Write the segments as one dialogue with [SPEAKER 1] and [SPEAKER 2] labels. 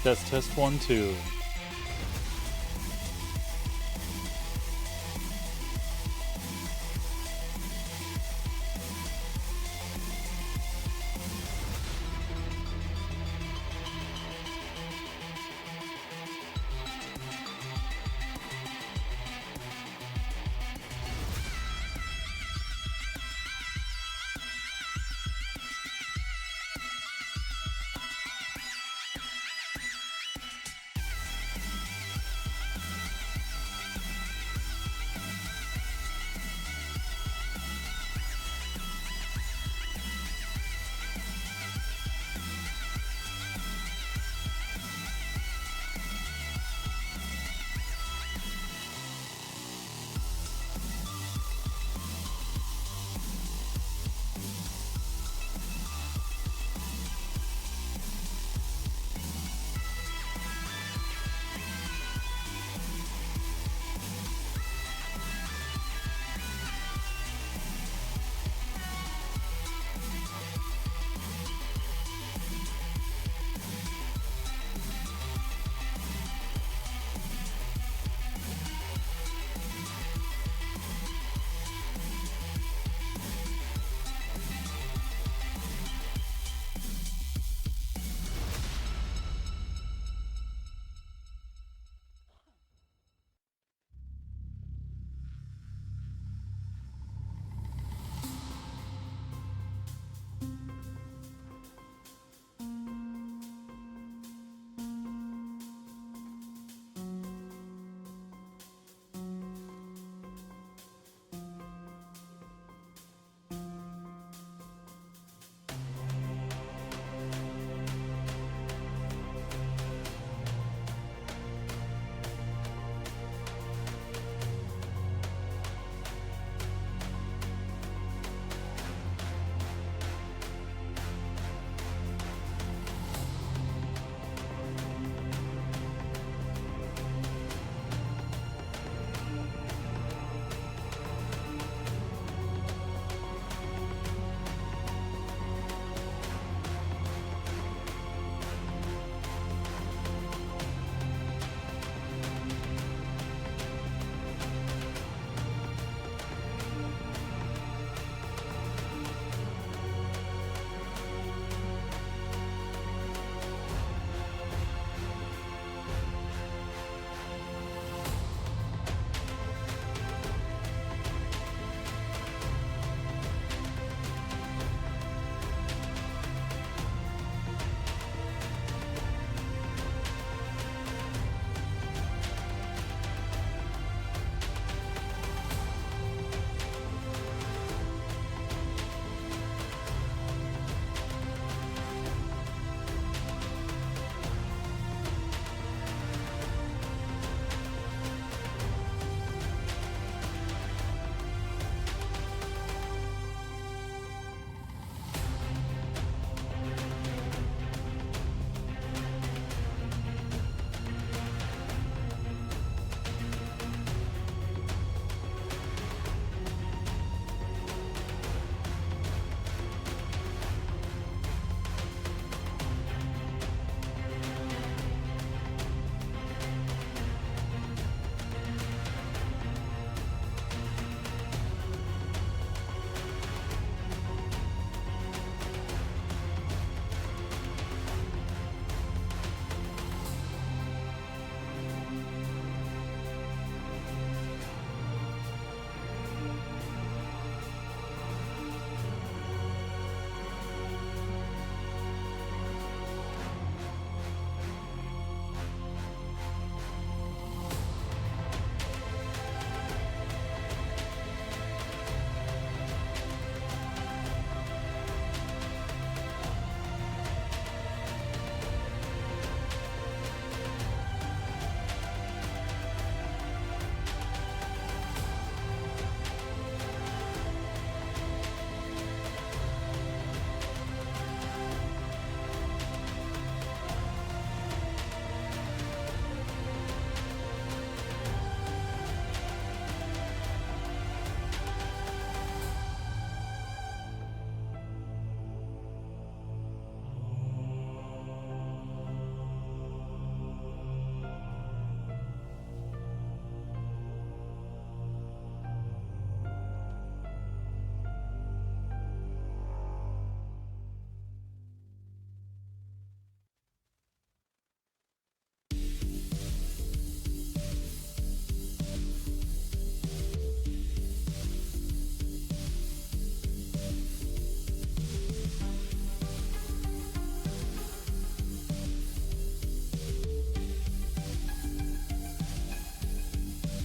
[SPEAKER 1] Test 1, 2.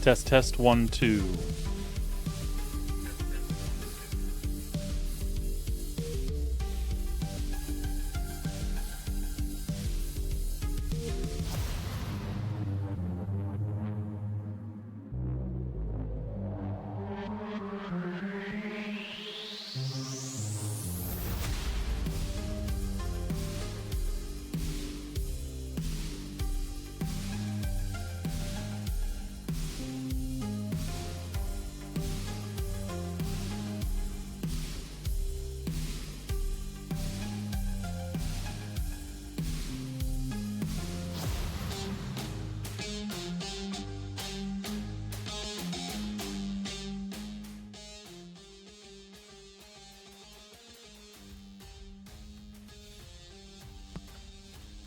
[SPEAKER 1] Test, test, 1, 2.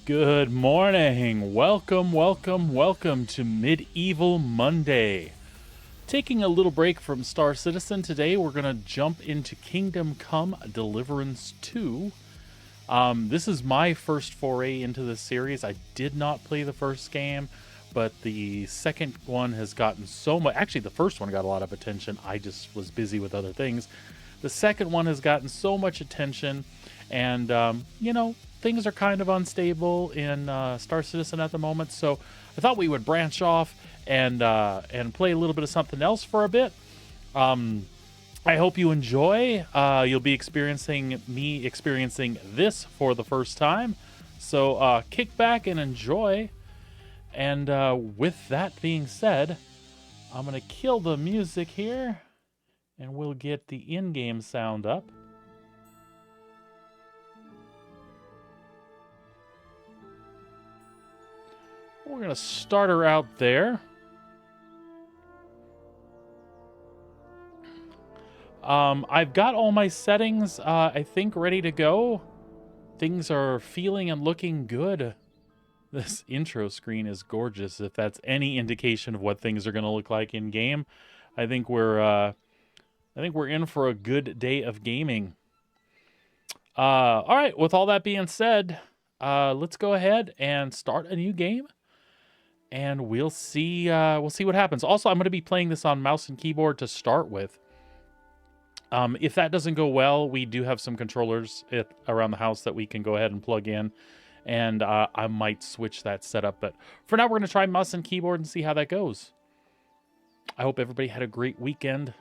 [SPEAKER 1] Good morning. Welcome to Medieval Monday. Taking a little break from Star Citizen today, we're going to jump into Kingdom Come Deliverance II. This is my first foray into this series. I did not play the first game, but the second one has gotten so much. Actually, the first one got a lot of attention. I just was busy with other things. The second one has gotten so much attention, and, things are kind of unstable in Star Citizen at the moment, so I thought we would branch off and play a little bit of something else for a bit. I hope you enjoy. You'll be experiencing this for the first time, so kick back and enjoy. And with that being said, I'm going to kill the music here, and we'll get the in-game sound up. We're going to start her out there. I've got all my settings, I think, ready to go. Things are feeling and looking good. This intro screen is gorgeous. If that's any indication of what things are going to look like in game, I think we're in for a good day of gaming. All right. With all that being said, let's go ahead and start a new game. And we'll see what happens. Also, I'm going to be playing this on mouse and keyboard to start with. If that doesn't go well, we do have some controllers around the house that we can go ahead and plug in. And I might switch that setup. But for now, we're going to try mouse and keyboard and see how that goes. I hope everybody had a great weekend.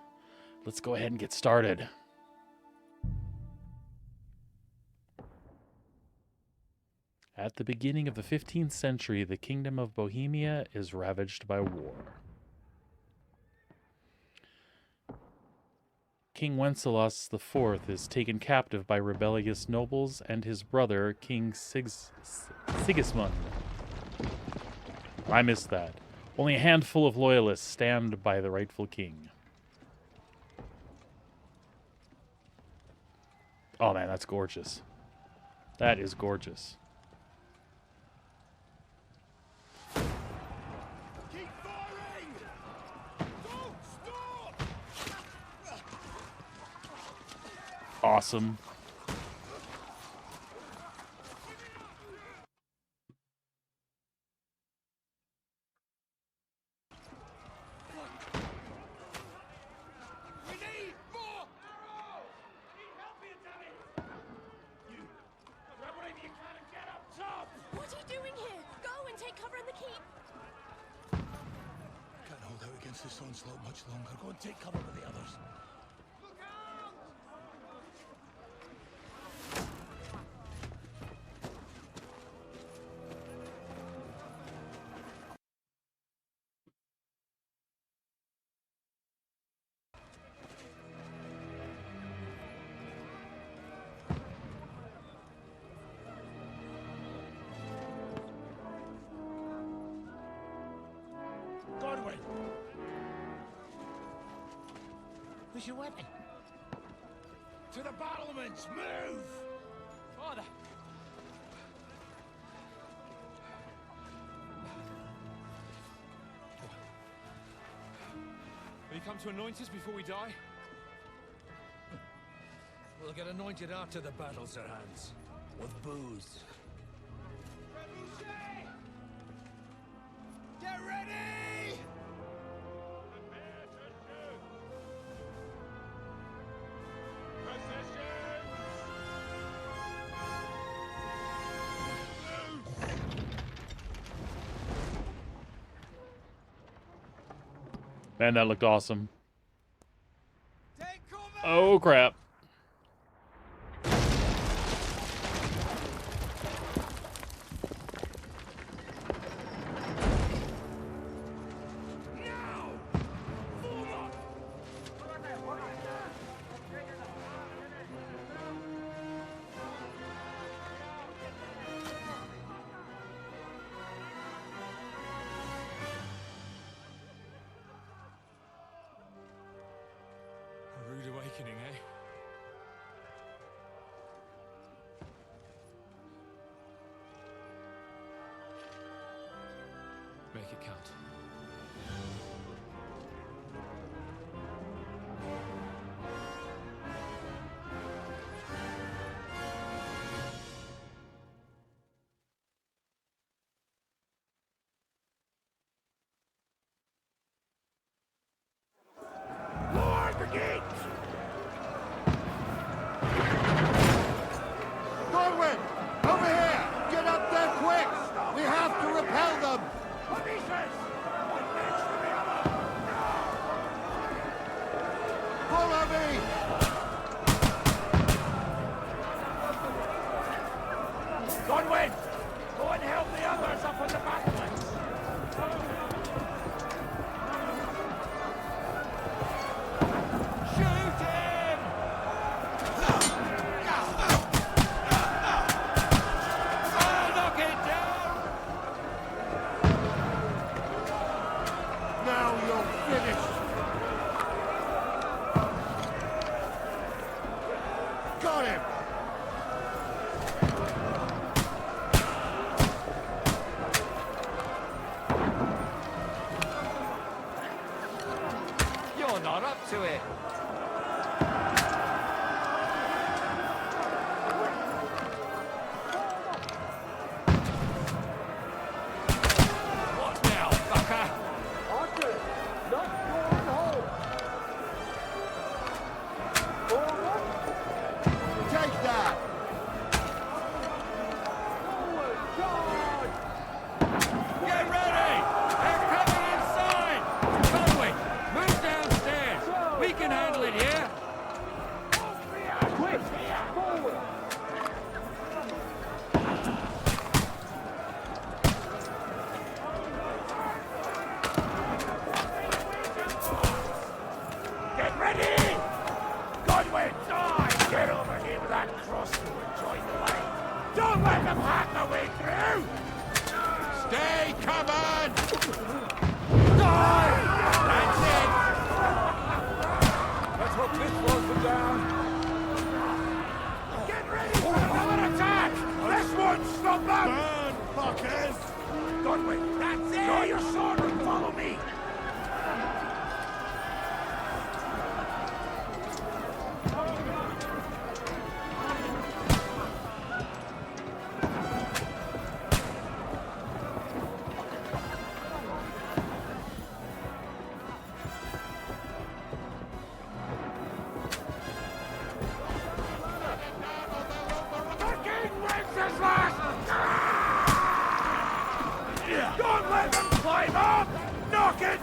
[SPEAKER 1] Let's go ahead and get started. At the beginning of the 15th century, the kingdom of Bohemia is ravaged by war. King Wenceslaus IV is taken captive by rebellious nobles and his brother, King Sigismund. I missed that. Only a handful of loyalists stand by the rightful king. Oh man, that's gorgeous. That is gorgeous. Awesome.
[SPEAKER 2] We need more arrows! Need help here, damn it! You grab whatever you can and get up top!
[SPEAKER 3] What are you doing here? Go and take cover in the keep.
[SPEAKER 2] Can't hold out against this onslaught much longer. Go and take cover with the others. Godwin! Where's your weapon? To the battlements! Move! Father!
[SPEAKER 4] Have you come to anoint us before we die?
[SPEAKER 5] We'll get anointed after the battles are hands. With booze.
[SPEAKER 2] Get ready!
[SPEAKER 1] Man, that looked awesome.
[SPEAKER 2] Take cover!
[SPEAKER 1] Oh, crap.
[SPEAKER 2] Now! Forward!
[SPEAKER 4] A rude awakening, eh? Make it count.
[SPEAKER 2] Lower the gate!
[SPEAKER 6] Godwin! Over here! Get up there quick! We have to repel them!
[SPEAKER 2] Polices! One next to the other!
[SPEAKER 6] Follow me!
[SPEAKER 2] Godwin! Go and help the others up on the battlements! Shoot him! I'll knock it down!
[SPEAKER 6] Now you're finished! Got him!
[SPEAKER 2] You're not up to it. What now, fucker?
[SPEAKER 6] Take that!
[SPEAKER 2] Get ready! They're coming inside! Conway, move downstairs! We can handle it here! Quick! Forward! Get ready! Conway, die! Get over here with that crossbow and join the line! Don't let them hack their way through!
[SPEAKER 6] Stay covered!
[SPEAKER 2] Die! That's it! Let's hope this slows them down. Get ready for another attack! This won't stop them!
[SPEAKER 6] Burn, fuckers!
[SPEAKER 2] Godwin, that's it! Draw your sword and follow me! The king wins his last! Don't let them climb up! Knock it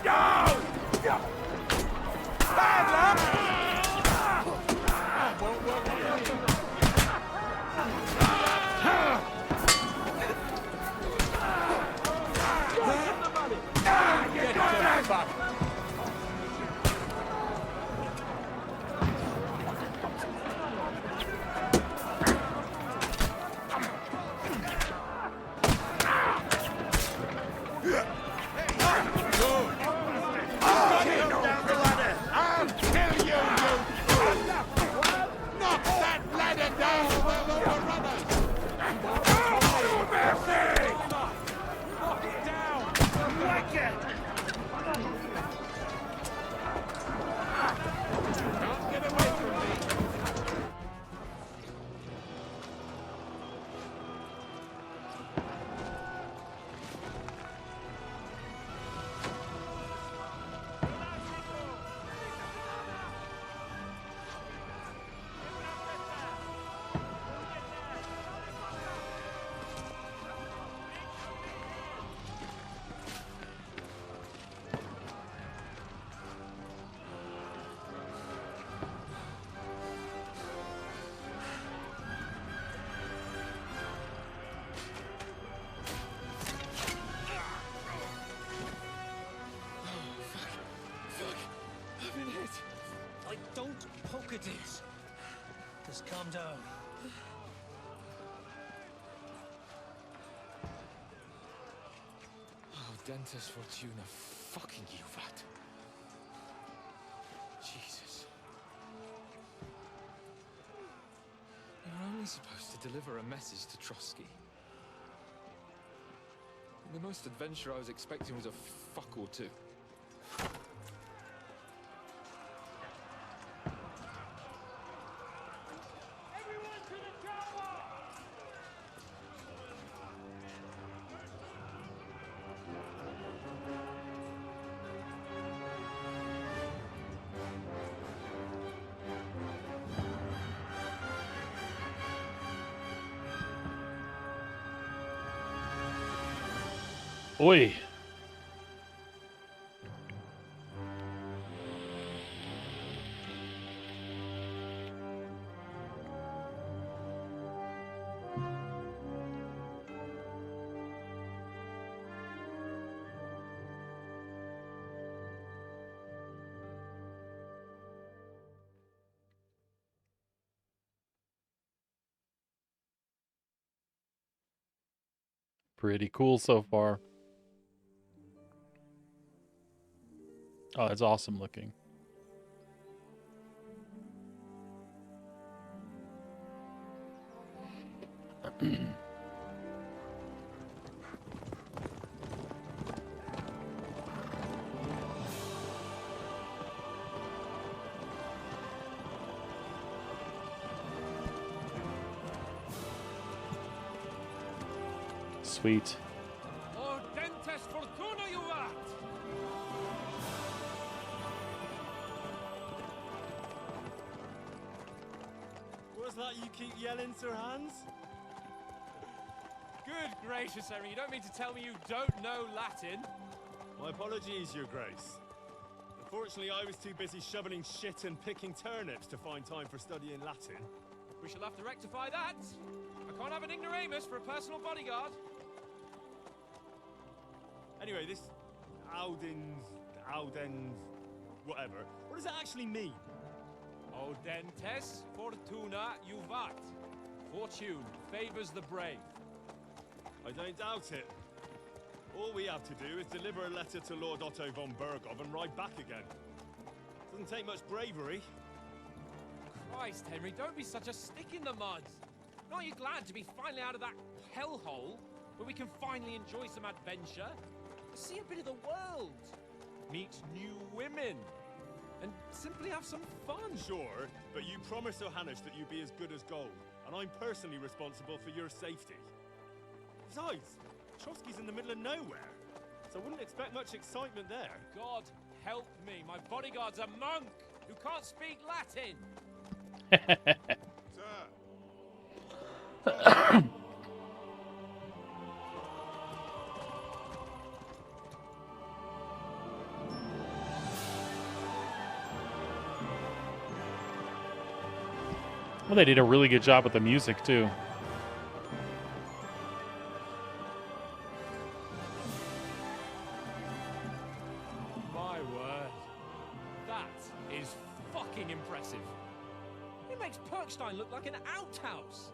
[SPEAKER 5] Dears, just calm down.
[SPEAKER 4] Oh, Dentes Fortuna, fucking Juvat. Jesus. You're only supposed to deliver a message to Trotsky. The most adventure I was expecting was a fuck or two.
[SPEAKER 2] Everyone to the chopper!
[SPEAKER 1] Oi. Pretty cool so far. Oh, it's awesome looking. Sweet.
[SPEAKER 2] Oh, Dentes Fortuna, you are!
[SPEAKER 7] What's that you keep yelling, Sir Hans?
[SPEAKER 2] Good gracious, Henry, you don't mean to tell me you don't know Latin?
[SPEAKER 7] My apologies, Your Grace. Unfortunately, I was too busy shoveling shit and picking turnips to find time for studying Latin.
[SPEAKER 2] We shall have to rectify that. I can't have an ignoramus for a personal bodyguard.
[SPEAKER 7] Anyway, this Audens, whatever. What does that actually mean?
[SPEAKER 2] O Dentes Fortuna Juvat. Fortune favors the brave.
[SPEAKER 7] I don't doubt it. All we have to do is deliver a letter to Lord Otto von Bergov and ride back again. Doesn't take much bravery.
[SPEAKER 2] Christ, Henry, don't be such a stick in the mud. Aren't you glad to be finally out of that hellhole where we can finally enjoy some adventure? See a bit of the world, meet new women, and simply have some fun.
[SPEAKER 7] Sure, but you promised Johannes that you'd be as good as gold, and I'm personally responsible for your safety. Besides, Trotsky's in the middle of nowhere, so I wouldn't expect much excitement there.
[SPEAKER 2] God help me, my bodyguard's a monk who can't speak Latin.
[SPEAKER 6] Sir!
[SPEAKER 1] Well, they did a really good job with the music, too.
[SPEAKER 2] My word. That is fucking impressive. It makes Perkstein look like an outhouse.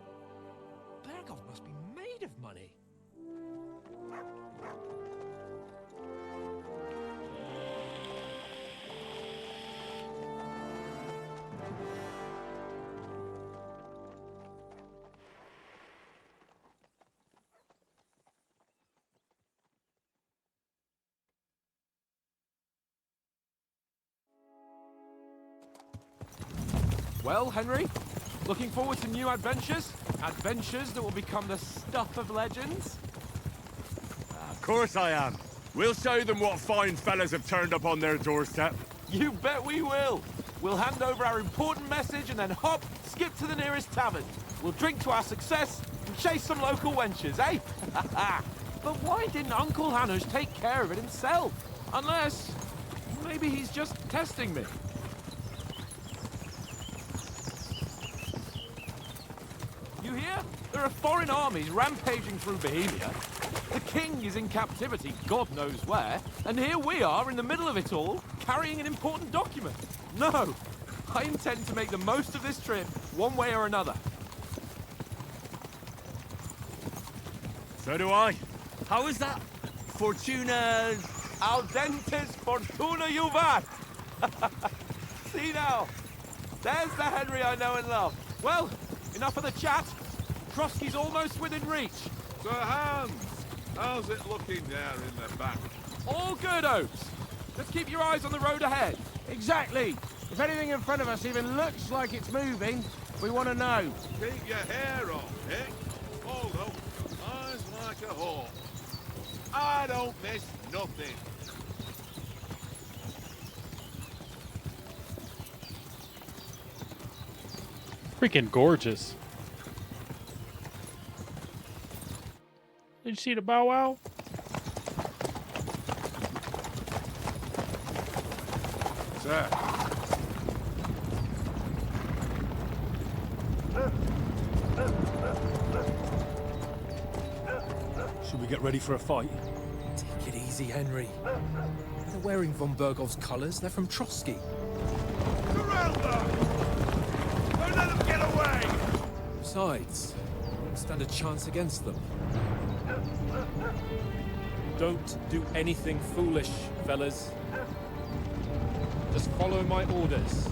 [SPEAKER 2] Bergov must be made of money.
[SPEAKER 8] Well, Henry, looking forward to new adventures? Adventures that will become the stuff of legends?
[SPEAKER 6] Of course I am. We'll show them what fine fellas have turned up on their doorstep.
[SPEAKER 8] You bet we will. We'll hand over our important message and then hop, skip to the nearest tavern. We'll drink to our success and chase some local wenches, eh? But why didn't Uncle Hanush take care of it himself? Unless, maybe he's just testing me. You hear? There are foreign armies rampaging through Bohemia. The king is in captivity, God knows where, and here we are in the middle of it all, carrying an important document. No, I intend to make the most of this trip, one way or another.
[SPEAKER 7] So do I. How is that? Fortuna...
[SPEAKER 8] Al dentes fortuna juvat! See now, there's the Henry I know and love. Well, enough of the chat. Trotsky's almost within reach.
[SPEAKER 6] Sir Hans, how's it looking there in the back?
[SPEAKER 8] All good, Oates. Just keep your eyes on the road ahead.
[SPEAKER 5] Exactly. If anything in front of us even looks like it's moving, we want to know.
[SPEAKER 6] Keep your hair on, Dick. Hold up. Eyes like a hawk. I don't miss nothing.
[SPEAKER 1] Freaking gorgeous. Did you see the bow wow?
[SPEAKER 6] Sir.
[SPEAKER 7] Should we get ready for a fight?
[SPEAKER 4] Take it easy, Henry. They're wearing von Bergov's colours. They're from Trotsky.
[SPEAKER 6] Corral them! Don't let them get away!
[SPEAKER 4] Besides, we don't stand a chance against them.
[SPEAKER 2] Don't do anything foolish, fellas. Just follow my orders.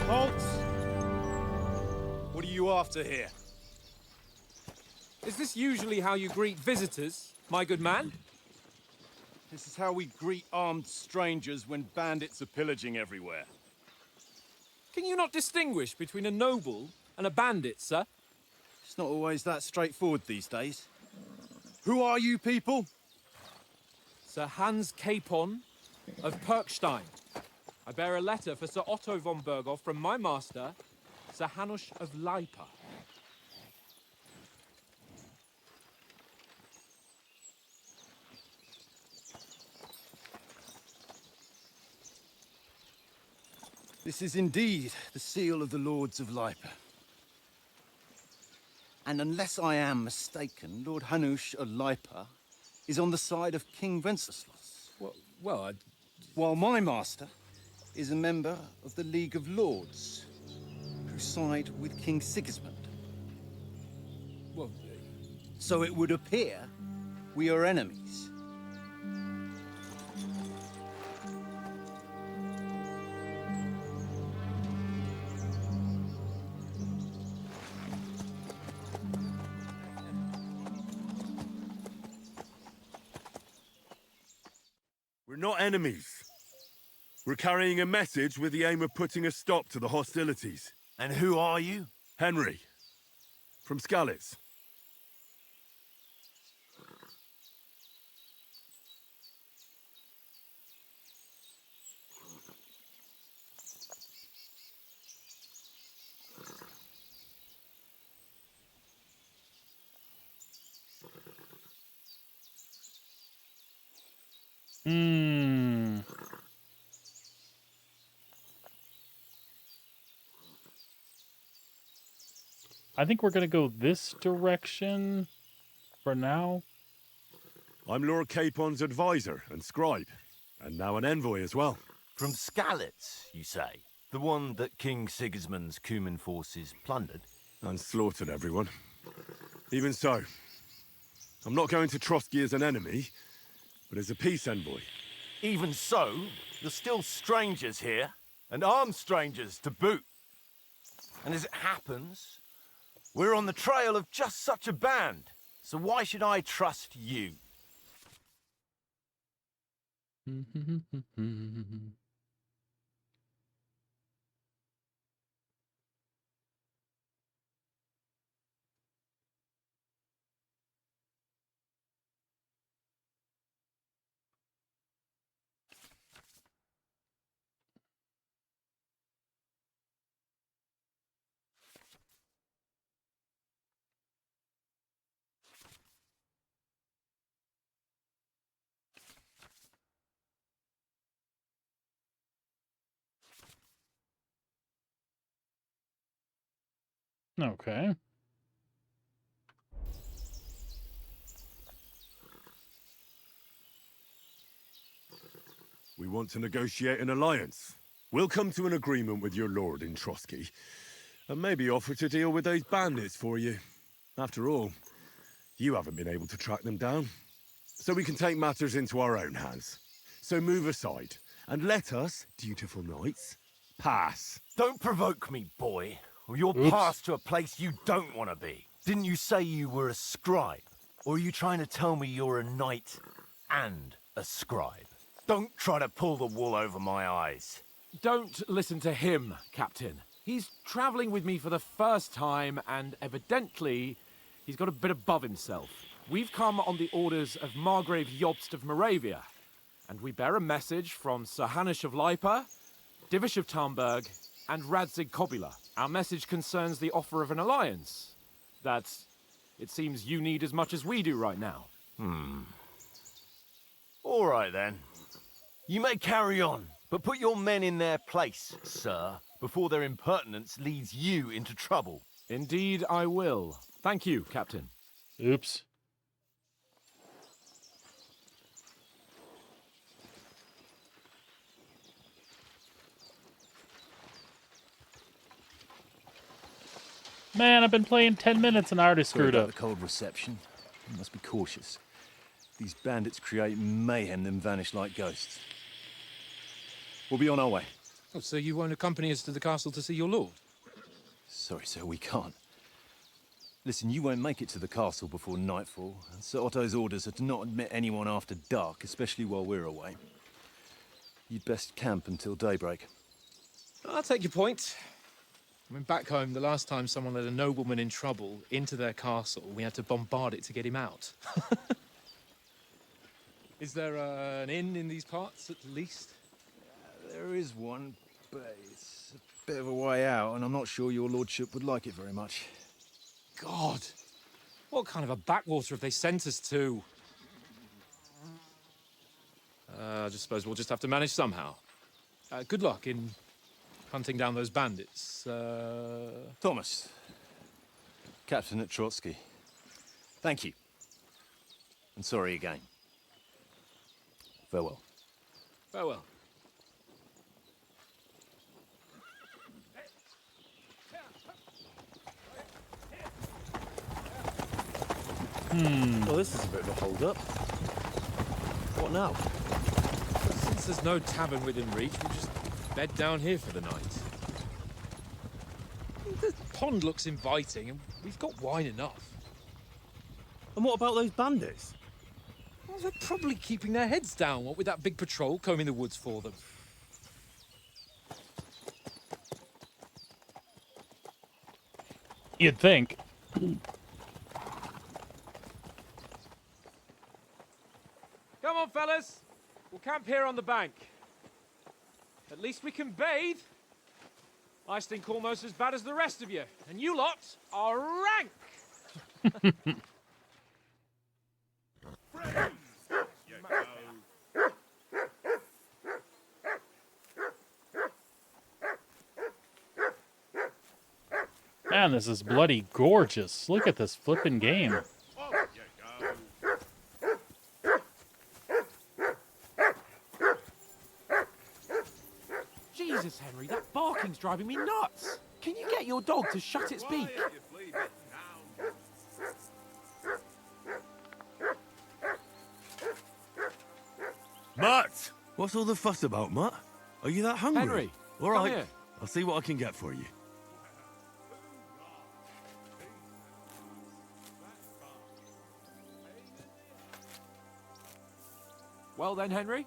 [SPEAKER 7] Halt! What are you after here?
[SPEAKER 2] Is this usually how you greet visitors, my good man?
[SPEAKER 7] This is how we greet armed strangers when bandits are pillaging everywhere.
[SPEAKER 2] Can you not distinguish between a noble and a bandit, sir?
[SPEAKER 7] It's not always that straightforward these days. Who are you people?
[SPEAKER 2] Sir Hans Capon of Perkstein. I bear a letter for Sir Otto von Berghoff from my master, Sir Hanush of Lipa.
[SPEAKER 7] This is indeed the seal of the Lords of Lipa. And unless I am mistaken, Lord Hanush of Lipa is on the side of King Wenceslas.
[SPEAKER 4] Well,
[SPEAKER 7] While my master is a member of the League of Lords, who side with King Sigismund.
[SPEAKER 4] well,
[SPEAKER 7] So it would appear we are enemies.
[SPEAKER 9] We're not enemies. We're carrying a message with the aim of putting a stop to the hostilities.
[SPEAKER 6] And who are you?
[SPEAKER 9] Henry, from Skalitz.
[SPEAKER 1] I think we're gonna go this direction for now.
[SPEAKER 9] I'm Lord Capon's advisor and scribe, and now an envoy as well.
[SPEAKER 10] From Skalitz, you say? The one that King Sigismund's Cuman forces plundered?
[SPEAKER 9] And slaughtered everyone. Even so, I'm not going to Trotsky as an enemy, but as a peace envoy.
[SPEAKER 10] Even so, you're still strangers here, and armed strangers to boot. And as it happens, we're on the trail of just such a band, so why should I trust you?
[SPEAKER 1] Okay.
[SPEAKER 9] We want to negotiate an alliance. We'll come to an agreement with your lord in Trotsky, and maybe offer to deal with those bandits for you. After all, you haven't been able to track them down. So we can take matters into our own hands. So move aside, and let us, dutiful knights, pass.
[SPEAKER 10] Don't provoke me, boy, or you'll
[SPEAKER 1] Oops.
[SPEAKER 10] pass to a place you don't want to be. Didn't you say you were a scribe? Or are you trying to tell me you're a knight and a scribe? Don't try to pull the wool over my eyes.
[SPEAKER 8] Don't listen to him, Captain. He's travelling with me for the first time, and evidently, he's got a bit above himself. We've come on the orders of Margrave Jobst of Moravia, and we bear a message from Sir Hanush of Lipa, Divish of Tarnberg, and Radzig Kobula. Our message concerns the offer of an alliance that it seems you need as much as we do right now.
[SPEAKER 10] All right, then. You may carry on, but put your men in their place, sir, before their impertinence leads you into trouble.
[SPEAKER 8] Indeed, I will. Thank you, Captain.
[SPEAKER 1] Oops. Man, I've been playing 10 minutes and I already
[SPEAKER 11] Sorry
[SPEAKER 1] screwed
[SPEAKER 11] about
[SPEAKER 1] up.
[SPEAKER 11] the cold reception. You must be cautious. These bandits create mayhem, then vanish like ghosts. We'll be on our way.
[SPEAKER 4] Oh, so you won't accompany us to the castle to see your lord?
[SPEAKER 11] Sorry, sir, we can't. Listen, you won't make it to the castle before nightfall. Sir Otto's orders are to not admit anyone after dark, especially while we're away. You'd best camp until daybreak.
[SPEAKER 4] I'll take your point. I mean, back home, the last time someone let a nobleman in trouble into their castle, we had to bombard it to get him out. Is there an inn in these parts, at least?
[SPEAKER 11] There is one, but it's a bit of a way out, and I'm not sure your lordship would like it very much.
[SPEAKER 4] God! What kind of a backwater have they sent us to? I just suppose we'll just have to manage somehow. Good luck in hunting down those bandits.
[SPEAKER 11] Thomas, captain at Trotsky. Thank you. And sorry again. Farewell.
[SPEAKER 4] Farewell.
[SPEAKER 11] Well, this is a bit of a hold-up. What now?
[SPEAKER 4] Since there's no tavern within reach, we'll just bed down here for the night. The pond looks inviting, and we've got wine enough.
[SPEAKER 11] And what about those bandits?
[SPEAKER 4] Well, they're probably keeping their heads down, what with that big patrol combing the woods for them.
[SPEAKER 1] You'd think.
[SPEAKER 8] Come on, fellas. We'll camp here on the bank. At least we can bathe. I stink almost as bad as the rest of you, and you lot are rank.
[SPEAKER 1] Man, this is bloody gorgeous. Look at this flippin' game.
[SPEAKER 8] Jesus, Henry, that barking's driving me nuts. Can you get your dog to shut its beak?
[SPEAKER 9] Matt! What's all the fuss about, Matt? Are you that hungry?
[SPEAKER 8] Henry,
[SPEAKER 9] all
[SPEAKER 8] come
[SPEAKER 9] right.
[SPEAKER 8] here.
[SPEAKER 9] I'll see what I can get for you.
[SPEAKER 8] Well then, Henry.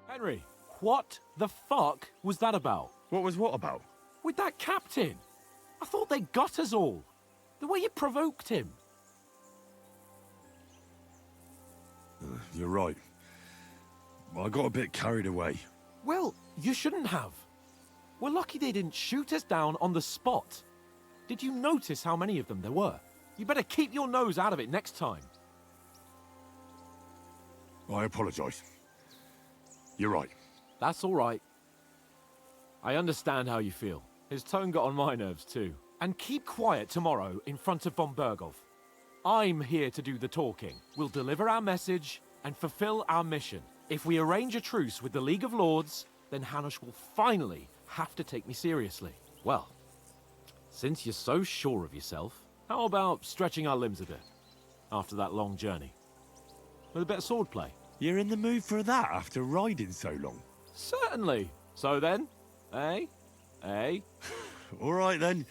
[SPEAKER 8] Henry, what the fuck was that about?
[SPEAKER 9] What was what about?
[SPEAKER 8] With that captain. I thought they got us all. The way you provoked him.
[SPEAKER 9] You're right. I got a bit carried away.
[SPEAKER 8] Well, you shouldn't have. We're lucky they didn't shoot us down on the spot. Did you notice how many of them there were? You better keep your nose out of it next time.
[SPEAKER 9] I apologise. You're right.
[SPEAKER 8] That's all right. I understand how you feel. His tone got on my nerves too. And keep quiet tomorrow in front of von Berghoff. I'm here to do the talking. We'll deliver our message and fulfill our mission. If we arrange a truce with the League of Lords, then Hanush will finally have to take me seriously. Well, since you're so sure of yourself, how about stretching our limbs a bit after that long journey? With a bit of swordplay.
[SPEAKER 9] You're in the mood for that after riding so long?
[SPEAKER 8] Certainly. So then, eh? Eh?
[SPEAKER 9] All right then.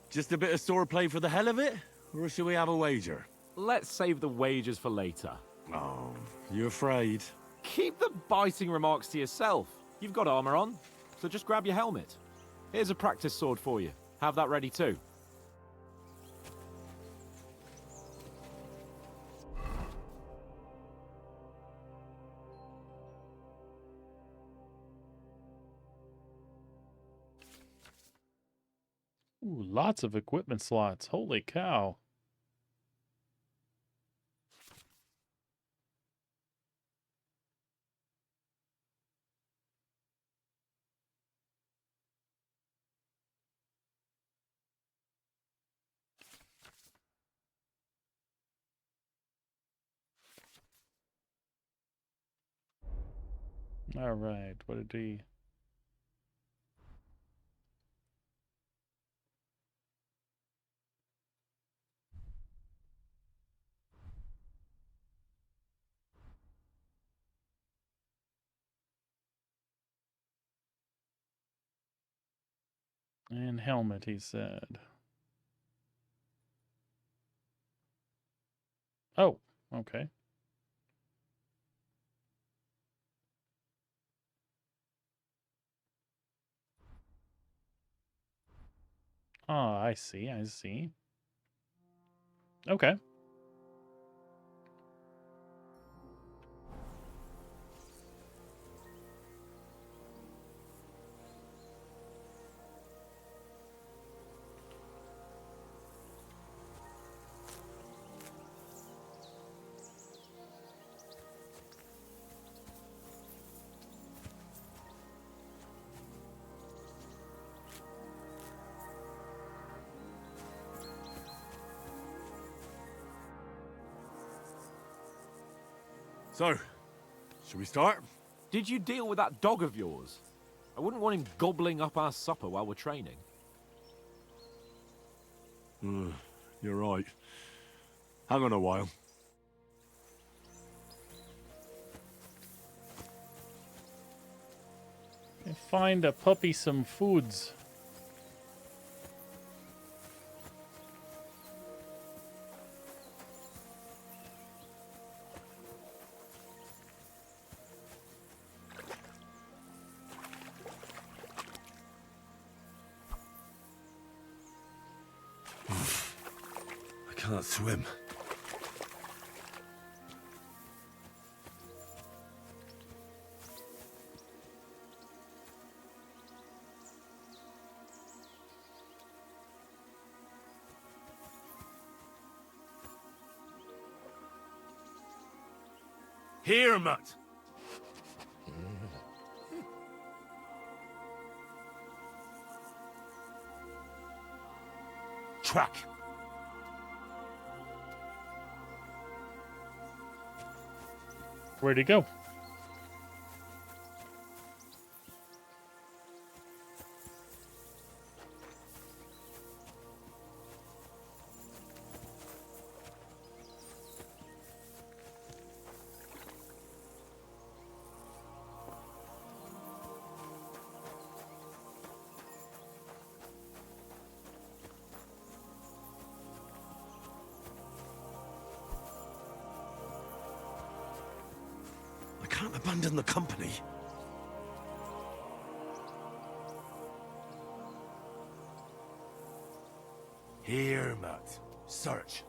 [SPEAKER 9] Just a bit of swordplay for the hell of it? Or shall we have a wager?
[SPEAKER 8] Let's save the wagers for later.
[SPEAKER 9] Oh, you afraid?
[SPEAKER 8] Keep the biting remarks to yourself. You've got armor on, so just grab your helmet. Here's a practice sword for you. Have that ready too.
[SPEAKER 1] Ooh, lots of equipment slots. Holy cow. All right, what did he... And helmet, he said. Oh, okay. Oh, I see, I see. Okay.
[SPEAKER 9] So, shall we start?
[SPEAKER 8] Did you deal with that dog of yours? I wouldn't want him gobbling up our supper while we're training.
[SPEAKER 9] You're right. Hang on a while.
[SPEAKER 1] Find a puppy some foods.
[SPEAKER 9] I can't swim.
[SPEAKER 10] Here, Mutt. Track.
[SPEAKER 1] Where'd he go?
[SPEAKER 9] I can't abandon the company.
[SPEAKER 10] Here, Mutt. Search.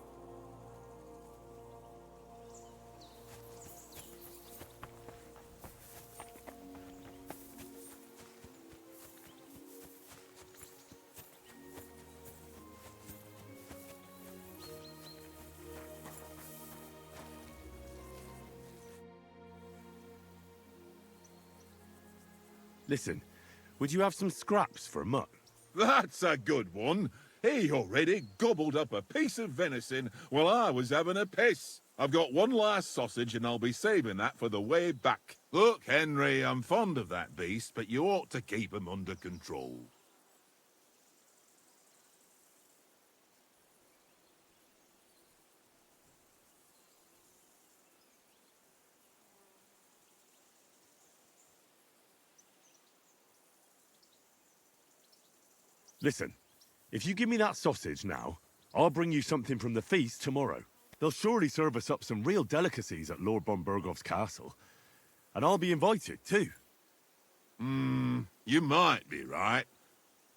[SPEAKER 9] Listen, would you have some scraps for Mutt?
[SPEAKER 6] That's a good one. He already gobbled up a piece of venison while I was having a piss. I've got one last sausage and I'll be saving that for the way back. Look, Henry, I'm fond of that beast, but you ought to keep him under control.
[SPEAKER 9] Listen, if you give me that sausage now, I'll bring you something from the feast tomorrow. They'll surely serve us up some real delicacies at Lord von Bergov's castle. And I'll be invited, too.
[SPEAKER 6] You might be right.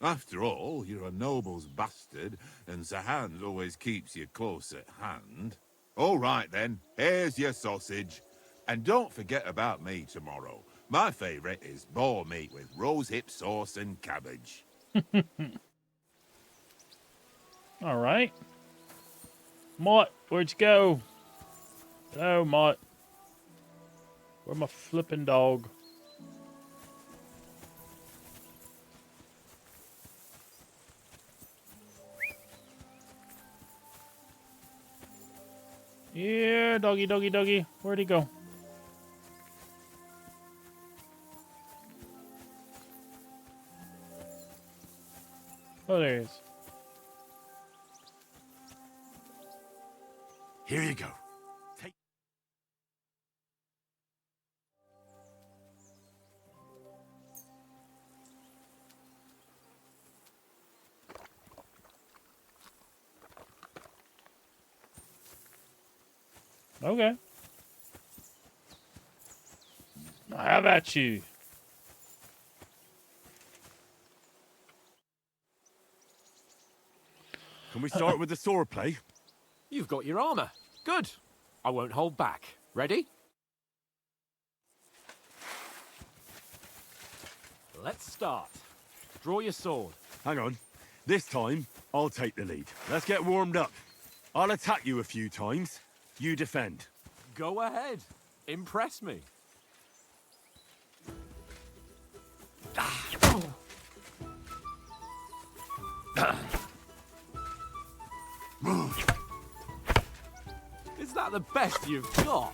[SPEAKER 6] After all, you're a noble's bastard, and Sir Hans always keeps you close at hand. All right, then. Here's your sausage. And don't forget about me tomorrow. My favourite is boar meat with rosehip sauce and cabbage.
[SPEAKER 1] All right. Mott, where'd you go? Hello, Mott. Where's my flippin' dog? Yeah, doggy, doggy, doggy. Where'd he go? Oh, there he is.
[SPEAKER 9] Here you go. Take...
[SPEAKER 1] Okay. How about you?
[SPEAKER 9] Can we start with the sword play?
[SPEAKER 8] You've got your armor. Good. I won't hold back. Ready? Let's start. Draw your sword.
[SPEAKER 9] Hang on. This time, I'll take the lead. Let's get warmed up. I'll attack you a few times. You defend.
[SPEAKER 8] Go ahead. Impress me. Is that the best you've got?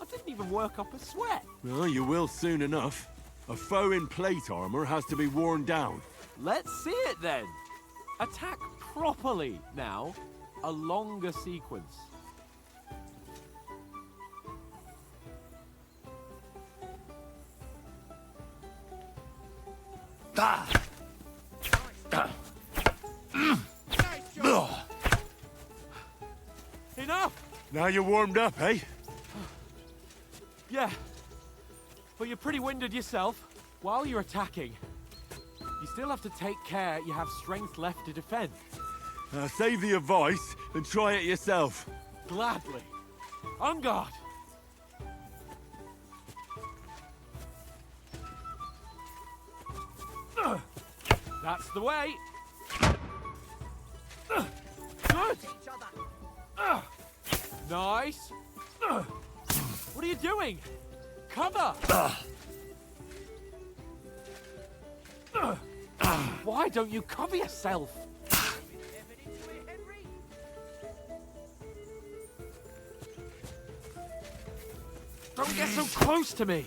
[SPEAKER 8] I didn't even work up a sweat.
[SPEAKER 9] Well, you will soon enough. A foe in plate armor has to be worn down.
[SPEAKER 8] Let's see it then. Attack properly now. A longer sequence. Enough!
[SPEAKER 9] Now you're warmed up, eh?
[SPEAKER 8] Yeah. But you're pretty winded yourself. While you're attacking, you still have to take care you have strength left to defend.
[SPEAKER 9] Save the advice and try it yourself.
[SPEAKER 8] Gladly. On guard! That's the way. Good. Nice. What are you doing? Cover. Why don't you cover yourself? Don't get so close to me.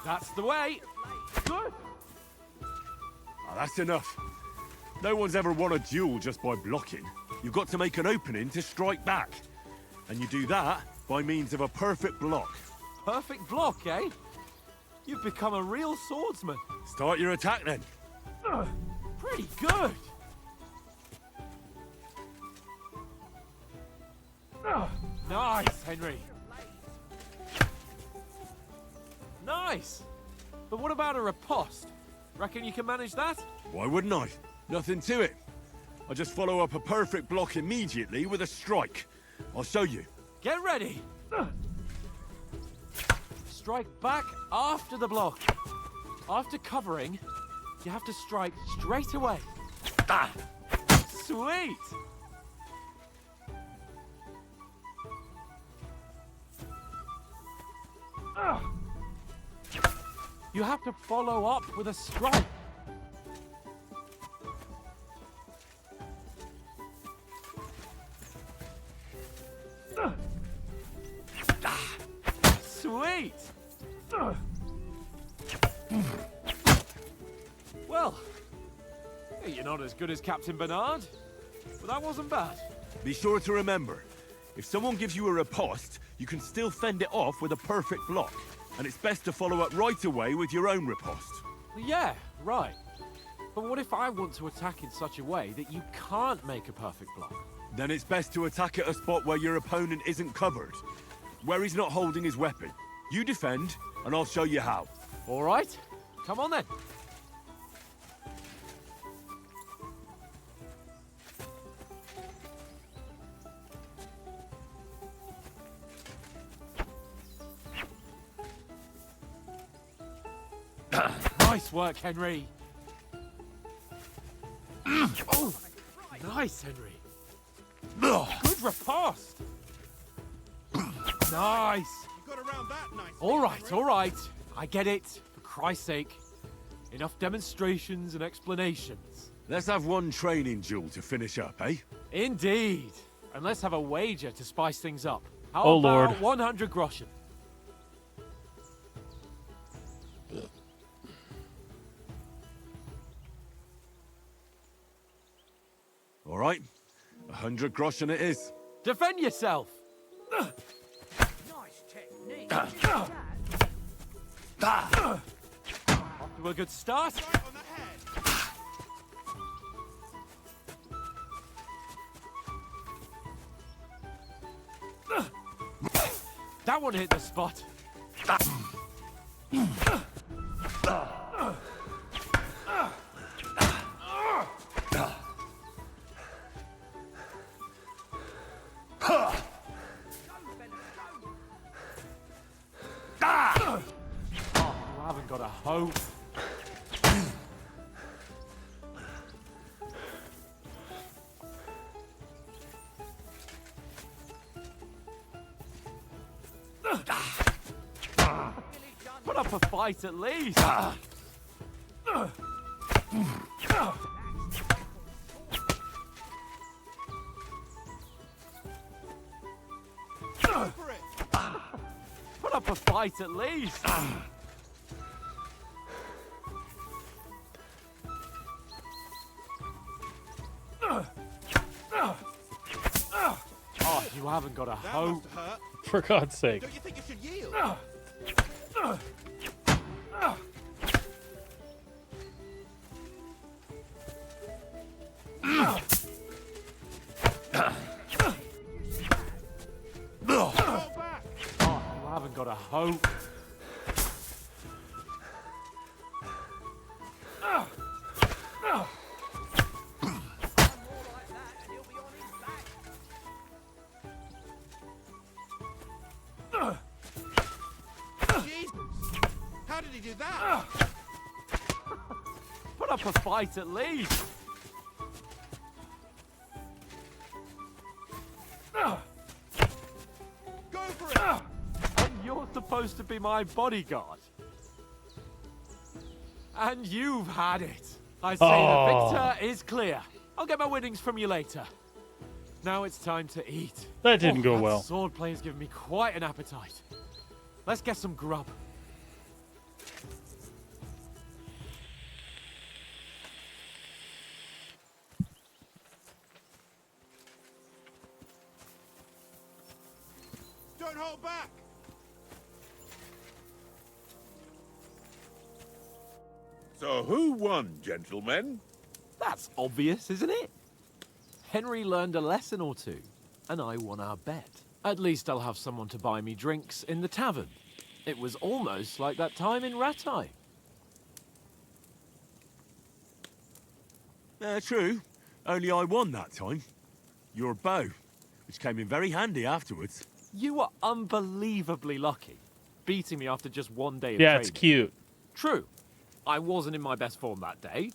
[SPEAKER 8] That's the way. Good.
[SPEAKER 9] That's enough. No one's ever won a duel just by blocking. You've got to make an opening to strike back. And you do that by means of a perfect block.
[SPEAKER 8] Perfect block, eh? You've become a real swordsman.
[SPEAKER 9] Start your attack then.
[SPEAKER 8] Pretty good. Nice, Henry. Nice. But what about a riposte? Reckon you can manage that?
[SPEAKER 9] Why wouldn't I? Nothing to it. I just follow up a perfect block immediately with a strike. I'll show you.
[SPEAKER 8] Get ready. Strike back after the block. After covering, you have to strike straight away. Sweet. You have to follow up with a strike. eat! Well, you're not as good as Captain Bernard, but that wasn't bad.
[SPEAKER 9] Be sure to remember, if someone gives you a riposte, you can still fend it off with a perfect block. And it's best to follow up right away with your own riposte.
[SPEAKER 8] Yeah, right. But what if I want to attack in such a way that you can't make a perfect block?
[SPEAKER 9] Then it's best to attack at a spot where your opponent isn't covered, where he's not holding his weapon. You defend, and I'll show you how.
[SPEAKER 8] All right, come on then. Nice work, Henry. Oh, nice, Henry. Good riposte. Nice.
[SPEAKER 7] You got around that nice.
[SPEAKER 8] All right. I get it. For Christ's sake. Enough demonstrations and explanations.
[SPEAKER 9] Let's have one training duel to finish up, eh?
[SPEAKER 8] Indeed. And let's have a wager to spice things up. How
[SPEAKER 1] Oh,
[SPEAKER 8] about
[SPEAKER 1] Lord.
[SPEAKER 8] 100 groschen?
[SPEAKER 9] All right, 100 groschen it is.
[SPEAKER 8] Defend yourself.
[SPEAKER 12] Nice technique.
[SPEAKER 8] Off to a good start.
[SPEAKER 7] Right on the head.
[SPEAKER 8] That one hit the spot. Oh, you haven't got a hope. Put up a fight at least.
[SPEAKER 7] For it.
[SPEAKER 8] Put up a fight at least. Oh, you haven't got a
[SPEAKER 7] That
[SPEAKER 8] hope.
[SPEAKER 7] must hurt.
[SPEAKER 1] For God's sake.
[SPEAKER 7] Don't you think you should yield? Fall back.
[SPEAKER 8] Oh, you haven't got a hope.
[SPEAKER 7] Jesus. How did he do that?
[SPEAKER 8] Put up a fight at least.
[SPEAKER 7] Go for it.
[SPEAKER 8] And you're supposed to be my bodyguard. And you've had it. I say
[SPEAKER 1] Oh.
[SPEAKER 8] the victor is clear. I'll get my winnings from you later. Now it's time to eat.
[SPEAKER 1] That didn't go
[SPEAKER 8] that
[SPEAKER 1] well.
[SPEAKER 8] Swordplay's given me quite an appetite. Let's get some grub.
[SPEAKER 7] Don't hold back.
[SPEAKER 6] So who won, gentlemen?
[SPEAKER 8] That's obvious, isn't it? Henry learned a lesson or two, and I won our bet. At least I'll have someone to buy me drinks in the tavern. It was almost like that time in Rattay.
[SPEAKER 9] True. Only I won that time. Your bow, which came in very handy afterwards.
[SPEAKER 8] You were unbelievably lucky, beating me after just one day of
[SPEAKER 1] Yeah,
[SPEAKER 8] training.
[SPEAKER 1] it's cute.
[SPEAKER 8] True. I wasn't in my best form that day.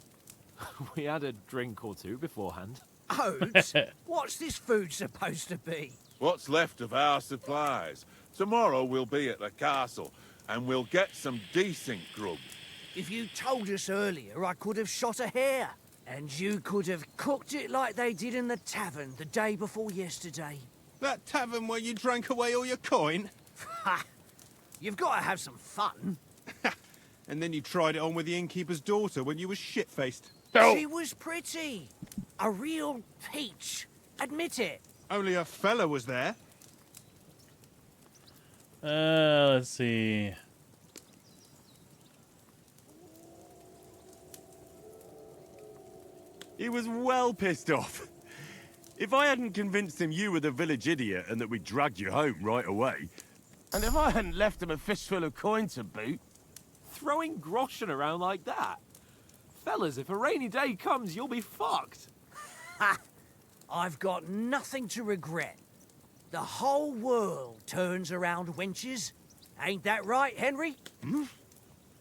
[SPEAKER 8] We had a drink or two beforehand.
[SPEAKER 12] Oats? What's this food supposed to be?
[SPEAKER 6] What's left of our supplies? Tomorrow we'll be at the castle, and we'll get some decent grub.
[SPEAKER 12] If you told us earlier, I could have shot a hare. And you could have cooked it like they did in the tavern the day before yesterday.
[SPEAKER 7] That tavern where you drank away all your coin?
[SPEAKER 12] Ha! You've got to have some fun.
[SPEAKER 5] And then you tried it on with the innkeeper's daughter when you were shit-faced.
[SPEAKER 12] She was pretty. A real peach. Admit it.
[SPEAKER 5] Only a fella was there.
[SPEAKER 1] Let's see.
[SPEAKER 9] He was well pissed off. If I hadn't convinced him you were the village idiot and that we dragged you home right away...
[SPEAKER 8] And if I hadn't left him a fistful of coin to boot,
[SPEAKER 2] Throwing groschen around like that? Fellas, if a rainy day comes, you'll be fucked.
[SPEAKER 12] Ha! I've got nothing to regret. The whole world turns around wenches. Ain't that right, Henry?
[SPEAKER 5] Hmm?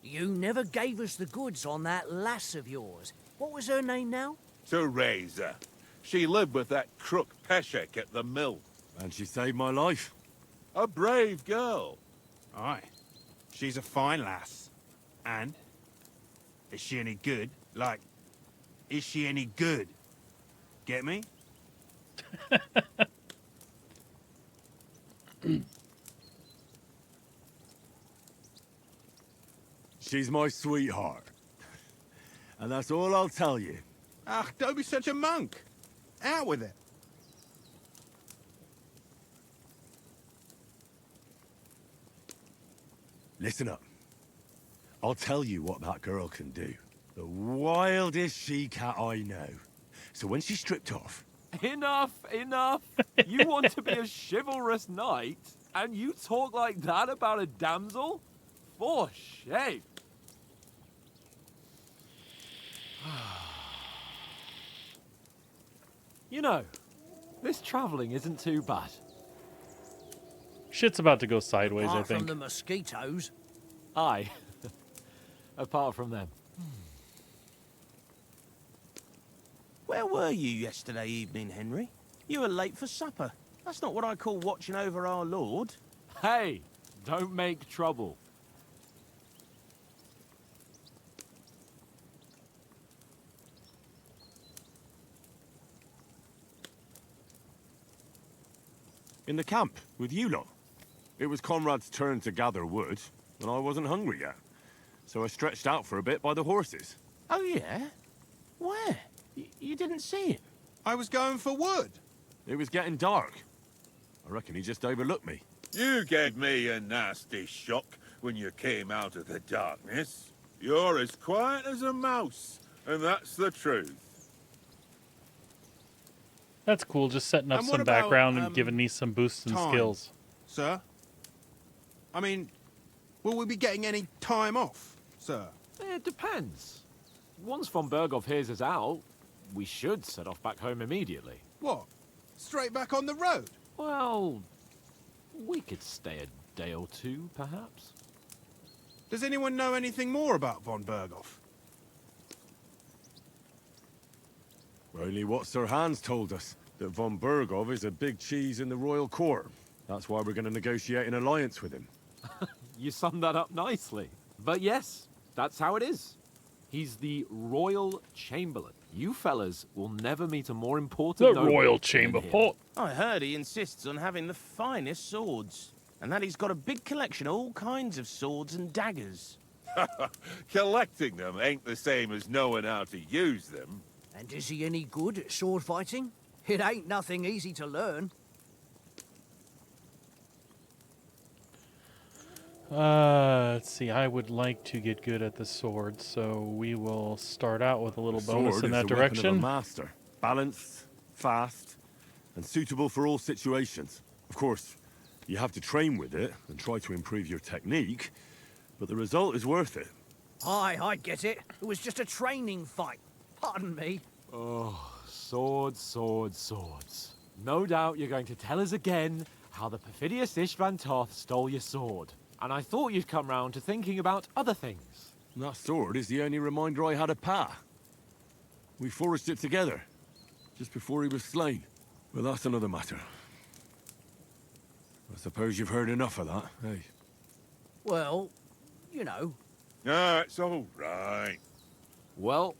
[SPEAKER 12] You never gave us the goods on that lass of yours. What was her name now?
[SPEAKER 6] Teresa. She lived with that crook Peshek at the mill.
[SPEAKER 9] And she saved my life.
[SPEAKER 6] A brave girl.
[SPEAKER 5] Aye. She's a fine lass. And? Is she any good? Like, is she any good? Get me?
[SPEAKER 9] She's my sweetheart. And that's all I'll tell you.
[SPEAKER 5] Ach, don't be such a monk. Out with it.
[SPEAKER 9] Listen up. I'll tell you what that girl can do. The wildest she-cat I know. So when she's stripped off...
[SPEAKER 2] Enough, enough. You want to be a chivalrous knight, and you talk like that about a damsel? For shame. You know, this travelling isn't too bad.
[SPEAKER 1] Shit's about to go sideways, I
[SPEAKER 12] Apart
[SPEAKER 1] think.
[SPEAKER 12] from the mosquitoes.
[SPEAKER 2] Aye. Apart from them.
[SPEAKER 13] Where were you yesterday evening, Henry? You were late for supper. That's not what I call watching over our lord.
[SPEAKER 2] Hey, don't make trouble.
[SPEAKER 9] In the camp, with you lot. It was Conrad's turn to gather wood, and I wasn't hungry yet. So I stretched out for a bit by the horses.
[SPEAKER 13] Oh, yeah? Where? You didn't see him?
[SPEAKER 5] I was going for wood.
[SPEAKER 9] It was getting dark. I reckon he just overlooked me.
[SPEAKER 6] You gave me a nasty shock when you came out of the darkness. You're as quiet as a mouse, and that's the truth.
[SPEAKER 1] That's cool, just setting up
[SPEAKER 5] And
[SPEAKER 1] some
[SPEAKER 5] what about,
[SPEAKER 1] background and giving me some boosts in
[SPEAKER 5] time?
[SPEAKER 1] skills.
[SPEAKER 5] Sir? I mean, will we be getting any time off, sir?
[SPEAKER 2] It depends. Once von Berghoff hears us out, we should set off back home immediately.
[SPEAKER 5] What? Straight back on the road?
[SPEAKER 2] Well, we could stay a day or two, perhaps.
[SPEAKER 5] Does anyone know anything more about von Berghoff?
[SPEAKER 9] Only what Sir Hans told us, that von Berghoff is a big cheese in the royal court. That's why we're going to negotiate an alliance with him.
[SPEAKER 2] You summed that up nicely. But yes, that's how it is. He's the Royal Chamberlain. You fellas will never meet a more important
[SPEAKER 1] The
[SPEAKER 2] noble
[SPEAKER 1] Royal
[SPEAKER 2] than
[SPEAKER 1] Chamber
[SPEAKER 2] him.
[SPEAKER 1] Pot.
[SPEAKER 13] I heard he insists on having the finest swords. And that he's got a big collection of all kinds of swords and daggers.
[SPEAKER 6] Collecting them ain't the same as knowing how to use them.
[SPEAKER 12] And is he any good at sword fighting? It ain't nothing easy to learn.
[SPEAKER 1] Let's see. I would like to get good at the sword, so we will start out with a little bonus
[SPEAKER 9] Sword
[SPEAKER 1] in
[SPEAKER 9] is
[SPEAKER 1] that
[SPEAKER 9] the weapon of a
[SPEAKER 1] direction.
[SPEAKER 9] master. Balanced, fast, and suitable for all situations. Of course, you have to train with it and try to improve your technique, but the result is worth it.
[SPEAKER 12] Aye, I get it. It was just a training fight. Pardon me.
[SPEAKER 2] Oh, swords, swords, swords. No doubt you're going to tell us again how the perfidious Istvan Toth stole your sword. And I thought you'd come round to thinking about other things.
[SPEAKER 9] And that sword is the only reminder I had of Pa. We forged it together, just before he was slain. But that's another matter. I suppose you've heard enough of that, eh?
[SPEAKER 12] Well, you know.
[SPEAKER 6] Ah, it's all right.
[SPEAKER 2] Well,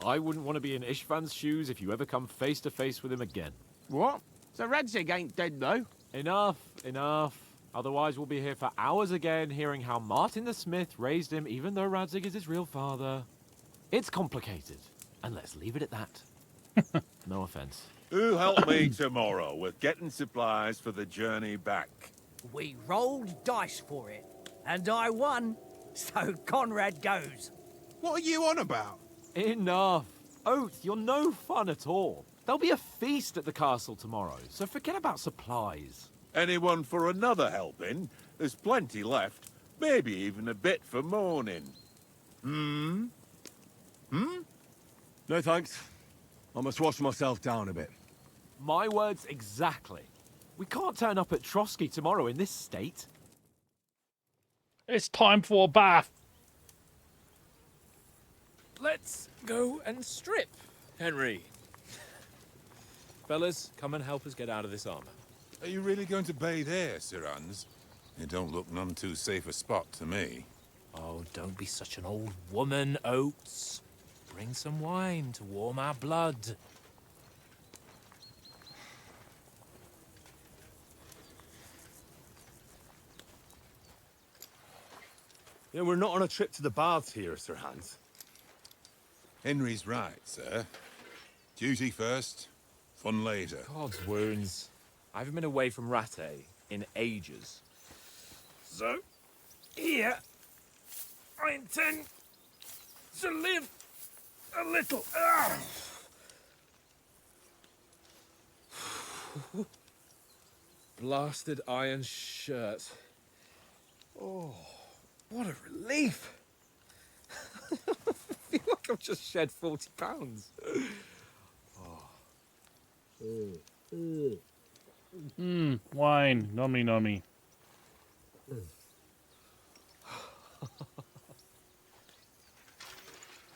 [SPEAKER 2] I wouldn't want to be in Istvan's shoes if you ever come face to face with him again.
[SPEAKER 8] What? So Radzig ain't dead, though?
[SPEAKER 2] Enough, enough. Otherwise, we'll be here for hours again, hearing how Martin the Smith raised him, even though Radzig is his real father. It's complicated, and let's leave it at that. No offense.
[SPEAKER 6] Who help me tomorrow with getting supplies for the journey back?
[SPEAKER 12] We rolled dice for it, and I won, so Conrad goes.
[SPEAKER 5] What are you on about?
[SPEAKER 2] Enough. Oath, you're no fun at all. There'll be a feast at the castle tomorrow, so forget about supplies.
[SPEAKER 6] Anyone for another helping? There's plenty left. Maybe even a bit for morning.
[SPEAKER 9] No thanks. I must wash myself down a bit.
[SPEAKER 2] My words exactly. We can't turn up at Trotsky tomorrow in this state.
[SPEAKER 1] It's time for a bath.
[SPEAKER 4] Let's go and strip, Henry. Fellas, come and help us get out of this armor.
[SPEAKER 6] Are you really going to bathe here, Sir Hans? It don't look none too safe a spot to me.
[SPEAKER 4] Oh, don't be such an old woman, Oates. Bring some wine to warm our blood.
[SPEAKER 9] Yeah, we're not on a trip to the baths here, Sir Hans.
[SPEAKER 6] Henry's right, sir. Duty first, fun later.
[SPEAKER 4] God's wounds. I haven't been away from Rattay in ages. So, here, I intend to live a little. Blasted iron shirt. Oh, what a relief. I feel like I've just shed 40 pounds.
[SPEAKER 1] Wine. Nummy nummy.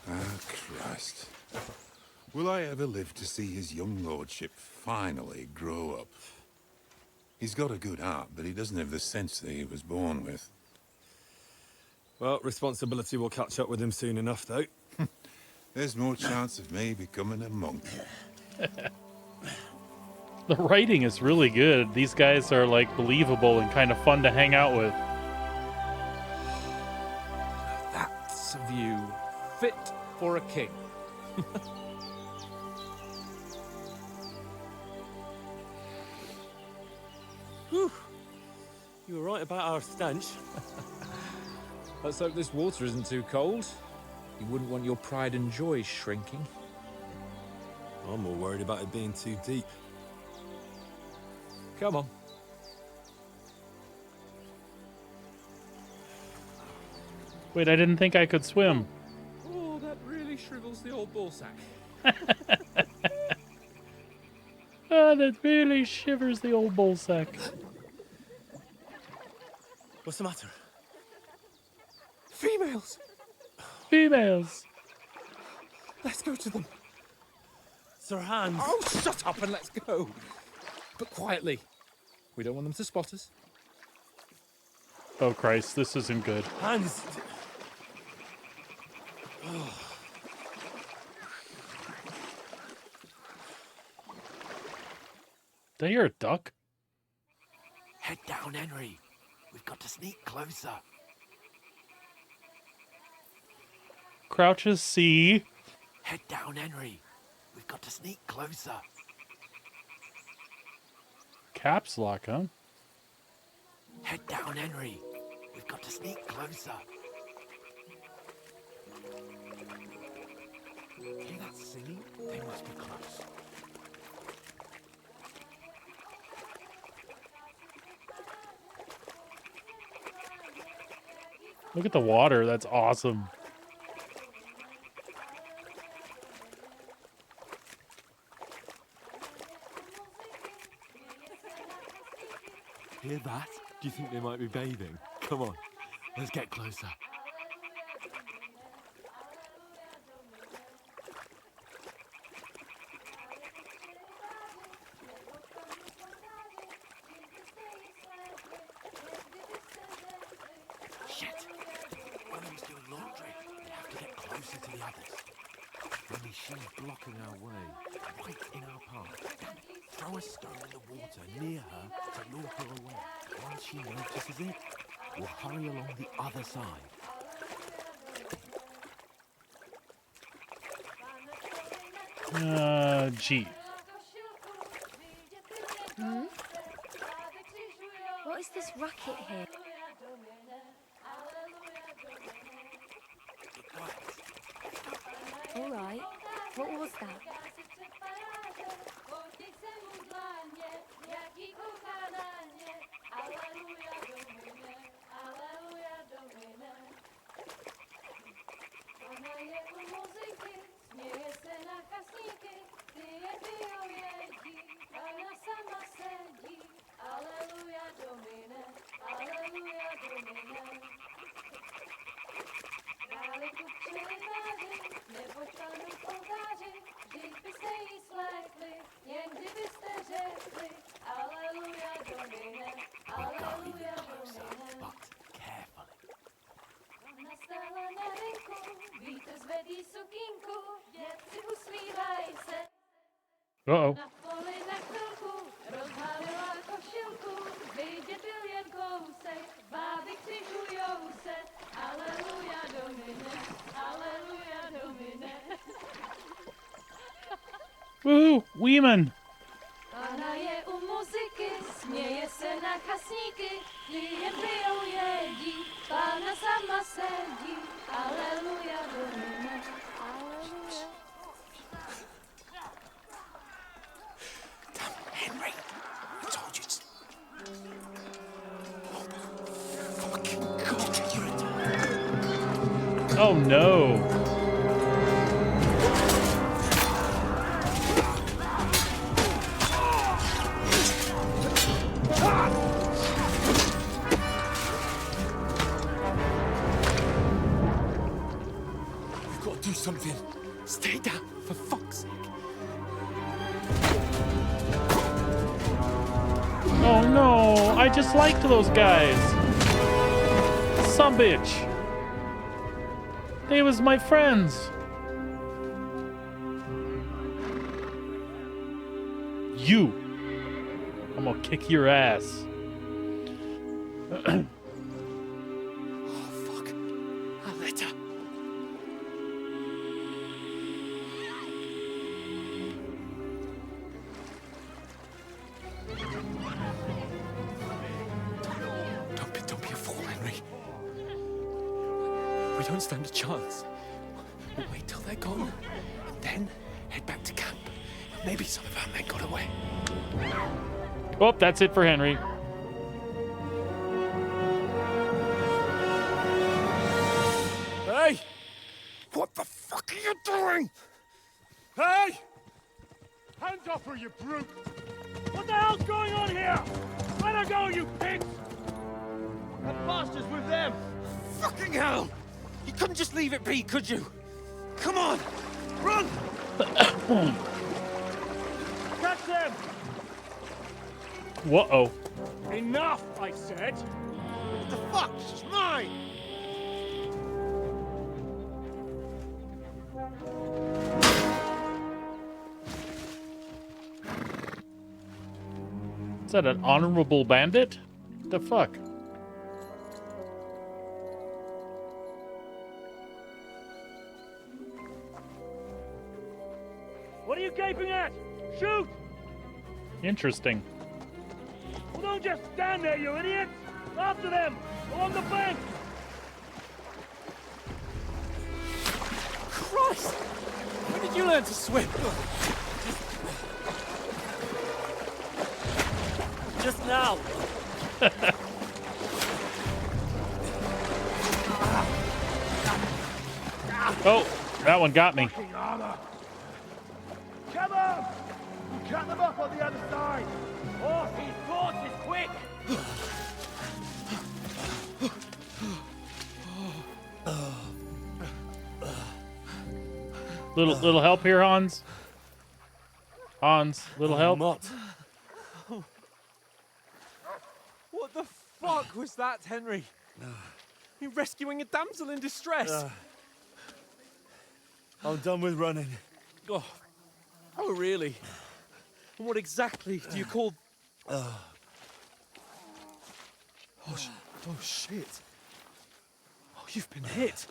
[SPEAKER 6] Ah, Christ. Will I ever live to see his young lordship finally grow up? He's got a good heart, but he doesn't have the sense that he was born with.
[SPEAKER 9] Well, responsibility will catch up with him soon enough, though.
[SPEAKER 6] There's more chance of me becoming a monk.
[SPEAKER 1] The writing is really good. These guys are like believable and kind of fun to hang out with.
[SPEAKER 4] That's a view fit for a king.
[SPEAKER 9] Whew. You were right about our stench.
[SPEAKER 4] Let's hope this water isn't too cold. You wouldn't want your pride and joy shrinking.
[SPEAKER 9] I'm more worried about it being too deep.
[SPEAKER 4] Come on.
[SPEAKER 1] Wait, I didn't think I could swim.
[SPEAKER 4] Oh, that really shrivels the old ballsack.
[SPEAKER 1] Ah, that really shivers the old ballsack.
[SPEAKER 9] What's the matter?
[SPEAKER 4] Females!
[SPEAKER 1] Females!
[SPEAKER 4] Let's go to them.
[SPEAKER 9] Sir Hans!
[SPEAKER 4] Oh, shut up and let's go. But quietly. We don't want them to spot us.
[SPEAKER 1] Oh, Christ, this isn't good.
[SPEAKER 9] Hans!
[SPEAKER 1] Did I hear a duck?
[SPEAKER 8] Head down, Henry. We've got to sneak closer.
[SPEAKER 1] Crouches C.
[SPEAKER 8] Head down, Henry. We've got to sneak closer.
[SPEAKER 1] Caps lock, huh?
[SPEAKER 8] Head down, Henry. We've got to sneak closer. Hear that singing? They must be close.
[SPEAKER 1] Look at the water. That's awesome.
[SPEAKER 2] Hear that? Do you think they might be bathing? Come on, let's get closer.
[SPEAKER 8] Shit! One of them's doing laundry. We have to get closer to the others.
[SPEAKER 4] Only she's blocking our way, right in our path. Throw a stone in the water near her to lure her away. Once she notices it, we'll hurry along the other side.
[SPEAKER 1] Gee.
[SPEAKER 3] Hmm? What is this racket here? All right. What was that?
[SPEAKER 4] We'll go even closer, but carefully.
[SPEAKER 1] Uh-oh. Woohoo! Weeman!
[SPEAKER 3] Pana je u muzyky, směje se na kasníky, klient pijou jedí, Pána sama sedí, aleluja, domine, aleluja.
[SPEAKER 10] Damn, Henry! I told you to... Oh, fucking God, you're a...
[SPEAKER 1] Oh no!
[SPEAKER 10] We've got to do something. Stay down, for fuck's sake.
[SPEAKER 1] Oh no! I just liked those guys! Some bitch! They was my friends! You! I'm gonna kick your ass.
[SPEAKER 10] Oh, fuck. A letter. Don't be a fool, Henry. We don't stand a chance. We'll wait till they're gone, and then head back to camp. Maybe some of our men got away.
[SPEAKER 1] Oh, that's it for Henry.
[SPEAKER 10] Hey! What the fuck are you doing?
[SPEAKER 7] Hey! Hands off her, you brute! What the hell's going on here? Let her go, you pigs! That bastard's with them!
[SPEAKER 10] Fucking hell! You couldn't just leave it be, could you? Come on! Run!
[SPEAKER 7] Catch them!
[SPEAKER 1] Whoa.
[SPEAKER 7] Enough, I said!
[SPEAKER 10] What the fuck? She's mine!
[SPEAKER 1] Is that an honorable bandit? The fuck?
[SPEAKER 7] What are you gaping at? Shoot!
[SPEAKER 1] Interesting.
[SPEAKER 7] Well, don't just stand there, you idiots! After them! Along the bank!
[SPEAKER 10] Christ! When did you learn to swim?
[SPEAKER 7] Just now!
[SPEAKER 1] Oh, that one got me.
[SPEAKER 7] Armor. Come on! We'll cut them up on the other side! Horses, quick!
[SPEAKER 1] Little help here, Hans? Hans, little help?
[SPEAKER 4] What the fuck was that, Henry? You rescuing a damsel in distress?
[SPEAKER 9] I'm done with running.
[SPEAKER 2] Oh, really? And what exactly do you call... Oh, shit. Oh, you've been hit.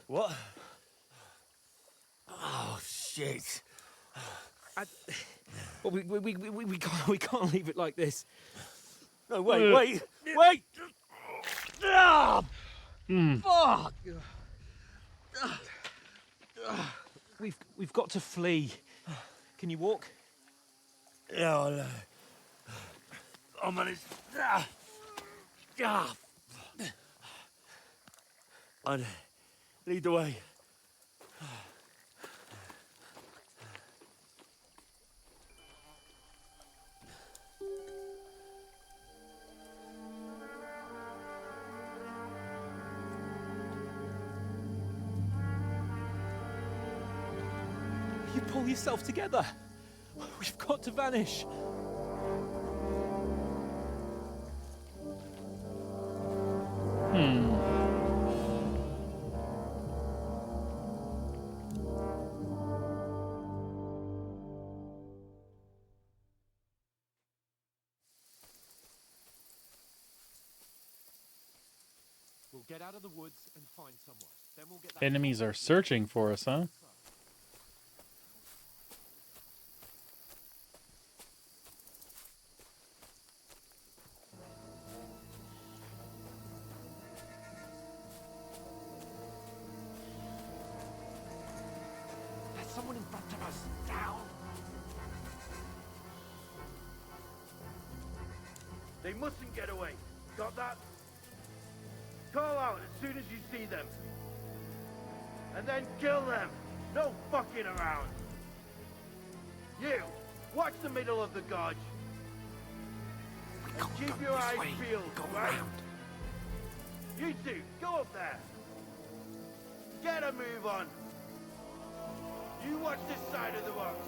[SPEAKER 13] What? Oh, shit.
[SPEAKER 2] Well, we can't leave it like this.
[SPEAKER 13] No, wait! Ah! Fuck!
[SPEAKER 2] We've got to flee. Can you walk?
[SPEAKER 13] Yeah, I'll manage. I'd lead the way.
[SPEAKER 2] You pull yourself together. We've got to vanish. We'll get out of the woods and find someone. Then we'll get that...
[SPEAKER 1] Enemies are searching for us, huh?
[SPEAKER 2] There's someone in front of us. Down.
[SPEAKER 13] They mustn't get away. Got that? Call out as soon as you see them. And then kill them. No fucking around. You, watch the middle of the gorge. And keep your eyes peeled, right? You two, go up there. Get a move on. You watch this side of the rocks.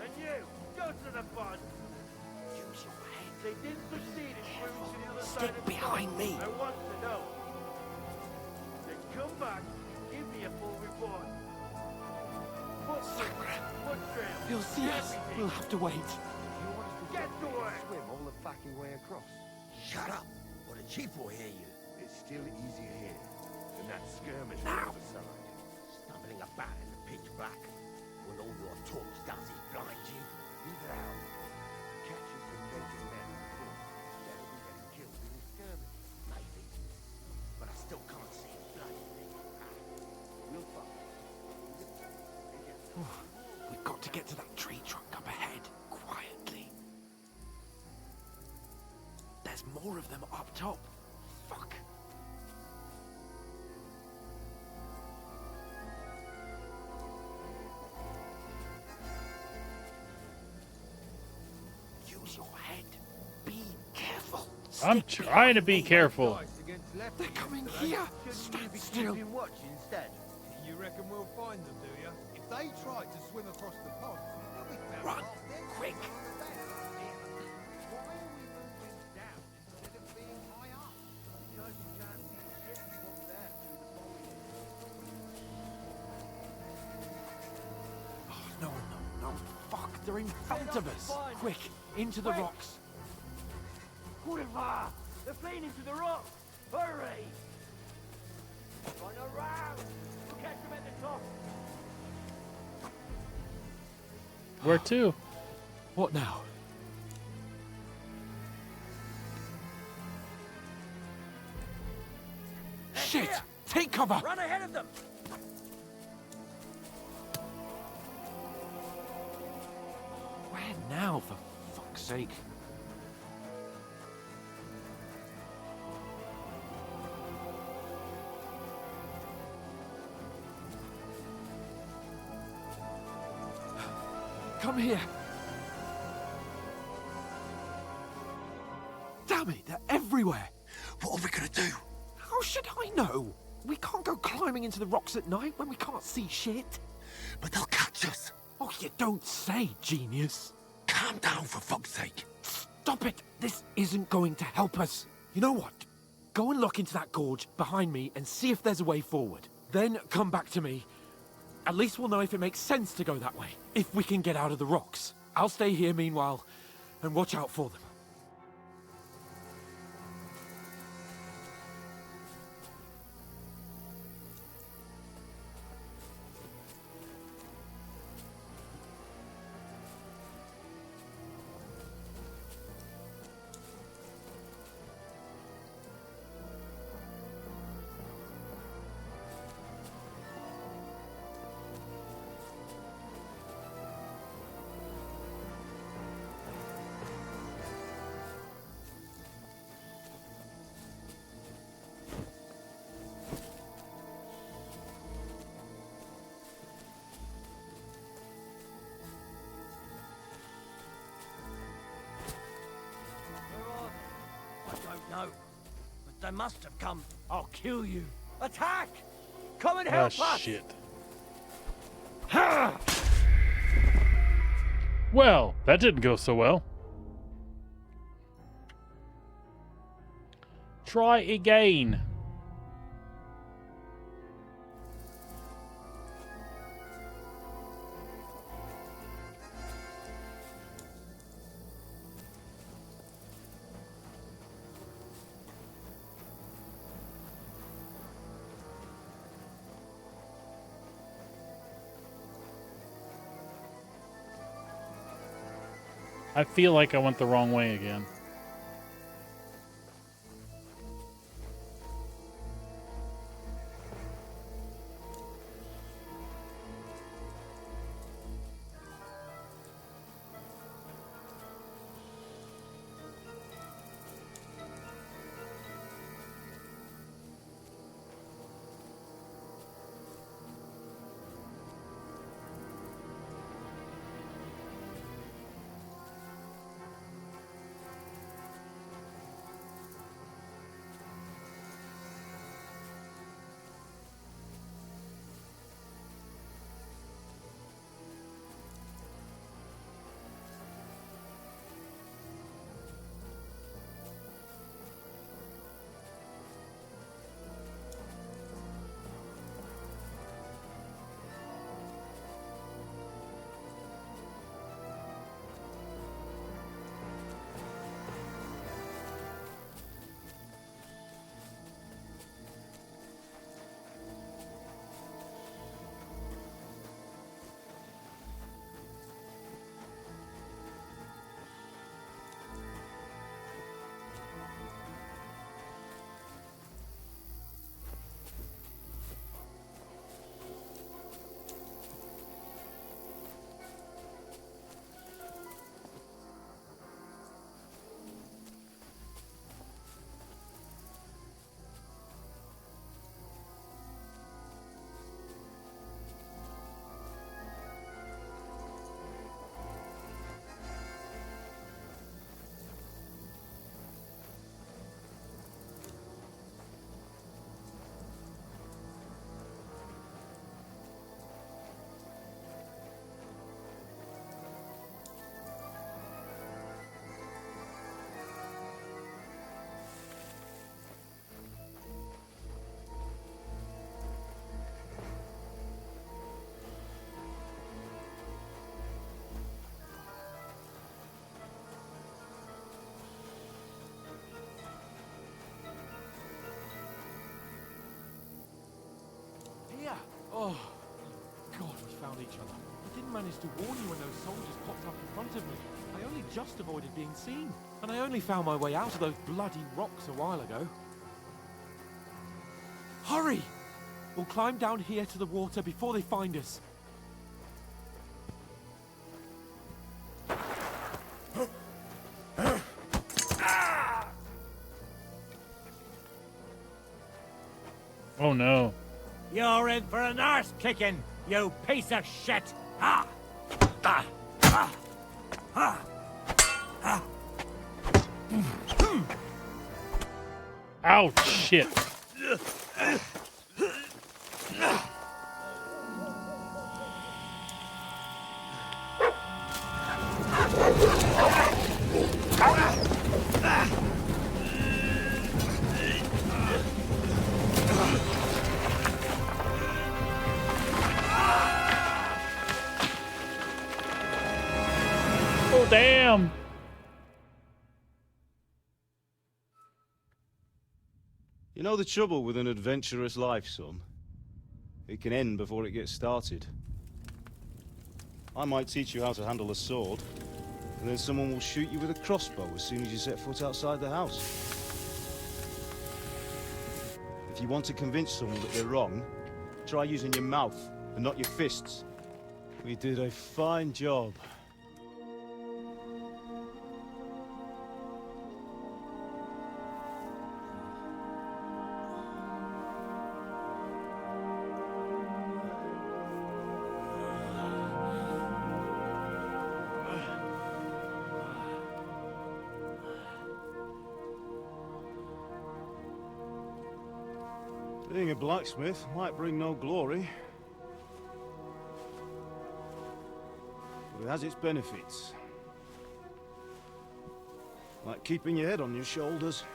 [SPEAKER 13] And you, go to the pond.
[SPEAKER 2] Use your head.
[SPEAKER 13] They didn't succeed in swimming to the other
[SPEAKER 2] Stick
[SPEAKER 13] side of the
[SPEAKER 2] behind
[SPEAKER 13] pond.
[SPEAKER 2] me.
[SPEAKER 13] I want to know. Then come back, give me a full report. Foot trail.
[SPEAKER 2] You'll see us.
[SPEAKER 13] Everything.
[SPEAKER 2] We'll have to wait.
[SPEAKER 13] Get to work.
[SPEAKER 14] Swim all the fucking way across.
[SPEAKER 10] Shut up, or the chief will hear you.
[SPEAKER 14] It's still easier here than that skirmish
[SPEAKER 10] Now.
[SPEAKER 14] on the other side.
[SPEAKER 10] Stumbling about in the pitch black, when all your talk does is blind you.
[SPEAKER 14] Leave it out. Catching some naked men before, instead of we getting killed in the skirmish.
[SPEAKER 10] Maybe. But I still can't see a bloody thing.
[SPEAKER 14] We'll find.
[SPEAKER 2] We've got to get to that tree trunk up ahead, quietly. There's more of them up top. Fuck. Use your head. Be careful.
[SPEAKER 1] I'm trying to be careful.
[SPEAKER 2] They're coming here. Stand still.
[SPEAKER 14] Watch instead.
[SPEAKER 15] You reckon we'll find them, do you? If they try to swim across the pond, they'll be found
[SPEAKER 2] Run,
[SPEAKER 15] half dead.
[SPEAKER 2] quick.
[SPEAKER 15] Why are we moving down instead of being high up? Because you can't see shit from there through the foliage.
[SPEAKER 2] No. Fuck, they're in front of us. Quick, into the rocks.
[SPEAKER 13] Boulevard! They're fleeing into the rocks! Hurry! Run around! We'll catch them at the top!
[SPEAKER 1] Where to?
[SPEAKER 2] What now? Shit!
[SPEAKER 13] Here.
[SPEAKER 2] Take cover!
[SPEAKER 13] Run ahead of them!
[SPEAKER 2] Where now, for fuck's sake? Come here. Damn it, they're everywhere.
[SPEAKER 10] What are we gonna do?
[SPEAKER 2] How should I know? We can't go climbing into the rocks at night when we can't see shit.
[SPEAKER 10] But they'll catch us.
[SPEAKER 2] Oh, you don't say, genius.
[SPEAKER 10] Calm down, for fuck's sake.
[SPEAKER 2] Stop it. This isn't going to help us. You know what? Go and look into that gorge behind me and see if there's a way forward. Then come back to me, At least we'll know if it makes sense to go that way, if we can get out of the rocks. I'll stay here meanwhile and watch out for them.
[SPEAKER 12] No, but they must have come. I'll kill you. Attack! Come and help
[SPEAKER 1] Ah,
[SPEAKER 12] us!
[SPEAKER 1] shit. Well, that didn't go so well. Try again. I feel like I went the wrong way again.
[SPEAKER 2] Oh, God, we found each other. I didn't manage to warn you when those soldiers popped up in front of me. I only just avoided being seen. And I only found my way out of those bloody rocks a while ago. Hurry! We'll climb down here to the water before they find us.
[SPEAKER 1] Oh no.
[SPEAKER 12] You're in for an arse kicking, you piece of shit! Ah! Ah! Ah! Ah! Ah!
[SPEAKER 1] Ouch, shit. Oh, damn.
[SPEAKER 16] You know the trouble with an adventurous life, son? It can end before it gets started. I might teach you how to handle a sword, and then someone will shoot you with a crossbow as soon as you set foot outside the house. If you want to convince someone that they're wrong, try using your mouth and not your fists. We did a fine job. Being a blacksmith might bring no glory, but it has its benefits. Like keeping your head on your shoulders.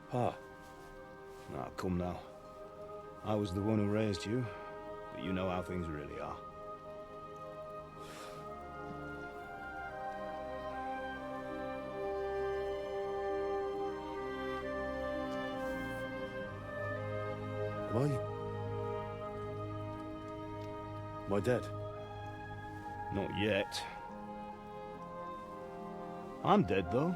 [SPEAKER 16] Pa. Now, come now. I was the one who raised you, but you know how things really are. Am I dead? Not yet. I'm dead, though.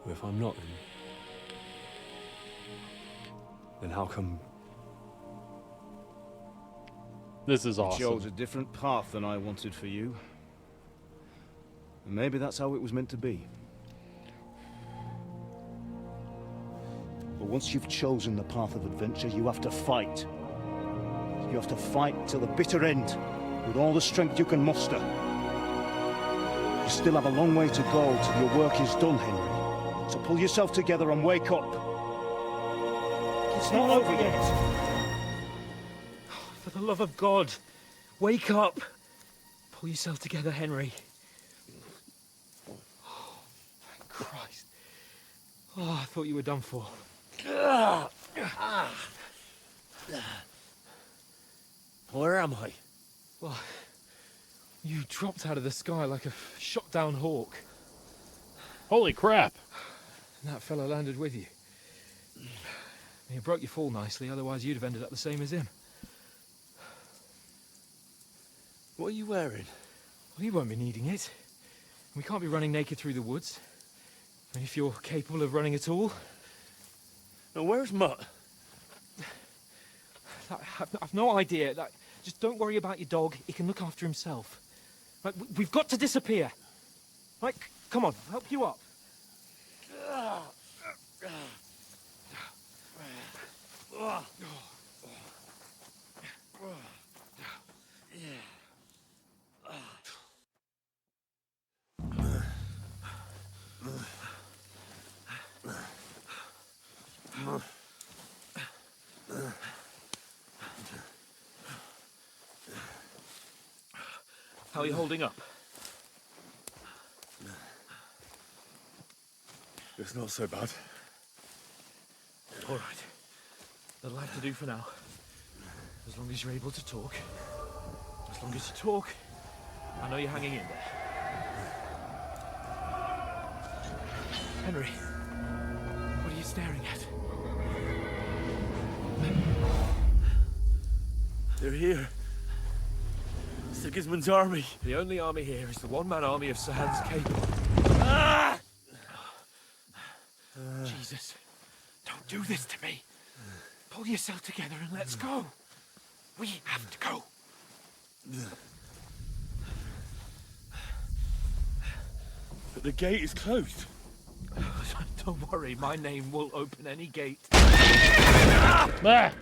[SPEAKER 9] Well, if I'm not, then how come...
[SPEAKER 1] This is awesome.
[SPEAKER 16] You chose a different path than I wanted for you. And maybe that's how it was meant to be. But once you've chosen the path of adventure, you have to fight. You have to fight till the bitter end, with all the strength you can muster. You still have a long way to go till your work is done, Henry. So pull yourself together and wake up. It's not over yet.
[SPEAKER 2] For the love of God, wake up. Pull yourself together, Henry. Oh, thank Christ. Oh, I thought you were done for.
[SPEAKER 4] Where am I?
[SPEAKER 2] Well, you dropped out of the sky like a shot-down hawk.
[SPEAKER 1] Holy crap.
[SPEAKER 2] And that fella landed with you. You broke your fall nicely, otherwise you'd have ended up the same as him.
[SPEAKER 4] What are you wearing?
[SPEAKER 2] Well, you won't be needing it. We can't be running naked through the woods. And if you're capable of running at all.
[SPEAKER 4] Now, where's Mutt?
[SPEAKER 2] I've no idea. Just don't worry about your dog. He can look after himself. Right, we've got to disappear. Right, come on, I'll help you up. How are you holding up?
[SPEAKER 9] It's not so bad.
[SPEAKER 2] All right. That'll have to do for now. As long as you're able to talk. As long as you talk, I know you're hanging in there. Henry, what are you staring at?
[SPEAKER 4] They're here. Sigismund's army.
[SPEAKER 2] The only army here is the one-man army of Sir Hans Cable.
[SPEAKER 4] Ah!
[SPEAKER 2] Jesus, don't do this to me. Pull yourself together and let's go. We have to go.
[SPEAKER 4] But the gate is closed.
[SPEAKER 2] Don't worry, my name will open any gate.
[SPEAKER 1] Ah!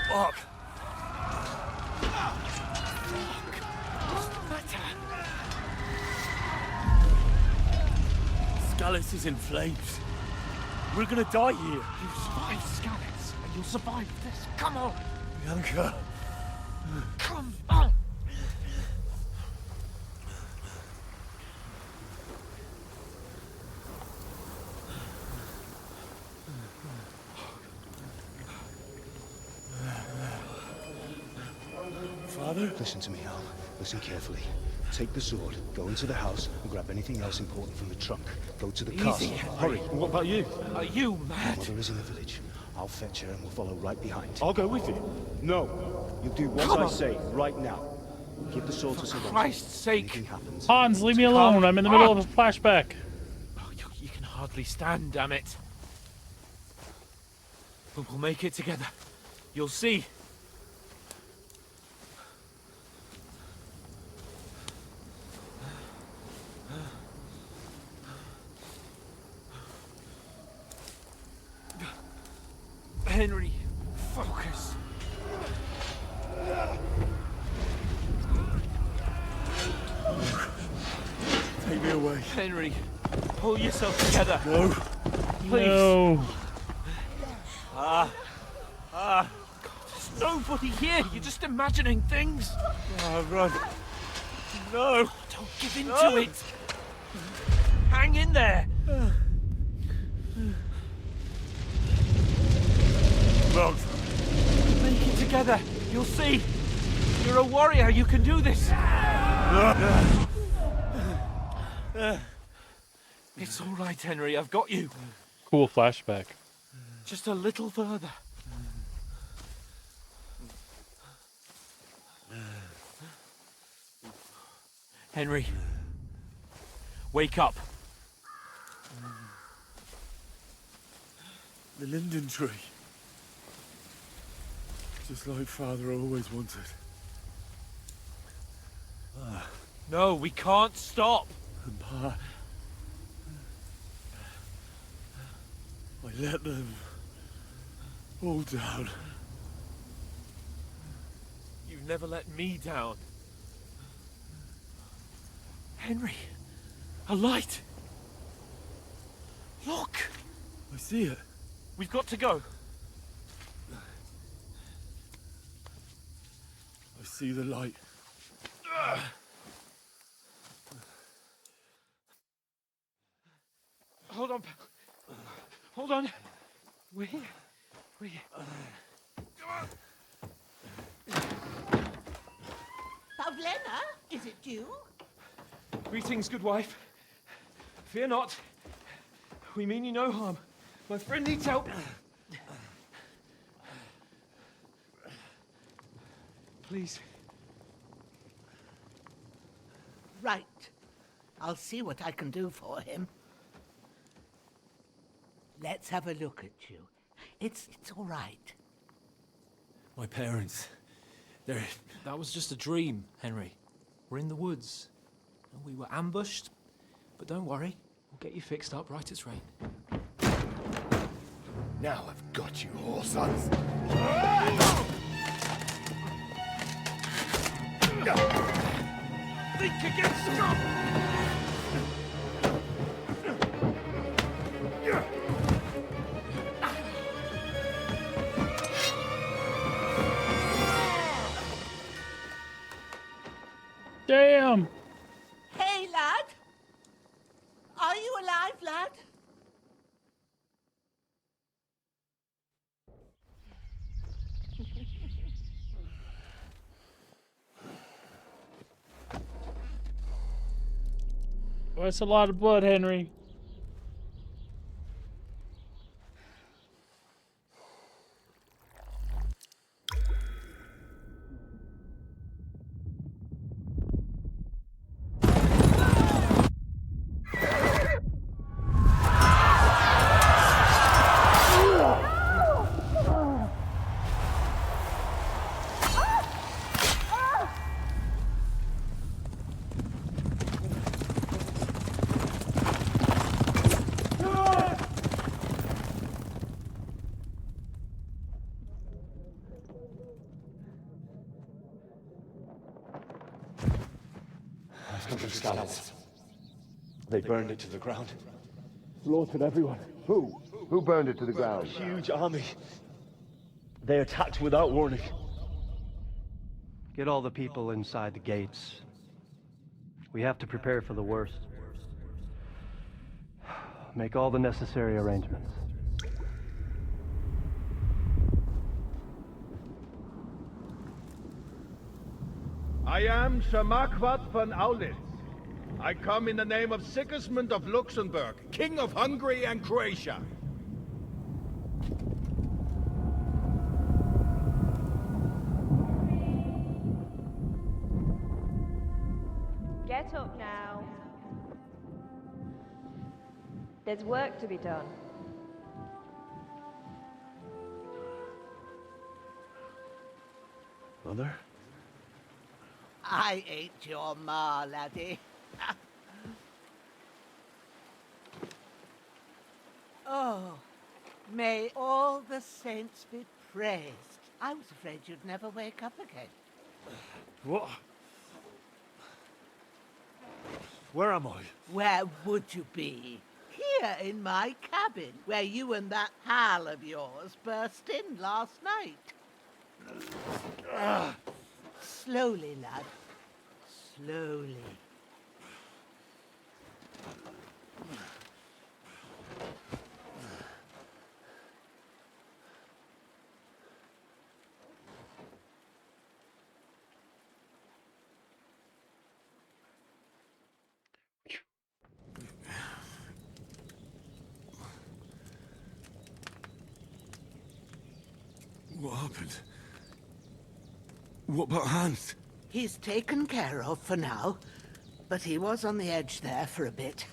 [SPEAKER 4] Fuck.
[SPEAKER 2] What's the matter?
[SPEAKER 4] Scallis is in flames. We're gonna die here.
[SPEAKER 2] You survived Scallis, and you'll survive this. Come on.
[SPEAKER 4] Bianca.
[SPEAKER 2] Come on.
[SPEAKER 9] Father?
[SPEAKER 16] Listen to me, Al. Listen carefully. Take the sword, go into the house, and grab anything else important from the trunk. Go to the castle.
[SPEAKER 9] Hurry. And what about you?
[SPEAKER 2] Are you mad?
[SPEAKER 16] Mother is in the village. I'll fetch her and we'll follow right behind.
[SPEAKER 9] I'll go with you.
[SPEAKER 16] No. You'll do what I say right now. Give the sword to someone.
[SPEAKER 2] For Christ's sake.
[SPEAKER 16] Anything happens.
[SPEAKER 1] Hans, leave me alone. I'm in the middle of a flashback.
[SPEAKER 2] Oh, you can hardly stand, damn it. But we'll make it together. You'll see. Henry, focus.
[SPEAKER 9] Take me away.
[SPEAKER 2] Henry, pull yourself together.
[SPEAKER 9] No.
[SPEAKER 2] Please.
[SPEAKER 1] No.
[SPEAKER 2] There's nobody here. You're just imagining things.
[SPEAKER 9] Run. No.
[SPEAKER 2] Don't give in to it. Hang in there.
[SPEAKER 9] Run.
[SPEAKER 2] Make it together. You'll see. You're a warrior. You can do this. It's all right, Henry. I've got you.
[SPEAKER 1] Cool flashback.
[SPEAKER 2] Just a little further. Henry, wake up.
[SPEAKER 9] The linden tree. Just like Father always wanted.
[SPEAKER 2] No, we can't stop.
[SPEAKER 9] And Pa... I let them... all down.
[SPEAKER 2] You've never let me down. Henry, a light. Look.
[SPEAKER 9] I see it.
[SPEAKER 2] We've got to go.
[SPEAKER 9] I see the light.
[SPEAKER 2] Hold on. Hold on. We're here. We're here. Come on.
[SPEAKER 17] Pavlena, is it you?
[SPEAKER 2] Greetings, good wife. Fear not. We mean you no harm. My friend needs help. Please.
[SPEAKER 17] Right. I'll see what I can do for him. Let's have a look at you. It's all right.
[SPEAKER 2] My parents. That was just a dream, Henry. We're in the woods. And we were ambushed. But don't worry. We'll get you fixed up right as rain.
[SPEAKER 10] Now I've got you, whoresons.
[SPEAKER 2] Think again, Scott!
[SPEAKER 1] Damn!
[SPEAKER 17] Hey, lad! Are you alive, lad?
[SPEAKER 1] Oh, that's a lot of blood, Henry.
[SPEAKER 16] Scallops. They burned it to the ground.
[SPEAKER 9] Slaughtered everyone.
[SPEAKER 14] Who? Who burned it to the
[SPEAKER 16] A
[SPEAKER 14] ground?
[SPEAKER 16] huge army. They attacked without warning.
[SPEAKER 18] Get all the people inside the gates. We have to prepare for the worst. Make all the necessary arrangements.
[SPEAKER 15] I am Sir Marquardt von Aulitz. I come in the name of Sigismund of Luxembourg, King of Hungary and Croatia.
[SPEAKER 19] Get up now. There's work to be done.
[SPEAKER 9] Mother?
[SPEAKER 17] I ain't your ma, laddie. Oh, may all the saints be praised. I was afraid you'd never wake up again.
[SPEAKER 9] What? Where am I?
[SPEAKER 17] Where would you be? Here in my cabin, where you and that pal of yours burst in last night. Slowly, lad. Slowly.
[SPEAKER 9] What happened? What about Hans?
[SPEAKER 17] He's taken care of for now, but he was on the edge there for a bit.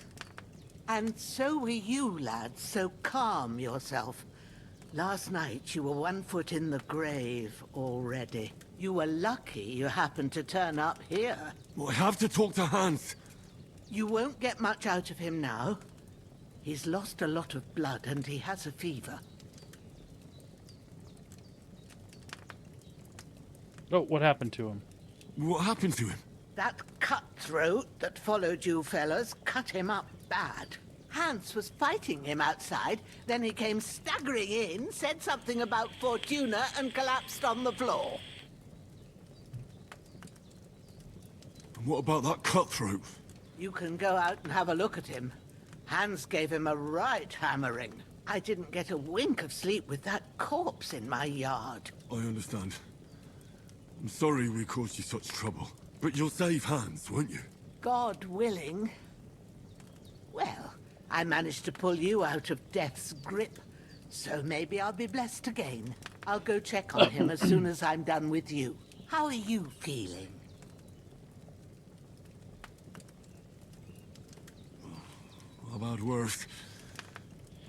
[SPEAKER 17] And so were you, lad, so calm yourself. Last night you were 1 foot in the grave already. You were lucky you happened to turn up here.
[SPEAKER 9] Well, I have to talk to Hans.
[SPEAKER 17] You won't get much out of him now. He's lost a lot of blood and he has a fever.
[SPEAKER 1] Oh, what happened to him?
[SPEAKER 9] What happened to him?
[SPEAKER 17] That cutthroat that followed you fellas cut him up bad. Hans was fighting him outside, then he came staggering in, said something about Fortuna, and collapsed on the floor.
[SPEAKER 9] And what about that cutthroat?
[SPEAKER 17] You can go out and have a look at him. Hans gave him a right hammering. I didn't get a wink of sleep with that corpse in my yard.
[SPEAKER 9] I understand. I'm sorry we caused you such trouble. But you'll save Hans, won't you?
[SPEAKER 17] God willing. Well, I managed to pull you out of death's grip, so maybe I'll be blessed again. I'll go check on him as soon as I'm done with you. How are you feeling?
[SPEAKER 9] I've had worse.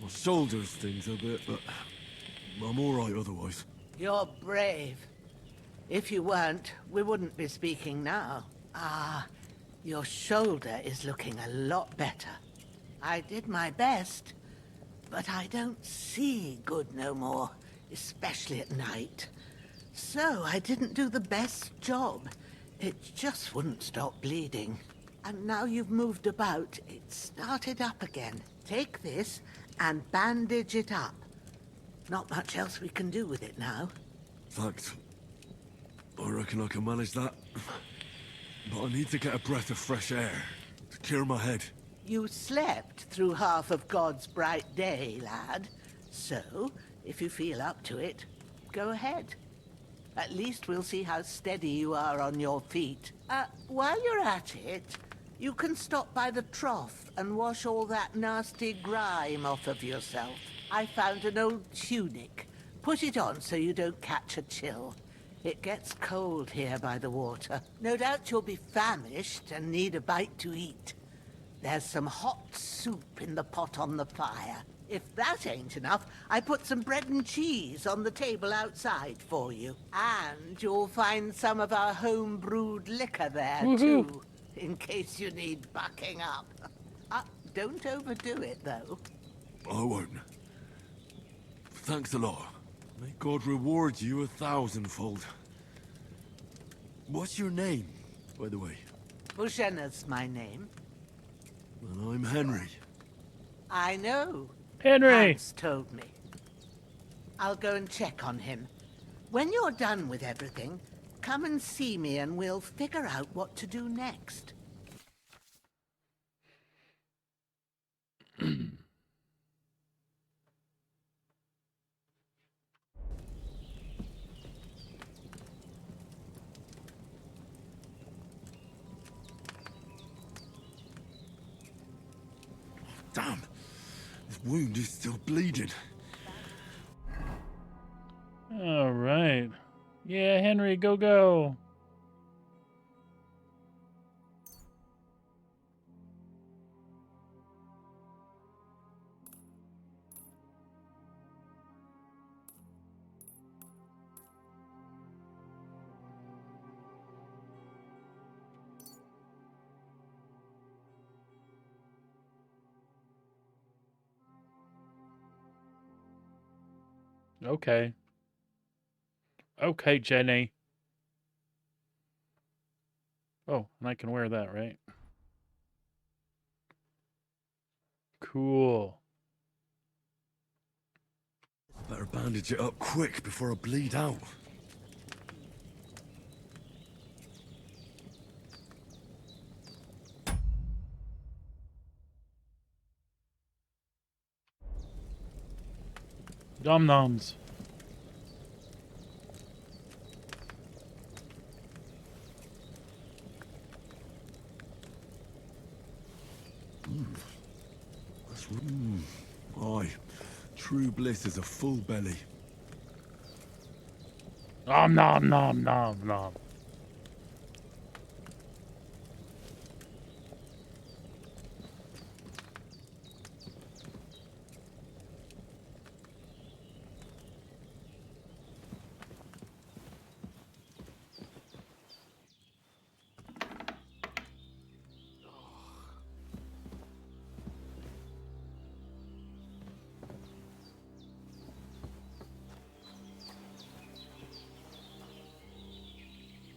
[SPEAKER 9] My shoulder stings a bit, but I'm all right otherwise.
[SPEAKER 17] You're brave. If you weren't, we wouldn't be speaking now. Ah, your shoulder is looking a lot better. I did my best, but I don't see good no more, especially at night. So I didn't do the best job. It just wouldn't stop bleeding. And now you've moved about, it started up again. Take this and bandage it up. Not much else we can do with it now.
[SPEAKER 9] Thanks. I reckon I can manage that. But I need to get a breath of fresh air to clear my head.
[SPEAKER 17] You slept through half of God's bright day, lad. So, if you feel up to it, go ahead. At least we'll see how steady you are on your feet. While you're at it, you can stop by the trough and wash all that nasty grime off of yourself. I found an old tunic. Put it on so you don't catch a chill. It gets cold here by the water. No doubt you'll be famished and need a bite to eat. There's some hot soup in the pot on the fire. If that ain't enough, I put some bread and cheese on the table outside for you. And you'll find some of our home-brewed liquor there, too, in case you need bucking up. Don't overdo it, though.
[SPEAKER 9] I won't. Thanks a lot. May God reward you 1,000-fold. What's your name, by the way?
[SPEAKER 17] Bushenna's my name.
[SPEAKER 9] And I'm Henry.
[SPEAKER 17] I know.
[SPEAKER 1] Henry!
[SPEAKER 17] Hans told me. I'll go and check on him. When you're done with everything, come and see me and we'll figure out what to do next.
[SPEAKER 9] Damn. His wound is still bleeding.
[SPEAKER 1] All right. Yeah, Henry, go, go. Okay. Okay, Jenny. Oh, and I can wear that, right? Cool.
[SPEAKER 9] Better bandage it up quick before I bleed out.
[SPEAKER 1] Dum-nums.
[SPEAKER 9] Aye. True bliss is a full belly.
[SPEAKER 1] Nom, nom, nom, nom, nom.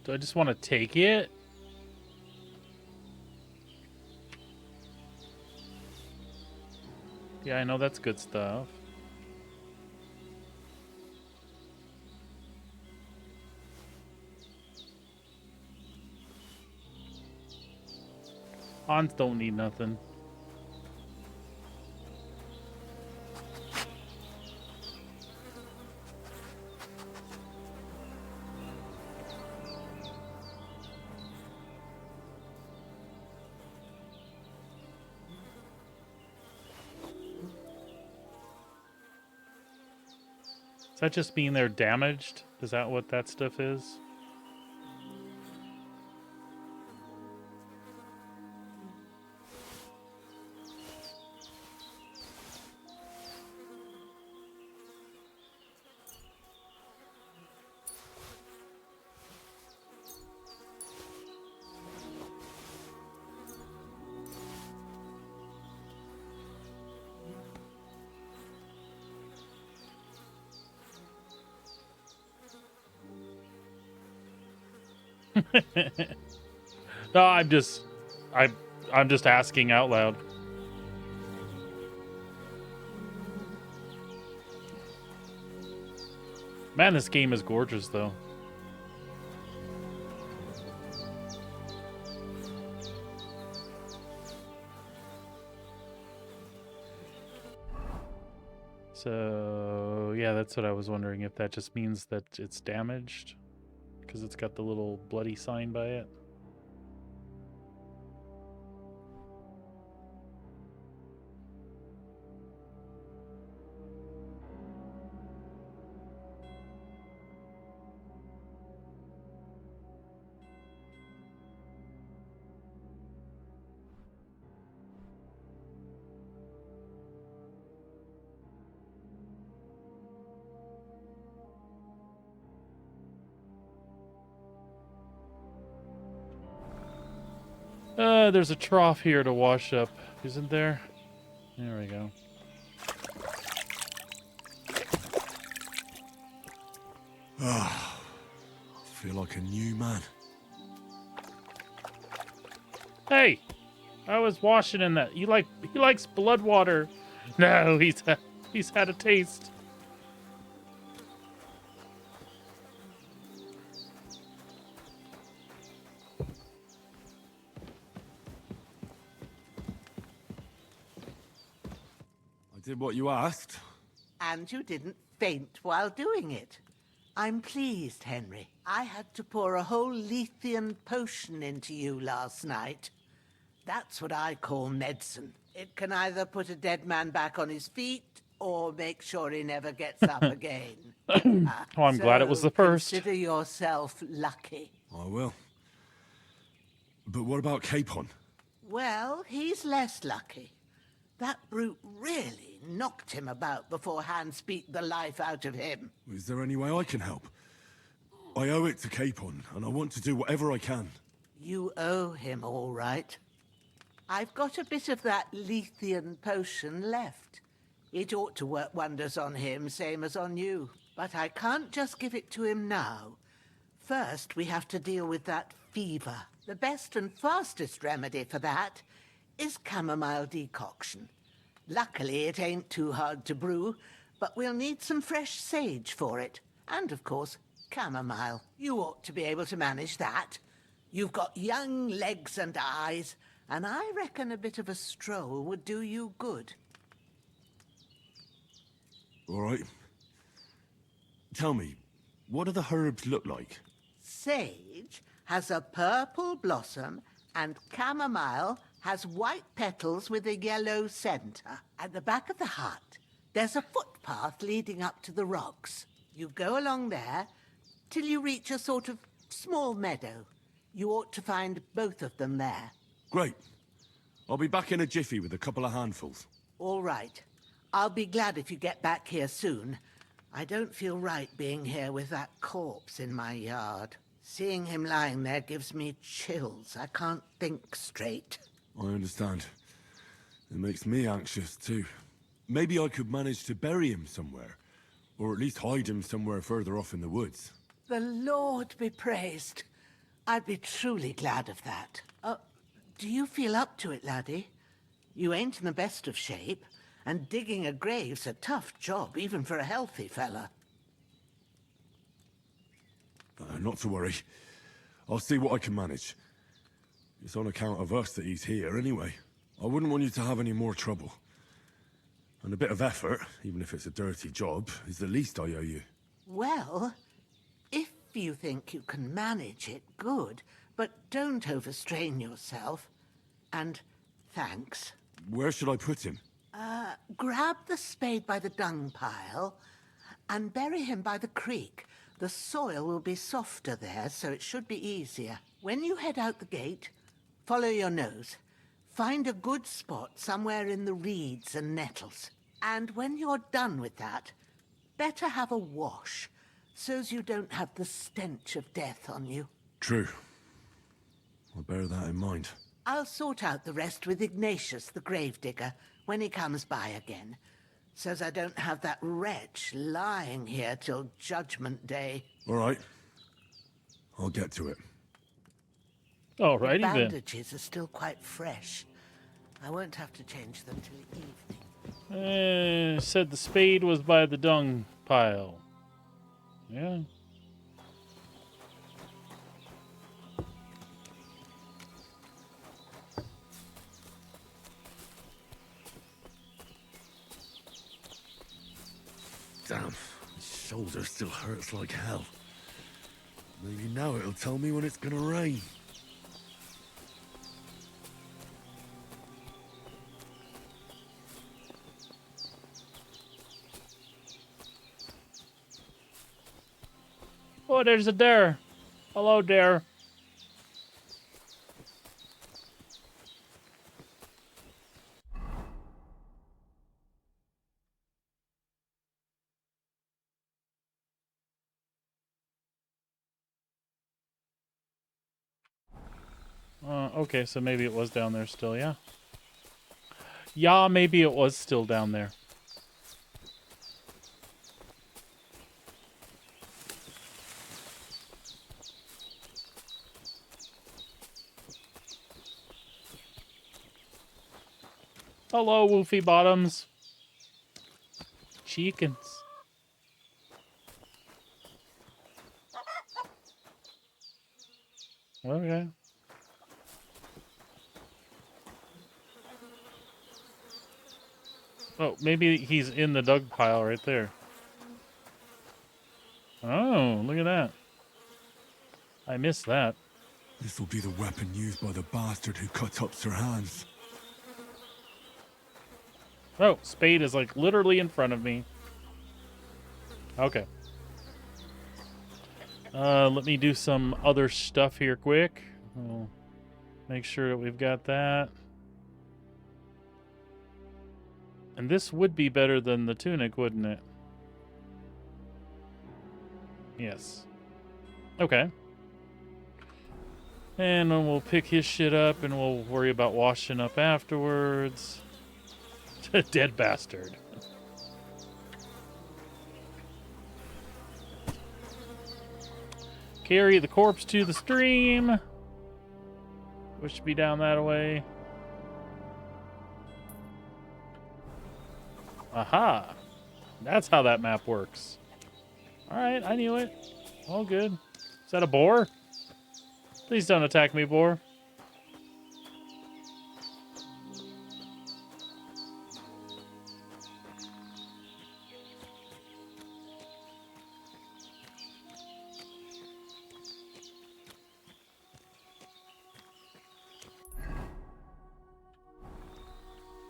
[SPEAKER 1] Do I just want to take it? Yeah, I know that's good stuff. Hans don't need nothing. Does that just mean they're damaged? Is that what that stuff is? No, I'm just asking out loud. Man, this game is gorgeous though. So, yeah, that's what I was wondering, if that just means that it's damaged because it's got the little bloody sign by it. There's a trough here to wash up, isn't there? There we go.
[SPEAKER 9] Ah, I feel like a new man.
[SPEAKER 1] Hey, I was washing in that. He likes blood water. No, he's had a taste.
[SPEAKER 9] I did what you asked.
[SPEAKER 17] And you didn't faint while doing it. I'm pleased, Henry. I had to pour a whole Lethean potion into you last night. That's what I call medicine. It can either put a dead man back on his feet or make sure he never gets up again.
[SPEAKER 1] Oh, I'm glad it was the first.
[SPEAKER 17] Consider yourself lucky.
[SPEAKER 9] I will. But what about Capon?
[SPEAKER 17] Well, he's less lucky. That brute really knocked him about before Hans beat the life out of him.
[SPEAKER 9] Is there any way I can help? I owe it to Capon, and I want to do whatever I can.
[SPEAKER 17] You owe him, all right. I've got a bit of that Lethean potion left. It ought to work wonders on him, same as on you. But I can't just give it to him now. First, we have to deal with that fever. The best and fastest remedy for that is chamomile decoction. Luckily, it ain't too hard to brew, but we'll need some fresh sage for it. And, of course, chamomile. You ought to be able to manage that. You've got young legs and eyes, and I reckon a bit of a stroll would do you good.
[SPEAKER 9] All right. Tell me, what do the herbs look like?
[SPEAKER 17] Sage has a purple blossom, and chamomile has white petals with a yellow center. At the back of the hut, there's a footpath leading up to the rocks. You go along there till you reach a sort of small meadow. You ought to find both of them there.
[SPEAKER 9] Great. I'll be back in a jiffy with a couple of handfuls.
[SPEAKER 17] All right. I'll be glad if you get back here soon. I don't feel right being here with that corpse in my yard. Seeing him lying there gives me chills. I can't think straight.
[SPEAKER 9] I understand. It makes me anxious, too. Maybe I could manage to bury him somewhere. Or at least hide him somewhere further off in the woods.
[SPEAKER 17] The Lord be praised. I'd be truly glad of that. Do you feel up to it, laddie? You ain't in the best of shape, and digging a grave's a tough job, even for a healthy fella.
[SPEAKER 9] Not to worry. I'll see what I can manage. It's on account of us that he's here, anyway. I wouldn't want you to have any more trouble. And a bit of effort, even if it's a dirty job, is the least I owe you.
[SPEAKER 17] Well, if you think you can manage it, good. But don't overstrain yourself. And thanks.
[SPEAKER 9] Where should I put him?
[SPEAKER 17] Grab the spade by the dung pile and bury him by the creek. The soil will be softer there, so it should be easier. When you head out the gate, follow your nose. Find a good spot somewhere in the reeds and nettles. And when you're done with that, better have a wash, so's you don't have the stench of death on you.
[SPEAKER 9] True. I'll bear that in mind.
[SPEAKER 17] I'll sort out the rest with Ignatius, the gravedigger, when he comes by again, so's I don't have that wretch lying here till Judgment Day.
[SPEAKER 9] All right. I'll get to it.
[SPEAKER 1] Alrighty
[SPEAKER 17] The
[SPEAKER 1] then.
[SPEAKER 17] bandages are still quite fresh. I won't have to change them till evening.
[SPEAKER 1] Said the spade was by the dung pile. Yeah.
[SPEAKER 9] Damn, my shoulder still hurts like hell. Maybe now it'll tell me when it's gonna rain.
[SPEAKER 1] Oh, there's a dare. Hello, dare. Okay, so maybe it was down there still, yeah. Yeah, maybe it was still down there. Hello, Woofy Bottoms. Chickens. Okay. Oh, maybe he's in the dug pile right there. Oh, look at that. I missed that.
[SPEAKER 9] This will be the weapon used by the bastard who cut up Sir Hans.
[SPEAKER 1] Oh, Spade is like literally in front of me. Okay. Let me do some other stuff here quick. We'll make sure that we've got that. And this would be better than the tunic, wouldn't it? Yes. Okay. And then we'll pick his shit up and we'll worry about washing up afterwards. Dead bastard. Carry the corpse to the stream. Which should be down that way. Aha. That's how that map works. Alright, I knew it. All good. Is that a boar? Please don't attack me, boar.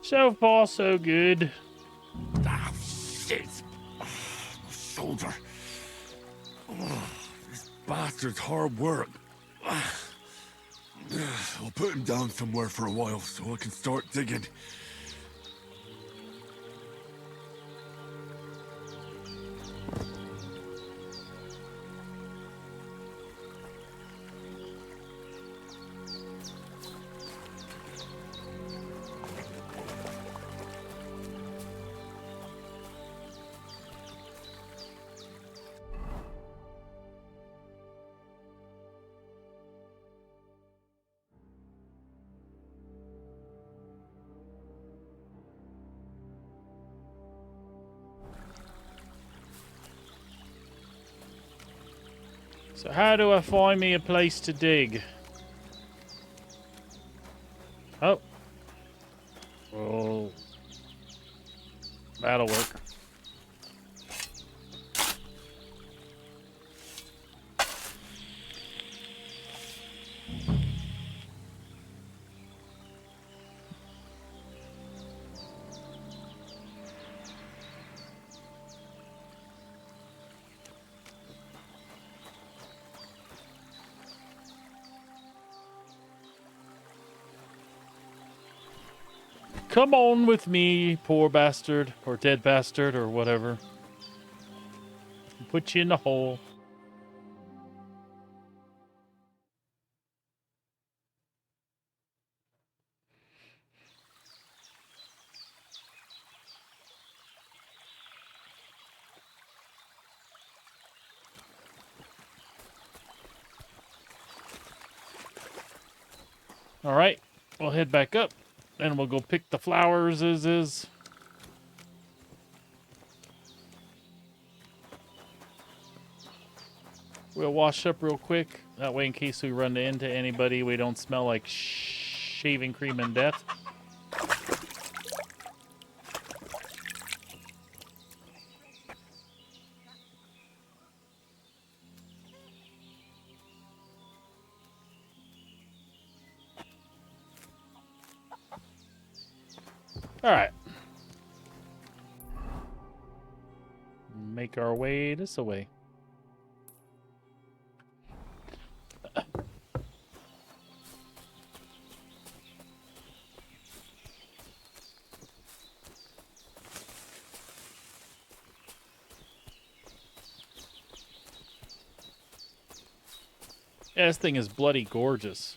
[SPEAKER 1] So far, so good.
[SPEAKER 9] Ah, shit! My shoulder. This bastard's hard work. I'll put him down somewhere for a while so I can start digging.
[SPEAKER 1] So how do I find me a place to dig? Oh. Oh. That'll work. Come on with me, poor bastard, or dead bastard, or whatever. Put you in the hole. All right, we'll head back up, and we'll go pick the flowers as is. We'll wash up real quick. That way, in case we run into anybody, we don't smell like shaving cream and death. All right. Make our way this way. Yeah, this thing is bloody gorgeous.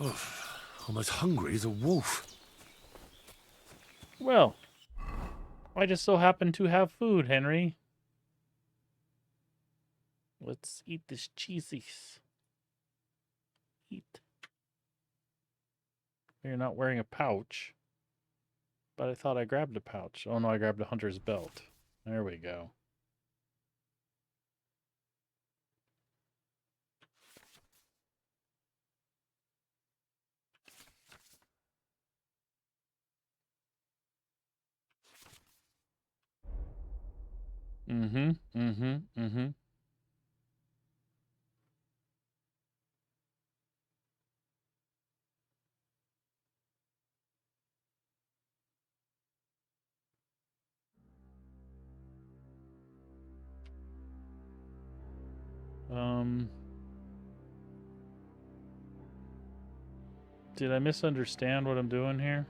[SPEAKER 9] Oh, I'm as hungry as a wolf.
[SPEAKER 1] Well, I just so happen to have food, Henry. Let's eat this cheesies. Eat. You're not wearing a pouch. But I thought I grabbed a pouch. Oh no, I grabbed a hunter's belt. There we go. Mm-hmm. Did I misunderstand what I'm doing here?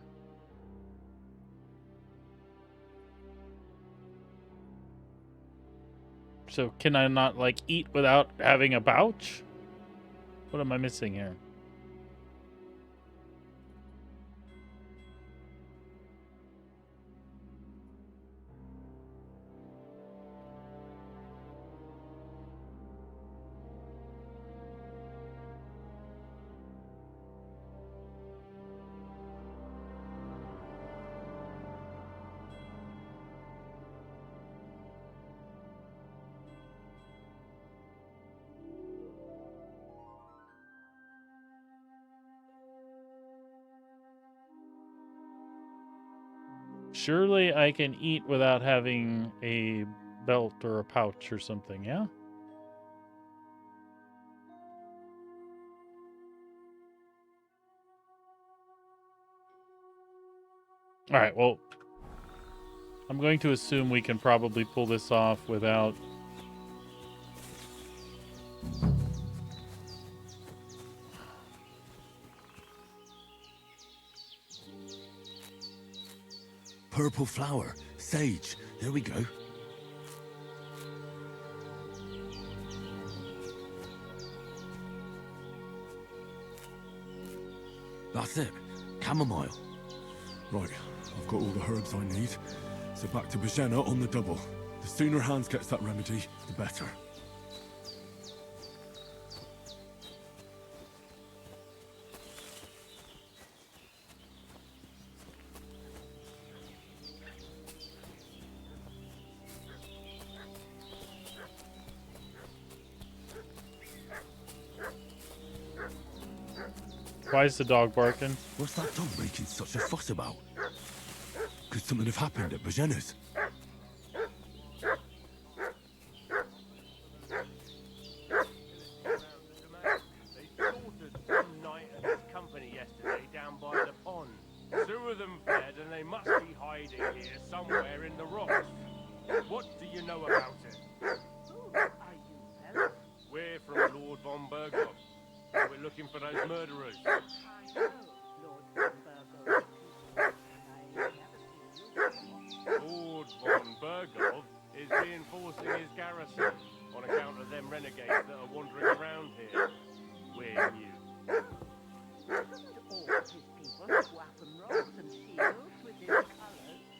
[SPEAKER 1] So can I not, like, eat without having a pouch? What am I missing here? Surely I can eat without having a belt or a pouch or something, yeah? Alright, well, I'm going to assume we can probably pull this off without...
[SPEAKER 9] Purple flower, sage. There we go. That's it. Chamomile. Right, I've got all the herbs I need. So back to Bajena on the double. The sooner Hans gets that remedy, the better.
[SPEAKER 1] Why is the dog barking?
[SPEAKER 9] What's that dog making such a fuss about? Could something have happened at Bajena's?
[SPEAKER 10] They slaughtered some knight and his company yesterday down by the pond. 2 of them fled and they must be hiding here somewhere in the rocks. What do you know about it?
[SPEAKER 17] Who are you, fellow?
[SPEAKER 10] We're from Lord von Berghoff. We're looking for those murderers.
[SPEAKER 17] I know Lord von Berghoff.
[SPEAKER 10] Lord von Berghoff is reinforcing his garrison on account of them renegades that are wandering around here. We're new.
[SPEAKER 17] All his people have weapon rods and shields with his colours.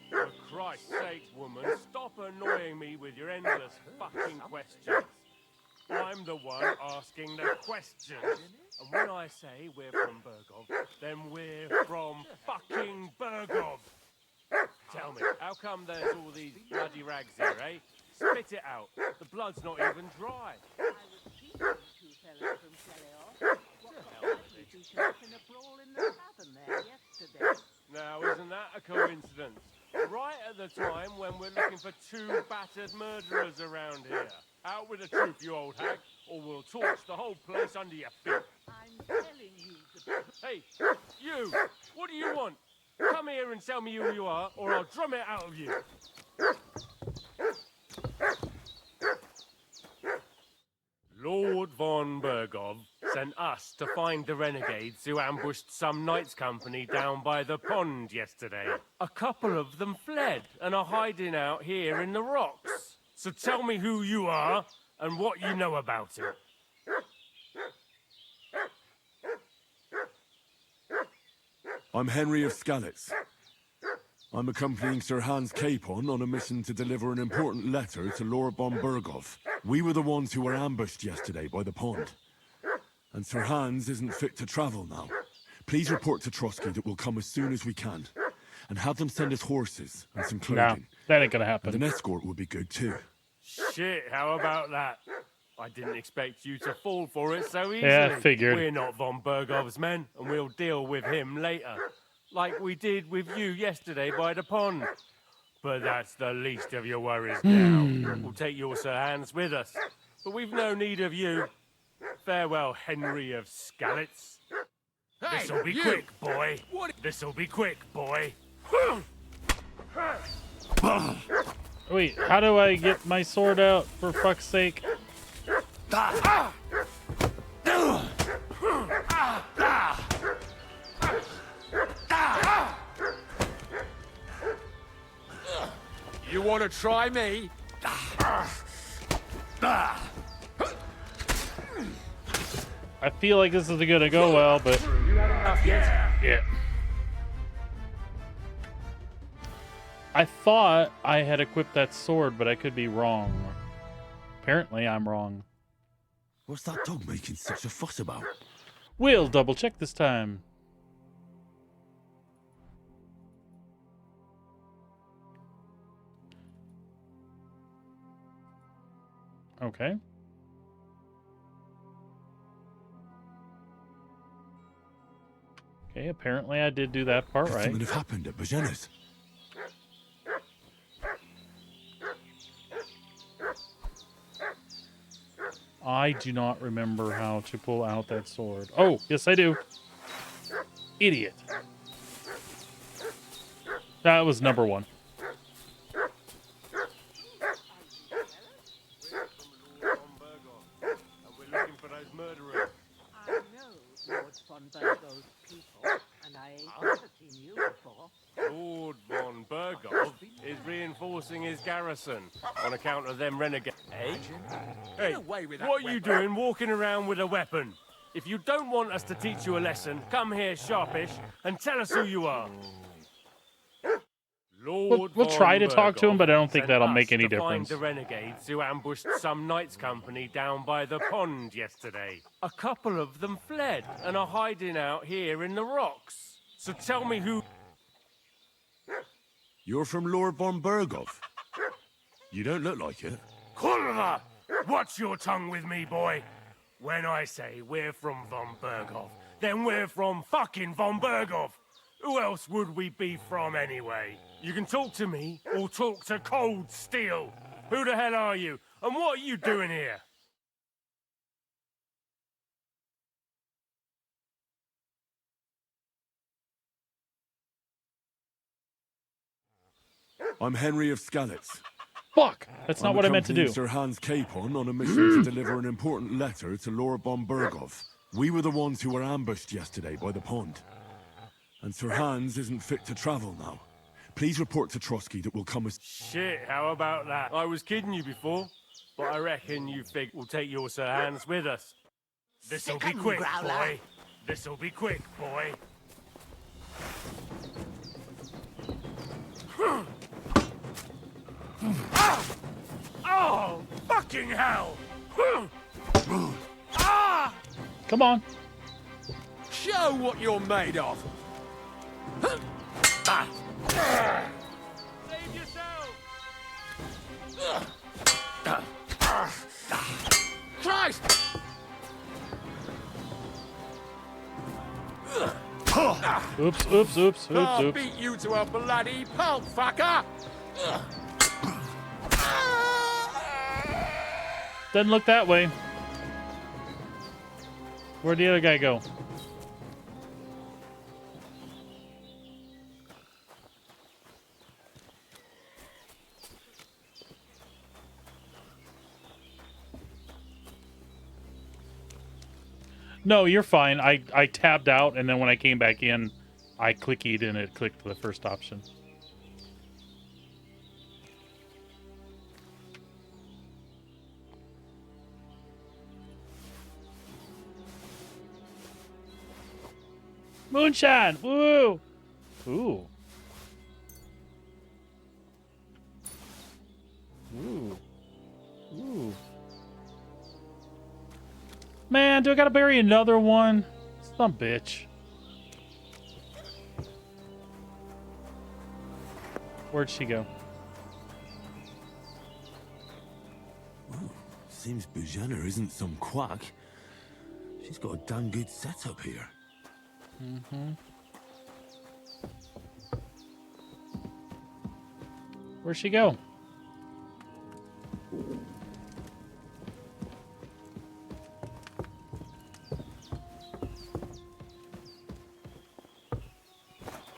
[SPEAKER 10] For Christ's sake, woman, stop annoying me with your endless fucking questions. I'm the one asking the questions. And when I say we're from Berghoff, then we're from fucking Berghoff. Tell me, how come there's all these bloody rags here, eh? Spit it out. The blood's not even dry.
[SPEAKER 17] I was keeping 2 fellows from Shelley. What got you two shot in a brawl in the tavern there yesterday?
[SPEAKER 10] Now, isn't that a coincidence? Right at the time when we're looking for 2 battered murderers around here. Out with the truth, you old hag, or we'll torch the whole place under your feet.
[SPEAKER 17] I'm telling you the...
[SPEAKER 10] Hey, you! What do you want? Come here and tell me who you are, or I'll drum it out of you. Lord von Berghoff sent us to find the renegades who ambushed some knight's company down by the pond yesterday. A couple of them fled and are hiding out here in the rocks. So tell me who you are and what you know about it.
[SPEAKER 9] I'm Henry of Skalitz. I'm accompanying Sir Hans Capon on a mission to deliver an important letter to Lord von Berghoff. We were the ones who were ambushed yesterday by the pond. And Sir Hans isn't fit to travel now. Please report to Trotsky that we'll come as soon as we can. And have them send us horses and some clothing.
[SPEAKER 1] No, that ain't gonna happen.
[SPEAKER 9] And an escort would be good too.
[SPEAKER 10] Shit, how about that? I didn't expect you to fall for it so easily.
[SPEAKER 1] Yeah, I figured.
[SPEAKER 10] We're not von Berghoff's men, and we'll deal with him later. Like we did with you yesterday by the pond. But that's the least of your worries now. We'll take your Sir Hans with us. But we've no need of you. Farewell, Henry of Skalitz.
[SPEAKER 8] Hey,
[SPEAKER 10] This'll be
[SPEAKER 8] you!
[SPEAKER 10] quick, boy. This'll be quick, boy.
[SPEAKER 1] Wait, how do I get my sword out, for fuck's sake?
[SPEAKER 8] You want to try me?
[SPEAKER 1] I feel like this is gonna go well, but yeah. I thought I had equipped that sword, but I could be wrong. Apparently, I'm wrong.
[SPEAKER 9] What's that dog making such a fuss about?
[SPEAKER 1] We'll double check this time. Okay. Okay, apparently I did do that part right.
[SPEAKER 9] Something have happened at Bajena's.
[SPEAKER 1] I do not remember how to pull out that sword. Oh, yes I do. Idiot. That was number one.
[SPEAKER 17] I know Lord von Burgo's people, and I ain't never seen you before.
[SPEAKER 7] Lord von Burgov is reinforcing his garrison on account of them renegades. Eh? Hey, what are you doing walking around with a weapon? If you don't want us to teach you a lesson, come here sharpish and tell us who you are. Lord
[SPEAKER 1] We'll try to
[SPEAKER 7] von
[SPEAKER 1] talk to him, but I don't think
[SPEAKER 7] sent
[SPEAKER 1] that'll
[SPEAKER 7] us
[SPEAKER 1] make any
[SPEAKER 7] to find
[SPEAKER 1] difference.
[SPEAKER 7] the renegades who ambushed some knights' company down by the pond yesterday. A couple of them fled and are hiding out here in the rocks. So tell me who...
[SPEAKER 9] You're from Lord von Burgov. You don't look like it.
[SPEAKER 7] Kurva! Watch your tongue with me, boy. When I say we're from von Burgov, then we're from fucking von Burgov. Who else would we be from anyway? You can talk to me or talk to cold steel. Who the hell are you? And what are you doing here?
[SPEAKER 9] I'm Henry of Skalitz.
[SPEAKER 1] Fuck! That's not what I meant to do.
[SPEAKER 9] Sir Hans Capon on a mission to deliver an important letter to Lord von Burgov. We were the ones who were ambushed yesterday by the pond. And Sir Hans isn't fit to travel now. Please report to Trotsky that we'll come as...
[SPEAKER 7] Shit, how about that? I was kidding you before, but I reckon you think we'll take your Sir Hans with us. This'll be quick, boy. This'll be quick, boy. Oh, fucking hell! Ah!
[SPEAKER 1] Come on.
[SPEAKER 8] Show what you're made of.
[SPEAKER 7] Save yourself!
[SPEAKER 8] Christ!
[SPEAKER 1] Oops.
[SPEAKER 8] I'll beat you to a bloody pulp, fucker!
[SPEAKER 1] Doesn't look that way. Where'd the other guy go? No, you're fine. I tabbed out, and then when I came back in, I clicked and it clicked the first option. Moonshine! Woo! Ooh. Ooh. Ooh. Man, do I gotta bury another one? Some bitch. Where'd she go?
[SPEAKER 9] Seems Bajena isn't some quack. She's got a damn good setup here.
[SPEAKER 1] Mm-hmm. Where'd she go?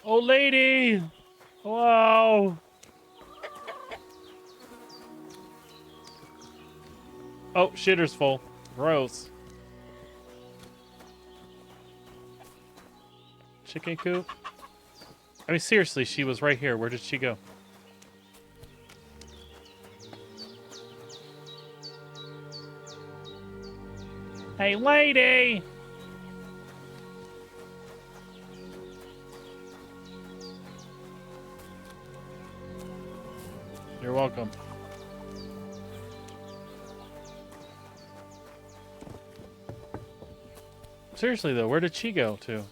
[SPEAKER 1] Oh, lady! Wow! Oh, shitter's full. Gross. Chicken coop? I mean, seriously, she was right here. Where did she go? Hey, lady! You're welcome. Seriously, though, where did she go to?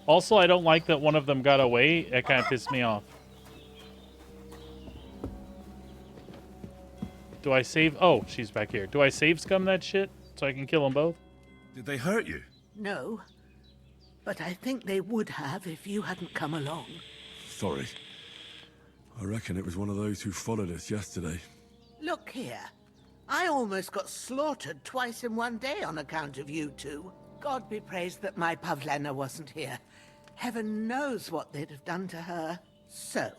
[SPEAKER 1] Also, I don't like that one of them got away. It kind of pissed me off. Do I save? Oh, she's back here. Do I save scum that shit so I can kill them both?
[SPEAKER 9] Did they hurt you?
[SPEAKER 17] No, but I think they would have if you hadn't come along.
[SPEAKER 9] Sorry. I reckon it was one of those who followed us yesterday.
[SPEAKER 17] Look here. I almost got slaughtered twice in one day on account of you two. God be praised that my Pavlena wasn't here. Heaven knows what they'd have done to her. So,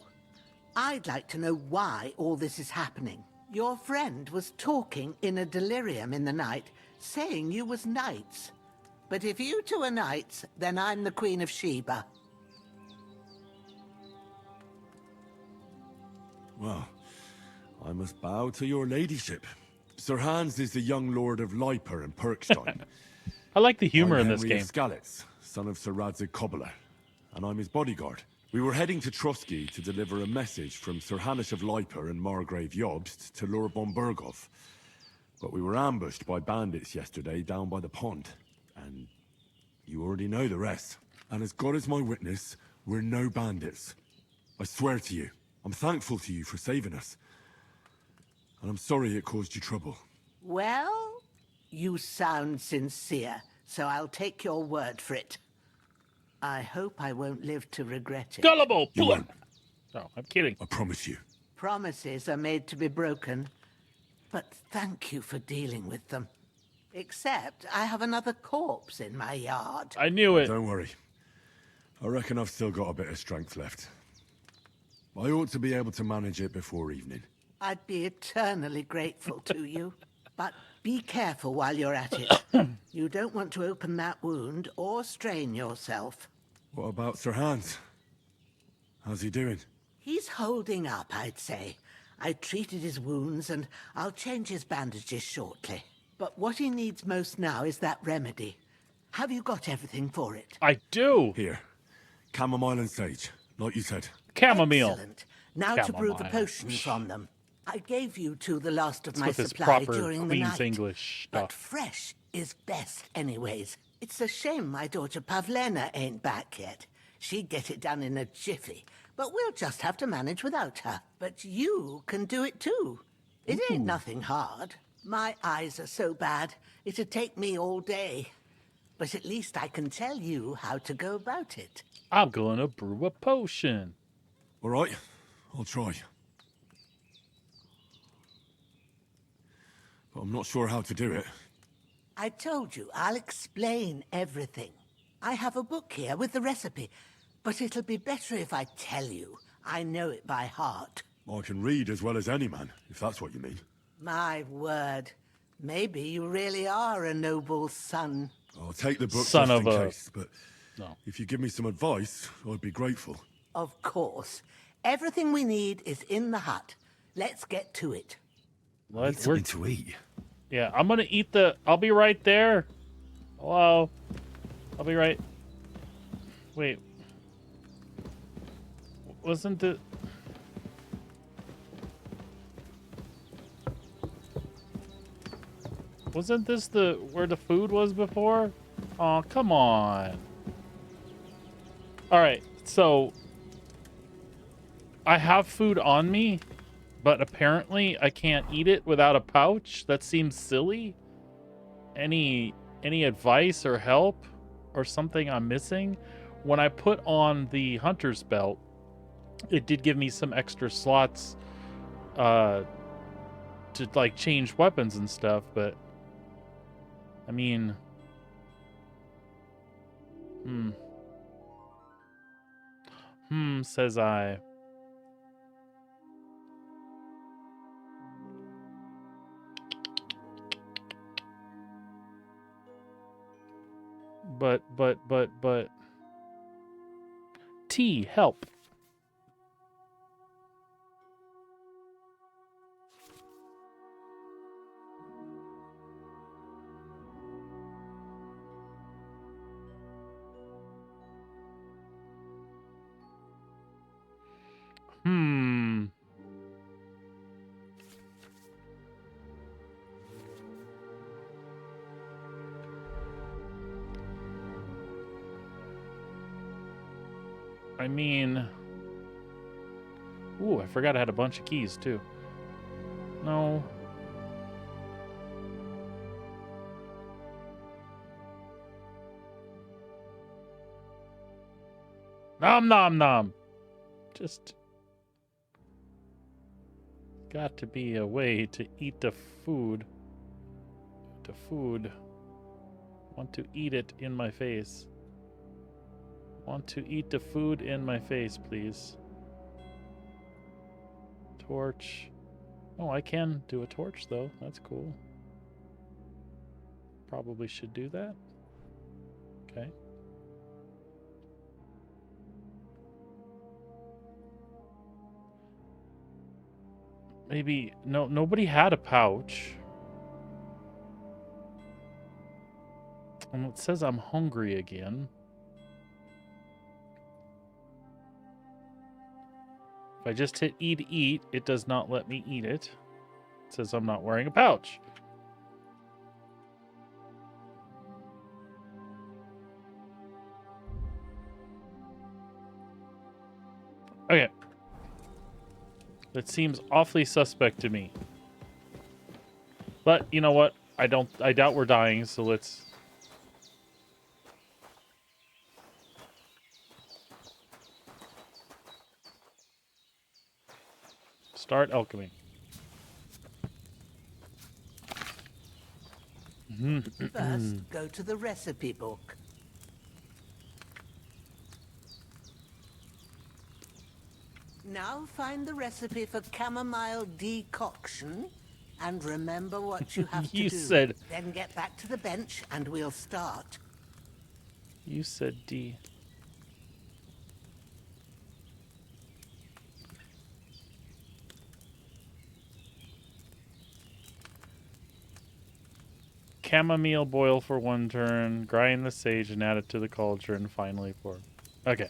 [SPEAKER 17] I'd like to know why all this is happening. Your friend was talking in a delirium in the night, saying you was knights. But if you two are knights, then I'm the Queen of Sheba.
[SPEAKER 9] Well, I must bow to your ladyship. Sir Hans is the young lord of Leiper and Perkstein.
[SPEAKER 1] I like the humor
[SPEAKER 9] I'm
[SPEAKER 1] in this
[SPEAKER 9] Henry
[SPEAKER 1] game.
[SPEAKER 9] of Skalitz, son of Sir Radzig Cobbler, and I'm his bodyguard. We were heading to Trusky to deliver a message from Sir Hanish of Leiper and Margrave Jobst to Lord von Berghoff. But we were ambushed by bandits yesterday down by the pond, and you already know the rest. And as God is my witness, we're no bandits. I swear to you, I'm thankful to you for saving us. And I'm sorry it caused you trouble.
[SPEAKER 17] Well, you sound sincere, so I'll take your word for it. I hope I won't live to regret it.
[SPEAKER 1] Gullible!
[SPEAKER 9] You won't.
[SPEAKER 1] No, I'm kidding.
[SPEAKER 9] I promise you.
[SPEAKER 17] Promises are made to be broken, but thank you for dealing with them. Except I have another corpse in my yard.
[SPEAKER 1] I knew it.
[SPEAKER 9] Don't worry. I reckon I've still got a bit of strength left. I ought to be able to manage it before evening.
[SPEAKER 17] I'd be eternally grateful to you. But be careful while you're at it. You don't want to open that wound or strain yourself.
[SPEAKER 9] What about Sir Hans? How's he doing?
[SPEAKER 17] He's holding up, I'd say. I treated his wounds and I'll change his bandages shortly. But what he needs most now is that remedy. Have you got everything for it?
[SPEAKER 1] I do.
[SPEAKER 9] Here. Chamomile and sage, like you said.
[SPEAKER 1] Chamomile.
[SPEAKER 17] Excellent. Now to brew the potions from them. I gave you two the last of my
[SPEAKER 1] with his
[SPEAKER 17] supply
[SPEAKER 1] proper
[SPEAKER 17] during the
[SPEAKER 1] Queen's
[SPEAKER 17] night.
[SPEAKER 1] English stuff.
[SPEAKER 17] But fresh is best anyways. It's a shame my daughter Pavlena ain't back yet. She'd get it done in a jiffy. But we'll just have to manage without her. But you can do it too. It ain't nothing hard. My eyes are so bad, it'd take me all day. But at least I can tell you how to go about it.
[SPEAKER 1] I'm gonna brew a potion.
[SPEAKER 9] All right, I'll try. But I'm not sure how to do it.
[SPEAKER 17] I told you, I'll explain everything. I have a book here with the recipe, but it'll be better if I tell you. I know it by heart.
[SPEAKER 9] I can read as well as any man, if that's what you mean.
[SPEAKER 17] My word. Maybe you really are a noble son.
[SPEAKER 9] I'll take the book
[SPEAKER 1] Son
[SPEAKER 9] just
[SPEAKER 1] of
[SPEAKER 9] in
[SPEAKER 1] a-
[SPEAKER 9] case, but if you give me some advice, I'd be grateful.
[SPEAKER 17] Of course. Everything we need is in the hut. Let's get to it.
[SPEAKER 1] Let's
[SPEAKER 9] something to eat.
[SPEAKER 1] Yeah, I'm gonna eat the. I'll be right there. Hello. I'll be right. Wait. Wasn't the. Wasn't this the where the food was before? Oh, come on. All right, so I have food on me, but apparently I can't eat it without a pouch. That seems silly. Any advice or help or something I'm missing? When I put on the hunter's belt, it did give me some extra slots to like change weapons and stuff, but I mean, says I. But. T, help. I mean... Ooh, I forgot I had a bunch of keys, too. No. Nom nom nom. Just... Got to be a way to eat the food. The food. Want to eat it in my face. Want to eat the food in my face, please. Torch. Oh, I can do a torch, though. That's cool. Probably should do that. Okay. Maybe... No, nobody had a pouch. And it says I'm hungry again. If I just hit E to eat, it does not let me eat it. It says I'm not wearing a pouch. Okay. That seems awfully suspect to me. But you know what? I doubt we're dying, so let's... Start alchemy.
[SPEAKER 17] First, go to the recipe book. Now find the recipe for chamomile decoction and remember what you have to
[SPEAKER 1] You
[SPEAKER 17] do.
[SPEAKER 1] said...
[SPEAKER 17] Then get back to the bench and we'll start.
[SPEAKER 1] You said D. Chamomile boil for 1 turn, grind the sage and add it to the cauldron, finally pour. Okay.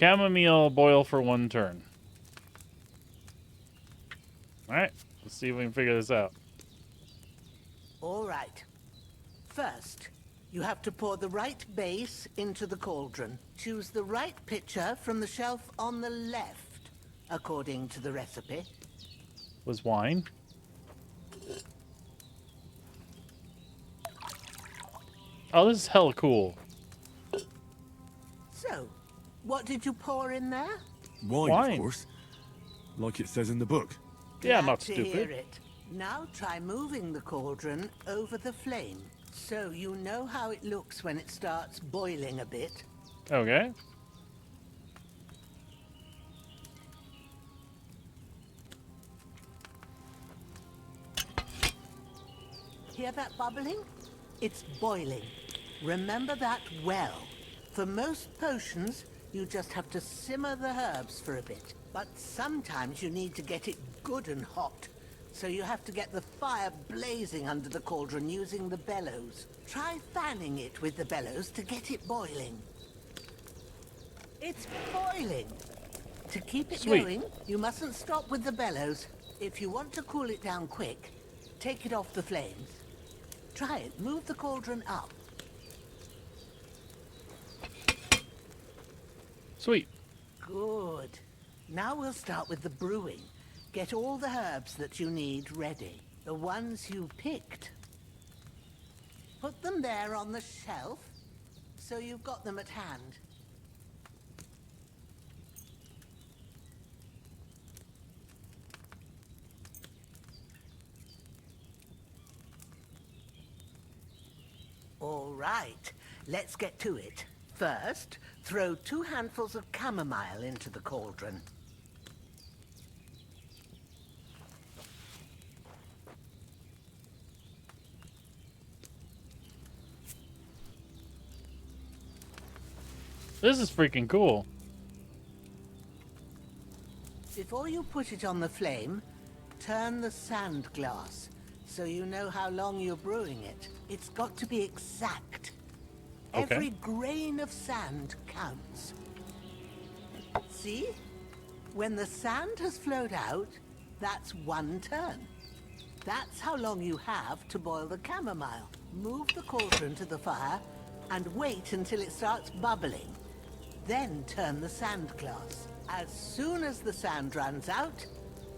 [SPEAKER 1] Chamomile boil for 1 turn. Alright, let's see if we can figure this out.
[SPEAKER 17] All right. First, you have to pour the right base into the cauldron. Choose the right pitcher from the shelf on the left, according to the recipe.
[SPEAKER 1] Was wine? Oh, this is hella cool.
[SPEAKER 17] So, what did you pour in there?
[SPEAKER 9] Wine, of course. Like it says in the book.
[SPEAKER 1] Yeah, I'm
[SPEAKER 17] Glad
[SPEAKER 1] not
[SPEAKER 17] to
[SPEAKER 1] stupid.
[SPEAKER 17] hear it. Now try moving the cauldron over the flame, so you know how it looks when it starts boiling a bit.
[SPEAKER 1] Okay.
[SPEAKER 17] Hear that bubbling? It's boiling. Remember that well. For most potions, you just have to simmer the herbs for a bit. But sometimes you need to get it good and hot. So you have to get the fire blazing under the cauldron using the bellows. Try fanning it with the bellows to get it boiling. It's boiling. To keep it going, you mustn't stop with the bellows. If you want to cool it down quick, take it off the flames. Try it. Move the cauldron up.
[SPEAKER 1] Sweet.
[SPEAKER 17] Good. Now we'll start with the brewing. Get all the herbs that you need ready. The ones you picked. Put them there on the shelf, so you've got them at hand. All right, let's get to it. First, throw 2 handfuls of chamomile into the cauldron.
[SPEAKER 1] This is freaking cool.
[SPEAKER 17] Before you put it on the flame, turn the sand glass so you know how long you're brewing it. It's got to be exact.
[SPEAKER 1] Okay.
[SPEAKER 17] Every grain of sand counts. See? When the sand has flowed out, that's 1 turn. That's how long you have to boil the chamomile. Move the cauldron to the fire and wait until it starts bubbling. Then turn the sand glass. As soon as the sand runs out,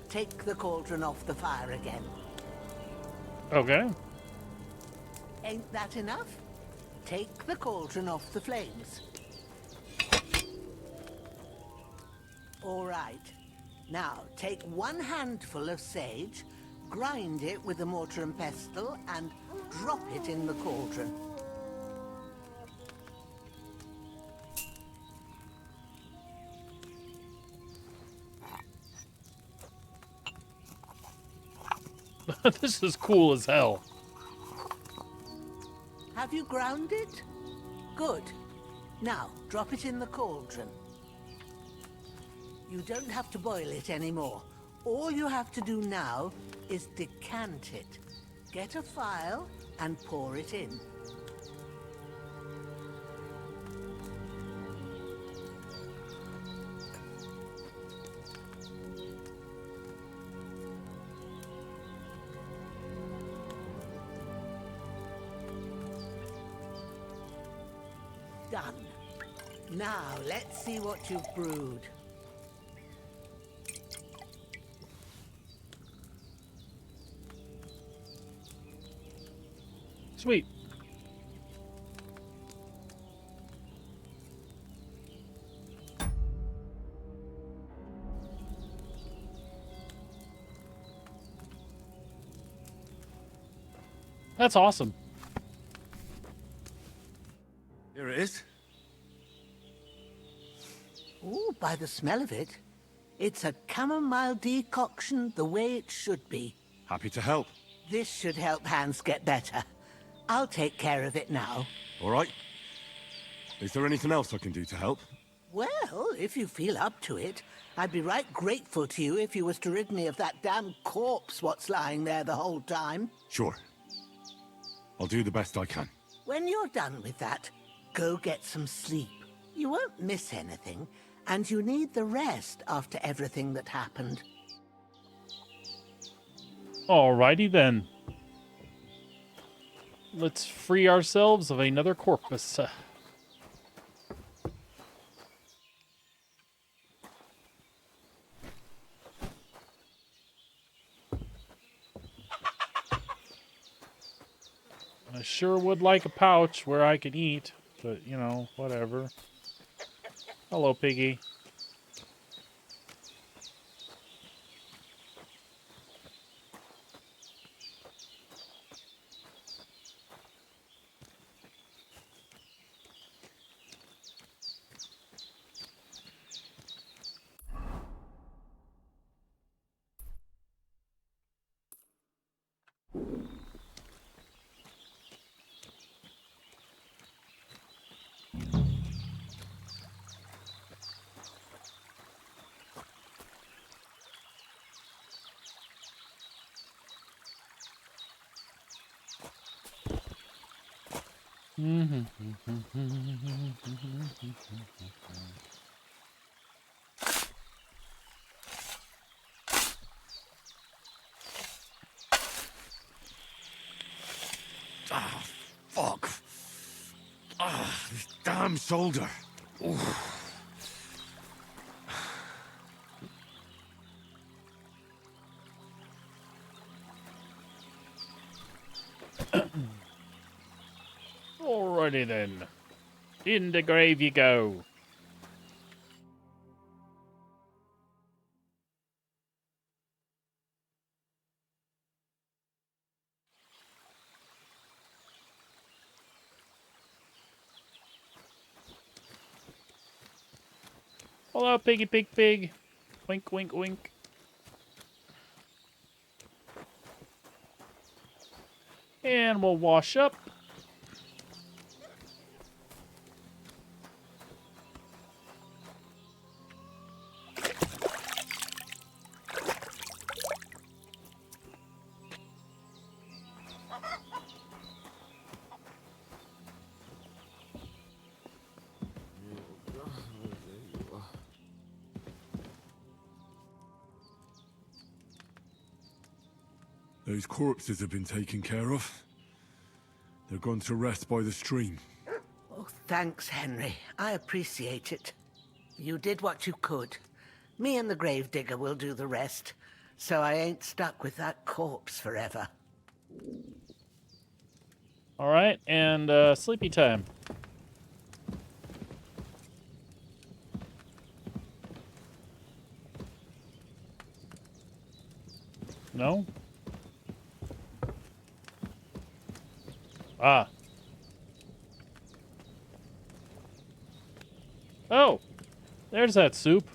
[SPEAKER 17] take the cauldron off the fire again.
[SPEAKER 1] Okay.
[SPEAKER 17] Ain't that enough? Take the cauldron off the flames. All right. Now, take 1 handful of sage, grind it with a mortar and pestle, and drop it in the cauldron.
[SPEAKER 1] This is cool as hell.
[SPEAKER 17] Have you ground it? Good. Now, drop it in the cauldron. You don't have to boil it anymore. All you have to do now is decant it. Get a phial and pour it in. Done. Now, let's see what you've brewed.
[SPEAKER 1] Sweet. That's awesome.
[SPEAKER 9] Here it is.
[SPEAKER 17] Ooh, by the smell of it, it's a chamomile decoction the way it should be.
[SPEAKER 9] Happy to help.
[SPEAKER 17] This should help Hans get better. I'll take care of it now.
[SPEAKER 9] All right. Is there anything else I can do to help?
[SPEAKER 17] Well, if you feel up to it, I'd be right grateful to you if you was to rid me of that damn corpse what's lying there the whole time.
[SPEAKER 9] Sure. I'll do the best I can.
[SPEAKER 17] When you're done with that, go get some sleep. You won't miss anything, and you need the rest after everything that happened.
[SPEAKER 1] Alrighty then. Let's free ourselves of another corpus. I sure would like a pouch where I can eat, but, you know, whatever. Hello, piggy.
[SPEAKER 9] Ah, fuck. Ah, this damn shoulder. Oof.
[SPEAKER 1] Alrighty then. In the grave you go. Hello, piggy pig pig. Wink, wink, wink. And we'll wash up.
[SPEAKER 9] Those corpses have been taken care of. They're gone to rest by the stream.
[SPEAKER 17] Oh, Thanks, Henry. I appreciate it. You did what you could. Me and the gravedigger will do the rest, so I ain't stuck with that corpse forever.
[SPEAKER 1] All right, and sleepy time. No? Ah. Oh! There's that soup.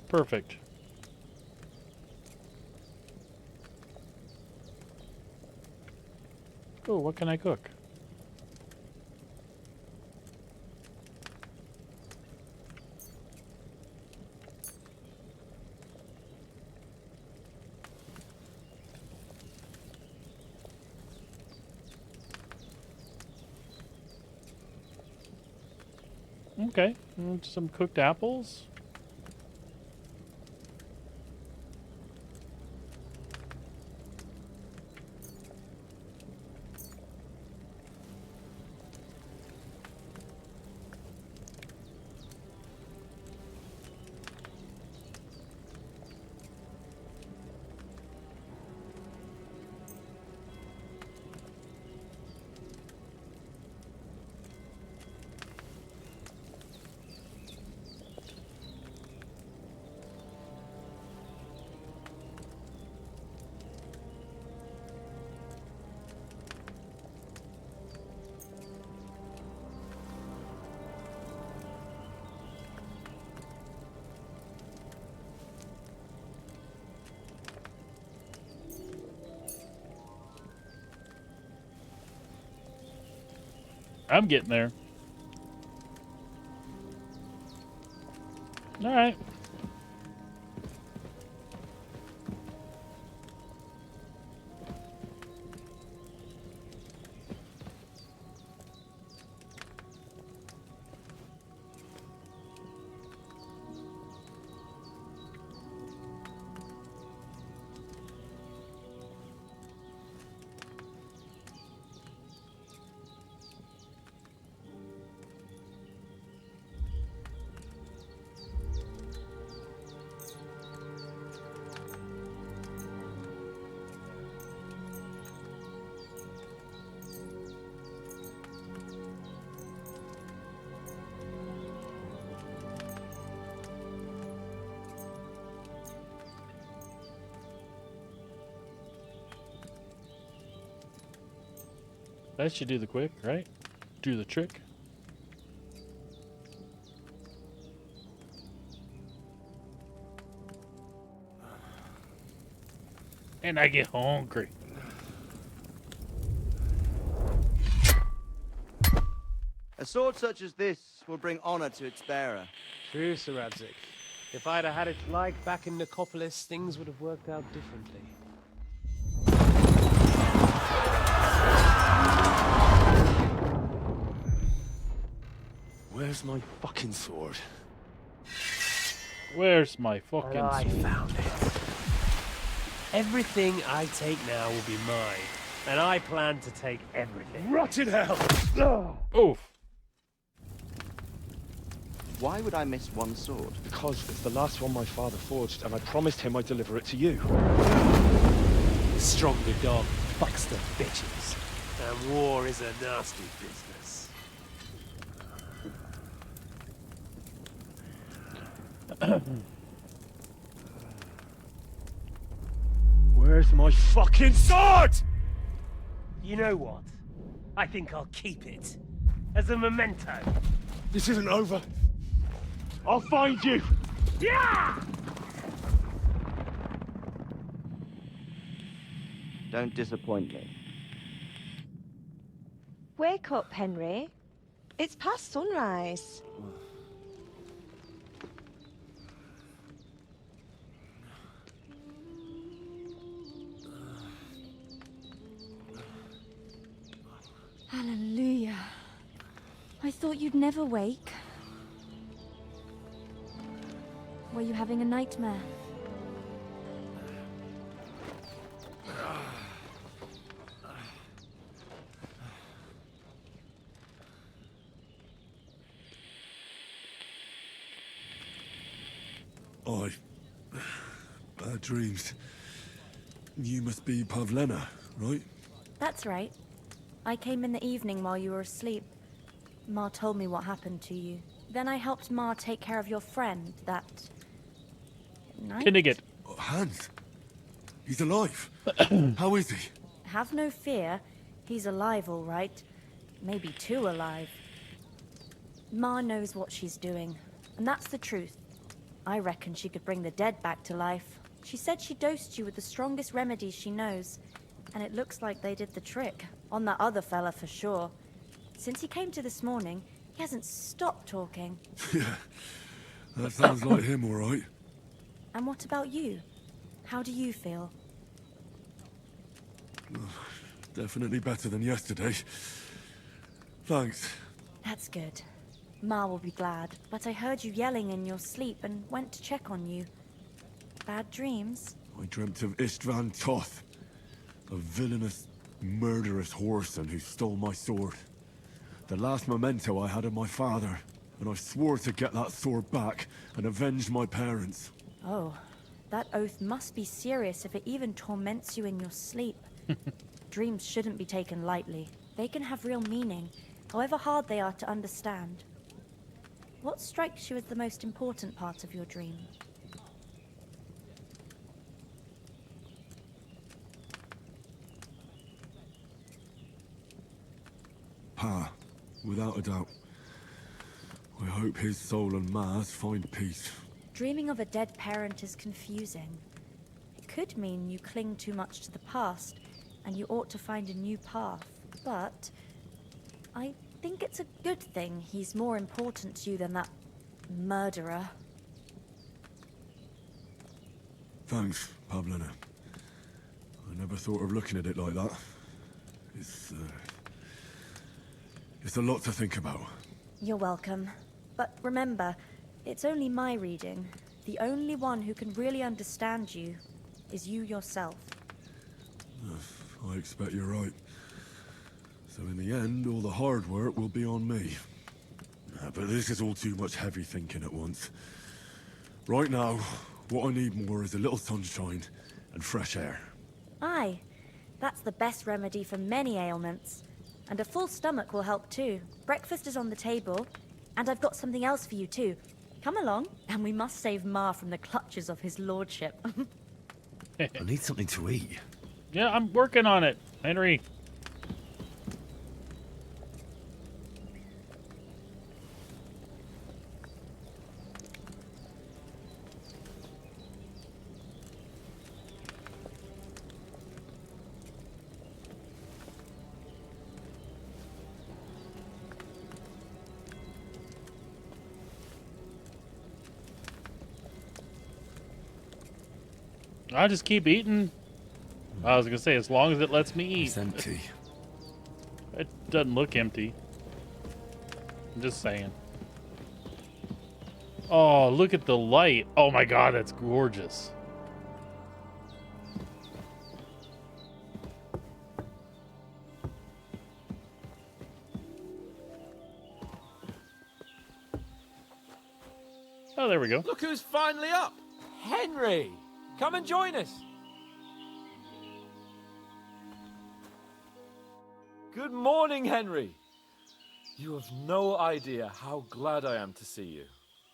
[SPEAKER 1] Perfect. Oh, what can I cook? Okay, some cooked apples. I'm getting there. All right. That should do the quick, right? Do the trick. And I get hungry.
[SPEAKER 20] A sword such as this will bring honor to its bearer.
[SPEAKER 2] True, Sir Radzik. If I'd have had it like back in Nicopolis, things would have worked out differently.
[SPEAKER 9] Where's my fucking sword?
[SPEAKER 1] Where's my fucking
[SPEAKER 2] And I
[SPEAKER 1] sword?
[SPEAKER 2] found it. Everything I take now will be mine, and I plan to take everything.
[SPEAKER 9] Rotted hell!
[SPEAKER 1] Oof.
[SPEAKER 20] Why would I miss one sword?
[SPEAKER 9] Because it's the last one my father forged, and I promised him I'd deliver it to you.
[SPEAKER 2] Stronger dog fucks the bitches, and war is a nasty business.
[SPEAKER 9] Where's my fucking sword?
[SPEAKER 2] You know what? I think I'll keep it. As a memento.
[SPEAKER 9] This isn't over. I'll find you!
[SPEAKER 2] Yeah!
[SPEAKER 20] Don't disappoint me.
[SPEAKER 19] Wake up, Henry. It's past sunrise.
[SPEAKER 3] Hallelujah. I thought you'd never wake. Were you having a nightmare?
[SPEAKER 9] Bad dreams. You must be Pavlena, right?
[SPEAKER 3] That's right. I came in the evening while you were asleep. Ma told me what happened to you. Then I helped Ma take care of your friend that night.
[SPEAKER 1] Kinnigat.
[SPEAKER 9] Hans. He's alive. How is he?
[SPEAKER 3] Have no fear. He's alive, all right. Maybe too alive. Ma knows what she's doing, and that's the truth. I reckon she could bring the dead back to life. She said she dosed you with the strongest remedies she knows, and it looks like they did the trick. On that other fella for sure. Since he came to this morning, he hasn't stopped talking.
[SPEAKER 9] Yeah, that sounds like him, all right.
[SPEAKER 3] And what about you? How do you feel?
[SPEAKER 9] Definitely better than yesterday. Thanks.
[SPEAKER 3] That's good. Ma will be glad, but I heard you yelling in your sleep and went to check on you. Bad dreams?
[SPEAKER 9] I dreamt of Istvan Toth, a villainous, murderous whoreson who stole my sword. The last memento I had of my father, and I swore to get that sword back and avenge my parents.
[SPEAKER 3] Oh, that oath must be serious if it even torments you in your sleep. Dreams shouldn't be taken lightly. They can have real meaning, however hard they are to understand. What strikes you as the most important part of your dream?
[SPEAKER 9] Pa, without a doubt. I hope his soul and Ma's find peace.
[SPEAKER 3] Dreaming of a dead parent is confusing. It could mean you cling too much to the past, and you ought to find a new path. But I think it's a good thing he's more important to you than that murderer.
[SPEAKER 9] Thanks, Pavlena. I never thought of looking at it like that. It's a lot to think about.
[SPEAKER 3] You're welcome. But remember, it's only my reading. The only one who can really understand you is you yourself.
[SPEAKER 9] I expect you're right. So in the end, all the hard work will be on me. But this is all too much heavy thinking at once. Right now, what I need more is a little sunshine and fresh air.
[SPEAKER 3] Aye, that's the best remedy for many ailments. And a full stomach will help too. Breakfast is on the table, and I've got something else for you too. Come along, and we must save Ma from the clutches of his lordship.
[SPEAKER 9] I need something to eat.
[SPEAKER 1] Yeah, I'm working on it, Henry. I'll just keep eating. I was gonna say, as long as it lets me eat.
[SPEAKER 9] It's empty.
[SPEAKER 1] It doesn't look empty. I'm just saying. Oh, look at the light. Oh my god, that's gorgeous. Oh, there we go.
[SPEAKER 8] Look who's finally up! Henry! Come and join us! Good morning, Henry! You have no idea how glad I am to see you.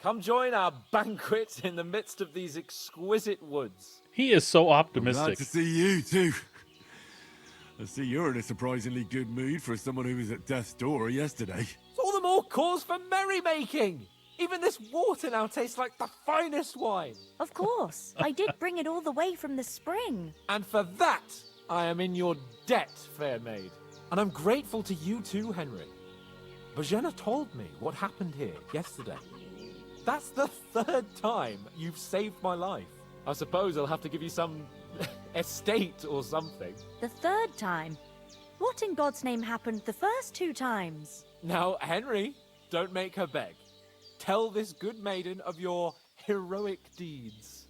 [SPEAKER 8] Come join our banquet in the midst of these exquisite woods.
[SPEAKER 1] He is so
[SPEAKER 9] I'm
[SPEAKER 1] optimistic.
[SPEAKER 9] glad to see you too. I see you're in a surprisingly good mood for someone who was at death's door yesterday.
[SPEAKER 8] It's all the more cause for merrymaking! Even this water now tastes like the finest wine.
[SPEAKER 3] Of course. I did bring it all the way from the spring.
[SPEAKER 8] And for that, I am in your debt, fair maid. And I'm grateful to you too, Henry. Bojena told me what happened here yesterday. That's the third time you've saved my life. I suppose I'll have to give you some estate or something.
[SPEAKER 3] The third time? What in God's name happened the first 2 times?
[SPEAKER 8] Now, Henry, don't make her beg. Tell this good maiden of your heroic deeds.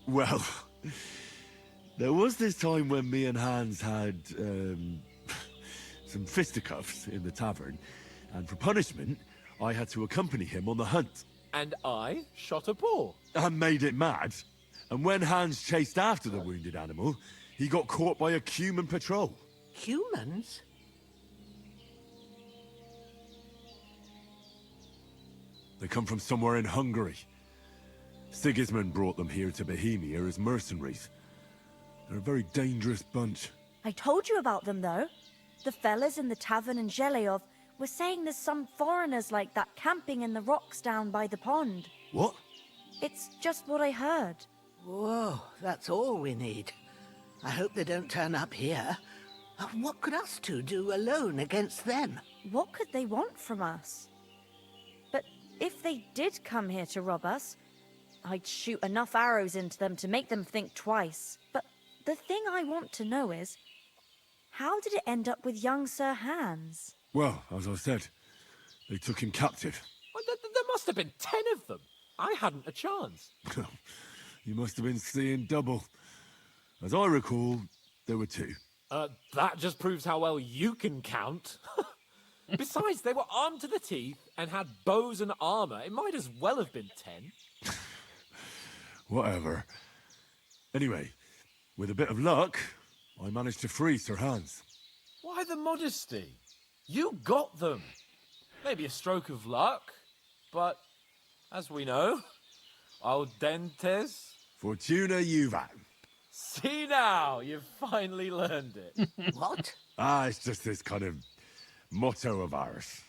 [SPEAKER 9] Well, there was this time when me and Hans had, some fisticuffs in the tavern, and for punishment, I had to accompany him on the hunt.
[SPEAKER 8] And I shot a boar.
[SPEAKER 9] And made it mad. And when Hans chased after the wounded animal, he got caught by a human patrol.
[SPEAKER 17] Humans?
[SPEAKER 9] They come from somewhere in Hungary. Sigismund brought them here to Bohemia as mercenaries. They're a very dangerous bunch.
[SPEAKER 3] I told you about them, though. The fellas in the tavern in Zheleov were saying there's some foreigners like that camping in the rocks down by the pond.
[SPEAKER 9] What?
[SPEAKER 3] It's just what I heard.
[SPEAKER 17] Whoa, that's all we need. I hope they don't turn up here. What could us two do alone against them?
[SPEAKER 3] What could they want from us? But if they did come here to rob us, I'd shoot enough arrows into them to make them think twice. But the thing I want to know is, how did it end up with young Sir Hans?
[SPEAKER 9] Well, as I said, they took him captive.
[SPEAKER 8] Well, there must have been 10 of them. I hadn't a chance.
[SPEAKER 9] You must have been seeing double. As I recall, there were 2.
[SPEAKER 8] That just proves how well you can count. Besides, they were armed to the teeth and had bows and armor. It might as well have been 10.
[SPEAKER 9] Whatever. Anyway, with a bit of luck, I managed to free Sir Hans.
[SPEAKER 8] Why the modesty? You got them. Maybe a stroke of luck, but as we know, al dentes.
[SPEAKER 9] Fortuna juvat.
[SPEAKER 8] See now, you've finally learned it.
[SPEAKER 17] What?
[SPEAKER 9] It's just this kind of motto of ours.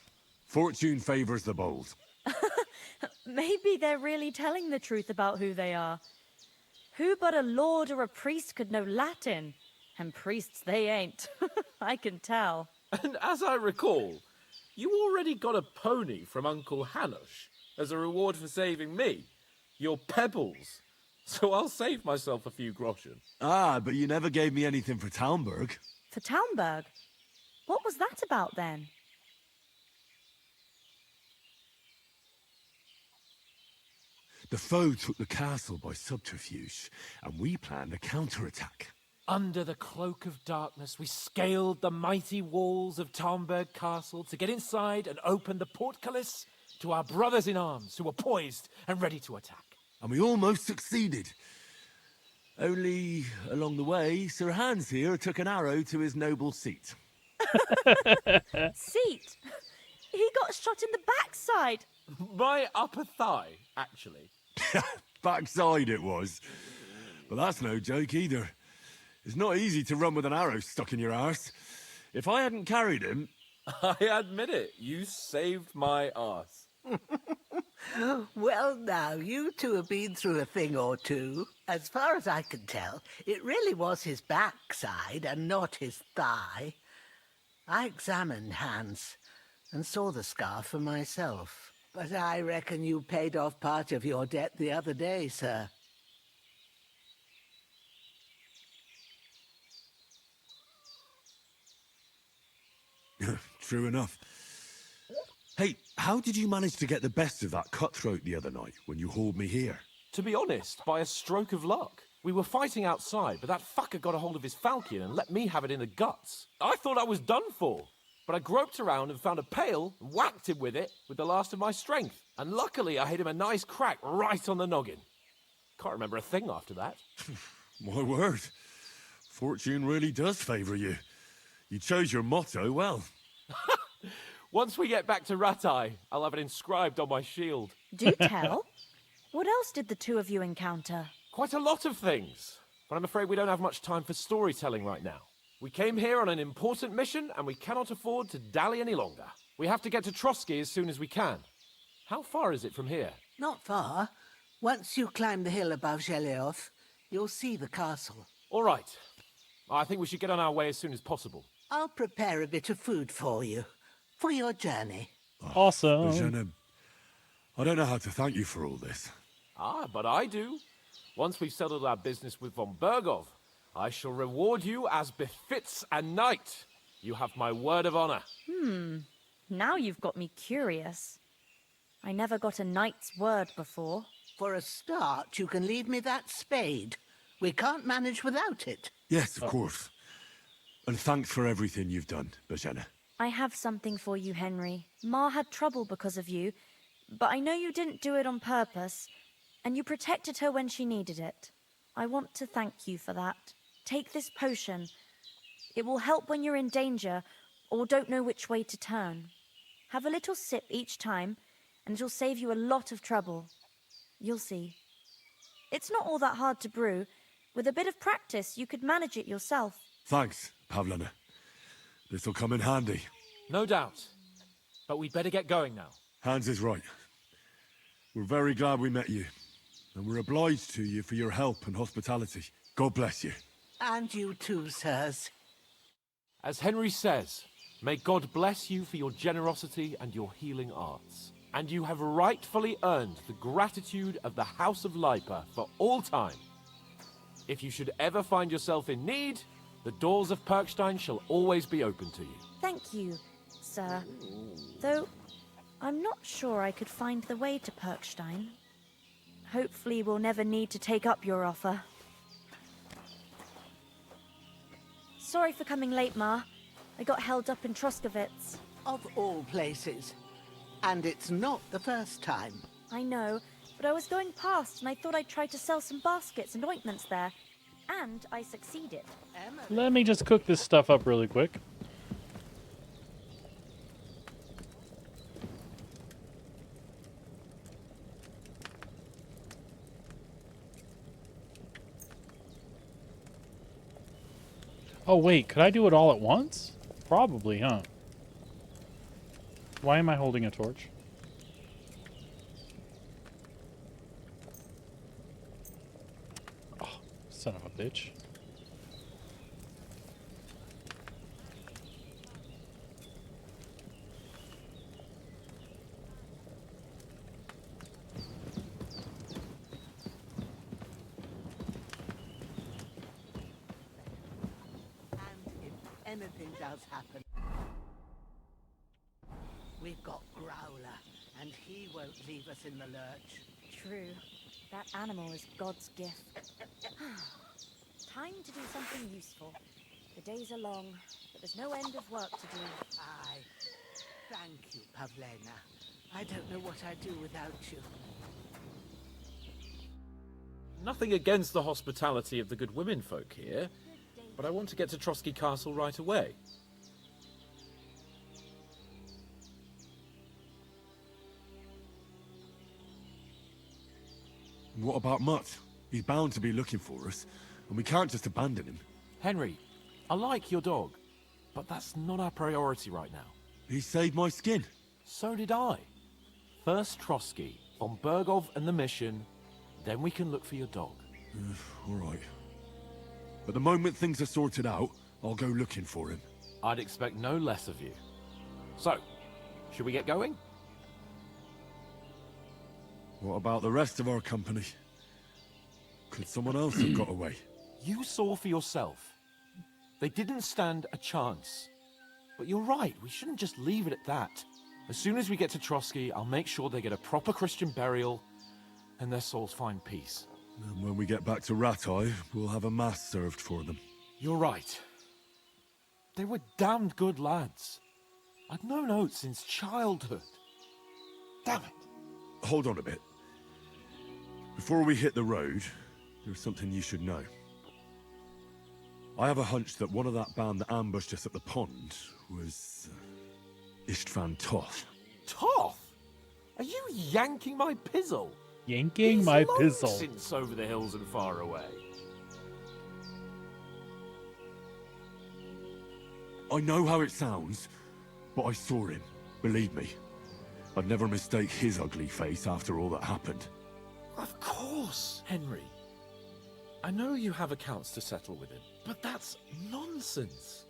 [SPEAKER 9] Fortune favors the bold.
[SPEAKER 3] Maybe they're really telling the truth about who they are. Who but a lord or a priest could know Latin? And priests they ain't. I can tell.
[SPEAKER 8] And as I recall, you already got a pony from Uncle Hanush as a reward for saving me. Your pebbles. So I'll save myself a few groschen.
[SPEAKER 9] But you never gave me anything for Talmberg.
[SPEAKER 3] For Talmberg? What was that about then?
[SPEAKER 9] The foe took the castle by subterfuge, and we planned a counterattack.
[SPEAKER 8] Under the cloak of darkness, we scaled the mighty walls of Talmberg Castle to get inside and open the portcullis to our brothers in arms who were poised and ready to attack.
[SPEAKER 9] And we almost succeeded. Only, along the way, Sir Hans here took an arrow to his noble seat.
[SPEAKER 3] Seat? He got shot in the backside.
[SPEAKER 8] My upper thigh, actually.
[SPEAKER 9] Backside it was. But that's no joke either. It's not easy to run with an arrow stuck in your arse. If I hadn't carried him...
[SPEAKER 8] I admit it, you saved my arse.
[SPEAKER 17] Well, now, you two have been through a thing or two. As far as I can tell, it really was his backside and not his thigh. I examined Hans and saw the scar for myself. But I reckon you paid off part of your debt the other day, sir.
[SPEAKER 9] True enough. Hey, how did you manage to get the best of that cutthroat the other night when you hauled me here?
[SPEAKER 8] To be honest, by a stroke of luck. We were fighting outside, but that fucker got a hold of his falchion and let me have it in the guts. I thought I was done for. But I groped around and found a pail and whacked him with it with the last of my strength. And luckily I hit him a nice crack right on the noggin. Can't remember a thing after that.
[SPEAKER 9] My word. Fortune really does favour you. You chose your motto well.
[SPEAKER 8] Once we get back to Ratai, I'll have it inscribed on my shield.
[SPEAKER 3] Do tell. What else did the two of you encounter?
[SPEAKER 8] Quite a lot of things. But I'm afraid we don't have much time for storytelling right now. We came here on an important mission, and we cannot afford to dally any longer. We have to get to Trotsky as soon as we can. How far is it from here?
[SPEAKER 17] Not far. Once you climb the hill above Zheleov, you'll see the castle.
[SPEAKER 8] All right. I think we should get on our way as soon as possible.
[SPEAKER 17] I'll prepare a bit of food for you, for your journey.
[SPEAKER 1] Awesome.
[SPEAKER 9] Eugenia, I don't know how to thank you for all this.
[SPEAKER 8] But I do. Once we've settled our business with von Bergov, I shall reward you as befits a knight. You have my word of honor.
[SPEAKER 3] Now you've got me curious. I never got a knight's word before.
[SPEAKER 17] For a start, you can leave me that spade. We can't manage without it.
[SPEAKER 9] Yes, of course. And thanks for everything you've done, Bajana.
[SPEAKER 3] I have something for you, Henry. Ma had trouble because of you, but I know you didn't do it on purpose, and you protected her when she needed it. I want to thank you for that. Take this potion. It will help when you're in danger or don't know which way to turn. Have a little sip each time, and it'll save you a lot of trouble. You'll see. It's not all that hard to brew. With a bit of practice, you could manage it yourself.
[SPEAKER 9] Thanks, Pavlana. This'll come in handy.
[SPEAKER 4] No doubt. But we'd better get going now.
[SPEAKER 9] Hans is right. We're very glad we met you. And we're obliged to you for your help and hospitality. God bless you.
[SPEAKER 17] And you too, sirs.
[SPEAKER 4] As Henry says, may God bless you for your generosity and your healing arts. And you have rightfully earned the gratitude of the House of Lipa for all time. If you should ever find yourself in need, the doors of Perkstein shall always be open to you.
[SPEAKER 3] Thank you, sir. Though, I'm not sure I could find the way to Perkstein. Hopefully we'll never need to take up your offer. Sorry for coming late, Ma. I got held up in Troskowitz.
[SPEAKER 17] Of all places. And it's not the first time.
[SPEAKER 3] I know, but I was going past and I thought I'd try to sell some baskets and ointments there. And I succeeded.
[SPEAKER 1] Let me just cook this stuff up really quick. Oh wait, could I do it all at once? Probably, huh? Why am I holding a torch? Oh, son of a bitch.
[SPEAKER 17] Anything does happen. We've got Growler, and he won't leave us in the lurch.
[SPEAKER 3] True. That animal is God's gift. Time to do something useful. The days are long, but there's no end of work to do.
[SPEAKER 17] Aye. Thank you, Pavlena. I don't know what I'd do without you.
[SPEAKER 4] Nothing against the hospitality of the good women folk here, but I want to get to Trotsky Castle right away.
[SPEAKER 9] What about Mutt? He's bound to be looking for us, and we can't just abandon him.
[SPEAKER 4] Henry, I like your dog, but that's not our priority right now.
[SPEAKER 9] He saved my skin.
[SPEAKER 4] So did I. First Trotsky, von Bergov and the mission, then we can look for your dog.
[SPEAKER 9] All right. But the moment things are sorted out, I'll go looking for him.
[SPEAKER 4] I'd expect no less of you. So, should we get going?
[SPEAKER 9] What about the rest of our company? Could someone else have got away?
[SPEAKER 4] You saw for yourself. They didn't stand a chance. But you're right, we shouldn't just leave it at that. As soon as we get to Trotsky, I'll make sure they get a proper Christian burial and their souls find peace.
[SPEAKER 9] And when we get back to Ratai, we'll have a mass served for them.
[SPEAKER 4] You're right. They were damned good lads. I'd known Oates since childhood. Damn it.
[SPEAKER 9] Hold on a bit. Before we hit the road, there's something you should know. I have a hunch that one of that band that ambushed us at the pond was Istvan Toth.
[SPEAKER 4] Toth? Are you yanking my pizzle?
[SPEAKER 1] Yanking
[SPEAKER 4] He's
[SPEAKER 1] my
[SPEAKER 4] long
[SPEAKER 1] pizzle.
[SPEAKER 4] Since over the hills and far away.
[SPEAKER 9] I know how it sounds, but I saw him. Believe me. I'd never mistake his ugly face after all that happened.
[SPEAKER 4] Of course, Henry. I know you have accounts to settle with him, but that's nonsense.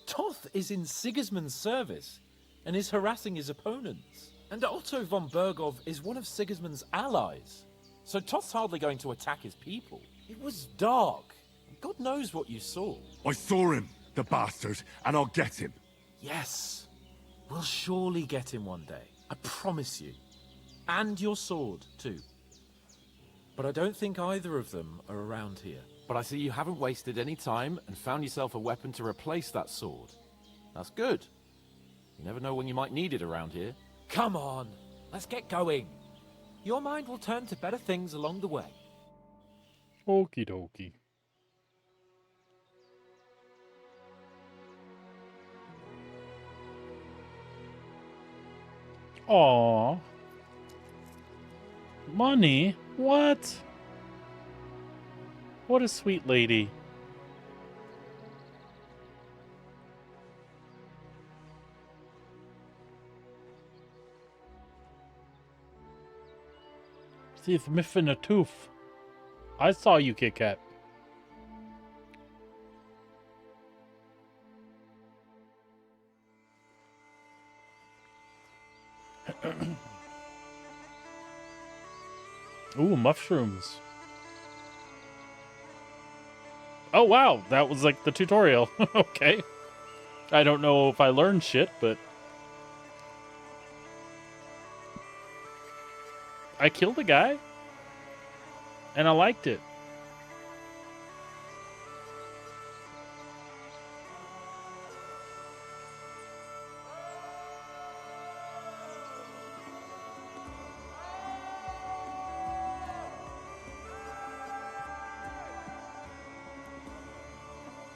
[SPEAKER 4] Toth is in Sigismund's service and is harassing his opponents. And Otto von Bergov is one of Sigismund's allies. So Toth's hardly going to attack his people. It was dark. God knows what you saw.
[SPEAKER 9] I saw him, the bastard, and I'll get him.
[SPEAKER 4] Yes. We'll surely get him one day. I promise you. And your sword, too. But I don't think either of them are around here. But I see you haven't wasted any time and found yourself a weapon to replace that sword. That's good. You never know when you might need it around here. Come on, let's get going. Your mind will turn to better things along the way.
[SPEAKER 1] Okie dokie. Aww. Money? What? What a sweet lady. She's missing a tooth. I saw you, Kit Kat. Ooh, mushrooms. Oh, wow. That was like the tutorial. Okay. I don't know if I learned shit, but I killed a guy. And I liked it.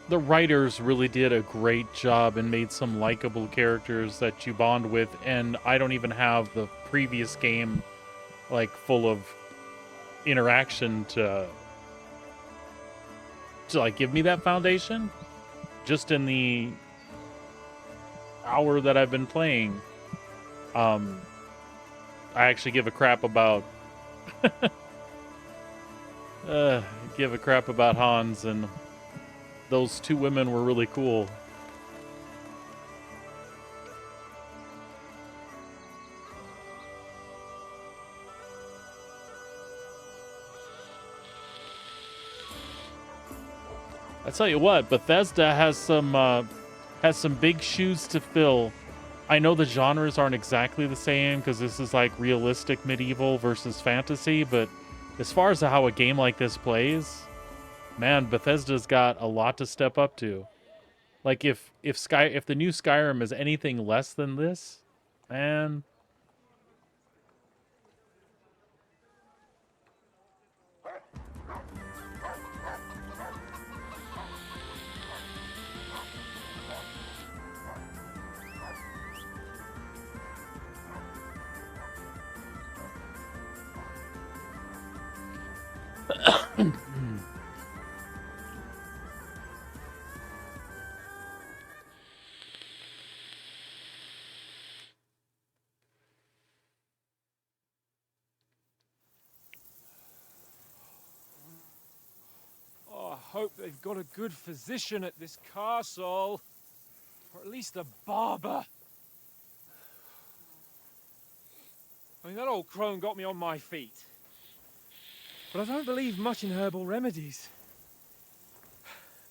[SPEAKER 1] The writers really did a great job and made some likable characters that you bond with, and I don't even have the previous game like full of interaction to like give me that foundation. Just in the hour that I've been playing, I actually give a crap about give a crap about Hans, and those two women were really cool. I tell you what, Bethesda has some big shoes to fill. I know the genres aren't exactly the same because this is like realistic medieval versus fantasy, but as far as how a game like this plays, man, Bethesda's got a lot to step up to. Like if the new Skyrim is anything less than this, man.
[SPEAKER 2] Oh, I hope they've got a good physician at this castle. Or at least a barber. I mean, that old crone got me on my feet. But I don't believe much in herbal remedies.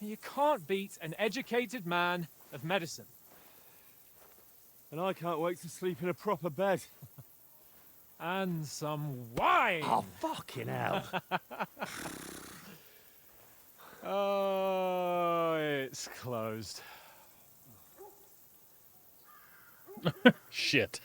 [SPEAKER 2] You can't beat an educated man of medicine.
[SPEAKER 7] And I can't wait to sleep in a proper bed.
[SPEAKER 2] And some wine!
[SPEAKER 12] Oh, fucking hell.
[SPEAKER 2] Oh, it's closed.
[SPEAKER 1] Shit.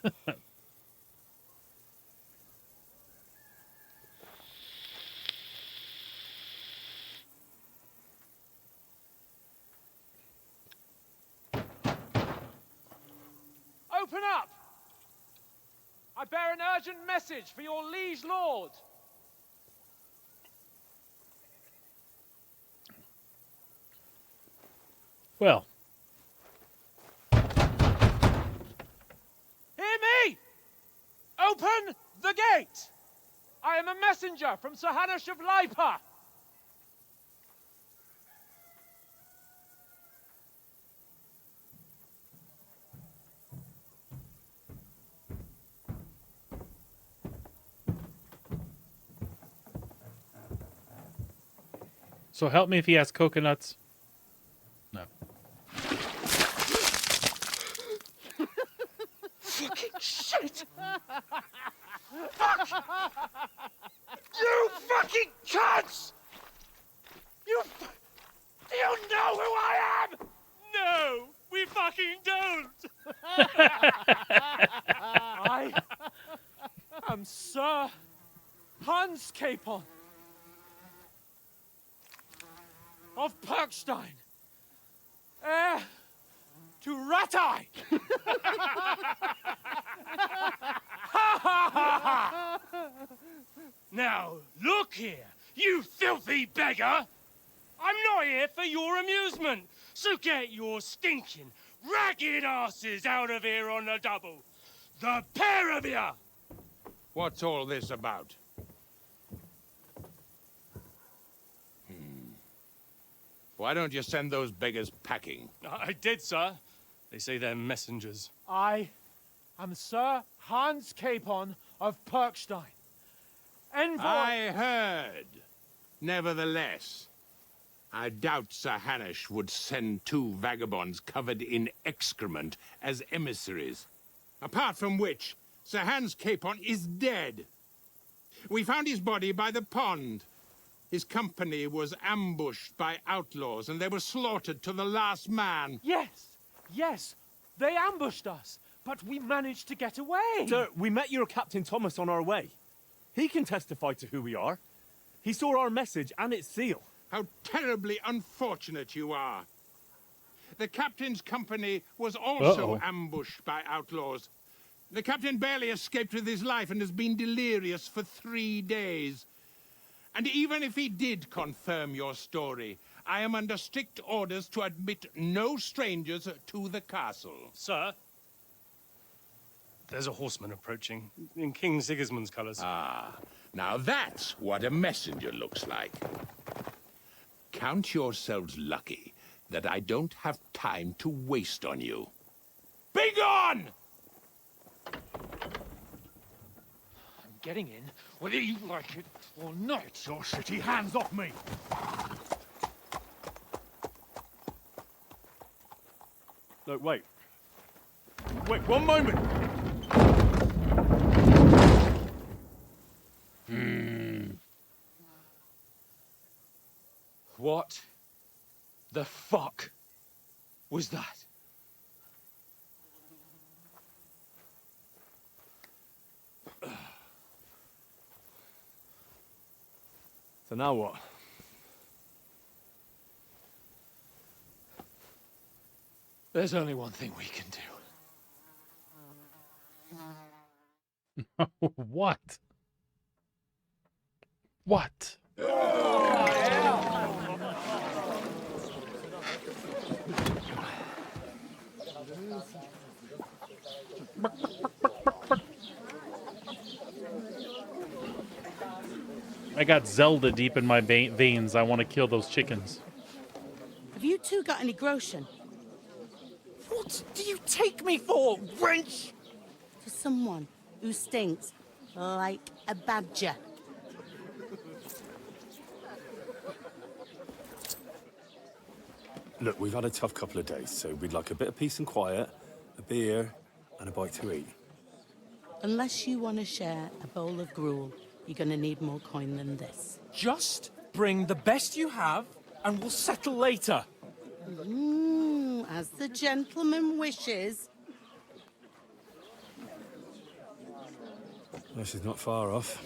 [SPEAKER 2] Open up! I bear an urgent message for your liege lord.
[SPEAKER 1] Well.
[SPEAKER 2] Hear me! Open the gate! I am a messenger from Sir Hanush of Lipa.
[SPEAKER 1] So help me if he has coconuts. No.
[SPEAKER 12] Fucking shit! Fuck!
[SPEAKER 13] You fucking cunts! Do you know who I am?
[SPEAKER 7] No, we fucking don't!
[SPEAKER 2] I am Sir Hans Capon of Perkstein, heir to Ratai.
[SPEAKER 7] Now, look here, you filthy beggar! I'm not here for your amusement, so get your stinking, ragged asses out of here on the double. The pair of you!
[SPEAKER 21] What's all this about? Why don't you send those beggars packing?
[SPEAKER 7] I did, sir. They say they're messengers.
[SPEAKER 2] I am Sir Hans Capon of Perkstein, envoy.
[SPEAKER 21] I heard. Nevertheless, I doubt Sir Hanush would send two vagabonds covered in excrement as emissaries. Apart from which, Sir Hans Capon is dead. We found his body by the pond. His company was ambushed by outlaws, and they were slaughtered to the last man.
[SPEAKER 2] Yes, they ambushed us, but we managed to get away.
[SPEAKER 9] Sir, we met your Captain Thomas on our way. He can testify to who we are. He saw our message and its seal.
[SPEAKER 21] How terribly unfortunate you are. The captain's company was also ambushed by outlaws. The captain barely escaped with his life and has been delirious for 3 days. And even if he did confirm your story, I am under strict orders to admit no strangers to the castle.
[SPEAKER 7] Sir, there's a horseman approaching, in King Sigismund's colours.
[SPEAKER 21] Ah, now that's what a messenger looks like. Count yourselves lucky that I don't have time to waste on you. Be gone!
[SPEAKER 2] I'm getting in, whether you like it or not. Your shitty hands off me!
[SPEAKER 9] No, wait. Wait, one moment!
[SPEAKER 2] What the fuck was that?
[SPEAKER 9] So now what?
[SPEAKER 2] There's only one thing we can do.
[SPEAKER 1] What? What? I got Zelda deep in my veins. I want to kill those chickens.
[SPEAKER 17] Have you two got any groschen?
[SPEAKER 2] What do you take me for, wench?
[SPEAKER 17] For someone who stinks like a badger.
[SPEAKER 9] Look, we've had a tough couple of days, so we'd like a bit of peace and quiet, a beer, and a bite to eat.
[SPEAKER 17] Unless you want to share a bowl of gruel, you're going to need more coin than this.
[SPEAKER 2] Just bring the best you have, and we'll settle later.
[SPEAKER 17] As the gentleman wishes.
[SPEAKER 9] This is not far off.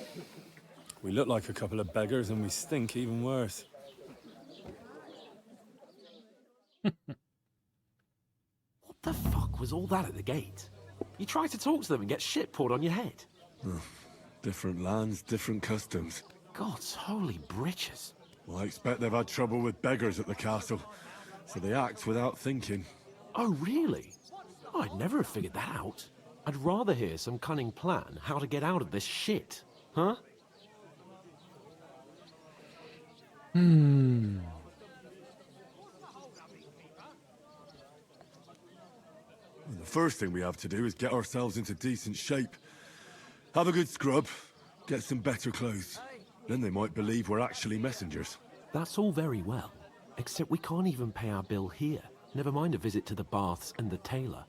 [SPEAKER 9] We look like a couple of beggars, and we stink even worse.
[SPEAKER 8] What the fuck was all that at the gate? You try to talk to them and get shit poured on your head.
[SPEAKER 9] Different lands, different customs.
[SPEAKER 8] God's holy britches.
[SPEAKER 9] Well, I expect they've had trouble with beggars at the castle, so they act without thinking.
[SPEAKER 8] Oh, really? I'd never have figured that out. I'd rather hear some cunning plan how to get out of this shit. Huh?
[SPEAKER 9] The first thing we have to do is get ourselves into decent shape. Have a good scrub, get some better clothes. Then they might believe we're actually messengers.
[SPEAKER 8] That's all very well, except we can't even pay our bill here. Never mind a visit to the baths and the tailor.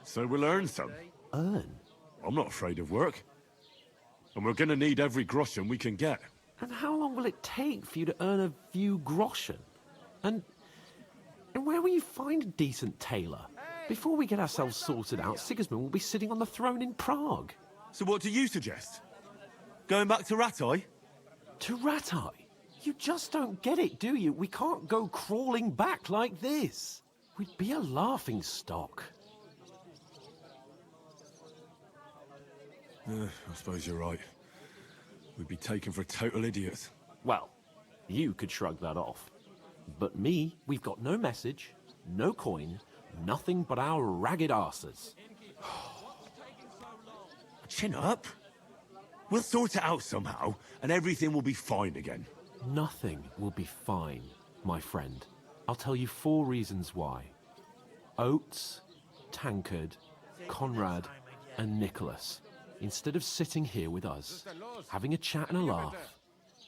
[SPEAKER 9] So we'll earn some.
[SPEAKER 11] Earn?
[SPEAKER 9] I'm not afraid of work. And we're gonna need every groschen we can get.
[SPEAKER 11] And how long will it take for you to earn a few groschen? And where will you find a decent tailor? Before we get ourselves sorted out, Sigismund will be sitting on the throne in Prague.
[SPEAKER 9] So what do you suggest? Going back to Rattay?
[SPEAKER 11] To Rattay? You just don't get it, do you? We can't go crawling back like this. We'd be a laughing stock.
[SPEAKER 9] I suppose you're right. We'd be taken for total idiots.
[SPEAKER 11] Well, you could shrug that off. But me, we've got no message, no coin, nothing but our ragged arses.
[SPEAKER 9] Chin up. We'll sort it out somehow, and everything will be fine again.
[SPEAKER 11] Nothing will be fine, my friend. I'll tell you 4 reasons why. Oates, Tankard, Conrad, and Nicholas, instead of sitting here with us, having a chat and a laugh,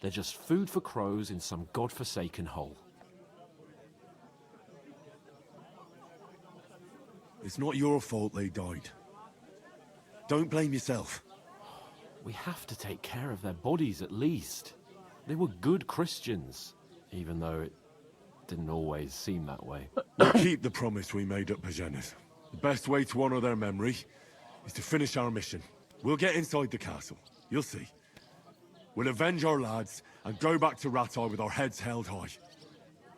[SPEAKER 11] they're just food for crows in some godforsaken hole.
[SPEAKER 9] It's not your fault they died. Don't blame yourself.
[SPEAKER 11] We have to take care of their bodies at least. They were good Christians, even though it didn't always seem that way.
[SPEAKER 9] We'll keep the promise we made at Pagenis. The best way to honor their memory is to finish our mission. We'll get inside the castle. You'll see. We'll avenge our lads and go back to Rattay with our heads held high.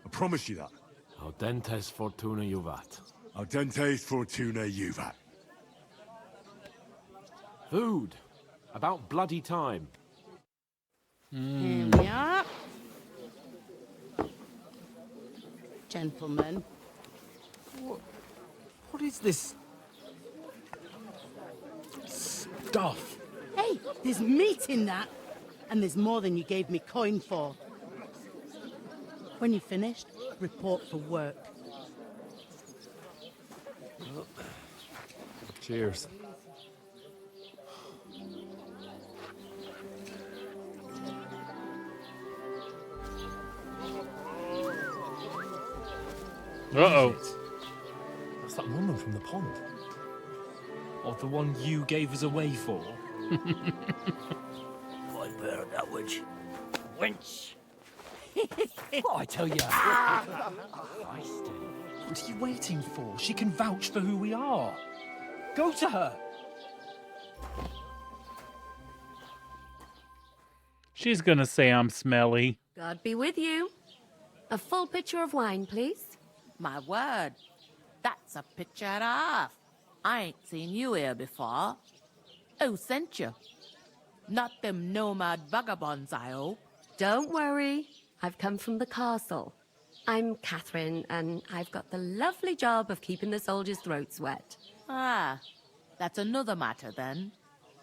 [SPEAKER 9] I promise you that.
[SPEAKER 11] Audentes fortuna juvat.
[SPEAKER 9] Audentes fortuna juvat.
[SPEAKER 11] Food. About bloody time.
[SPEAKER 22] Here we are. Gentlemen.
[SPEAKER 2] What is this stuff?
[SPEAKER 22] Hey, there's meat in that. And there's more than you gave me coin for. When you're finished, report for work.
[SPEAKER 2] Cheers.
[SPEAKER 1] Uh-oh.
[SPEAKER 2] That's that woman from the pond. Or the one you gave us away for.
[SPEAKER 12] My bear that witch. Wench.
[SPEAKER 2] What I tell you? What are you waiting for? She can vouch for who we are. Go to her.
[SPEAKER 1] She's gonna say I'm smelly.
[SPEAKER 23] God be with you. A full pitcher of wine, please.
[SPEAKER 24] My word, that's a picture and a half. I ain't seen you here before. Who sent you? Not them nomad vagabonds, I hope.
[SPEAKER 23] Don't worry. I've come from the castle. I'm Catherine, and I've got the lovely job of keeping the soldiers' throats wet.
[SPEAKER 24] Ah, that's another matter then.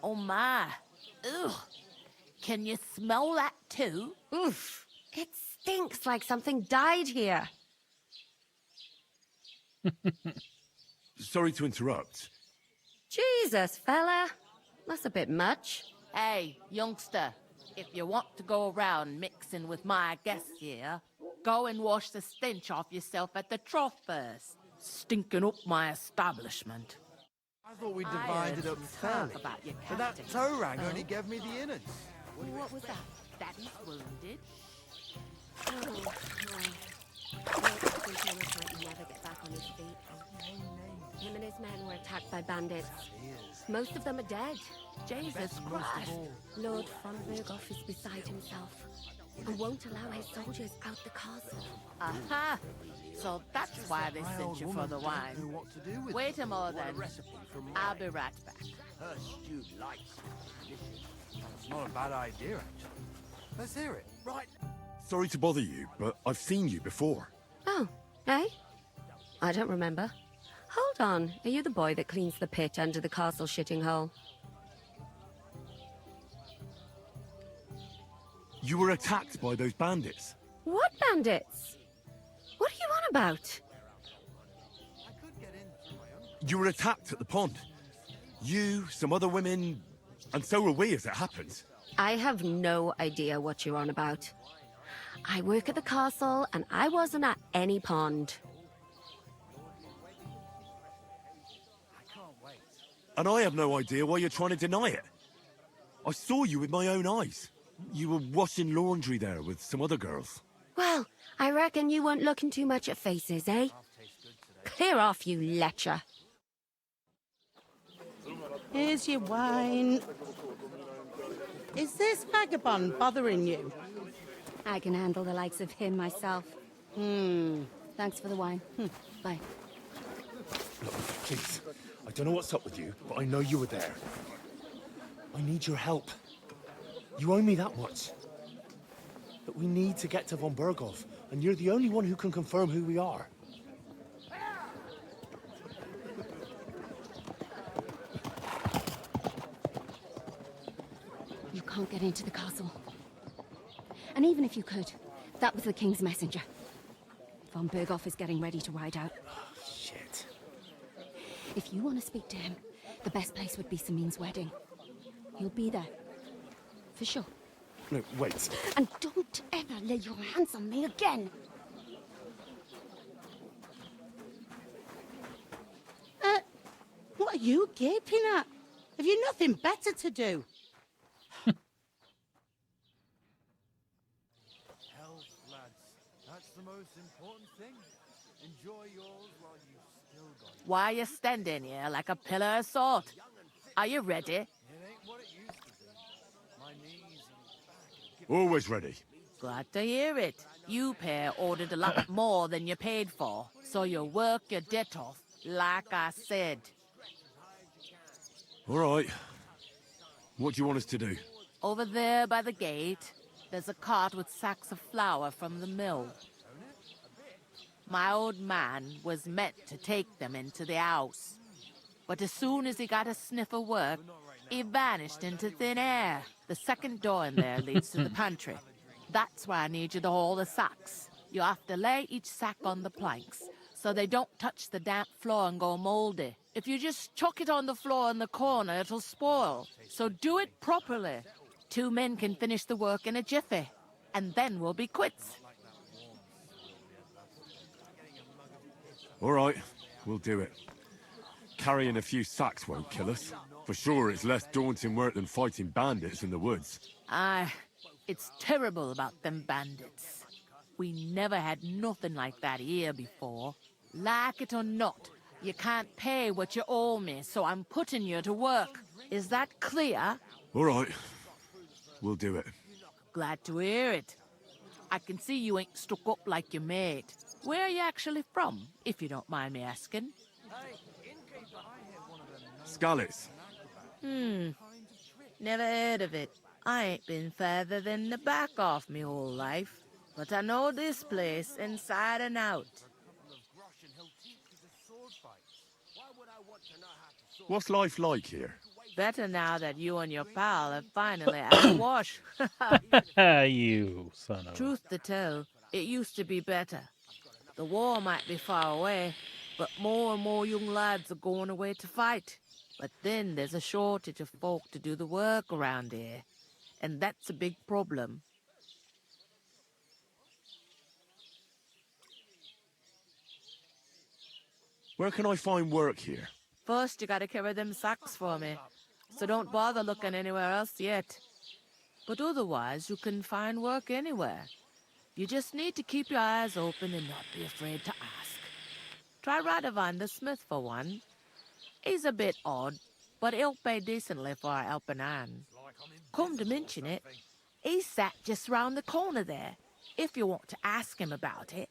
[SPEAKER 24] Oh my. Ugh. Can you smell that too?
[SPEAKER 23] Oof. It stinks like something died here.
[SPEAKER 9] Sorry to interrupt.
[SPEAKER 23] Jesus, fella. That's a bit much.
[SPEAKER 24] Hey, youngster, if you want to go around mixing with my guests here, go and wash the stench off yourself at the trough first. Stinking up my establishment.
[SPEAKER 13] I thought we divided up fairly.
[SPEAKER 24] About your
[SPEAKER 13] But that
[SPEAKER 24] captain.
[SPEAKER 13] toe rag only
[SPEAKER 24] Oh.
[SPEAKER 13] gave me the innards.
[SPEAKER 24] What was that? Daddy's wounded?
[SPEAKER 23] Oh, I think Thomas might never get back on his feet. Him and his men were attacked by bandits. Most of them are dead.
[SPEAKER 24] Jesus Christ.
[SPEAKER 23] Lord von Berghoff is beside himself and won't allow his soldiers out the castle.
[SPEAKER 24] Aha! So that's why they sent you for the wine. Wait a moment then. I'll be right back.
[SPEAKER 13] Her stewed lights. It's not a bad idea, actually. Let's hear it. Right.
[SPEAKER 9] Sorry to bother you, but I've seen you before.
[SPEAKER 23] Oh, eh? I don't remember. Hold on, are you the boy that cleans the pit under the castle shitting hole?
[SPEAKER 9] You were attacked by those bandits.
[SPEAKER 23] What bandits? What are you on about?
[SPEAKER 9] You were attacked at the pond. You, some other women, and so were we, as it happens.
[SPEAKER 23] I have no idea what you're on about. I work at the castle, and I wasn't at any pond.
[SPEAKER 9] And I have no idea why you're trying to deny it. I saw you with my own eyes. You were washing laundry there with some other girls.
[SPEAKER 23] Well, I reckon you weren't looking too much at faces, eh? Clear off, you lecher.
[SPEAKER 22] Here's your wine. Is this vagabond bothering you?
[SPEAKER 23] I can handle the likes of him myself. Thanks for the wine. Bye.
[SPEAKER 7] Look, please. I don't know what's up with you, but I know you were there. I need your help. You owe me that much. But we need to get to von Berghoff, and you're the only one who can confirm who we are.
[SPEAKER 23] You can't get into the castle. And even if you could, that was the King's messenger. Von Berghoff is getting ready to ride out.
[SPEAKER 7] Shit.
[SPEAKER 23] If you want to speak to him, the best place would be Samin's wedding. He'll be there. For sure.
[SPEAKER 7] No, wait.
[SPEAKER 23] And don't ever lay your hands on me again!
[SPEAKER 22] What are you gaping at? Have you nothing better to do?
[SPEAKER 13] Health, lads. That's the most important thing. Enjoy yours while you've still got it.
[SPEAKER 24] Why are you standing here like a pillar of salt? Are you ready?
[SPEAKER 13] It ain't what it used to be. My knees and back.
[SPEAKER 9] Always ready.
[SPEAKER 24] Glad to hear it. You pair ordered a lot more than you paid for, so you work your debt off, like I said.
[SPEAKER 9] All right. What do you want us to do?
[SPEAKER 24] Over there by the gate, there's a cart with sacks of flour from the mill. My old man was meant to take them into the house. But as soon as he got a sniff of work, he vanished into thin air. The second door in there leads to the pantry. That's where I need you to haul the sacks. You have to lay each sack on the planks, so they don't touch the damp floor and go moldy. If you just chuck it on the floor in the corner, it'll spoil. So do it properly. 2 men can finish the work in a jiffy, and then we'll be quits.
[SPEAKER 9] All right, we'll do it. Carrying a few sacks won't kill us. For sure, it's less daunting work than fighting bandits in the woods.
[SPEAKER 24] Aye, it's terrible about them bandits. We never had nothing like that here before. Like it or not, you can't pay what you owe me, so I'm putting you to work. Is that clear?
[SPEAKER 9] All right, we'll do it.
[SPEAKER 24] Glad to hear it. I can see you ain't stuck up like your mate. Where are you actually from, if you don't mind me asking?
[SPEAKER 9] Skalitz.
[SPEAKER 24] Never heard of it. I ain't been further than the back off me whole life. But I know this place inside and out.
[SPEAKER 9] What's life like here?
[SPEAKER 24] Better now that you and your pal have finally had a wash.
[SPEAKER 1] You son of a...
[SPEAKER 24] Truth to tell, it used to be better. The war might be far away, but more and more young lads are going away to fight. But then there's a shortage of folk to do the work around here, and that's a big problem.
[SPEAKER 9] Where can I find work here?
[SPEAKER 24] First, you gotta carry them sacks for me, so don't bother looking anywhere else yet. But otherwise, you can find work anywhere. You just need to keep your eyes open and not be afraid to ask. Try Radovan the Smith for one. He's a bit odd, but he'll pay decently for a helping hand. Come to mention it, he's sat just round the corner there, if you want to ask him about it.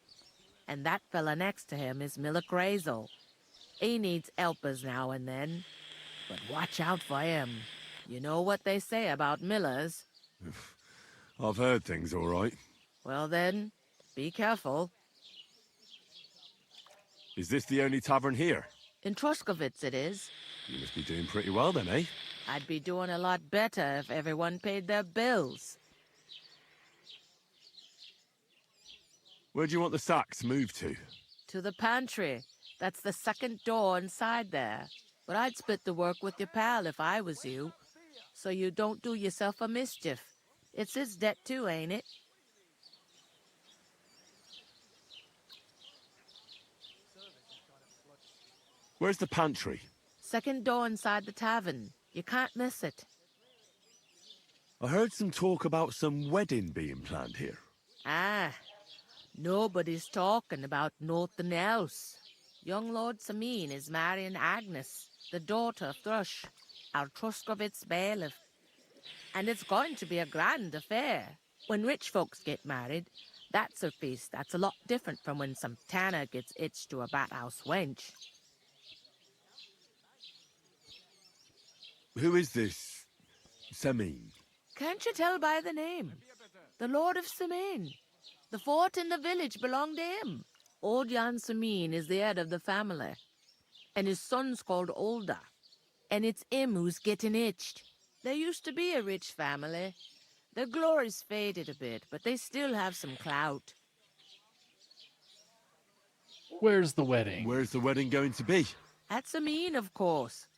[SPEAKER 24] And that fella next to him is Miller Crazel. He needs helpers now and then, but watch out for him. You know what they say about Millers.
[SPEAKER 9] I've heard things, all right.
[SPEAKER 24] Well then, be careful.
[SPEAKER 9] Is this the only tavern here?
[SPEAKER 24] In Troskovitz it is.
[SPEAKER 9] You must be doing pretty well then, eh?
[SPEAKER 24] I'd be doing a lot better if everyone paid their bills.
[SPEAKER 9] Where do you want the sacks moved to?
[SPEAKER 24] To the pantry. That's the second door inside there. But I'd split the work with your pal if I was you, so you don't do yourself a mischief. It's his debt too, ain't it?
[SPEAKER 9] Where's the pantry?
[SPEAKER 24] Second door inside the tavern. You can't miss it.
[SPEAKER 9] I heard some talk about some wedding being planned here.
[SPEAKER 24] Ah, nobody's talking about nothing else. Young Lord Samin is marrying Agnes, the daughter of Thrush, our Truskovitz bailiff. And it's going to be a grand affair. When rich folks get married, that's a feast that's a lot different from when some tanner gets hitched to a bathouse wench.
[SPEAKER 9] Who is this Semin?
[SPEAKER 24] Can't you tell by the name? The Lord of Samin. The fort and the village belong to him. Old Jan Samin is the head of the family, and his son's called Olda. And it's him who's getting hitched. There used to be a rich family. Their glory's faded a bit, but they still have some clout.
[SPEAKER 1] Where's the wedding?
[SPEAKER 9] Where's the wedding going to be?
[SPEAKER 24] At Samin, of course.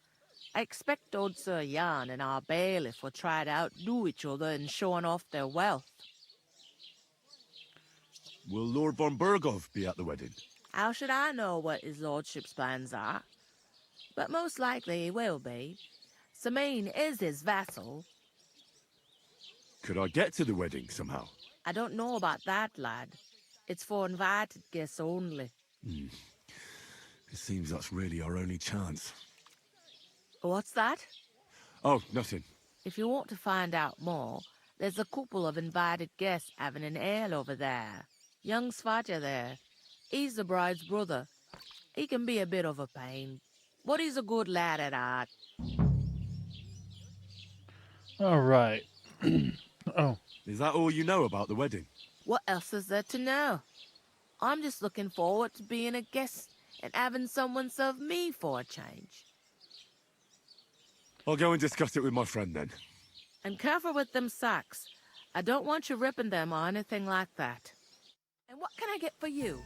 [SPEAKER 24] I expect old Sir Jan and our bailiff will try to outdo each other in showing off their wealth.
[SPEAKER 9] Will Lord von Burgov be at the wedding?
[SPEAKER 24] How should I know what his lordship's plans are? But most likely he will be. Samin is his vassal.
[SPEAKER 9] Could I get to the wedding somehow?
[SPEAKER 24] I don't know about that, lad. It's for invited guests only.
[SPEAKER 9] It seems that's really our only chance.
[SPEAKER 24] What's that?
[SPEAKER 9] Oh, nothing.
[SPEAKER 24] If you want to find out more, there's a couple of invited guests having an ale over there. Young Svaja there. He's the bride's brother. He can be a bit of a pain, but he's a good lad at heart.
[SPEAKER 1] All right. Oh.
[SPEAKER 9] Is that all you know about the wedding?
[SPEAKER 24] What else is there to know? I'm just looking forward to being a guest and having someone serve me for a change.
[SPEAKER 9] I'll go and discuss it with my friend then.
[SPEAKER 24] And careful with them sacks. I don't want you ripping them or anything like that. And what can I get for you?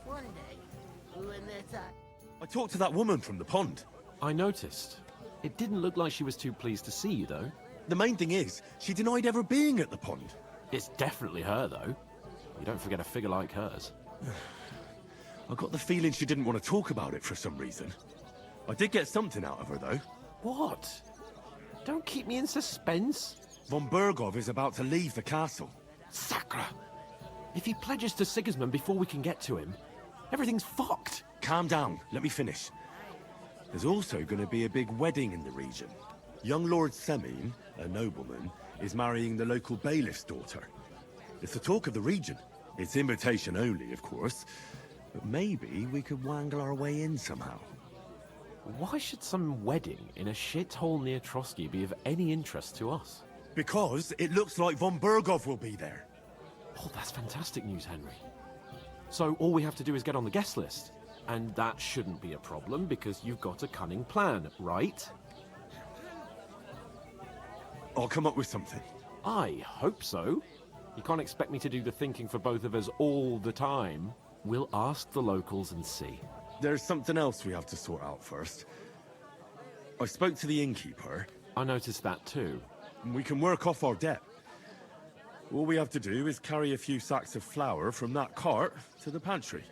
[SPEAKER 17] One day, when they're done.
[SPEAKER 9] I talked to that woman from the pond.
[SPEAKER 11] I noticed. It didn't look like she was too pleased to see you, though.
[SPEAKER 9] The main thing is, she denied ever being at the pond.
[SPEAKER 11] It's definitely her, though. You don't forget a figure like hers.
[SPEAKER 9] I got the feeling she didn't want to talk about it for some reason. I did get something out of her, though.
[SPEAKER 11] What? Don't keep me in suspense.
[SPEAKER 9] Von Burgov is about to leave the castle.
[SPEAKER 11] Sacre! If he pledges to Sigismund before we can get to him, everything's fucked.
[SPEAKER 9] Calm down. Let me finish. There's also going to be a big wedding in the region. Young Lord Semin, a nobleman, is marrying the local bailiff's daughter. It's the talk of the region. It's invitation only, of course. But maybe we could wangle our way in somehow.
[SPEAKER 11] Why should some wedding in a shithole near Trotsky be of any interest to us?
[SPEAKER 9] Because it looks like von Burgov will be there.
[SPEAKER 11] Oh, that's fantastic news, Henry. So all we have to do is get on the guest list. And that shouldn't be a problem because you've got a cunning plan, right?
[SPEAKER 9] I'll come up with something.
[SPEAKER 11] I hope so. You can't expect me to do the thinking for both of us all the time. We'll ask the locals and see.
[SPEAKER 9] There's something else we have to sort out first. I spoke to the innkeeper.
[SPEAKER 11] I noticed that too.
[SPEAKER 9] We can work off our debt. All we have to do is carry a few sacks of flour from that cart to the pantry.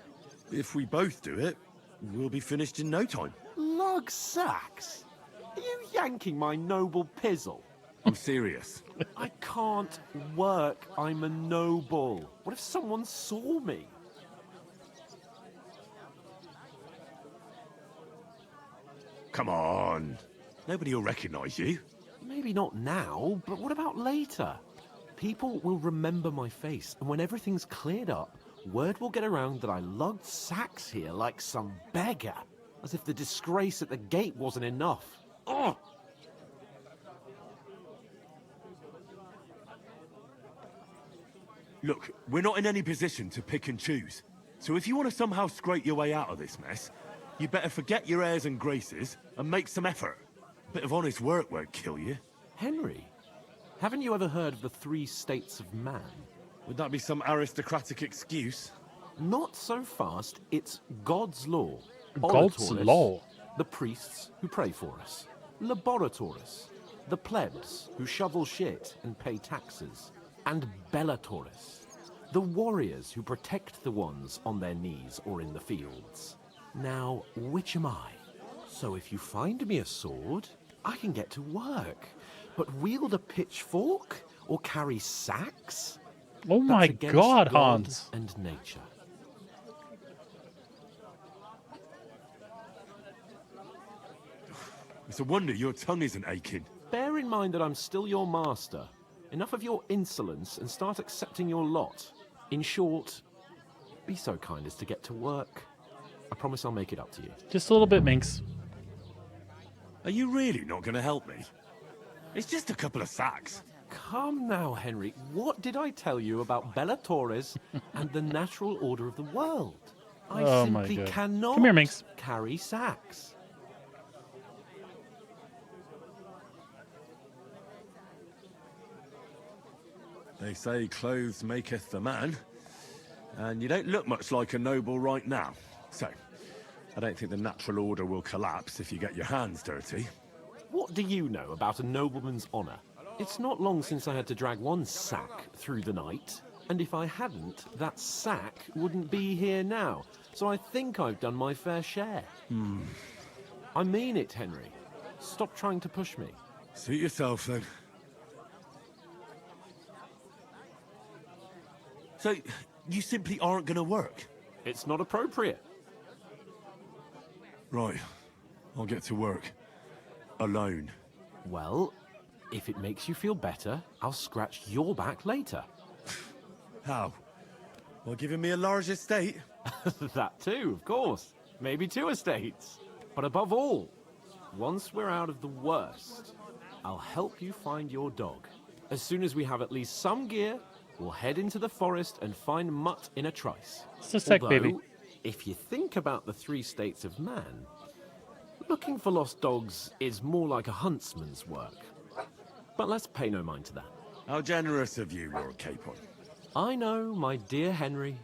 [SPEAKER 9] If we both do it, we'll be finished in no time.
[SPEAKER 11] Lug sacks? Are you yanking my noble pizzle?
[SPEAKER 9] I'm serious.
[SPEAKER 11] I can't work. I'm a noble. What if someone saw me?
[SPEAKER 9] Come on. Nobody will recognize you.
[SPEAKER 11] Maybe not now, but what about later? People will remember my face, and when everything's cleared up, word will get around that I lugged sacks here like some beggar. As if the disgrace at the gate wasn't enough. Ugh!
[SPEAKER 9] Look, we're not in any position to pick and choose. So if you want to somehow scrape your way out of this mess, you better forget your airs and graces and make some effort. Bit of honest work won't kill you.
[SPEAKER 11] Henry, haven't you ever heard of the 3 states of man?
[SPEAKER 9] Would that be some aristocratic excuse?
[SPEAKER 11] Not so fast. It's God's law.
[SPEAKER 1] God's
[SPEAKER 11] Oratoris,
[SPEAKER 1] law.
[SPEAKER 11] The priests who pray for us. Laboratoris, the plebs who shovel shit and pay taxes. And Bellatoris, the warriors who protect the ones on their knees or in the fields. Now, which am I? So if you find me a sword, I can get to work. But wield a pitchfork or carry sacks?
[SPEAKER 1] Oh my
[SPEAKER 11] That's against
[SPEAKER 1] God,
[SPEAKER 11] God
[SPEAKER 1] Hans.
[SPEAKER 11] and nature.
[SPEAKER 9] It's a wonder your tongue isn't aching.
[SPEAKER 11] Bear in mind that I'm still your master. Enough of your insolence and start accepting your lot. In short, be so kind as to get to work. I promise I'll make it up to you.
[SPEAKER 1] Just a little bit, Minx.
[SPEAKER 9] Are you really not going to help me? It's just a couple of sacks.
[SPEAKER 11] Come now, Henry. What did I tell you about Bellatoris and the natural order of the world? I
[SPEAKER 1] Oh my
[SPEAKER 11] simply
[SPEAKER 1] God.
[SPEAKER 11] cannot
[SPEAKER 1] Come here, Minx.
[SPEAKER 11] carry sacks.
[SPEAKER 9] They say clothes maketh the man, and you don't look much like a noble right now. So, I don't think the natural order will collapse if you get your hands dirty.
[SPEAKER 11] What do you know about a nobleman's honour? It's not long since I had to drag one sack through the night, and if I hadn't, that sack wouldn't be here now. So I think I've done my fair share. I mean it, Henry. Stop trying to push me.
[SPEAKER 9] Suit yourself, then. So, you simply aren't going to work?
[SPEAKER 11] It's not appropriate.
[SPEAKER 9] Right. I'll get to work. Alone.
[SPEAKER 11] Well, if it makes you feel better, I'll scratch your back later.
[SPEAKER 9] How? By giving me a large estate?
[SPEAKER 11] That too, of course. Maybe 2 estates. But above all, once we're out of the worst, I'll help you find your dog. As soon as we have at least some gear, we'll head into the forest and find Mutt in a trice.
[SPEAKER 1] It's a sec,
[SPEAKER 11] Although,
[SPEAKER 1] baby.
[SPEAKER 11] if you think about the 3 states of man, looking for lost dogs is more like a huntsman's work. But let's pay no mind to that.
[SPEAKER 9] How generous of you, Lord Capon.
[SPEAKER 11] I know, my dear Henry.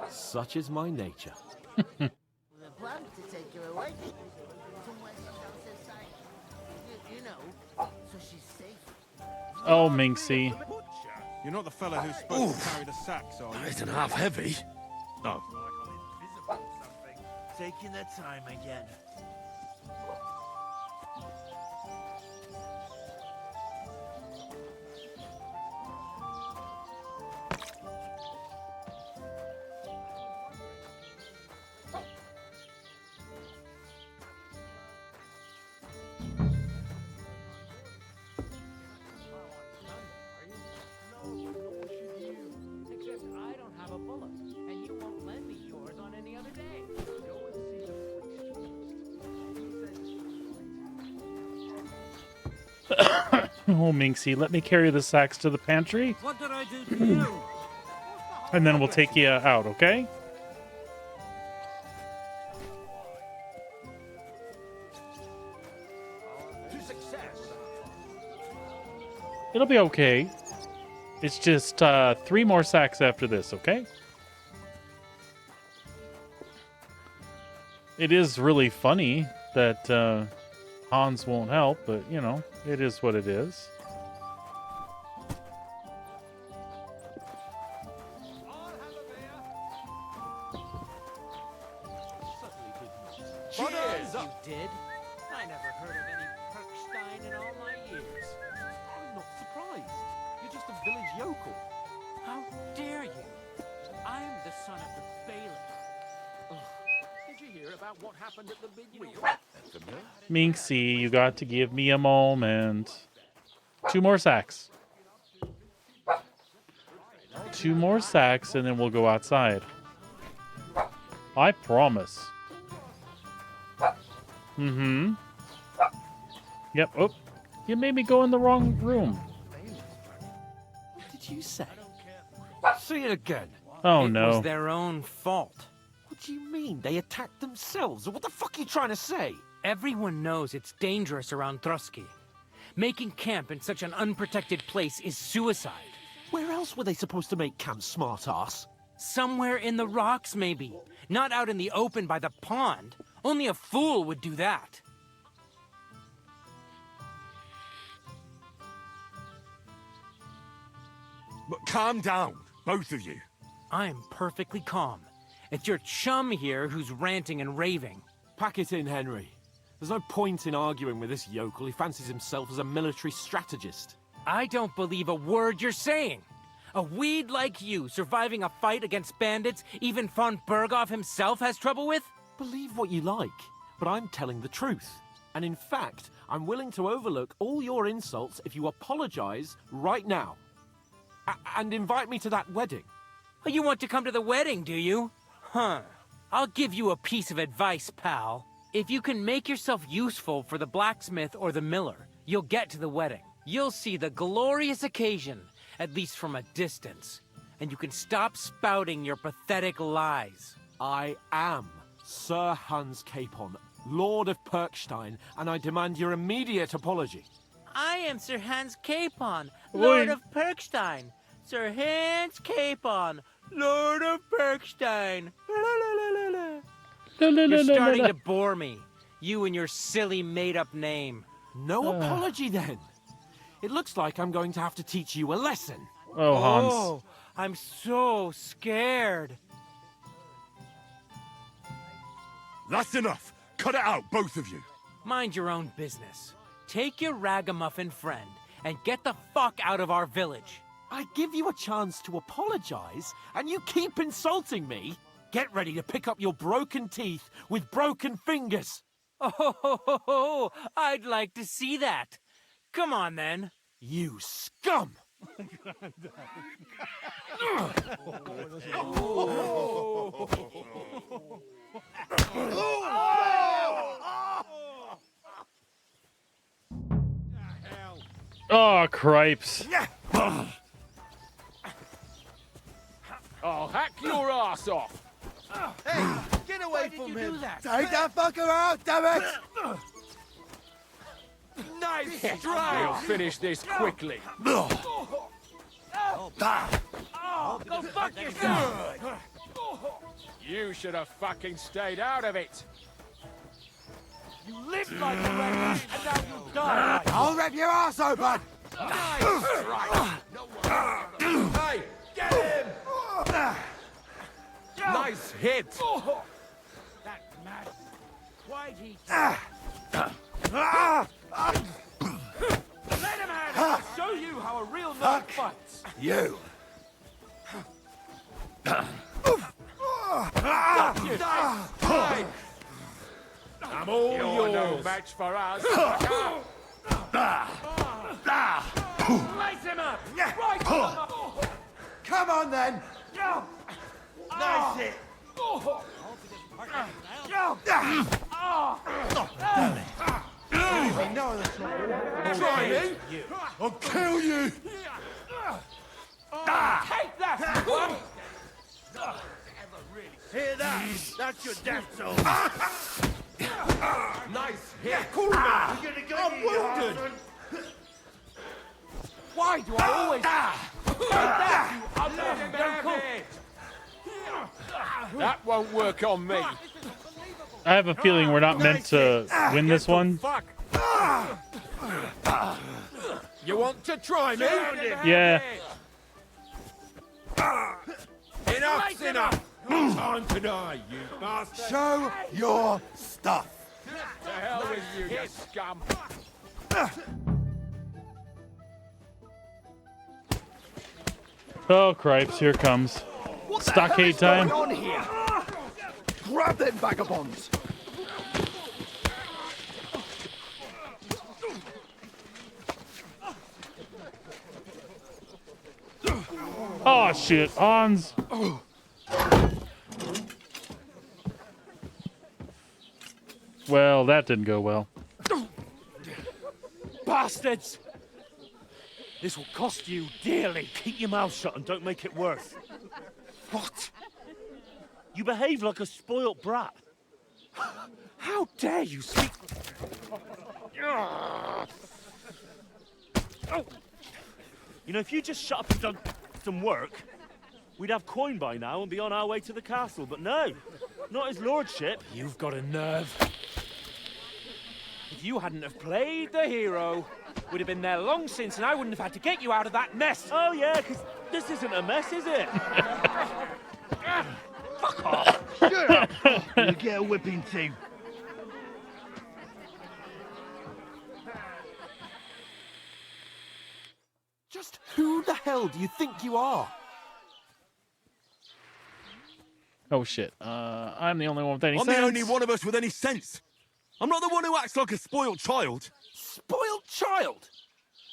[SPEAKER 11] Such is my nature.
[SPEAKER 17] The plan to take her away from where she shall society. You know, so she's safe.
[SPEAKER 1] Oh, Minxie.
[SPEAKER 7] You're not the fella who's supposed to carry the sacks, are you?
[SPEAKER 9] That isn't half heavy. Oh.
[SPEAKER 13] Taking their time again.
[SPEAKER 1] Oh, Minxie, let me carry the sacks to the pantry,
[SPEAKER 12] What did I do to you?
[SPEAKER 1] and then we'll take you out, okay?
[SPEAKER 12] To success.
[SPEAKER 1] It'll be okay. It's just 3 more sacks after this, okay? It is really funny that Hans won't help, but, you know, it is what it is.
[SPEAKER 12] Cheers, you did. I never heard of any Perkstein in all my years.
[SPEAKER 11] I'm not surprised. You're just a village yokel.
[SPEAKER 12] How dare you? I'm the son of the bailiff.
[SPEAKER 11] Did you hear about what happened at the big wheel?
[SPEAKER 1] Minxie, you got to give me a moment. 2 more sacks. 2 more sacks, and then we'll go outside. I promise. Mm-hmm. Yep. Oh, you made me go in the wrong room.
[SPEAKER 11] What did you say?
[SPEAKER 8] See it again.
[SPEAKER 1] Oh,
[SPEAKER 5] It
[SPEAKER 1] no.
[SPEAKER 5] was their own fault.
[SPEAKER 8] What do you mean? They attacked themselves? What the fuck are you trying to say?
[SPEAKER 5] Everyone knows it's dangerous around Trotsky. Making camp in such an unprotected place is suicide.
[SPEAKER 8] Where else were they supposed to make camp, smart-ass?
[SPEAKER 5] Somewhere in the rocks, maybe. Not out in the open by the pond. Only a fool would do that.
[SPEAKER 9] But calm down, both of you.
[SPEAKER 5] I'm perfectly calm. It's your chum here who's ranting and raving.
[SPEAKER 11] Pack it in, Henry. There's no point in arguing with this yokel. He fancies himself as a military strategist.
[SPEAKER 5] I don't believe a word you're saying. A weed like you surviving a fight against bandits even von Berghoff himself has trouble with?
[SPEAKER 11] Believe what you like, but I'm telling the truth. And in fact, I'm willing to overlook all your insults if you apologize right now. And invite me to that wedding.
[SPEAKER 5] Oh, you want to come to the wedding, do you? Huh. I'll give you a piece of advice, pal. If you can make yourself useful for the blacksmith or the miller, you'll get to the wedding. You'll see the glorious occasion, at least from a distance. And you can stop spouting your pathetic lies.
[SPEAKER 11] I am Sir Hans Capon, Lord of Perkstein, and I demand your immediate apology.
[SPEAKER 5] I am Sir Hans Capon,
[SPEAKER 11] Lord
[SPEAKER 5] of Perkstein. Sir Hans Capon, Lord of Perkstein. You're starting to bore me. You and your silly made-up name.
[SPEAKER 11] No apology, then. It looks like I'm going to have to teach you a lesson.
[SPEAKER 1] Oh, Hans.
[SPEAKER 5] Oh, I'm so scared.
[SPEAKER 9] That's enough. Cut it out, both of you.
[SPEAKER 5] Mind your own business. Take your ragamuffin friend and get the fuck out of our village.
[SPEAKER 11] I give you a chance to apologize, and you keep insulting me? Get ready to pick up your broken teeth with broken fingers.
[SPEAKER 5] Oh, I'd like to see that. Come on, then.
[SPEAKER 11] You scum!
[SPEAKER 1] Oh, cripes.
[SPEAKER 21] I'll hack your ass off.
[SPEAKER 13] Hey, get away from him!
[SPEAKER 10] Take that fucker out, damn it!
[SPEAKER 21] Nice strike. We'll finish this quickly.
[SPEAKER 5] Go fuck yourself!
[SPEAKER 21] You should have fucking stayed out of it.
[SPEAKER 8] You live like a wreck, and now you die like
[SPEAKER 10] I'll rip your ass open!
[SPEAKER 21] Nice strike. Hey, get him! Nice hit.
[SPEAKER 5] That mad. Why'd he?
[SPEAKER 8] Let him have it! I'll show you how a real knight fights!
[SPEAKER 10] You!
[SPEAKER 21] Hey. I'm all You're no match for us.
[SPEAKER 5] Slice him up! Right him up!
[SPEAKER 10] Come on then!
[SPEAKER 13] Nice hit!
[SPEAKER 10] Try me! I'll kill you!
[SPEAKER 8] Take that, one!
[SPEAKER 13] Hear that? That's your death zone.
[SPEAKER 21] Nice hit.
[SPEAKER 13] Cool man. I'm wounded.
[SPEAKER 8] Why do I always... Take that, you ugly yokel!
[SPEAKER 21] That won't work on me.
[SPEAKER 1] I have a feeling we're not meant to win this one.
[SPEAKER 21] Fuck. You want to try me?
[SPEAKER 1] Yeah.
[SPEAKER 21] Enough's enough. Time to die, you bastard.
[SPEAKER 10] Show your stuff!
[SPEAKER 21] To hell with you, you scum.
[SPEAKER 1] Oh, cripes, here comes.
[SPEAKER 10] What
[SPEAKER 1] Stockade
[SPEAKER 10] the hell is
[SPEAKER 1] time.
[SPEAKER 10] going on here? Grab them vagabonds!
[SPEAKER 1] Oh, shit, Hans. Well, that didn't go well.
[SPEAKER 5] Bastards!
[SPEAKER 7] This will cost you dearly. Keep your mouth shut and don't make it worse.
[SPEAKER 10] What?
[SPEAKER 7] You behave like a spoilt brat.
[SPEAKER 8] How dare you speak...
[SPEAKER 7] Oh. You know, if you just shut up and done some work, we'd have coin by now and be on our way to the castle. But no, not his lordship.
[SPEAKER 8] You've got a nerve. If you hadn't have played the hero, we'd have been there long since and I wouldn't have had to get you out of that mess.
[SPEAKER 7] Oh yeah, because this isn't a mess, is it?
[SPEAKER 13] Fuck off! Shut up! You'll get a whipping too.
[SPEAKER 8] Just who the hell do you think you are?
[SPEAKER 1] Oh shit. I'm the only one with any
[SPEAKER 9] I'm
[SPEAKER 1] sense.
[SPEAKER 9] the only one of us with any sense. I'm not the one who acts like a spoiled child.
[SPEAKER 8] Spoiled child?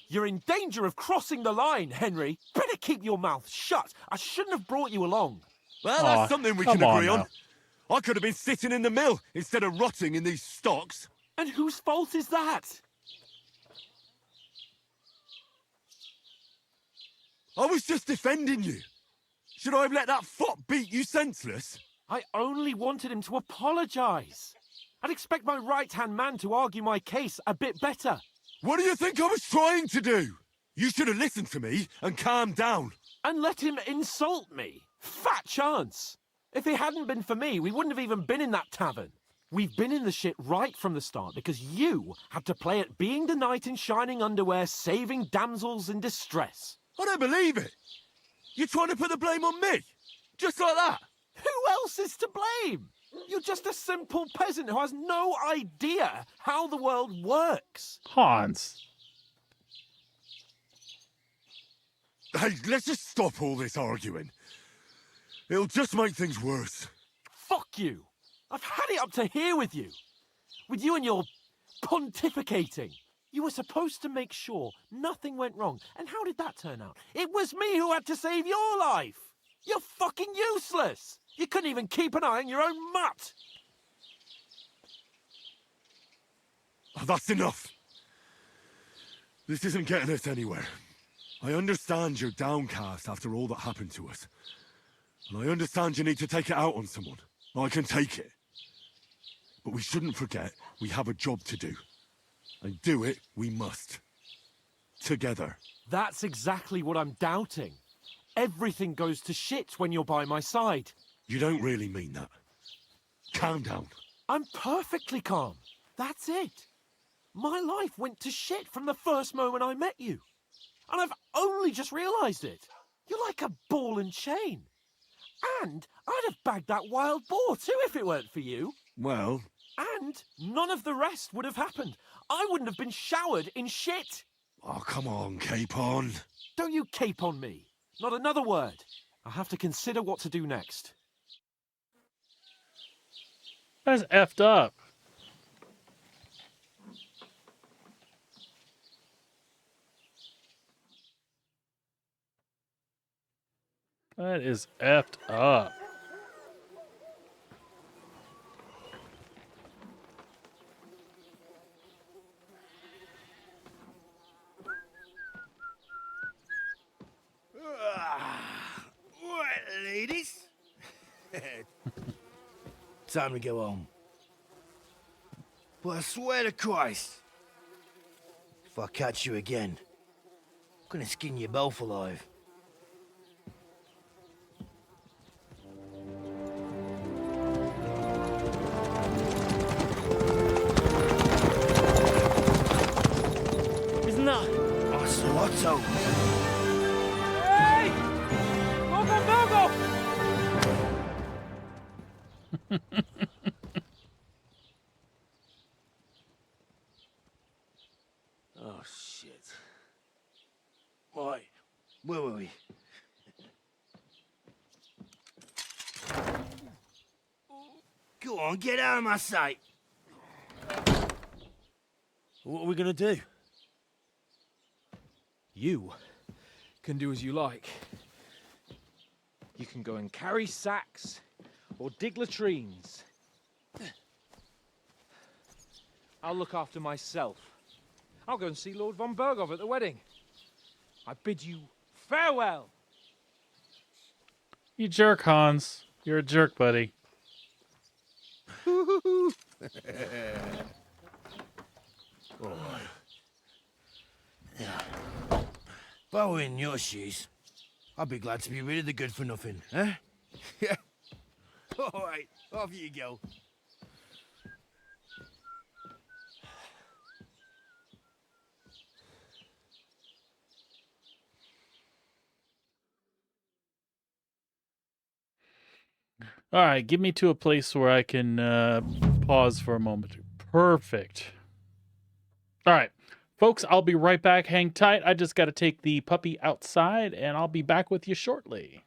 [SPEAKER 8] You're in danger of crossing the line, Henry. Better keep your mouth shut. I shouldn't have brought you along.
[SPEAKER 9] Well, that's something we can agree on. I could have been sitting in the mill instead of rotting in these stocks.
[SPEAKER 8] And whose fault is that?
[SPEAKER 9] I was just defending you. Should I have let that fop beat you senseless?
[SPEAKER 8] I only wanted him to apologise. I'd expect my right-hand man to argue my case a bit better.
[SPEAKER 9] What do you think I was trying to do? You should have listened to me and calmed down.
[SPEAKER 8] And let him insult me. Fat chance. If it hadn't been for me, we wouldn't have even been in that tavern. We've been in the shit right from the start because you had to play at being the knight in shining underwear, saving damsels in distress.
[SPEAKER 9] I don't believe it. You're trying to put the blame on me? Just like that?
[SPEAKER 8] Who else is to blame? You're just a simple peasant who has no idea how the world works.
[SPEAKER 1] Hans.
[SPEAKER 9] Hey, let's just stop all this arguing. It'll just make things worse.
[SPEAKER 8] Fuck you. I've had it up to here with you. With you and your pontificating. You were supposed to make sure nothing went wrong. And how did that turn out? It was me who had to save your life. You're fucking useless. You couldn't even keep an eye on your own mutt.
[SPEAKER 9] Oh, that's enough. This isn't getting us anywhere. I understand you're downcast after all that happened to us. And I understand you need to take it out on someone. I can take it. But we shouldn't forget we have a job to do. And do it we must. Together.
[SPEAKER 8] That's exactly what I'm doubting. Everything goes to shit when you're by my side.
[SPEAKER 9] You don't really mean that. Calm down.
[SPEAKER 8] I'm perfectly calm. That's it. My life went to shit from the first moment I met you. And I've only just realised it. You're like a ball and chain. And I'd have bagged that wild boar too if it weren't for you.
[SPEAKER 9] Well...
[SPEAKER 8] And none of the rest would have happened. I wouldn't have been showered in shit.
[SPEAKER 9] Oh, come on, Capon.
[SPEAKER 8] Don't you cape on me. Not another word. I have to consider what to do next.
[SPEAKER 1] That's effed up. That is effed up.
[SPEAKER 13] Right, ladies. Time to go home. But I swear to Christ, if I catch you again, I'm gonna skin you both alive.
[SPEAKER 7] Isn't that?
[SPEAKER 13] Ocelotto.
[SPEAKER 8] Hey! Mogo!
[SPEAKER 13] Oh, shit. Right, where were we? Go on, get out of my sight.
[SPEAKER 7] What are we gonna do?
[SPEAKER 8] You can do as you like. You can go and carry sacks or dig latrines. I'll look after myself. I'll go and see Lord von Bergov at the wedding.
[SPEAKER 2] I bid you farewell.
[SPEAKER 1] You jerk, Hans. You're a jerk, buddy.
[SPEAKER 13] Oh. If I were in your shoes, I'd be glad to be rid of the good for nothing, eh? Yeah. All right, off you go.
[SPEAKER 1] All right, get me to a place where I can pause for a moment. Perfect. All right, folks, I'll be right back. Hang tight. I just got to take the puppy outside, and I'll be back with you shortly.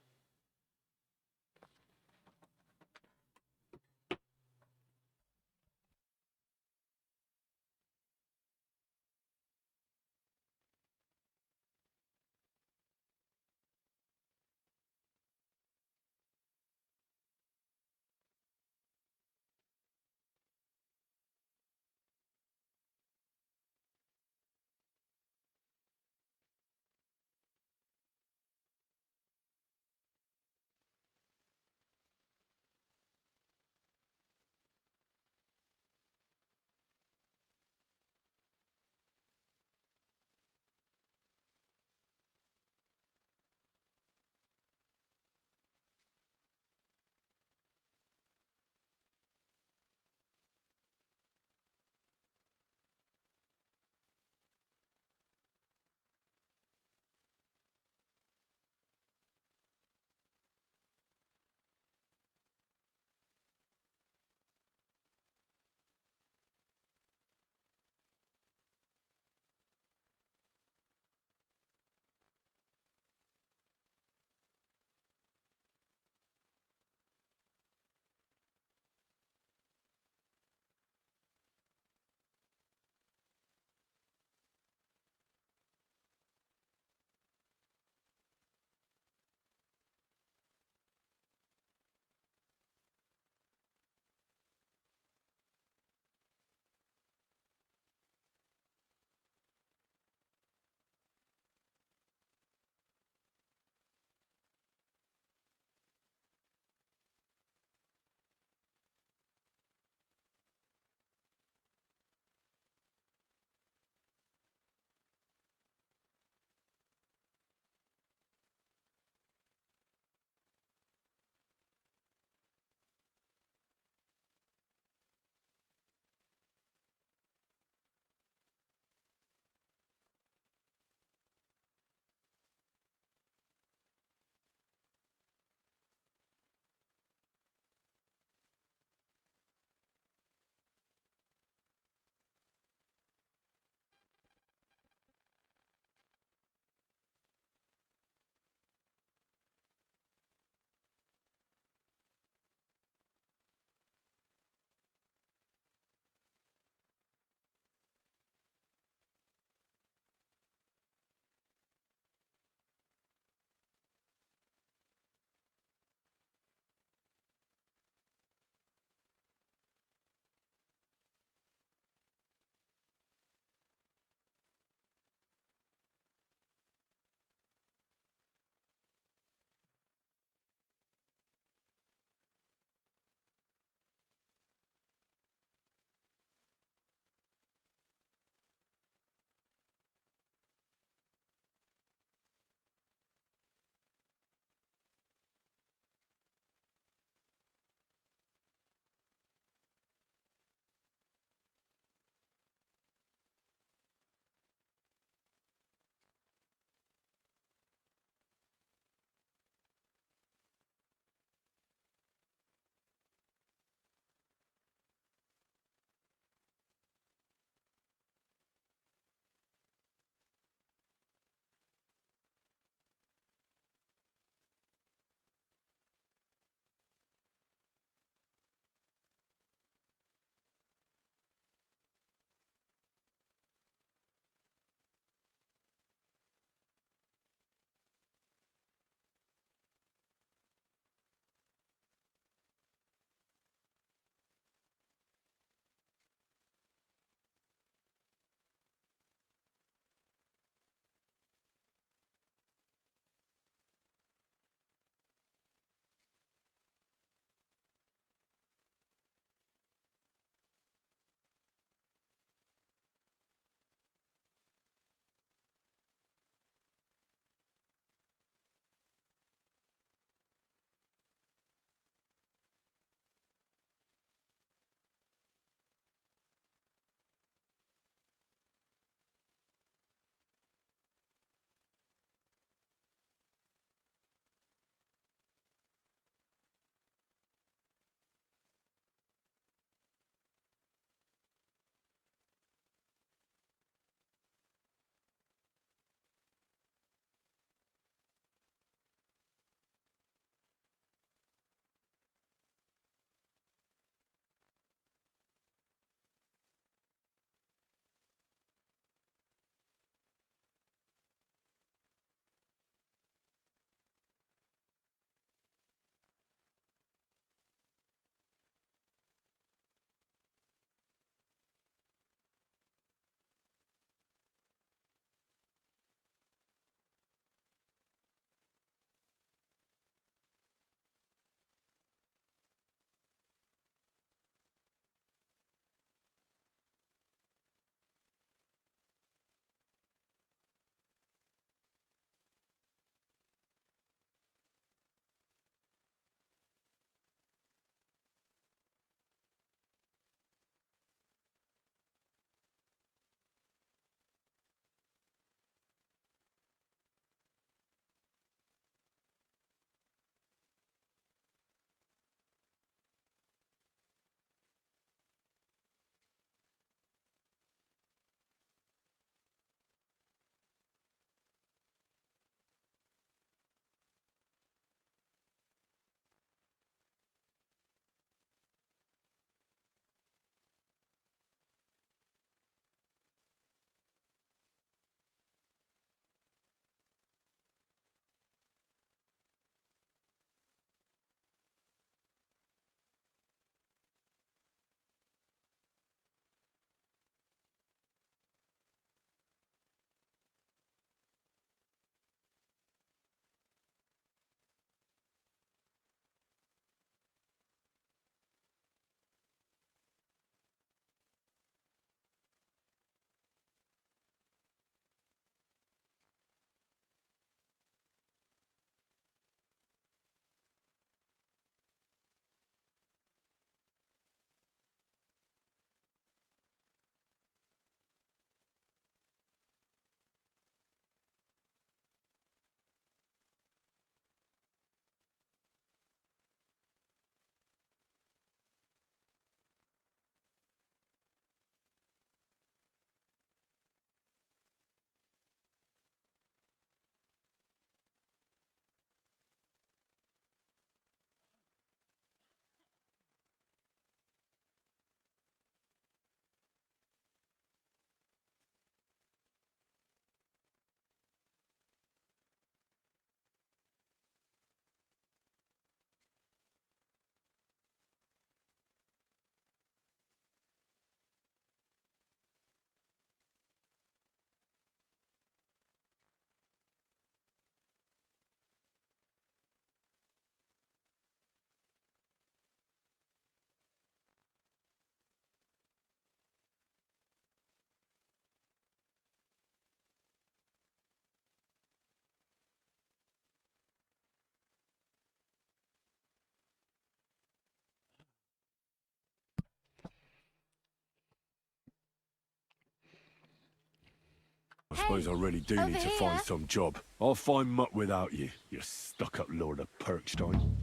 [SPEAKER 9] I suppose I really do need to find some job. I'll find mutt without you, you stuck-up Lord of Perkstein.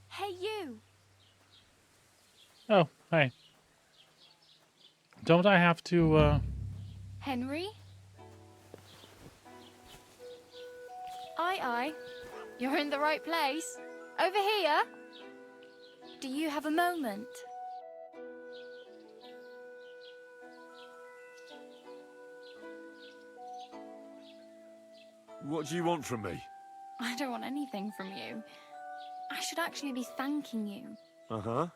[SPEAKER 3] Hey, you!
[SPEAKER 1] Oh, hey. Don't I have to,
[SPEAKER 3] Henry? Aye. You're in the right place. Over here. Do you have a moment?
[SPEAKER 9] What do you want from me?
[SPEAKER 3] I don't want anything from you. I should actually be thanking you.
[SPEAKER 9] Uh-huh.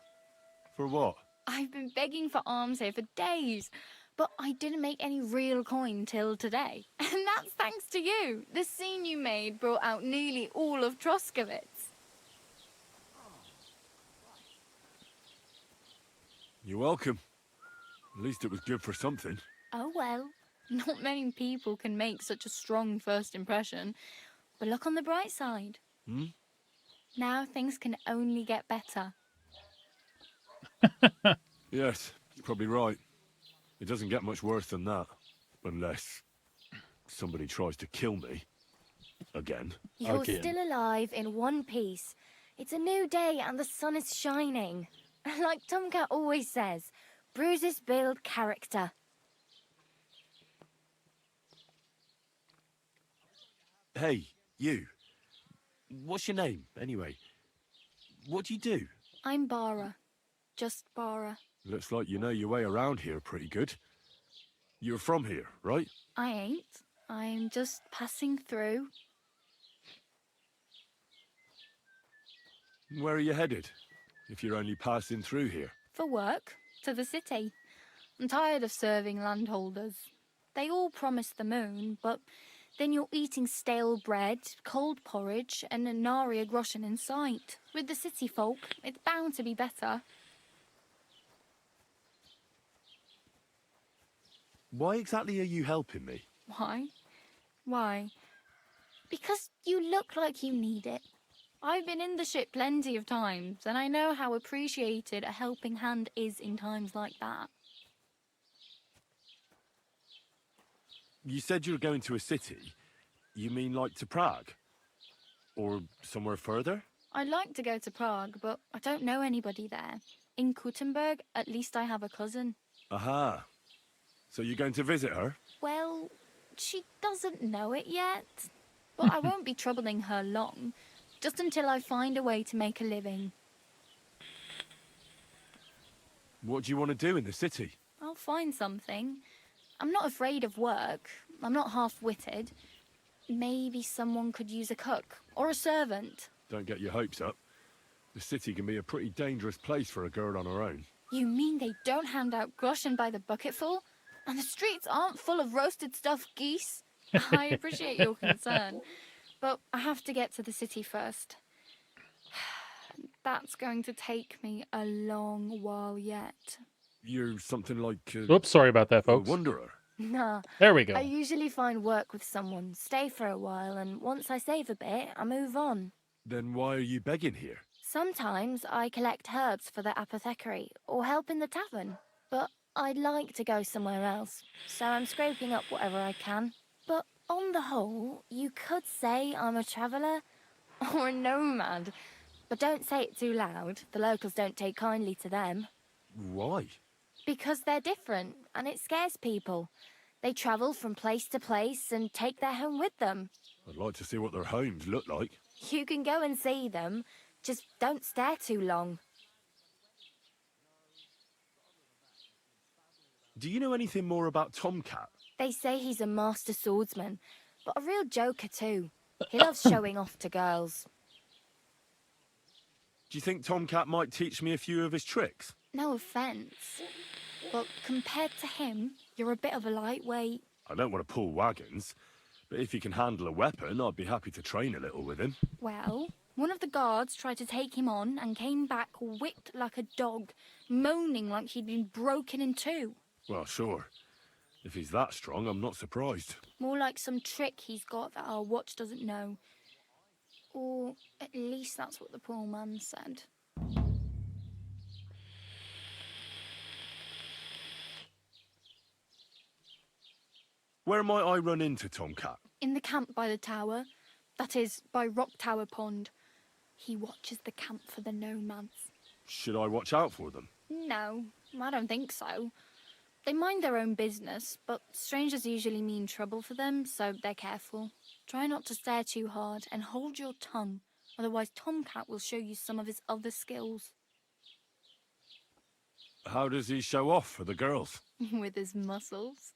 [SPEAKER 9] For what?
[SPEAKER 3] I've been begging for alms here for days, but I didn't make any real coin till today. And that's thanks to you. The scene you made brought out nearly all of Troskowitz.
[SPEAKER 9] You're welcome. At least it was good for something.
[SPEAKER 3] Oh well, not many people can make such a strong first impression. But look on the bright side.
[SPEAKER 9] Hmm?
[SPEAKER 3] Now things can only get better.
[SPEAKER 9] Yes, you're probably right. It doesn't get much worse than that. Unless somebody tries to kill me. Again.
[SPEAKER 3] You're still alive in one piece. It's a new day and the sun is shining. Like Tomcat always says, bruises build character.
[SPEAKER 9] Hey, you. What's your name, anyway? What do you do?
[SPEAKER 3] I'm Bara. Just Bara.
[SPEAKER 9] Looks like you know your way around here pretty good. You're from here, right?
[SPEAKER 3] I ain't. I'm just passing through.
[SPEAKER 9] Where are you headed? If you're only passing through here.
[SPEAKER 3] For work. To the city. I'm tired of serving landholders. They all promise the moon, but then you're eating stale bread, cold porridge, and a nary a groschen in sight. With the city folk, it's bound to be better.
[SPEAKER 9] Why exactly are you helping me?
[SPEAKER 3] Why? Why? Because you look like you need it. I've been in the ship plenty of times, and I know how appreciated a helping hand is in times like that.
[SPEAKER 9] You said you were going to a city. You mean like to Prague? Or somewhere further?
[SPEAKER 3] I'd like to go to Prague, but I don't know anybody there. In Kuttenberg, at least I have a cousin.
[SPEAKER 9] Aha. So you're going to visit her?
[SPEAKER 3] Well, she doesn't know it yet. But I won't be troubling her long, just until I find a way to make a living.
[SPEAKER 9] What do you want to do in the city?
[SPEAKER 3] I'll find something. I'm not afraid of work. I'm not half-witted. Maybe someone could use a cook or a servant.
[SPEAKER 9] Don't get your hopes up. The city can be a pretty dangerous place for a girl on her own.
[SPEAKER 3] You mean they don't hand out groschen by the bucketful? And the streets aren't full of roasted stuffed geese? I appreciate your concern, but I have to get to the city first. That's going to take me a long while yet.
[SPEAKER 9] You're something like
[SPEAKER 1] Oops, sorry about that, folks.
[SPEAKER 9] A wanderer.
[SPEAKER 3] Nah.
[SPEAKER 1] There we go.
[SPEAKER 3] I usually find work with someone, stay for a while, and once I save a bit, I move on.
[SPEAKER 9] Then why are you begging here?
[SPEAKER 3] Sometimes I collect herbs for the apothecary, or help in the tavern. But I'd like to go somewhere else, so I'm scraping up whatever I can. But on the whole, you could say I'm a traveller, or a nomad. But don't say it too loud, the locals don't take kindly to them.
[SPEAKER 9] Why?
[SPEAKER 3] Because they're different, and it scares people. They travel from place to place and take their home with them.
[SPEAKER 9] I'd like to see what their homes look like.
[SPEAKER 3] You can go and see them, just don't stare too long.
[SPEAKER 9] Do you know anything more about Tomcat?
[SPEAKER 3] They say he's a master swordsman, but a real joker too. He loves showing off to girls.
[SPEAKER 9] Do you think Tomcat might teach me a few of his tricks?
[SPEAKER 3] No offence, but compared to him, you're a bit of a lightweight.
[SPEAKER 9] I don't want to pull wagons, but if he can handle a weapon, I'd be happy to train a little with him.
[SPEAKER 3] Well, one of the guards tried to take him on and came back whipped like a dog, moaning like he'd been broken in two.
[SPEAKER 9] Well, sure. If he's that strong, I'm not surprised.
[SPEAKER 3] More like some trick he's got that our watch doesn't know. Or at least that's what the poor man said.
[SPEAKER 9] Where might I run into Tomcat?
[SPEAKER 6] In the camp by the tower. That is, by Rock Tower Pond. He watches the camp for the nomads.
[SPEAKER 9] Should I watch out for them?
[SPEAKER 6] No, I don't think so. They mind their own business, but strangers usually mean trouble for them, so they're careful. Try not to stare too hard and hold your tongue, otherwise Tomcat will show you some of his other skills.
[SPEAKER 9] How does he show off for the girls?
[SPEAKER 6] With his muscles.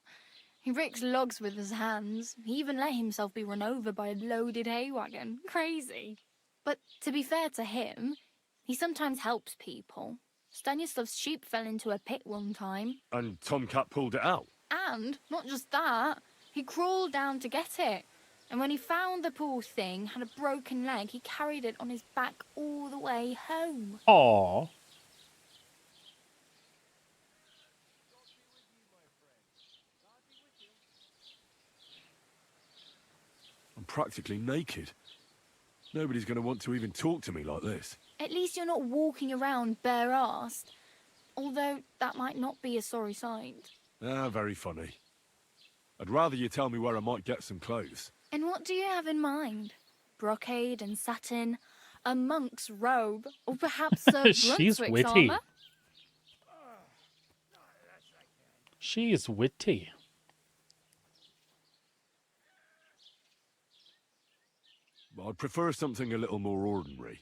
[SPEAKER 6] He ricks logs with his hands. He even let himself be run over by a loaded hay wagon. Crazy. But to be fair to him, he sometimes helps people. Stanislav's sheep fell into a pit one time.
[SPEAKER 9] And Tomcat pulled it out?
[SPEAKER 6] And, not just that, he crawled down to get it. And when he found the poor thing had a broken leg, he carried it on his back all the way home.
[SPEAKER 1] Aww.
[SPEAKER 9] I'm practically naked. Nobody's going to want to even talk to me like this.
[SPEAKER 6] At least you're not walking around bare-assed. Although that might not be a sorry sight.
[SPEAKER 9] Ah, very funny. I'd rather you tell me where I might get some clothes.
[SPEAKER 6] And what do you have in mind? Brocade and satin, a monk's robe, or perhaps a
[SPEAKER 1] She's
[SPEAKER 6] Brunswick's
[SPEAKER 1] witty.
[SPEAKER 6] armor?
[SPEAKER 1] She is witty.
[SPEAKER 9] I'd prefer something a little more ordinary.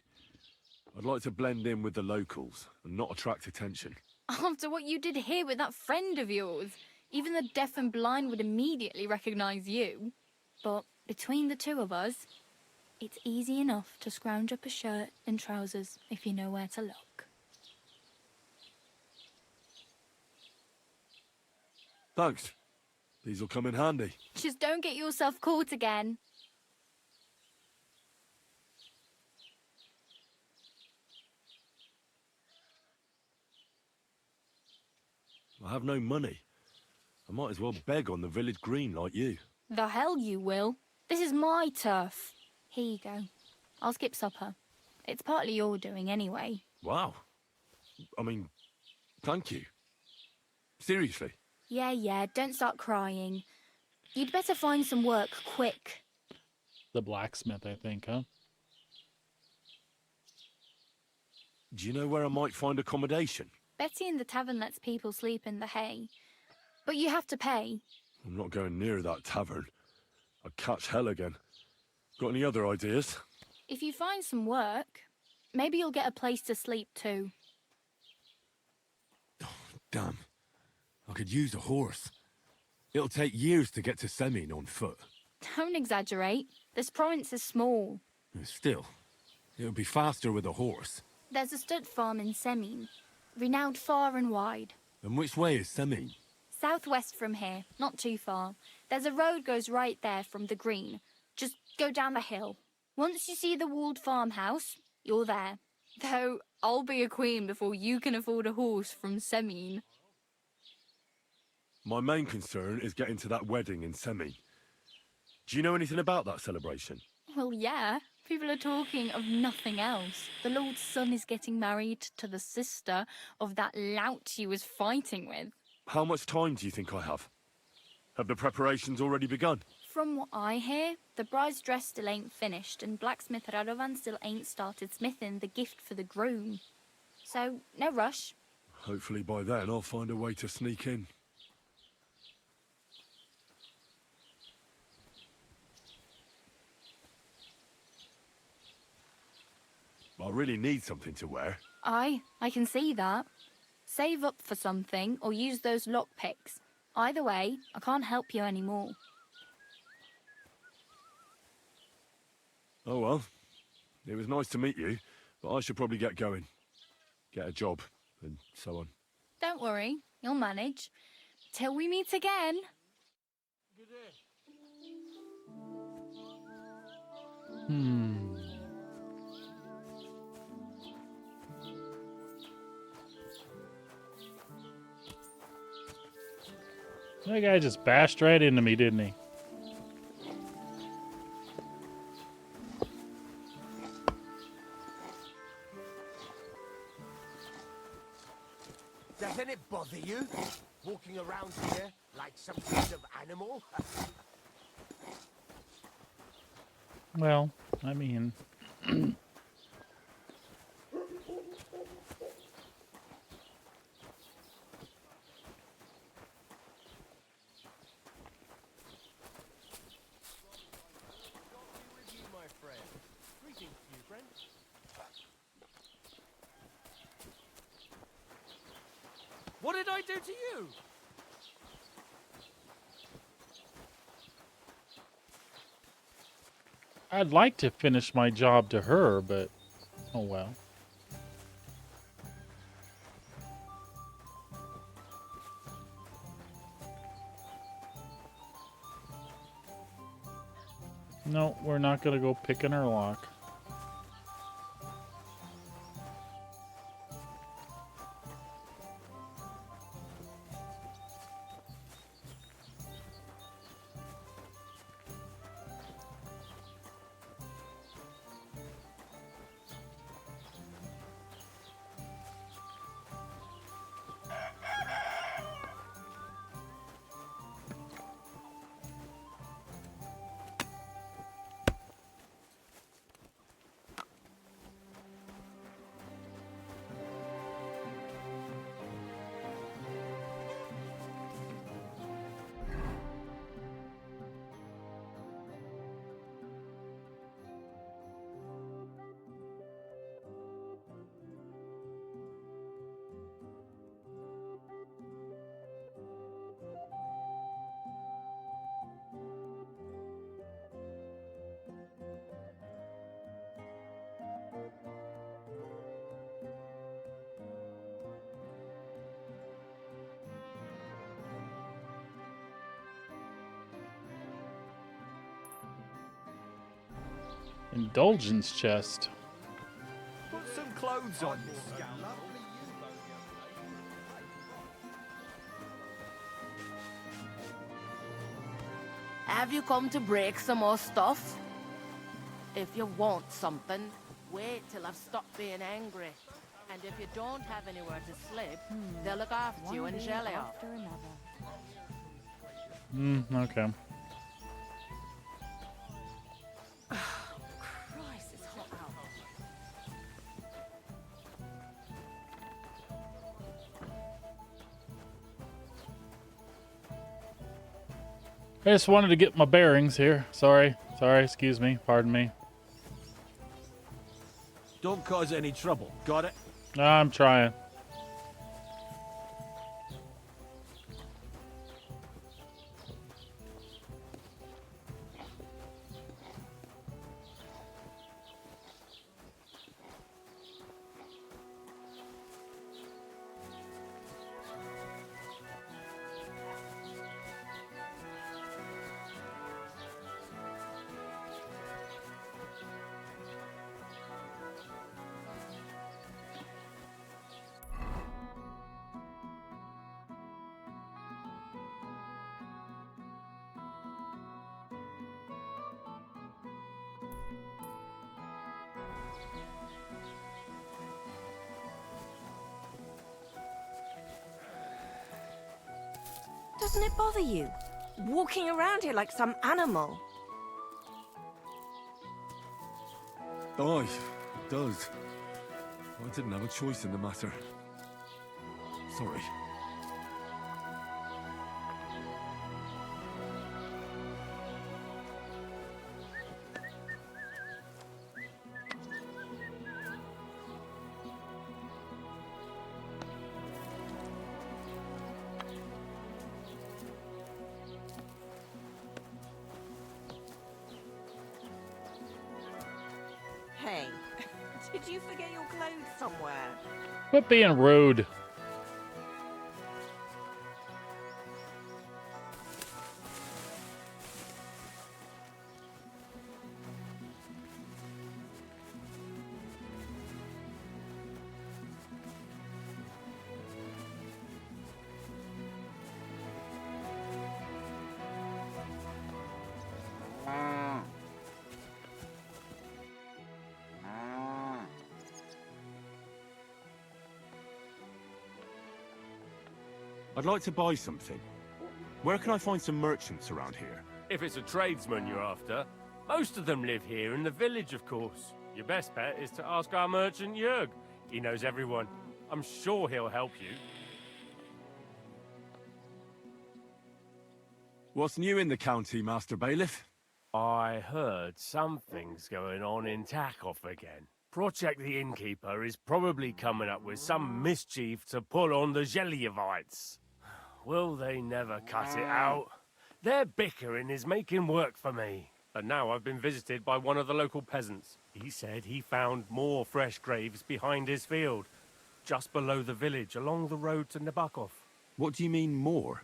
[SPEAKER 9] I'd like to blend in with the locals and not attract attention.
[SPEAKER 6] After what you did here with that friend of yours, even the deaf and blind would immediately recognize you. But between the two of us, it's easy enough to scrounge up a shirt and trousers if you know where to look.
[SPEAKER 9] Thanks. These'll come in handy.
[SPEAKER 6] Just don't get yourself caught again.
[SPEAKER 9] I have no money. I might as well beg on the village green like you.
[SPEAKER 6] The hell you will. This is my turf. Here you go. I'll skip supper. It's partly your doing anyway.
[SPEAKER 9] Wow. I mean, thank you. Seriously.
[SPEAKER 6] Yeah, don't start crying. You'd better find some work quick.
[SPEAKER 1] The blacksmith, I think, huh?
[SPEAKER 9] Do you know where I might find accommodation?
[SPEAKER 6] Betty in the tavern lets people sleep in the hay. But you have to pay.
[SPEAKER 9] I'm not going near that tavern. I'd catch hell again. Got any other ideas?
[SPEAKER 6] If you find some work, maybe you'll get a place to sleep too.
[SPEAKER 9] Damn. I could use a horse. It'll take years to get to Semin on foot.
[SPEAKER 6] Don't exaggerate. This province is small.
[SPEAKER 9] Still, it'll be faster with a horse.
[SPEAKER 6] There's a stud farm in Semin, renowned far and wide.
[SPEAKER 9] And which way is Semin?
[SPEAKER 6] Southwest from here, not too far. There's a road goes right there from the green. Just go down the hill. Once you see the walled farmhouse, you're there. Though I'll be a queen before you can afford a horse from Semin.
[SPEAKER 9] My main concern is getting to that wedding in Semin. Do you know anything about that celebration?
[SPEAKER 6] Well, yeah. People are talking of nothing else. The Lord's son is getting married to the sister of that lout he was fighting with.
[SPEAKER 9] How much time do you think I have? Have the preparations already begun?
[SPEAKER 6] From what I hear, the bride's dress still ain't finished, and blacksmith Radovan still ain't started smithing the gift for the groom. So, no rush.
[SPEAKER 9] Hopefully by then I'll find a way to sneak in. I really need something to wear.
[SPEAKER 6] I can see that. Save up for something or use those lockpicks. Either way, I can't help you anymore.
[SPEAKER 9] Oh well. It was nice to meet you, but I should probably get going. Get a job, and so on.
[SPEAKER 6] Don't worry, you'll manage. Till we meet again.
[SPEAKER 1] That guy just bashed right into me, didn't he?
[SPEAKER 14] Doesn't it bother you? Walking around here like some kind of animal?
[SPEAKER 1] Well, I mean...
[SPEAKER 2] What did I do to you?
[SPEAKER 1] I'd like to finish my job to her, but oh well. No, we're not gonna go picking her lock. Indulgence chest.
[SPEAKER 10] Put some clothes on, you scoundrel.
[SPEAKER 24] Have you come to break some more stuff? If you want something, wait till I've stopped being angry. And if you don't have anywhere to sleep, they'll look after you in jelly.
[SPEAKER 1] Okay.
[SPEAKER 23] Christ, it's hot out.
[SPEAKER 1] I just wanted to get my bearings here. Sorry, excuse me, pardon me.
[SPEAKER 8] Don't cause any trouble. Got it?
[SPEAKER 1] I'm trying.
[SPEAKER 19] Doesn't it bother you? Walking around here like some animal.
[SPEAKER 9] Aye, it does. I didn't have a choice in the matter. Sorry.
[SPEAKER 19] Hey, did you forget your clothes somewhere?
[SPEAKER 1] Quit being rude.
[SPEAKER 9] I'd like to buy something. Where can I find some merchants around here?
[SPEAKER 15] If it's a tradesman you're after, most of them live here in the village, of course. Your best bet is to ask our merchant Jörg. He knows everyone. I'm sure he'll help you.
[SPEAKER 9] What's new in the county, Master Bailiff?
[SPEAKER 15] I heard something's going on in Takoff again. Project the Innkeeper is probably coming up with some mischief to pull on the Gelievites. Will they never cut it out? Their bickering is making work for me. And now I've been visited by one of the local peasants. He said he found more fresh graves behind his field, just below the village, along the road to Nabokov.
[SPEAKER 9] What do you mean, more?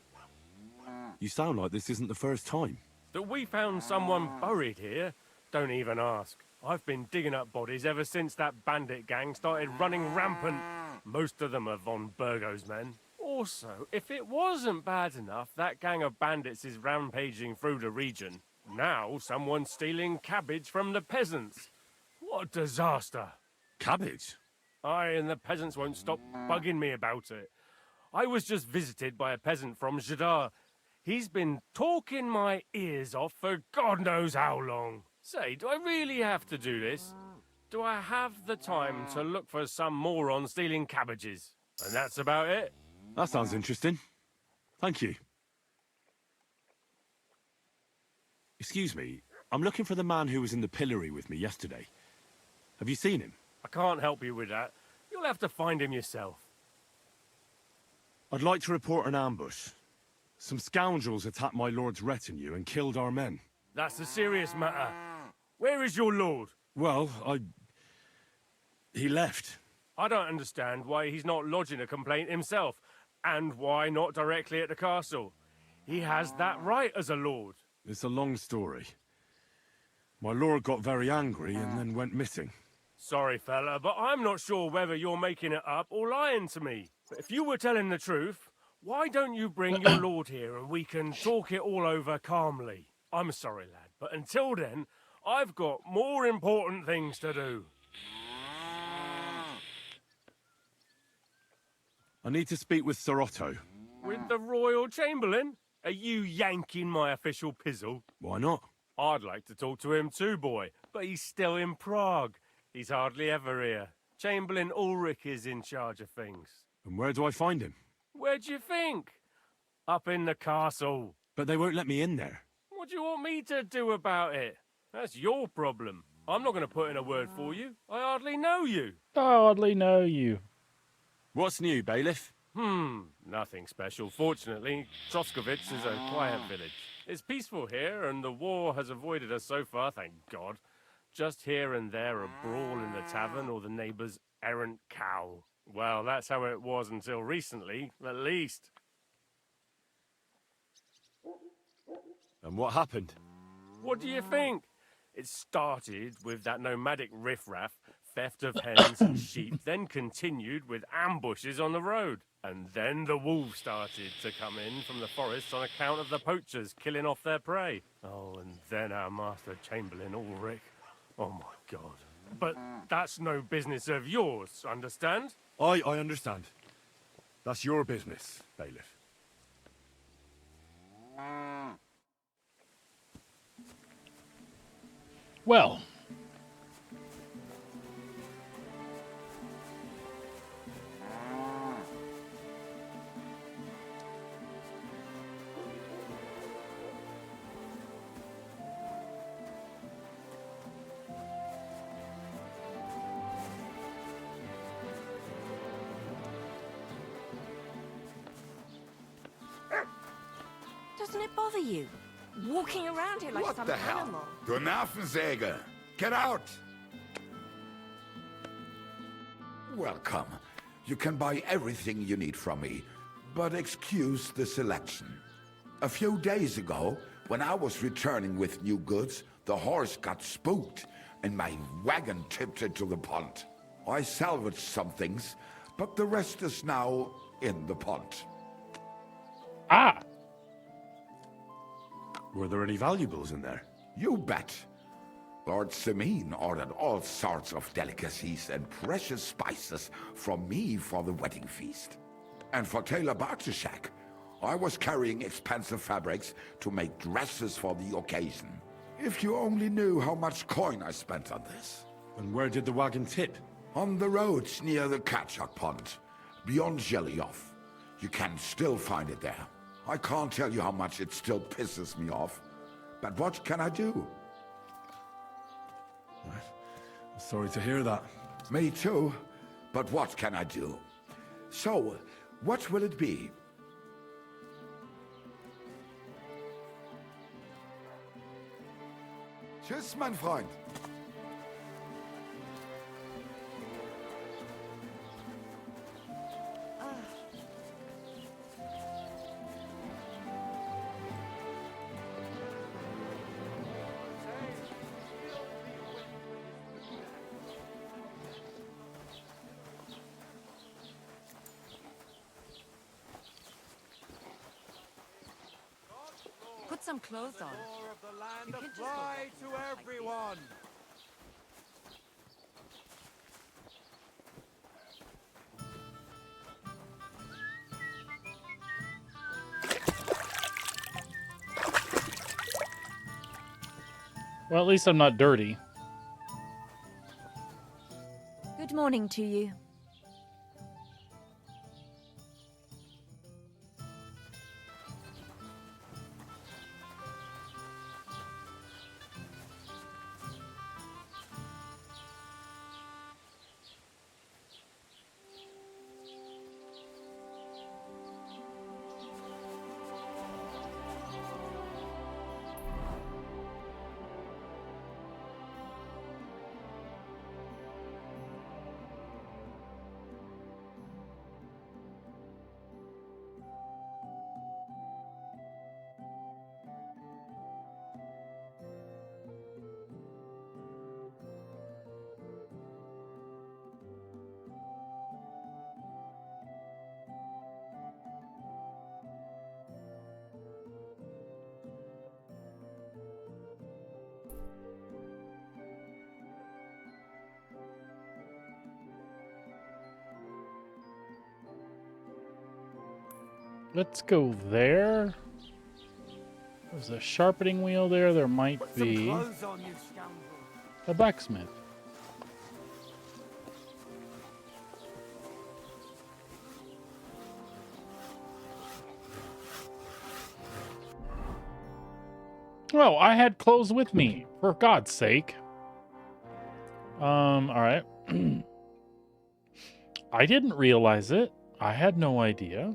[SPEAKER 9] You sound like this isn't the first time.
[SPEAKER 15] That we found someone buried here? Don't even ask. I've been digging up bodies ever since that bandit gang started running rampant. Most of them are von Burgo's men. Also, if it wasn't bad enough that gang of bandits is rampaging through the region, now someone's stealing cabbage from the peasants. What a disaster.
[SPEAKER 9] Cabbage?
[SPEAKER 15] Aye, and the peasants won't stop bugging me about it. I was just visited by a peasant from Jadar. He's been talking my ears off for God knows how long. Say, do I really have to do this? Do I have the time to look for some moron stealing cabbages? And that's about it.
[SPEAKER 9] That sounds interesting. Thank you. Excuse me, I'm looking for the man who was in the pillory with me yesterday. Have you seen him?
[SPEAKER 15] I can't help you with that. You'll have to find him yourself.
[SPEAKER 9] I'd like to report an ambush. Some scoundrels attacked my lord's retinue and killed our men.
[SPEAKER 15] That's a serious matter. Where is your lord?
[SPEAKER 9] Well, he left.
[SPEAKER 15] I don't understand why he's not lodging a complaint himself, and why not directly at the castle. He has that right as a lord.
[SPEAKER 9] It's a long story. My lord got very angry and then went missing.
[SPEAKER 15] Sorry, fella, but I'm not sure whether you're making it up or lying to me. But if you were telling the truth, why don't you bring your lord here and we can talk it all over calmly? I'm sorry, lad, but until then, I've got more important things to do.
[SPEAKER 9] I need to speak with Sir Otto.
[SPEAKER 15] With the Royal Chamberlain? Are you yanking my official pizzle?
[SPEAKER 9] Why not?
[SPEAKER 15] I'd like to talk to him too, boy, but he's still in Prague. He's hardly ever here. Chamberlain Ulrich is in charge of things.
[SPEAKER 9] And where do I find him?
[SPEAKER 15] Where do you think? Up in the castle.
[SPEAKER 9] But they won't let me in there.
[SPEAKER 15] What do you want me to do about it? That's your problem. I'm not going to put in a word for you. I hardly know you.
[SPEAKER 1] I hardly know you.
[SPEAKER 9] What's new, Bailiff?
[SPEAKER 15] Nothing special. Fortunately, Troskovitz is a quiet village. It's peaceful here, and the war has avoided us so far, thank God. Just here and there a brawl in the tavern or the neighbour's errant cow. Well, that's how it was until recently, at least.
[SPEAKER 9] And what happened?
[SPEAKER 15] What do you think? It started with that nomadic riffraff, theft of hens and sheep, then continued with ambushes on the road. And then the wolves started to come in from the forest on account of the poachers killing off their prey. Oh, and then our master Chamberlain Ulrich. Oh my God. But that's no business of yours, understand?
[SPEAKER 9] I understand. That's your business, Bailiff.
[SPEAKER 1] Well.
[SPEAKER 19] Doesn't it bother you? Walking around here like
[SPEAKER 16] What
[SPEAKER 19] some
[SPEAKER 16] the hell?
[SPEAKER 19] animal.
[SPEAKER 16] Du Nervensäge! Get out! Welcome. You can buy everything you need from me, but excuse the selection. A few days ago, when I was returning with new goods, the horse got spooked, and my wagon tipped into the pond. I salvaged some things, but the rest is now in the pond.
[SPEAKER 1] Ah!
[SPEAKER 9] Were there any valuables in there?
[SPEAKER 16] You bet. Lord Semin ordered all sorts of delicacies and precious spices from me for the wedding feast. And for Taylor Bartishak, I was carrying expensive fabrics to make dresses for the occasion. If you only knew how much coin I spent on this.
[SPEAKER 9] And where did the wagon tip?
[SPEAKER 16] On the roads near the Katchak Pond, beyond Jelioff. You can still find it there. I can't tell you how much it still pisses me off. But what can I do?
[SPEAKER 9] Sorry to hear that.
[SPEAKER 16] Me too. But what can I do? So, what will it be? Tschüss, mein Freund.
[SPEAKER 23] Put some clothes on.
[SPEAKER 13] Of the land
[SPEAKER 23] You can't just go
[SPEAKER 13] apply
[SPEAKER 23] walking
[SPEAKER 13] to
[SPEAKER 23] around like
[SPEAKER 13] everyone.
[SPEAKER 1] Well, at least I'm not dirty.
[SPEAKER 3] Good morning to you.
[SPEAKER 1] Let's go there. There's a sharpening wheel there. There might be a blacksmith. Oh, I had clothes with me, for God's sake. All right. I didn't realize it. I had no idea.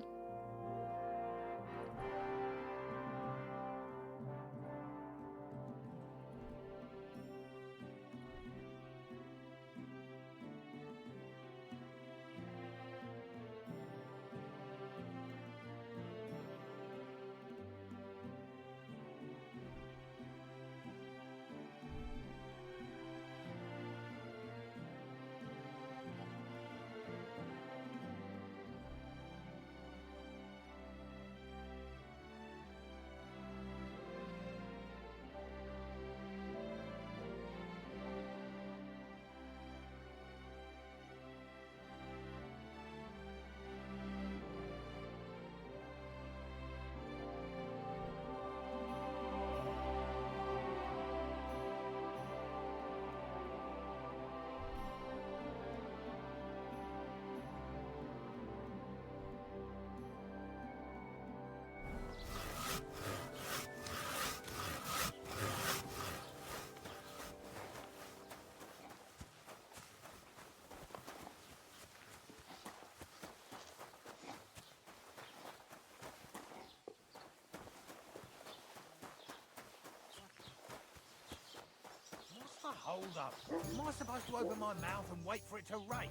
[SPEAKER 13] Hold up. Am I supposed to open my mouth and wait for it to rain?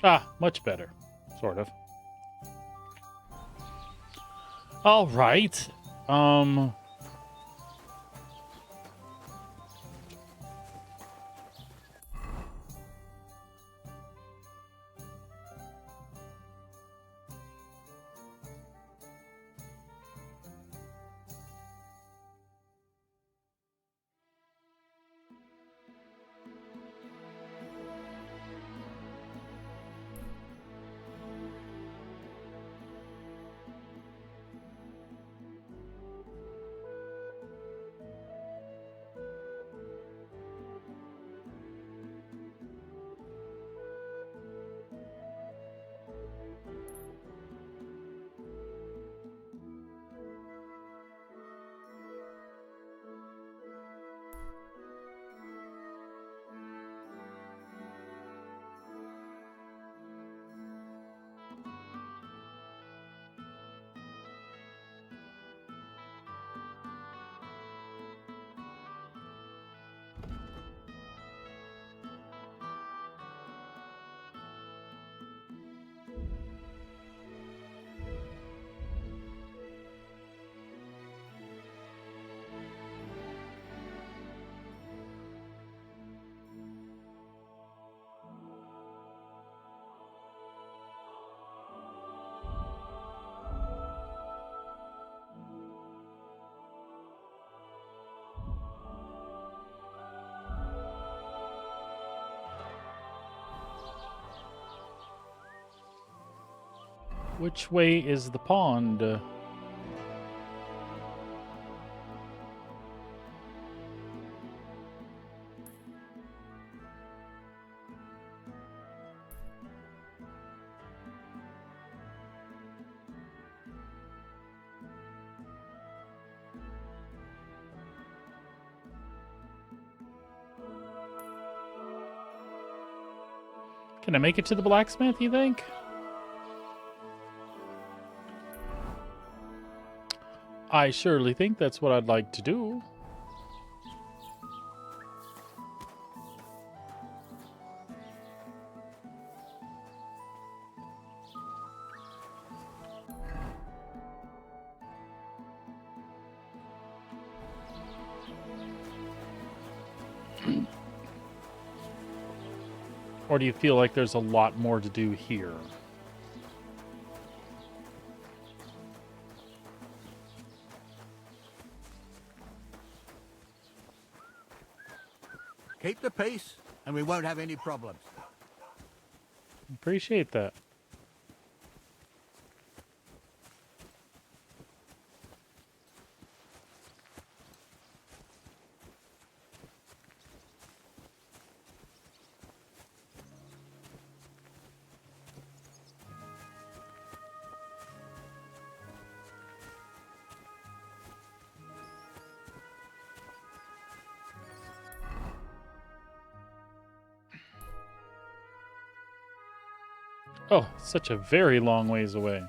[SPEAKER 1] Ah, much better. Sort of. All right. Which way is the pond? Can I make it to the blacksmith, you think? I surely think that's what I'd like to do. Or do you feel like there's a lot more to do here?
[SPEAKER 4] Keep the peace, and we won't have any problems.
[SPEAKER 1] Appreciate that. Oh, such a very long ways away.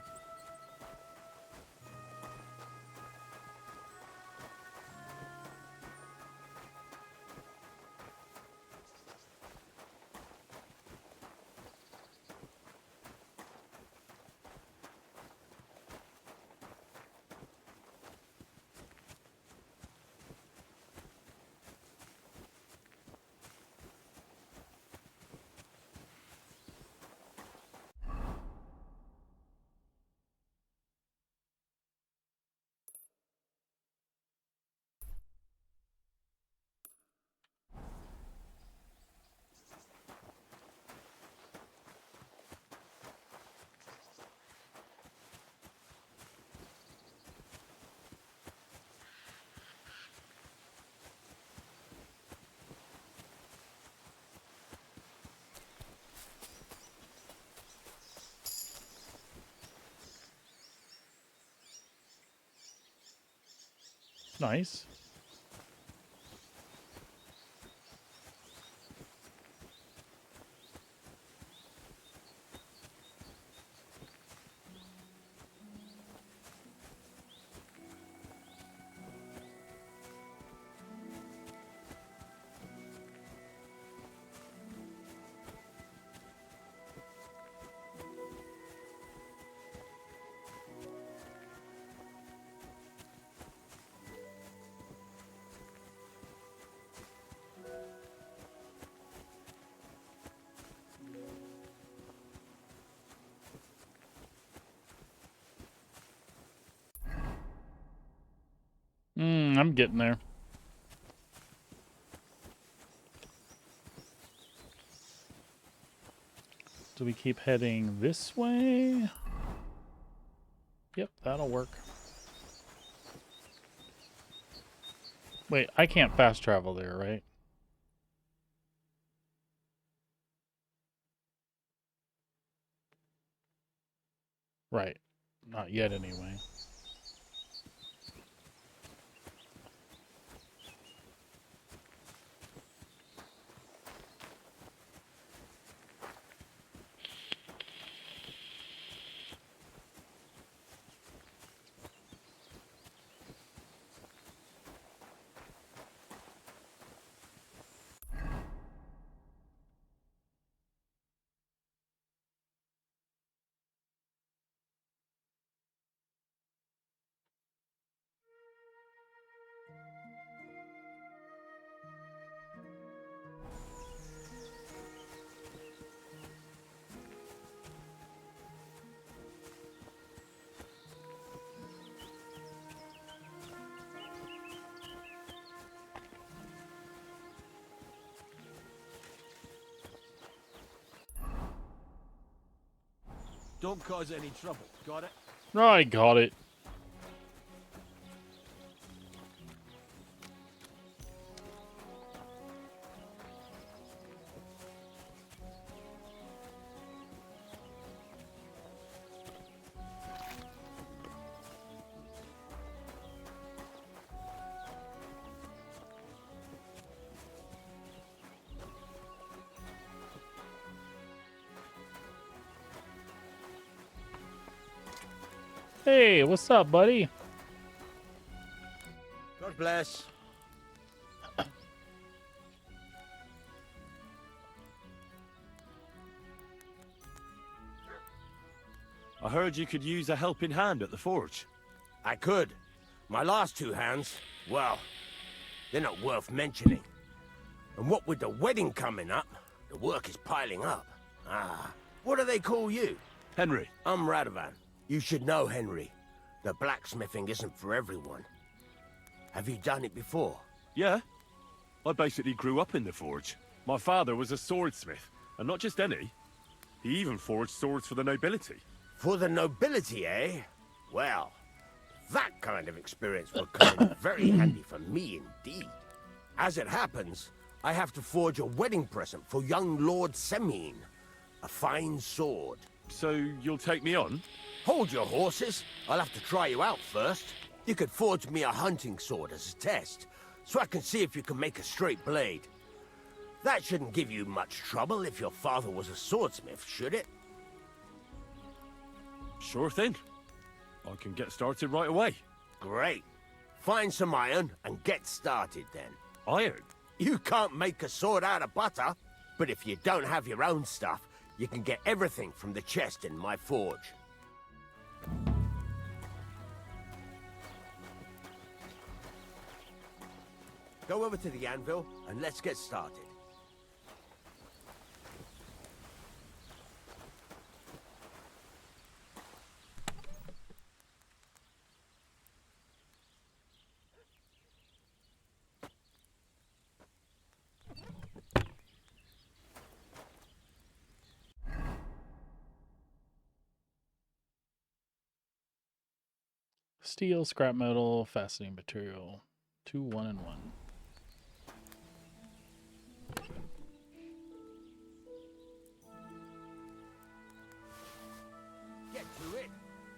[SPEAKER 1] Nice. I'm getting there. Do we keep heading this way? Yep, that'll work. Wait, I can't fast travel there, right? Right. Not yet, anyway.
[SPEAKER 13] Don't cause any trouble. Got it?
[SPEAKER 1] I got it. Hey, what's up, buddy?
[SPEAKER 14] God bless.
[SPEAKER 9] I heard you could use a helping hand at the forge.
[SPEAKER 14] I could. My last two hands, well, they're not worth mentioning. And what with the wedding coming up, the work is piling up. Ah, what do they call you?
[SPEAKER 9] Henry.
[SPEAKER 14] I'm Radovan. You should know, Henry. The blacksmithing isn't for everyone. Have you done it before?
[SPEAKER 9] Yeah. I basically grew up in the forge. My father was a swordsmith, and not just any. He even forged swords for the nobility.
[SPEAKER 14] For the nobility, eh? Well, that kind of experience will come in very handy for me indeed. As it happens, I have to forge a wedding present for young Lord Semine. A fine sword.
[SPEAKER 9] So you'll take me on?
[SPEAKER 14] Hold your horses. I'll have to try you out first. You could forge me a hunting sword as a test, so I can see if you can make a straight blade. That shouldn't give you much trouble if your father was a swordsmith, should it?
[SPEAKER 9] Sure thing. I can get started right away.
[SPEAKER 14] Great. Find some iron and get started then.
[SPEAKER 9] Iron?
[SPEAKER 14] You can't make a sword out of butter, but if you don't have your own stuff, you can get everything from the chest in my forge. Go over to the anvil and let's get started.
[SPEAKER 1] Steel, scrap metal, fastening material. 2, 1, and 1.
[SPEAKER 14] Get to it.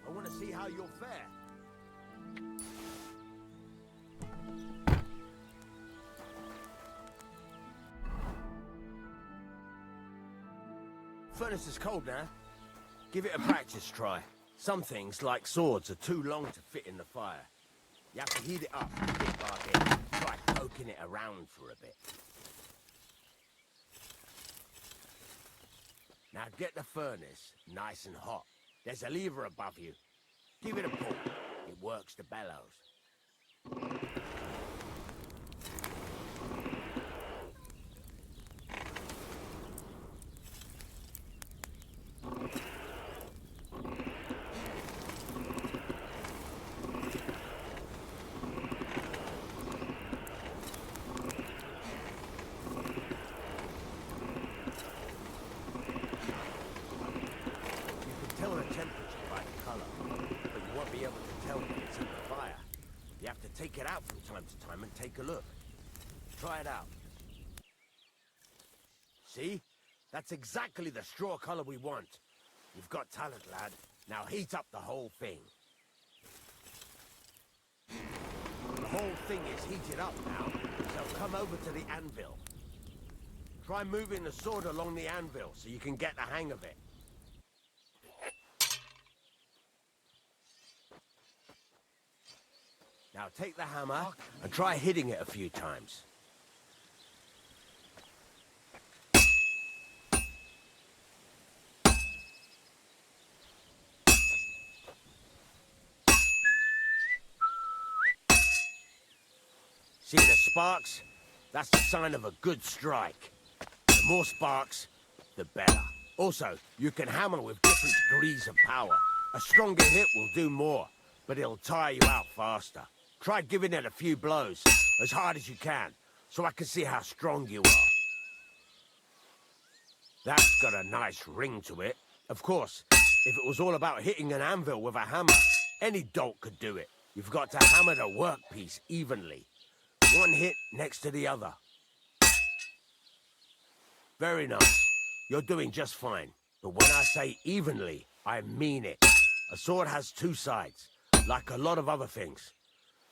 [SPEAKER 14] I want to see how you'll fare. Furnace is cold now. Give it a practice try. Some things, like swords, are too long to fit in the fire. You have to heat it up a bit like it. Try poking it around for a bit. Now get the furnace nice and hot. There's a lever above you. Give it a pull. It works the bellows. Take it out from time to time and take a look. Try it out. See? That's exactly the straw color we want. You've got talent, lad. Now heat up the whole thing. The whole thing is heated up now, so come over to the anvil. Try moving the sword along the anvil so you can get the hang of it. Now take the hammer and try hitting it a few times. See the sparks? That's the sign of a good strike. The more sparks, the better. Also, you can hammer with different degrees of power. A stronger hit will do more, but it'll tire you out faster. Try giving it a few blows, as hard as you can, so I can see how strong you are. That's got a nice ring to it. Of course, If it was all about hitting an anvil with a hammer, any dolt could do it. You've got to hammer the workpiece evenly. One hit next to the other. Very nice. You're doing just fine. But when I say evenly, I mean it. A sword has two sides, like a lot of other things,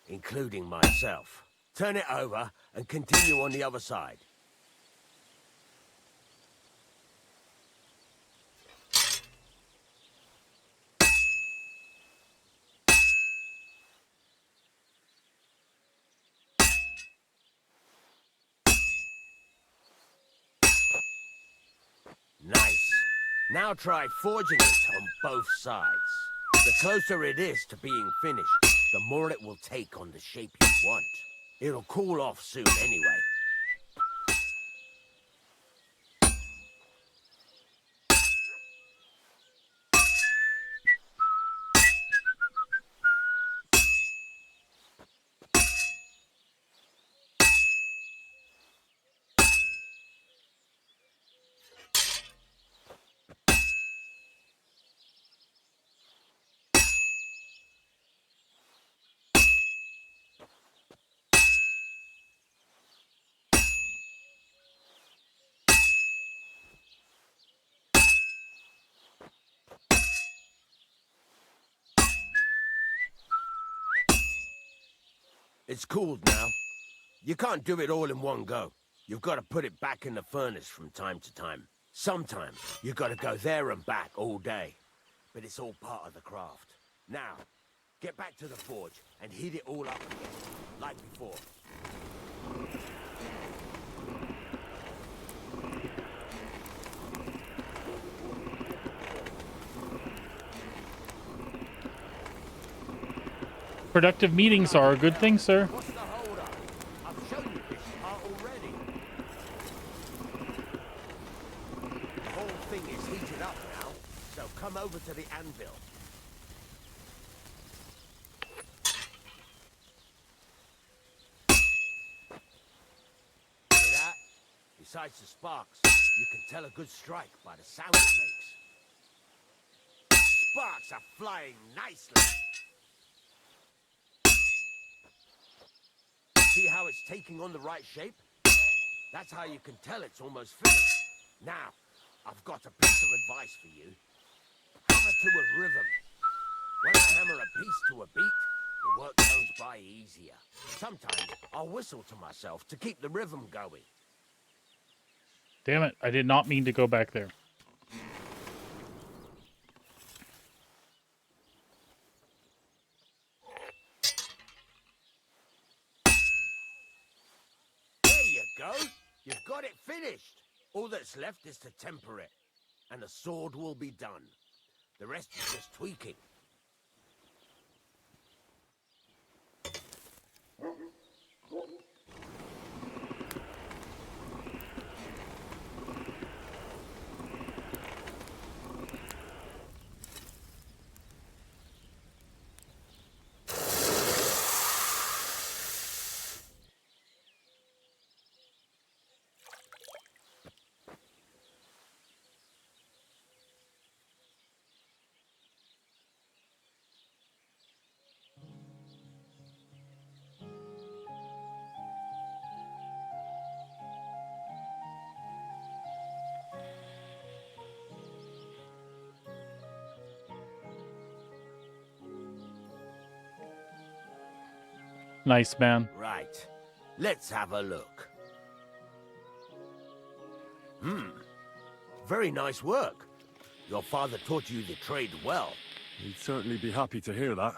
[SPEAKER 14] including myself. Turn it over and continue on the other side. Nice. Now try forging it on both sides. The closer it is to being finished, the more it will take on the shape you want. It'll cool off soon anyway. It's cooled now. You can't do it all in one go. You've got to put it back in the furnace from time to time. Sometimes you've got to go there and back all day. But it's all part of the craft. Now, get back to the forge and heat it all up again, like before.
[SPEAKER 1] Productive meetings are a good thing, sir.
[SPEAKER 14] What's the hold up? I've shown you this part already. The whole thing is heated up now, so come over to the anvil. Hear that? Besides the sparks, you can tell a good strike by the sound it makes. Sparks are flying nicely. See how it's taking on the right shape? That's how you can tell it's almost finished. Now, I've got a piece of advice for you. Hammer to a rhythm. When I hammer a piece to a beat, the work goes by easier. Sometimes I'll whistle to myself to keep the rhythm going.
[SPEAKER 1] Damn it, I did not mean to go back there.
[SPEAKER 14] Go. You've got it finished. All that's left is to temper it, and the sword will be done. The rest is just tweaking.
[SPEAKER 1] Nice, man.
[SPEAKER 14] Right. Let's have a look. Very nice work. Your father taught you the trade well.
[SPEAKER 9] He'd certainly be happy to hear that.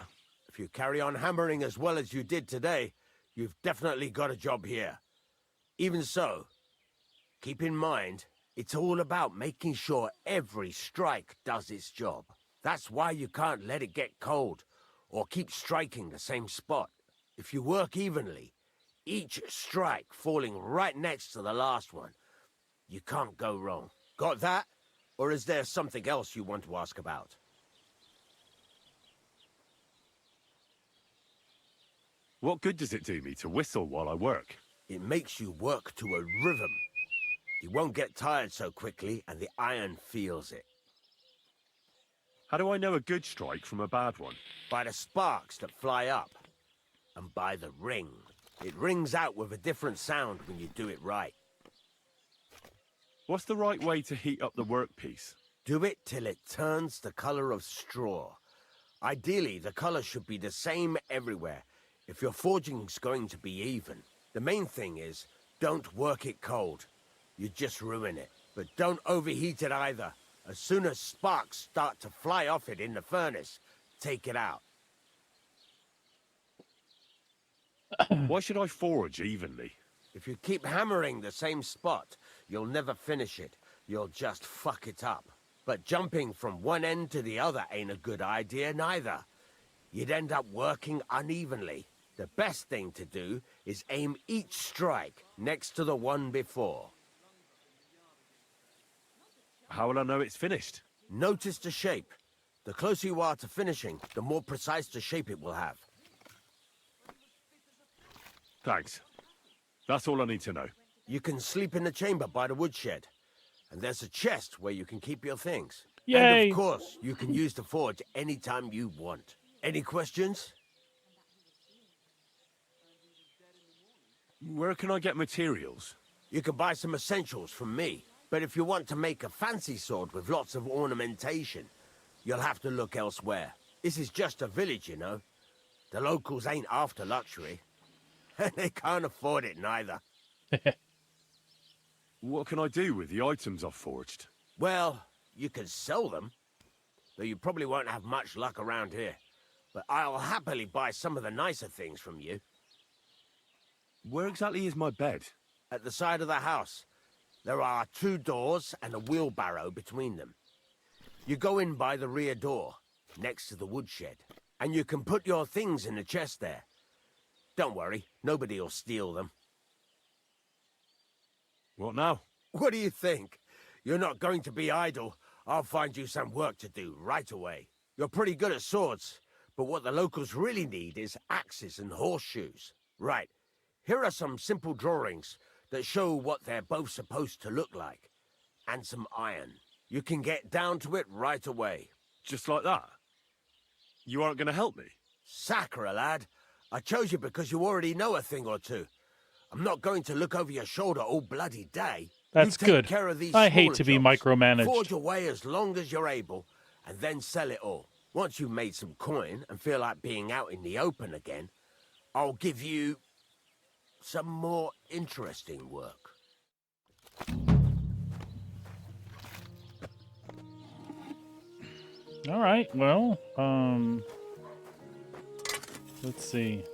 [SPEAKER 14] If you carry on hammering as well as you did today, you've definitely got a job here. Even so, keep in mind, it's all about making sure every strike does its job. That's why you can't let it get cold, or keep striking the same spot. If you work evenly, each strike falling right next to the last one, you can't go wrong. Got that? Or is there something else you want to ask about?
[SPEAKER 9] What good does it do me to whistle while I work?
[SPEAKER 14] It makes you work to a rhythm. You won't get tired so quickly, and the iron feels it.
[SPEAKER 9] How do I know a good strike from a bad one?
[SPEAKER 14] By the sparks that fly up. And by the ring. It rings out with a different sound when you do it right.
[SPEAKER 9] What's the right way to heat up the workpiece?
[SPEAKER 14] Do it till it turns the color of straw. Ideally, the color should be the same everywhere, if your forging's going to be even. The main thing is, don't work it cold. You just ruin it. But don't overheat it either. As soon as sparks start to fly off it in the furnace, take it out.
[SPEAKER 9] Why should I forge evenly?
[SPEAKER 14] If you keep hammering the same spot, you'll never finish it. You'll just fuck it up. But jumping from one end to the other ain't a good idea neither. You'd end up working unevenly. The best thing to do is aim each strike next to the one before.
[SPEAKER 9] How will I know it's finished?
[SPEAKER 14] Notice the shape. The closer you are to finishing, the more precise the shape it will have.
[SPEAKER 9] Thanks. That's all I need to know.
[SPEAKER 14] You can sleep in the chamber by the woodshed. And there's a chest where you can keep your things.
[SPEAKER 1] Yay!
[SPEAKER 14] And of course, you can use the forge anytime you want. Any questions?
[SPEAKER 9] Where can I get materials?
[SPEAKER 14] You can buy some essentials from me. But if you want to make a fancy sword with lots of ornamentation, you'll have to look elsewhere. This is just a village, you know. The locals ain't after luxury. They can't afford it neither.
[SPEAKER 9] What can I do with the items I've forged?
[SPEAKER 14] Well, you can sell them. Though you probably won't have much luck around here. But I'll happily buy some of the nicer things from you.
[SPEAKER 9] Where exactly is my bed?
[SPEAKER 14] At the side of the house. There are 2 doors and a wheelbarrow between them. You go in by the rear door, next to the woodshed. And you can put your things in the chest there. Don't worry, nobody'll steal them.
[SPEAKER 9] What now?
[SPEAKER 14] What do you think? You're not going to be idle. I'll find you some work to do right away. You're pretty good at swords, but what the locals really need is axes and horseshoes. Right, here are some simple drawings that show what they're both supposed to look like. And some iron. You can get down to it right away.
[SPEAKER 9] Just like that? You aren't going to help me?
[SPEAKER 14] Sacre, lad. I chose you because you already know a thing or two. I'm not going to look over your shoulder all bloody day.
[SPEAKER 1] That's
[SPEAKER 14] you take
[SPEAKER 1] good.
[SPEAKER 14] Care of these
[SPEAKER 1] I hate to be
[SPEAKER 14] smaller jobs,
[SPEAKER 1] micromanaged.
[SPEAKER 14] Forge away as long as you're able, and then sell it all. Once you've made some coin and feel like being out in the open again, I'll give you some more interesting work.
[SPEAKER 1] All right. Well, let's see.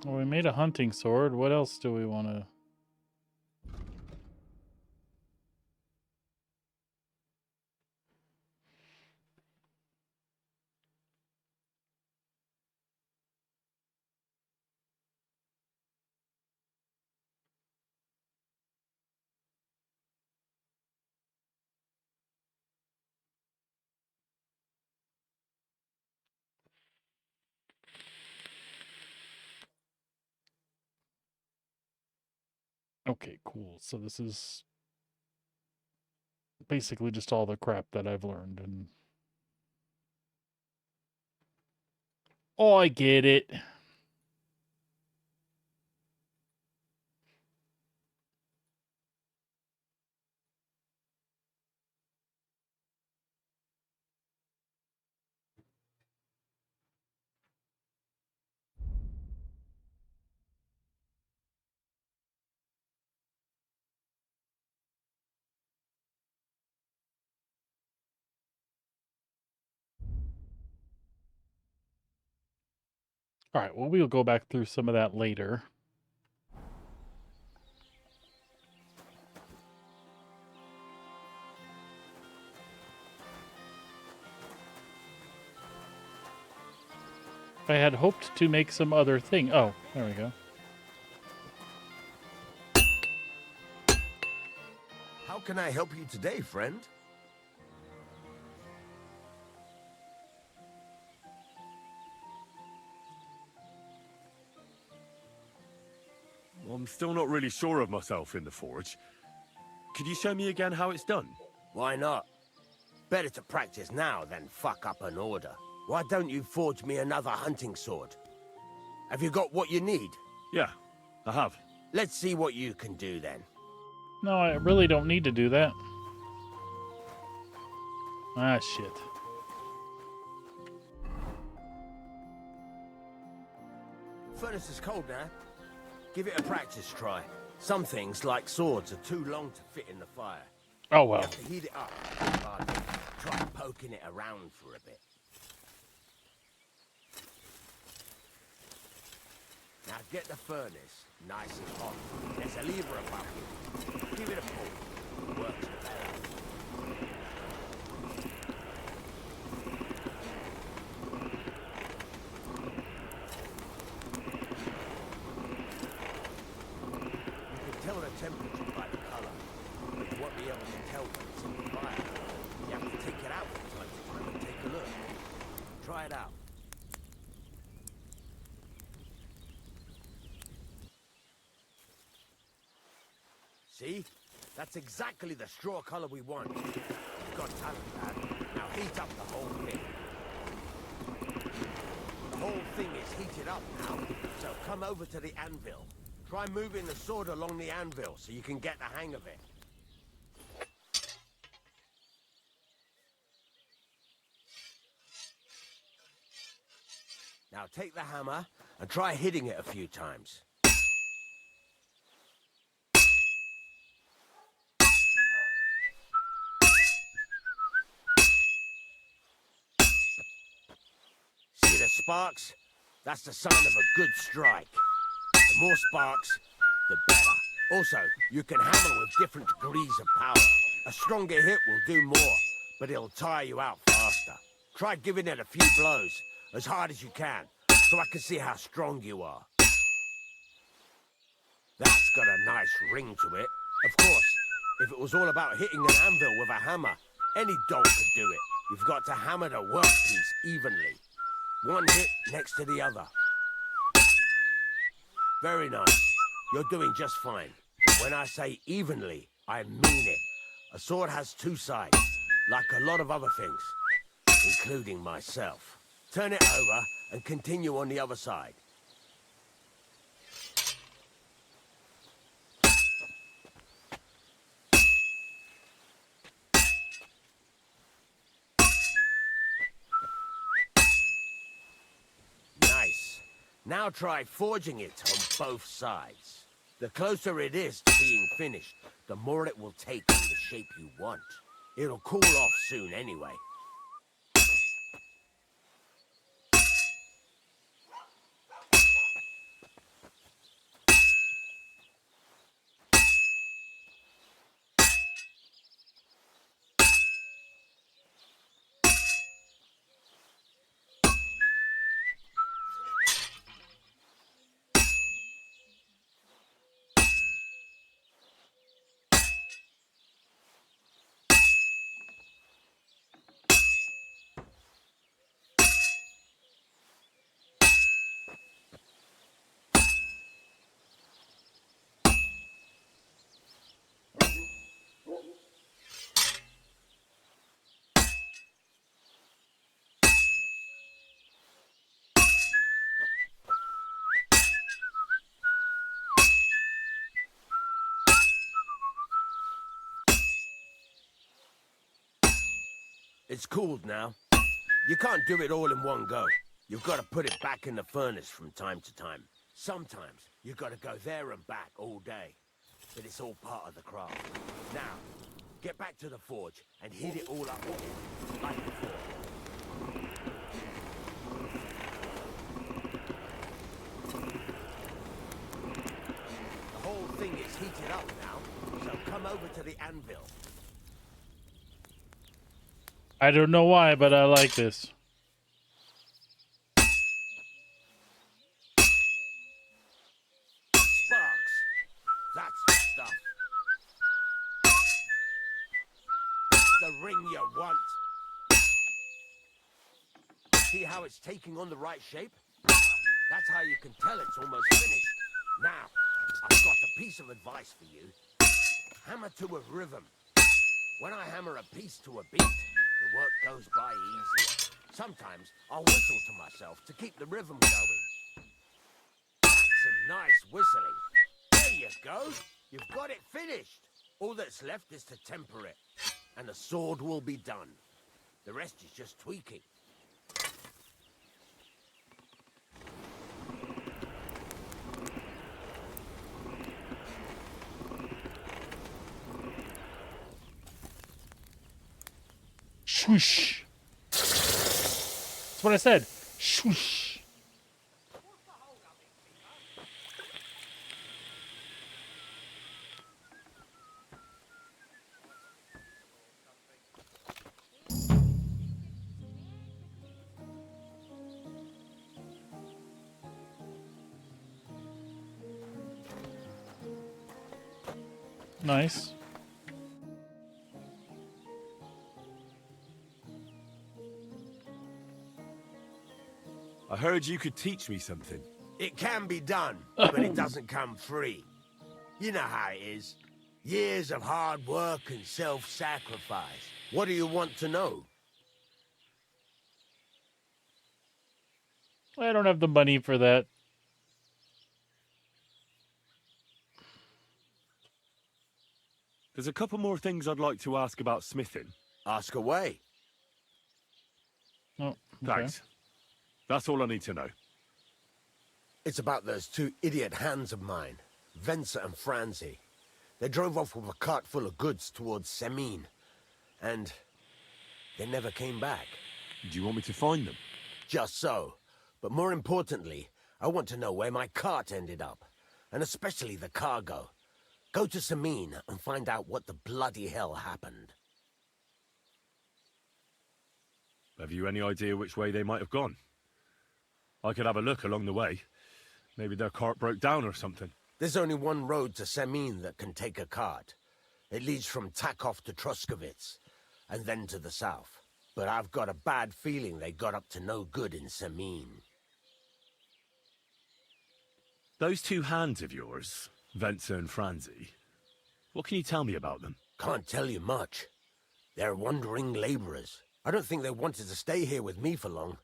[SPEAKER 1] Well, we made a hunting sword. What else do we want to... Okay, cool. So this is basically just all the crap that I've learned. And oh, I get it. All right, well, we'll go back through some of that later. I had hoped to make some other thing. Oh, there we go.
[SPEAKER 14] How can I help you today, friend?
[SPEAKER 9] I'm still not really sure of myself in the forge. Could you show me again how it's done?
[SPEAKER 14] Why not? Better to practice now than fuck up an order. Why don't you forge me another hunting sword? Have you got what you need?
[SPEAKER 9] Yeah, I have.
[SPEAKER 14] Let's see what you can do then.
[SPEAKER 1] No, I really don't need to do that. Ah, shit.
[SPEAKER 14] Furnace is cold now. Give it a practice try. Some things, like swords, are too long to fit in the fire.
[SPEAKER 1] Oh, well.
[SPEAKER 14] You have to heat it up. Try poking it around for a bit. Now get the furnace nice and hot. There's a lever above you. Give it a pull. Works better. You can tell the temperature by the color, but you won't be able to tell when it's in the fire. You have to take it out from time to time and take a look. Try it out. See? That's exactly the straw color we want. You've got talent, lad. Now heat up the whole thing. The whole thing is heated up now, so come over to the anvil. Try moving the sword along the anvil so you can get the hang of it. Now take the hammer and try hitting it a few times. See the sparks? That's the sign of a good strike. The more sparks, the better. Also, you can hammer with different degrees of power. A stronger hit will do more, but it'll tire you out faster. Try giving it a few blows, as hard as you can, so I can see how strong you are. That's got a nice ring to it. Of course, if it was all about hitting an anvil with a hammer, any dog could do it. You've got to hammer the workpiece evenly. One hit next to the other. Very nice. You're doing just fine. When I say evenly, I mean it. A sword has two sides, like a lot of other things, including myself. Turn it over and continue on the other side. Nice. Now try forging it on both sides. The closer it is to being finished, the more it will take on the shape you want. It'll cool off soon anyway. It's cooled now. You can't do it all in one go. You've got to put it back in the furnace from time to time. Sometimes you've got to go there and back all day. But it's all part of the craft. Now, get back to the forge and heat it all up again, like before. The whole thing is heated up now, so come over to the anvil.
[SPEAKER 1] I don't know why, but I like this.
[SPEAKER 14] Sparks. That's the stuff. The ring you want. See how it's taking on the right shape? That's how you can tell it's almost finished. Now, I've got a piece of advice for you. Hammer to a rhythm. When I hammer a piece to a beat, the work goes by easier. Sometimes I'll whistle to myself to keep the rhythm going. That's some nice whistling. There you go. You've got it finished. All that's left is to temper it, and the sword will be done. The rest is just tweaking.
[SPEAKER 1] Swoosh. That's what I said. Swoosh. Nice.
[SPEAKER 9] I heard you could teach me something.
[SPEAKER 14] It can be done, but it doesn't come free. You know how it is. Years of hard work and self-sacrifice. What do you want to know?
[SPEAKER 1] I don't have the money for that.
[SPEAKER 9] There's a couple more things I'd like to ask about smithing.
[SPEAKER 14] Ask away.
[SPEAKER 1] Oh, okay.
[SPEAKER 9] Thanks. That's all I need to know.
[SPEAKER 14] It's about those two idiot hands of mine, Venser and Franzi. They drove off with a cart full of goods towards Semin, and they never came back.
[SPEAKER 9] Do you want me to find them?
[SPEAKER 14] Just so. But more importantly, I want to know where my cart ended up, and especially the cargo. Go to Semin and find out what the bloody hell happened.
[SPEAKER 9] Have you any idea which way they might have gone? I could have a look along the way. Maybe their cart broke down or something.
[SPEAKER 14] There's only one road to Semin that can take a cart. It leads from Takov to Troskovitz, and then to the south. But I've got a bad feeling they got up to no good in Semin.
[SPEAKER 9] Those two hands of yours, Venser and Franzi, what can you tell me about them?
[SPEAKER 14] Can't tell you much. They're wandering laborers. I don't think they wanted to stay here with me for long,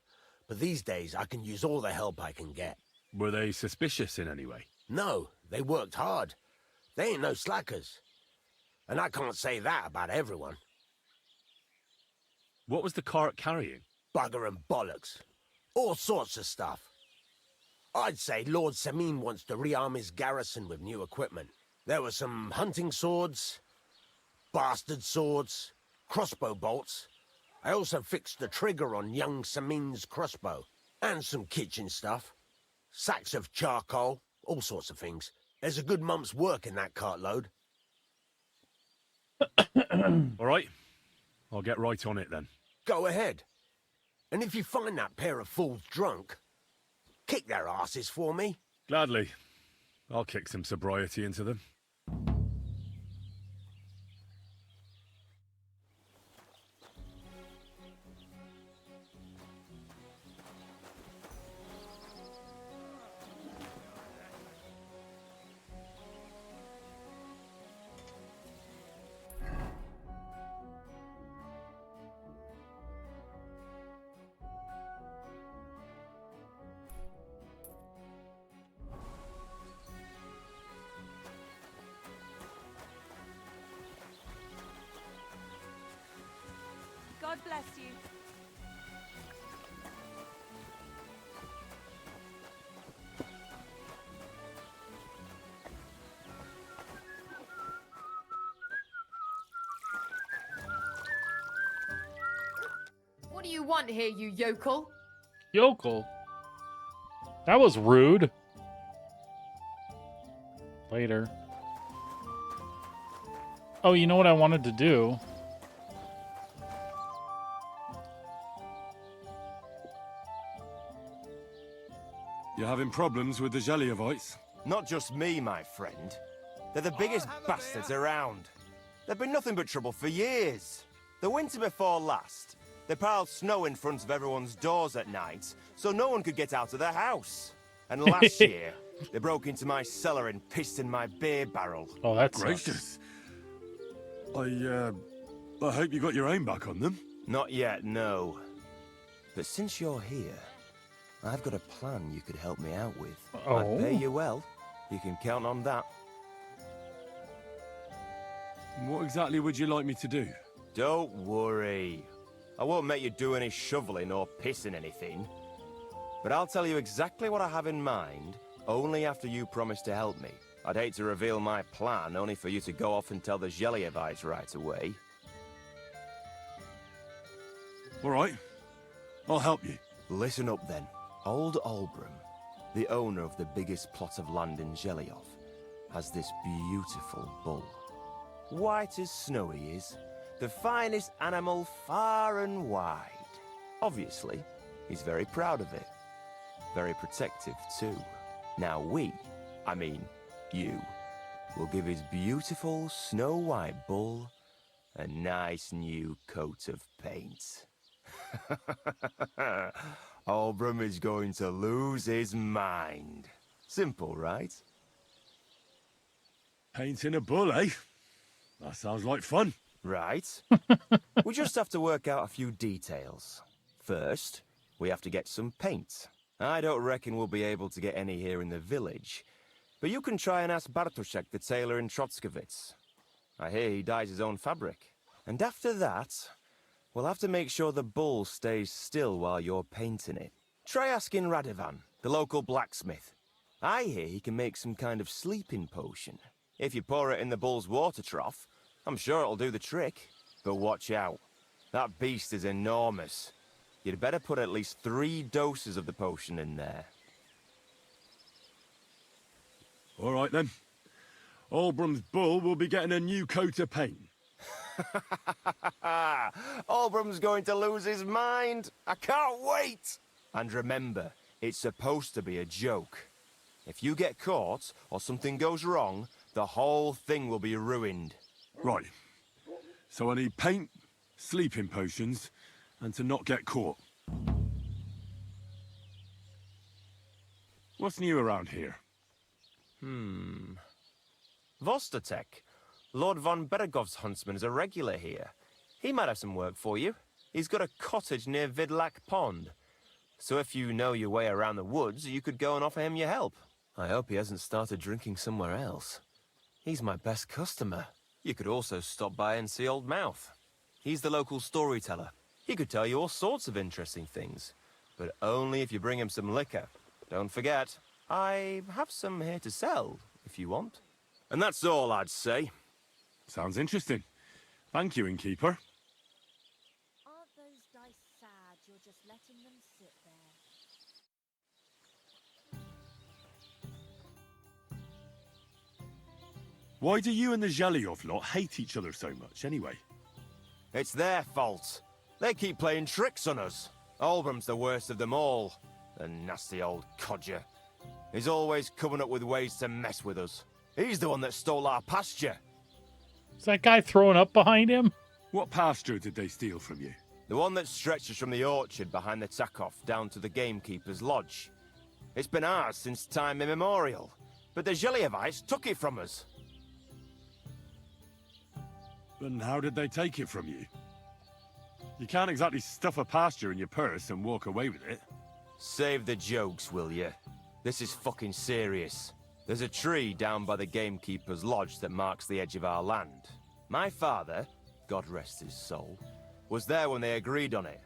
[SPEAKER 14] but these days I can use all the help I can get.
[SPEAKER 9] Were they suspicious in any way?
[SPEAKER 14] No, they worked hard. They ain't no slackers. And I can't say that about everyone.
[SPEAKER 9] What was the cart carrying?
[SPEAKER 14] Bugger and bollocks. All sorts of stuff. I'd say Lord Semin wants to rearm his garrison with new equipment. There were some hunting swords, bastard swords, crossbow bolts. I also fixed the trigger on young Semin's crossbow. And some kitchen stuff. Sacks of charcoal, all sorts of things. There's a good month's work in that cartload.
[SPEAKER 9] All right. I'll get right on it then.
[SPEAKER 14] Go ahead. And if you find that pair of fools drunk, kick their asses for me.
[SPEAKER 9] Gladly. I'll kick some sobriety into them.
[SPEAKER 19] God bless you.
[SPEAKER 17] What do you want here, you yokel?
[SPEAKER 1] Yokel? That was rude. Later. Oh, you know what I wanted to do?
[SPEAKER 9] You're having problems with the Zhelyevites?
[SPEAKER 10] Not just me, my friend. They're the biggest bastards around. They've been nothing but trouble for years. The winter before last, they piled snow in front of everyone's doors at night, so no one could get out of their house. And last year, They broke into my cellar and pissed in my beer barrel.
[SPEAKER 1] Oh, that's
[SPEAKER 9] gracious. I hope you got your aim back on them.
[SPEAKER 10] Not yet, no. But since you're here, I've got a plan you could help me out with.
[SPEAKER 1] Oh.
[SPEAKER 10] I'd pay you well. You can count on that.
[SPEAKER 9] What exactly would you like me to do?
[SPEAKER 10] Don't worry. I won't make you do any shoveling or pissing anything. But I'll tell you exactly what I have in mind, only after you promise to help me. I'd hate to reveal my plan, only for you to go off and tell the Zhelyevites right away.
[SPEAKER 9] All right. I'll help you.
[SPEAKER 10] Listen up then. Old Olbram, the owner of the biggest plot of land in Zhelyov, has this beautiful bull. White as snow he is, the finest animal far and wide. Obviously, he's very proud of it. Very protective too. Now you, will give his beautiful snow-white bull a nice new coat of paint. Olbram is going to lose his mind. Simple, right?
[SPEAKER 9] Painting a bull, eh? That sounds like fun.
[SPEAKER 10] Right. We just have to work out a few details. First, we have to get some paint. I don't reckon we'll be able to get any here in the village, but you can try and ask Bartoszek, the tailor in Trotskovitz. I hear he dyes his own fabric. And after that, we'll have to make sure the bull stays still while you're painting it. Try asking Radovan, the local blacksmith. I hear he can make some kind of sleeping potion. If you pour it in the bull's water trough, I'm sure it'll do the trick. But watch out. That beast is enormous. You'd better put at least 3 doses of the potion in there.
[SPEAKER 9] All right, then. Olbram's bull will be getting a new coat of paint.
[SPEAKER 10] Olbram's going to lose his mind. I can't wait. And remember, it's supposed to be a joke. If you get caught or something goes wrong, the whole thing will be ruined.
[SPEAKER 9] Right. So I need paint, sleeping potions, and to not get caught. What's new around here?
[SPEAKER 10] Vostatek. Lord von Beregov's huntsman is a regular here. He might have some work for you. He's got a cottage near Vidlak Pond. So if you know your way around the woods, you could go and offer him your help. I hope he hasn't started drinking somewhere else. He's my best customer. You could also stop by and see Old Mouth. He's the local storyteller. He could tell you all sorts of interesting things, but only if you bring him some liquor. Don't forget, I have some here to sell, if you want. And that's all I'd say.
[SPEAKER 9] Sounds interesting. Thank you, innkeeper.
[SPEAKER 3] Aren't those dice sad you're just letting them sit there?
[SPEAKER 9] Why do you and the Zhelyov lot hate each other so much, anyway?
[SPEAKER 10] It's their fault. They keep playing tricks on us. Olbram's the worst of them all. The nasty old codger. He's always coming up with ways to mess with us. He's the one that stole our pasture.
[SPEAKER 1] Is that guy throwing up behind him?
[SPEAKER 9] What pasture did they steal from you?
[SPEAKER 10] The one that stretches from the orchard behind the Takov down to the gamekeeper's lodge. It's been ours since time immemorial, but the Zhelyevites took it from us.
[SPEAKER 9] And how did they take it from you? You can't exactly stuff a pasture in your purse and walk away with it.
[SPEAKER 10] Save the jokes, will you? This is fucking serious. There's a tree down by the gamekeeper's lodge that marks the edge of our land. My father, God rest his soul, was there when they agreed on it.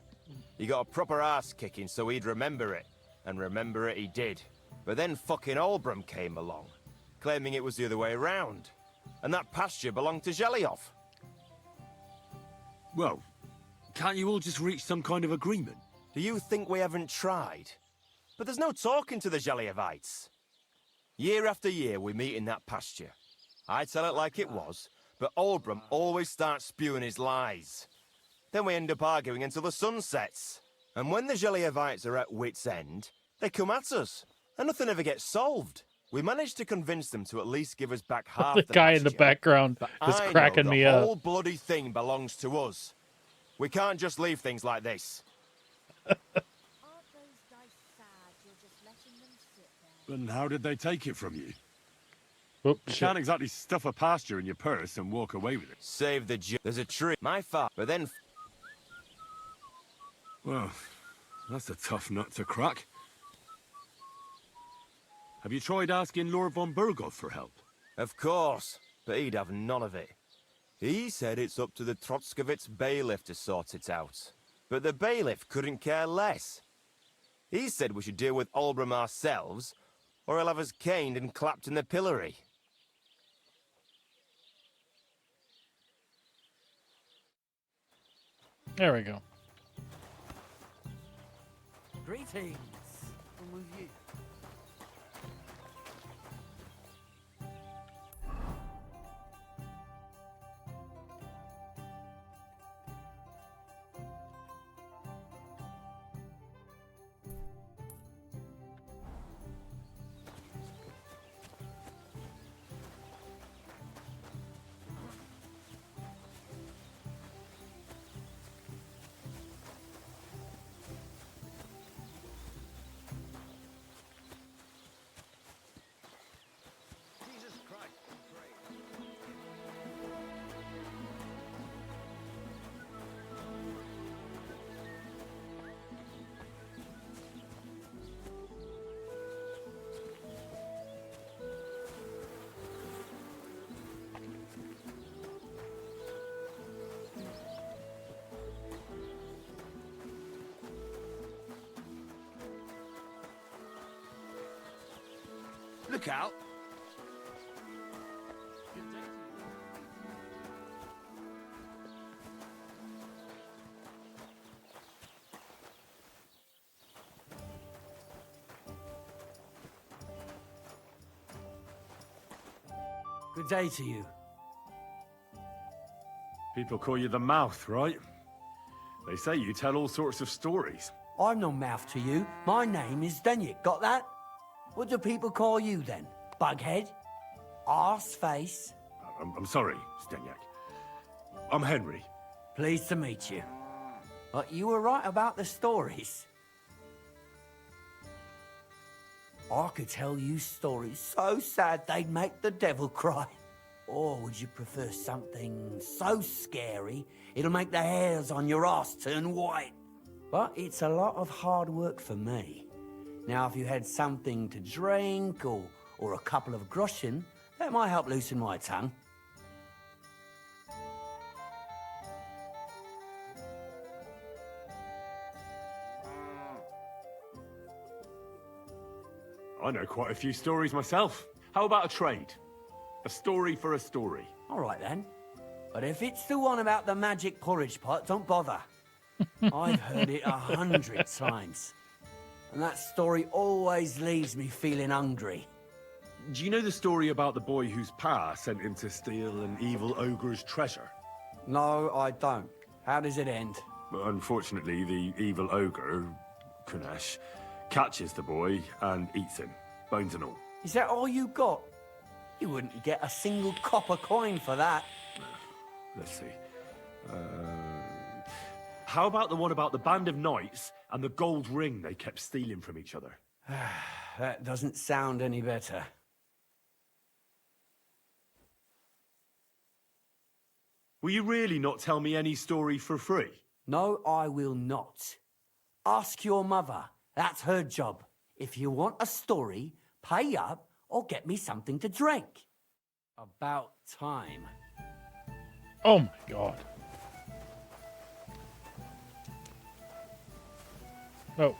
[SPEAKER 10] He got a proper ass-kicking so he'd remember it. And remember it he did. But then fucking Olbram came along, claiming it was the other way around. And that pasture belonged to Zhelyov.
[SPEAKER 9] Well, can't you all just reach some kind of agreement?
[SPEAKER 10] Do you think we haven't tried? But there's no talking to the Zhelyevites. Year after year we meet in that pasture. I tell it like it was, but Olbram always starts spewing his lies. Then we end up arguing until the sun sets. And when the Zhelyevites are at wit's end, they come at us. And nothing ever gets solved. We managed to convince them to at least give us back half
[SPEAKER 1] The
[SPEAKER 10] the
[SPEAKER 1] guy
[SPEAKER 10] pasture,
[SPEAKER 1] in the background is cracking me
[SPEAKER 10] the
[SPEAKER 1] up.
[SPEAKER 10] whole bloody thing belongs to us. We can't just leave things like this.
[SPEAKER 3] Aren't those dice sad you're just letting them sit there?
[SPEAKER 9] And how did they take it from you?
[SPEAKER 1] Oops,
[SPEAKER 9] You
[SPEAKER 1] shit.
[SPEAKER 9] can't exactly stuff a pasture in your purse and walk away with it.
[SPEAKER 10] Save the There's a tree. My father, but then...
[SPEAKER 9] Well, that's a tough nut to crack. Have you tried asking Lord von Burgov for help?
[SPEAKER 10] Of course, but he'd have none of it. He said it's up to the Trotskovitz bailiff to sort it out. But the bailiff couldn't care less. He said we should deal with Olbram ourselves, or he'll have us caned and clapped in the pillory.
[SPEAKER 1] There we go.
[SPEAKER 5] Greetings. I'm with you.
[SPEAKER 14] Look out!
[SPEAKER 5] Good day to you.
[SPEAKER 9] People call you the Mouth, right? They say you tell all sorts of stories.
[SPEAKER 5] I'm no mouth to you. My name is Denyek. Got that? What do people call you then? Bughead? Arseface?
[SPEAKER 9] I'm sorry, Stenyak. I'm Henry.
[SPEAKER 5] Pleased to meet you. But you were right about the stories. I could tell you stories so sad they'd make the devil cry. Or would you prefer something so scary it'll make the hairs on your ass turn white? But it's a lot of hard work for me. Now, if you had something to drink or a couple of groschen, that might help loosen my tongue.
[SPEAKER 9] I know quite a few stories myself. How about a trade? A story for a story.
[SPEAKER 5] All right, then. But if it's the one about the magic porridge pot, don't bother. I've heard it 100 times. And that story always leaves me feeling hungry.
[SPEAKER 9] Do you know the story about the boy whose pa sent him to steal an evil ogre's treasure?
[SPEAKER 5] No, I don't. How does it end?
[SPEAKER 9] Unfortunately, the evil ogre, Kunesh, catches the boy and eats him, bones and all.
[SPEAKER 5] Is that all you got? You wouldn't get a single copper coin for that.
[SPEAKER 9] Let's see. How about the one about the band of knights and the gold ring they kept stealing from each other?
[SPEAKER 5] That doesn't sound any better.
[SPEAKER 9] Will you really not tell me any story for free?
[SPEAKER 5] No, I will not. Ask your mother. That's her job. If you want a story, pay up or get me something to drink. About time.
[SPEAKER 1] Oh my god. Oh.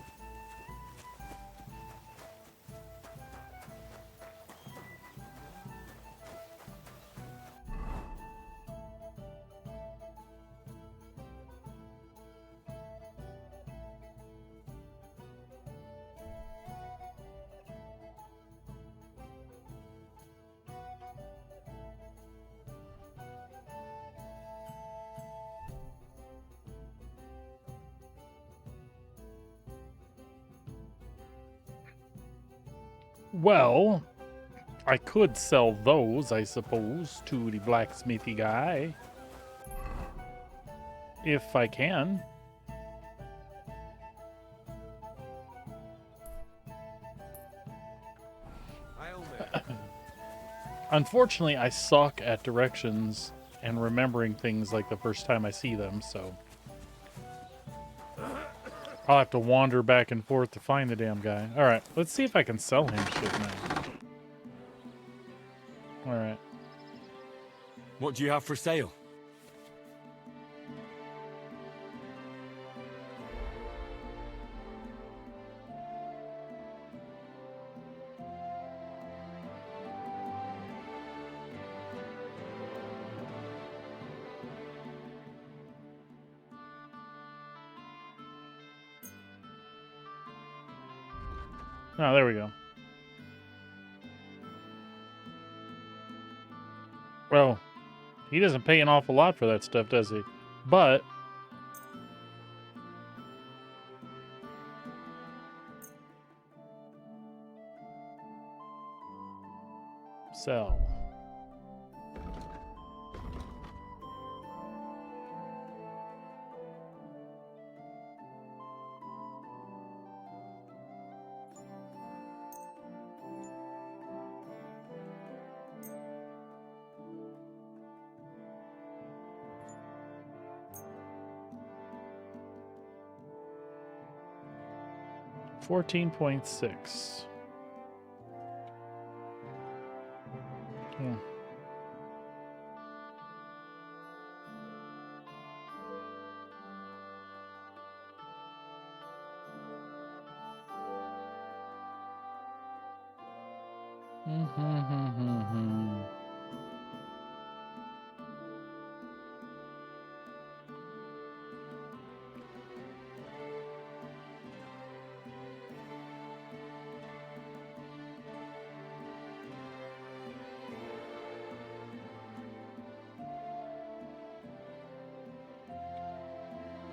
[SPEAKER 1] Well, I could sell those, I suppose, to the blacksmithy guy. If I can. Unfortunately, I suck at directions and remembering things like the first time I see them, so I'll have to wander back and forth to find the damn guy. Alright, let's see if I can sell him shit now. Alright.
[SPEAKER 9] What do you have for sale?
[SPEAKER 1] Oh, there we go. Well, he doesn't pay an awful lot for that stuff, does he? But sell. $14.6. Yeah.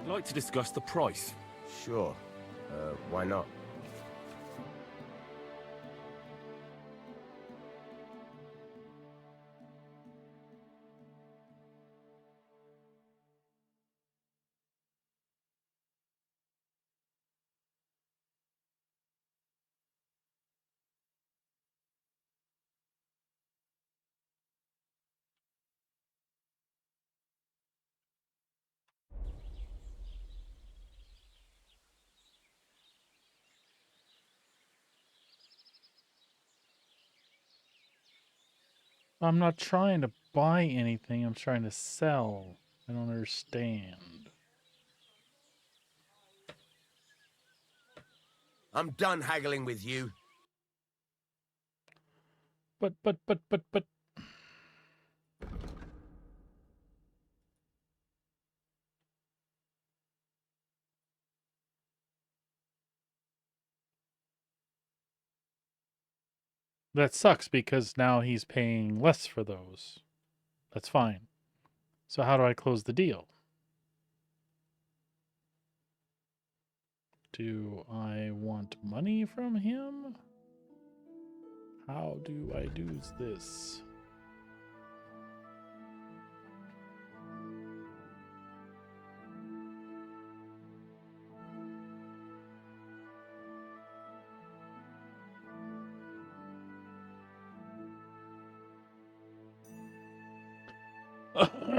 [SPEAKER 9] I'd like to discuss the price.
[SPEAKER 14] Sure. Why not?
[SPEAKER 1] I'm not trying to buy anything, I'm trying to sell. I don't understand.
[SPEAKER 14] I'm done haggling with you.
[SPEAKER 1] But. That sucks because now he's paying less for those. That's fine. So how do I close the deal? Do I want money from him? How do I do this?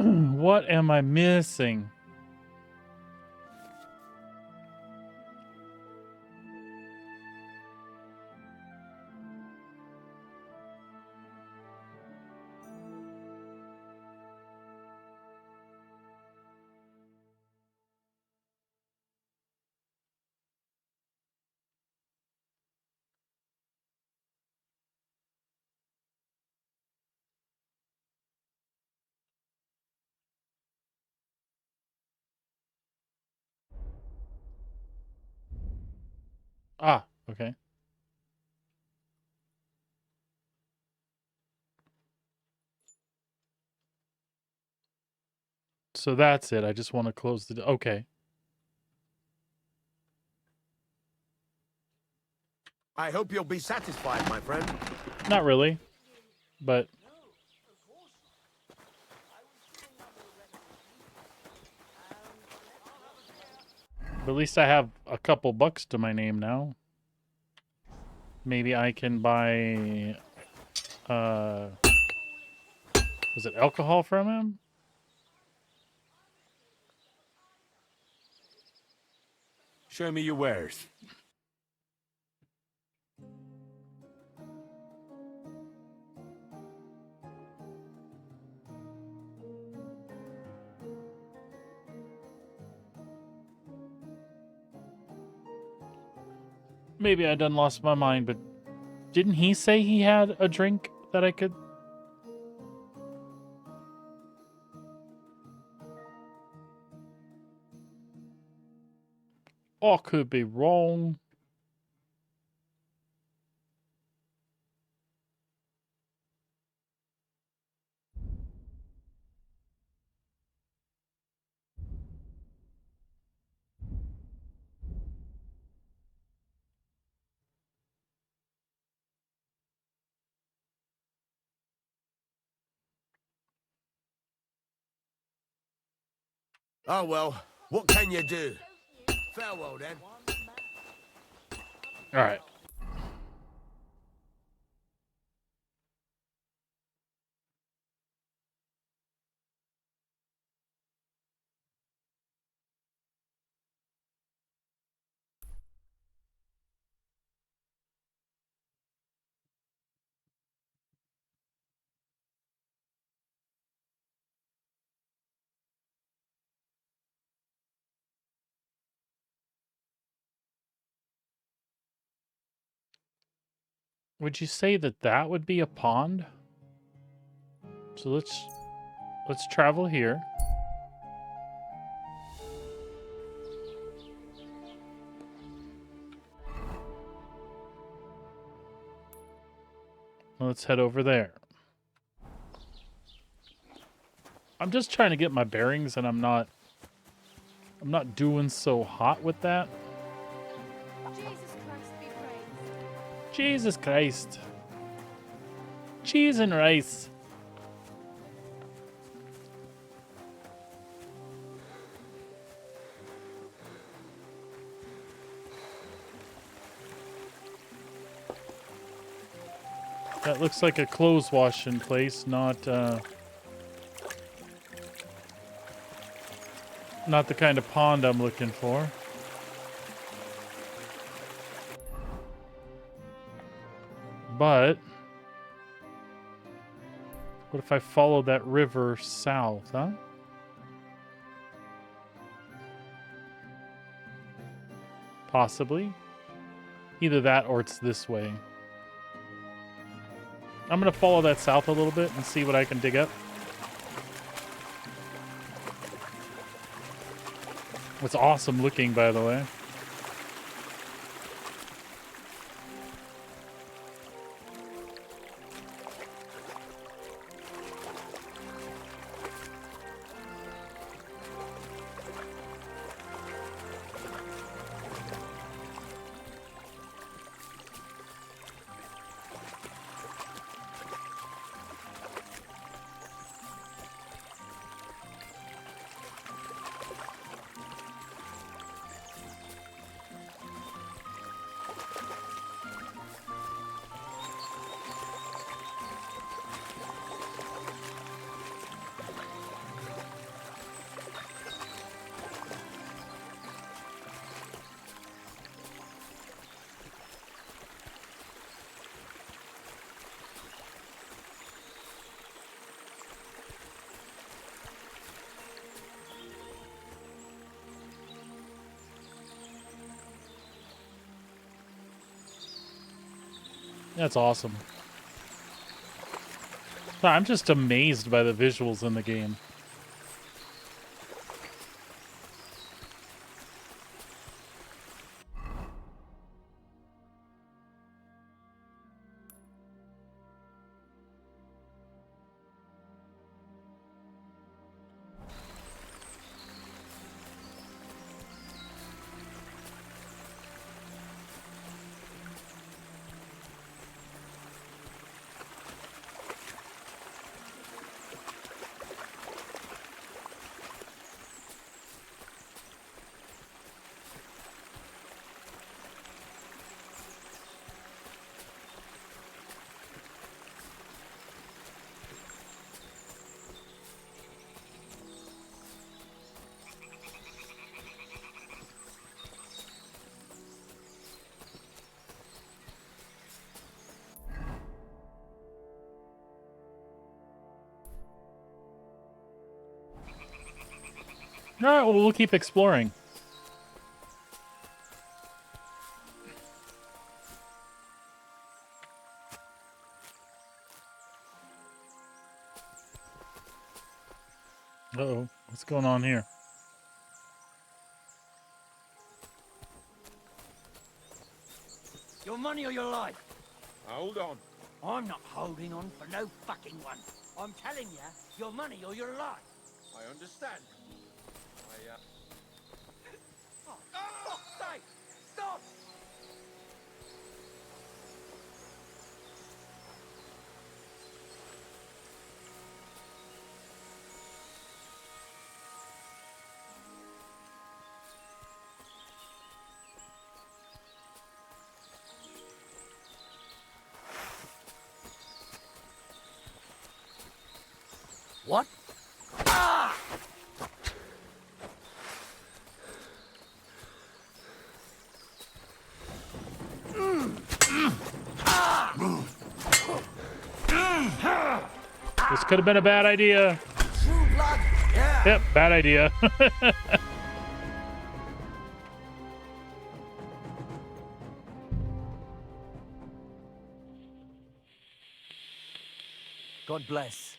[SPEAKER 1] What am I missing? Ah, okay. So that's it. I just want to close the... Okay.
[SPEAKER 14] I hope you'll be satisfied, my friend.
[SPEAKER 1] Not really, but... But at least I have a couple bucks to my name now. Maybe I can buy Was it alcohol from him?
[SPEAKER 9] Show me your wares.
[SPEAKER 1] Maybe I done lost my mind, but didn't he say he had a drink that I could... I could be wrong.
[SPEAKER 14] Oh well, what can you do? Farewell then.
[SPEAKER 1] All right. Would you say that that would be a pond? So let's travel here. Let's head over there. I'm just trying to get my bearings, and I'm not doing so hot with that.
[SPEAKER 6] Jesus Christ be praised.
[SPEAKER 1] Jesus Christ. Cheese and rice. That looks like a clothes washing place, not the kind of pond I'm looking for. But what if I follow that river south, huh? Possibly. Either that or it's this way. I'm going to follow that south a little bit and see what I can dig up. It's awesome looking, by the way. That's awesome. I'm just amazed by the visuals in the game. Alright, well, we'll keep exploring. Uh-oh, what's going on here?
[SPEAKER 13] Your money or your life?
[SPEAKER 21] Hold on.
[SPEAKER 13] I'm not holding on for no fucking one. I'm telling you, your money or your life.
[SPEAKER 21] I understand.
[SPEAKER 13] Oh, fuck's sake! Stop! What? Ah!
[SPEAKER 1] This could have been a bad idea.
[SPEAKER 13] True blood, yeah.
[SPEAKER 1] Yep, bad idea.
[SPEAKER 13] God bless.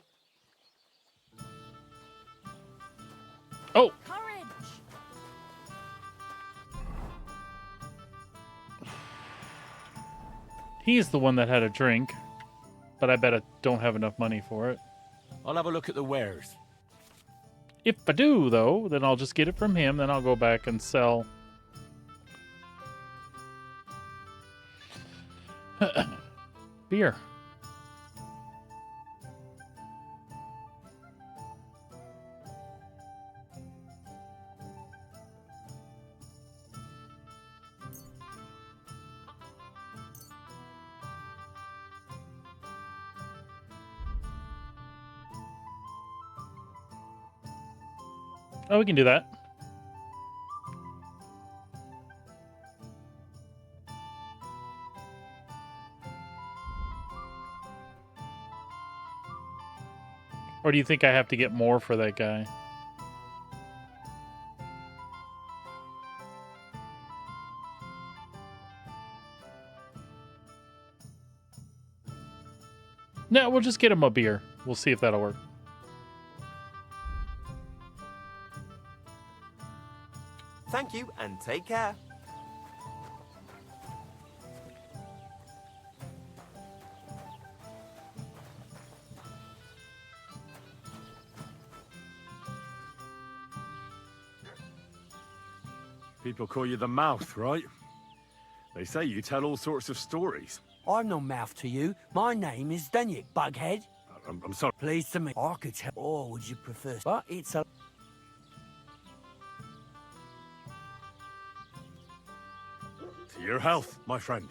[SPEAKER 1] Oh!
[SPEAKER 3] Courage!
[SPEAKER 1] He's the one that had a drink, but I bet I don't have enough money for it.
[SPEAKER 15] I'll have a look at the wares.
[SPEAKER 1] If I do, though, then I'll just get it from him, then I'll go back and sell. Beer. Oh, we can do that. Or do you think I have to get more for that guy? No, we'll just get him a beer. We'll see if that'll work.
[SPEAKER 12] Thank you, and take care.
[SPEAKER 9] People call you the mouth, right? They say you tell all sorts of stories.
[SPEAKER 13] I'm no mouth to you. My name is Denyek, bughead.
[SPEAKER 9] I'm sorry.
[SPEAKER 13] Pleased to meet you. I could tell. Or would you prefer? But it's a...
[SPEAKER 9] To your health, my friend.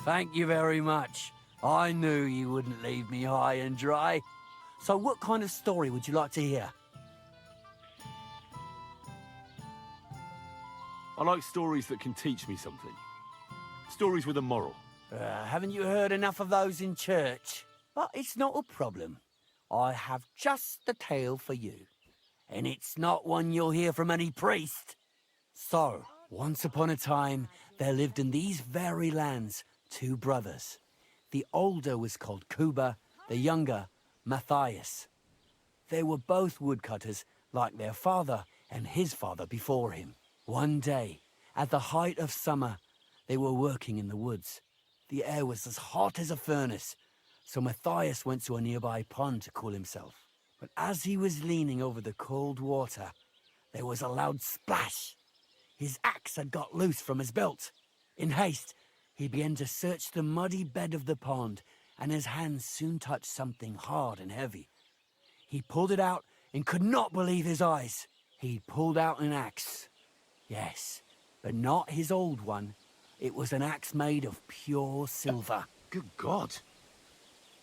[SPEAKER 13] Thank you very much. I knew you wouldn't leave me high and dry. So what kind of story would you like to hear?
[SPEAKER 9] I like stories that can teach me something. Stories with a moral.
[SPEAKER 13] Haven't you heard enough of those in church? But it's not a problem. I have just the tale for you. And it's not one you'll hear from any priest. So, once upon a time, there lived in these very lands 2 brothers. The older was called Kuba, the younger, Matthias. They were both woodcutters, like their father and his father before him. One day, at the height of summer, they were working in the woods. The air was as hot as a furnace, so Matthias went to a nearby pond to cool himself. But as he was leaning over the cold water, there was a loud splash. His axe had got loose from his belt. In haste, he began to search the muddy bed of the pond, and his hands soon touched something hard and heavy. He pulled it out and could not believe his eyes. He pulled out an axe. Yes, but not his old one. It was an axe made of pure silver.
[SPEAKER 9] Good God.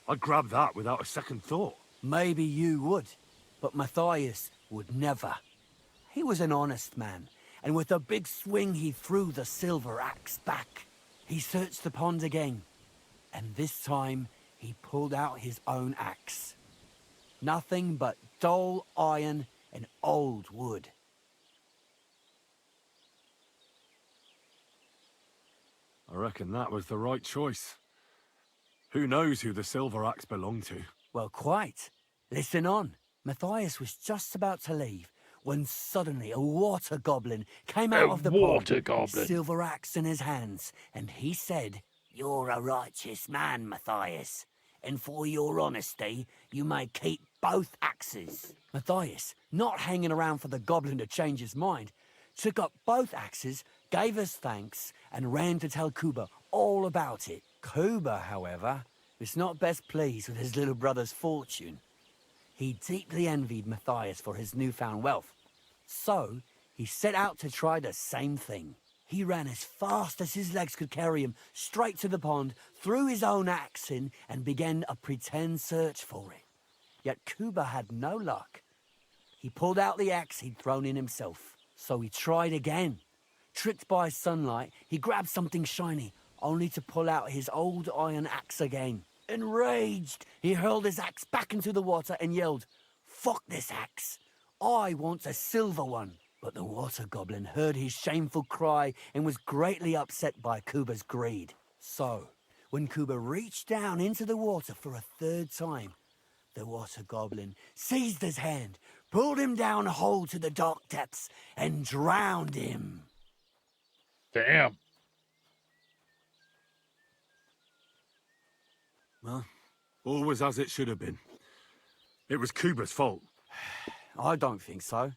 [SPEAKER 9] I'd grab that without a second thought.
[SPEAKER 13] Maybe you would, but Matthias would never. He was an honest man, and with a big swing he threw the silver axe back.
[SPEAKER 11] He searched the pond again, and this time he pulled out his own axe. Nothing but dull iron and old wood.
[SPEAKER 9] I reckon that was the right choice. Who knows who the silver axe belonged to?
[SPEAKER 11] Well, quite. Listen on. Matthias was just about to leave when suddenly a water goblin came out of the pond, silver axe in his hands, and he said, "You're a righteous man, Matthias, and for your honesty, you may keep both axes." Matthias, not hanging around for the goblin to change his mind, took up both axes, gave us thanks, and ran to tell Kuba all about it. Kuba, however, was not best pleased with his little brother's fortune. He deeply envied Matthias for his newfound wealth, so he set out to try the same thing. He ran as fast as his legs could carry him straight to the pond, threw his own axe in, and began a pretend search for it. Yet Kuba had no luck. He pulled out the axe he'd thrown in himself, so he tried again. Tricked by sunlight, he grabbed something shiny, only to pull out his old iron axe again. Enraged, he hurled his axe back into the water and yelled, "Fuck this axe! I want a silver one!" But the water goblin heard his shameful cry and was greatly upset by Kuba's greed. So, when Kuba reached down into the water for a third time, the water goblin seized his hand, pulled him down whole to the dark depths, and drowned him.
[SPEAKER 1] Damn.
[SPEAKER 9] Well, all was as it should have been. It was Kuba's fault.
[SPEAKER 11] I don't think so.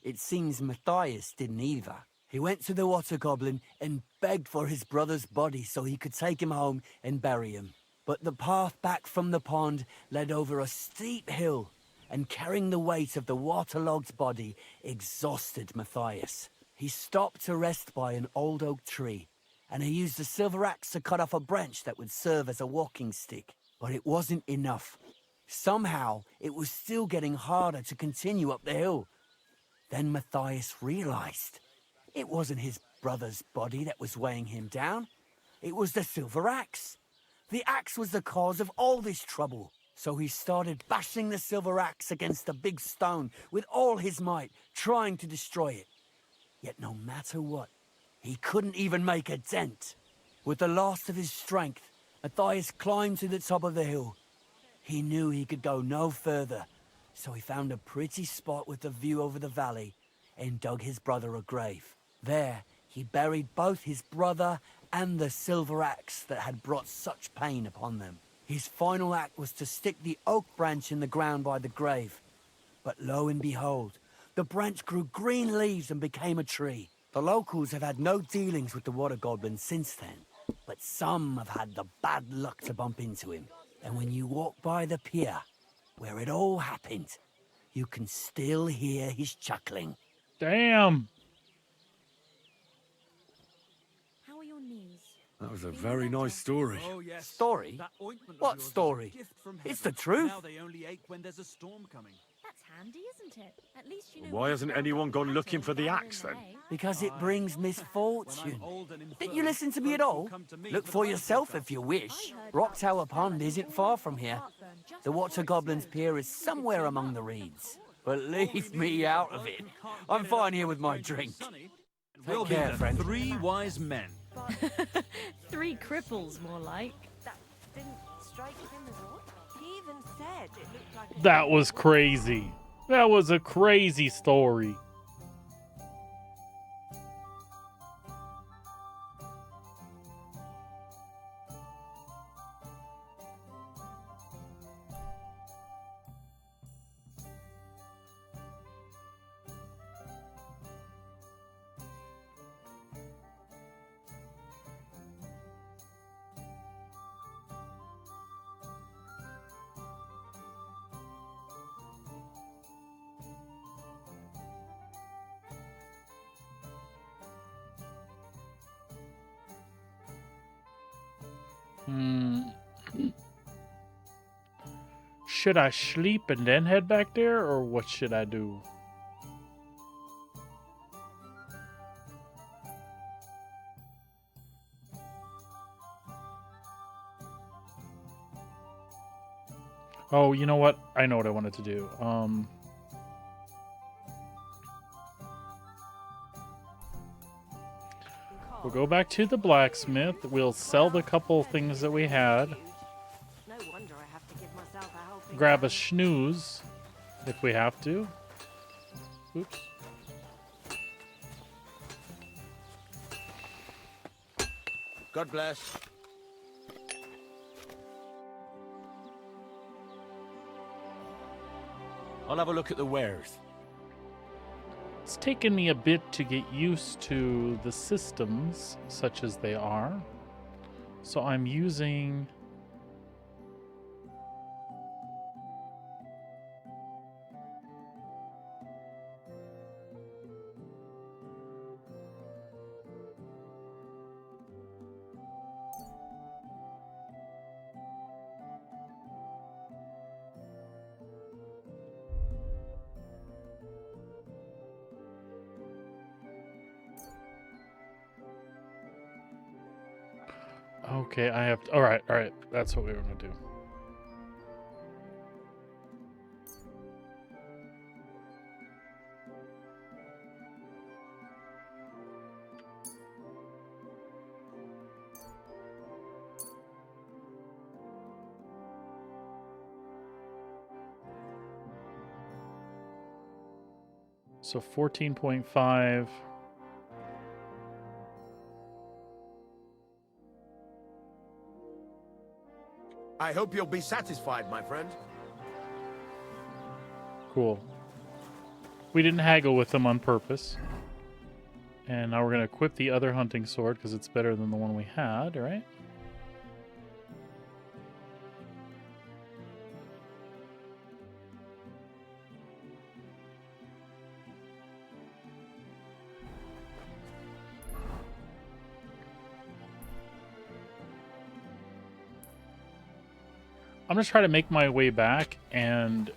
[SPEAKER 11] It seems Matthias didn't either. He went to the water goblin and begged for his brother's body so he could take him home and bury him. But the path back from the pond led over a steep hill, and carrying the weight of the waterlogged body exhausted Matthias. He stopped to rest by an old oak tree, and he used a silver axe to cut off a branch that would serve as a walking stick. But it wasn't enough. Somehow, it was still getting harder to continue up the hill. Then Matthias realized it wasn't his brother's body that was weighing him down. It was the silver axe. The axe was the cause of all this trouble. So he started bashing the silver axe against the big stone with all his might, trying to destroy it. Yet no matter what, he couldn't even make a dent. With the last of his strength, Matthias climbed to the top of the hill. He knew he could go no further, so he found a pretty spot with a view over the valley and dug his brother a grave. There, he buried both his brother and the silver axe that had brought such pain upon them. His final act was to stick the oak branch in the ground by the grave. But lo and behold, the branch grew green leaves and became a tree. The locals have had no dealings with the water goblin since then, but some have had the bad luck to bump into him. And when you walk by the pier, where it all happened, you can still hear his chuckling.
[SPEAKER 1] Damn.
[SPEAKER 3] How are your knees?
[SPEAKER 9] That was a very nice story.
[SPEAKER 18] Oh, yes.
[SPEAKER 11] Story?
[SPEAKER 18] That ointment of
[SPEAKER 11] What
[SPEAKER 18] yours is a
[SPEAKER 11] story?
[SPEAKER 18] gift from
[SPEAKER 11] It's
[SPEAKER 18] heaven.
[SPEAKER 11] the truth.
[SPEAKER 18] Now they only ache when there's a storm coming.
[SPEAKER 3] That's handy, isn't it? At least you know.
[SPEAKER 9] Why hasn't anyone gone looking for the axe then?
[SPEAKER 11] Because it brings misfortune. Didn't you listen to me at all? Look for yourself if you wish. Rock Tower Pond isn't far from here. The Water Goblin's Pier is somewhere among the reeds. But leave me out of it. I'm fine here with my drink.
[SPEAKER 18] We'll
[SPEAKER 11] Take care,
[SPEAKER 18] be the
[SPEAKER 11] friend.
[SPEAKER 18] 3 wise men.
[SPEAKER 3] 3 cripples, more like.
[SPEAKER 19] That didn't strike him as odd. He even said it looked like
[SPEAKER 1] That was crazy. That was a crazy story. Should I sleep and then head back there, or what should I do? Oh, you know what? I know what I wanted to do. We'll go back to the blacksmith. We'll sell the couple things that we had.
[SPEAKER 19] No wonder I have to give myself a helping
[SPEAKER 1] Grab a
[SPEAKER 19] hand.
[SPEAKER 1] snooze if we have to. Oops.
[SPEAKER 14] God bless.
[SPEAKER 15] I'll have a look at the wares.
[SPEAKER 1] It's taken me a bit to get used to the systems, such as they are. So I'm using... Okay, I have to... Alright, alright. That's what we were going to do. So 14.5...
[SPEAKER 14] I hope you'll be satisfied, my friend.
[SPEAKER 1] Cool. We didn't haggle with them on purpose. And now we're going to equip the other hunting sword because it's better than the one we had, right? I'm just trying to make my way back and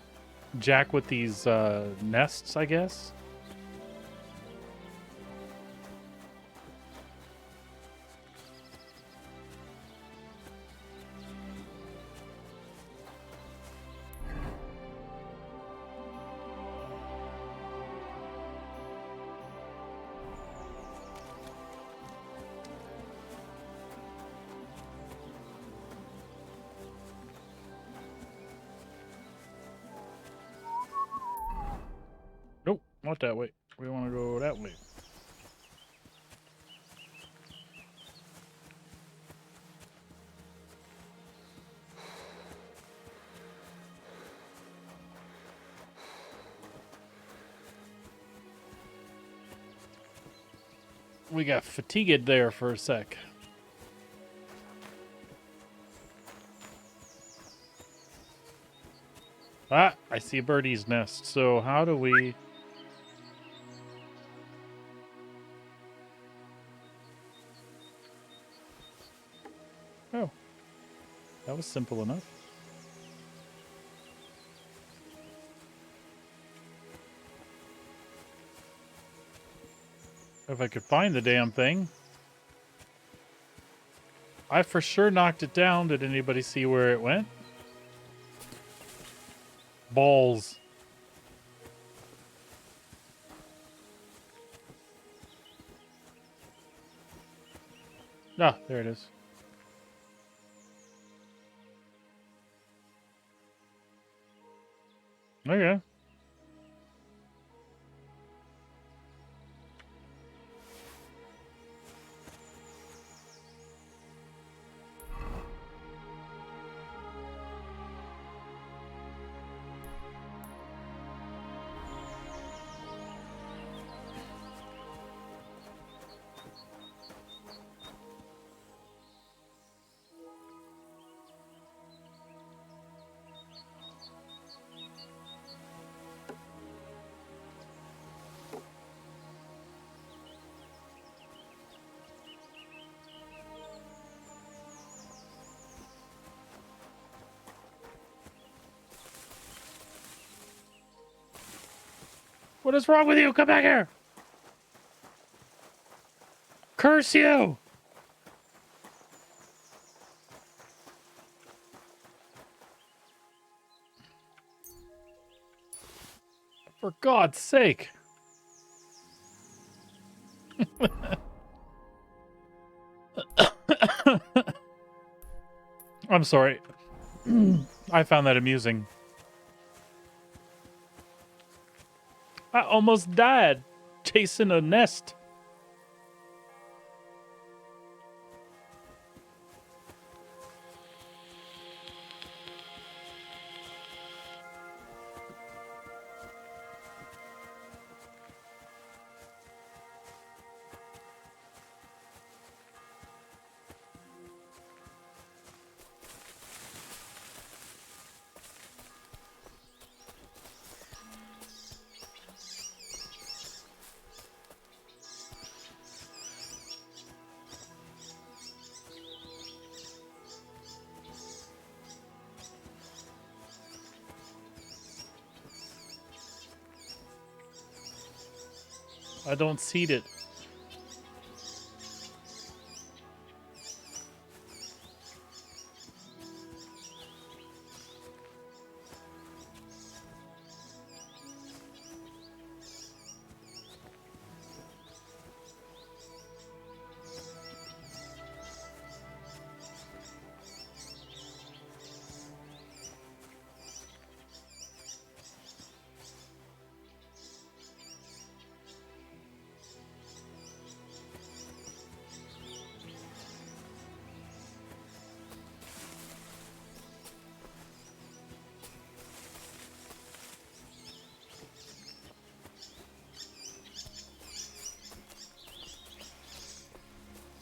[SPEAKER 1] jack with these nests, I guess. Nope, not that way. We want to go that way. We got fatigued there for a sec. Ah, I see a birdie's nest. So how do we... Oh, that was simple enough. If I could find the damn thing. I for sure knocked it down. Did anybody see where it went? Balls. Ah, there it is. Okay. What is wrong with you? Come back here! Curse you! For God's sake. I'm sorry. I found that amusing. I almost died chasing a nest. I don't see it.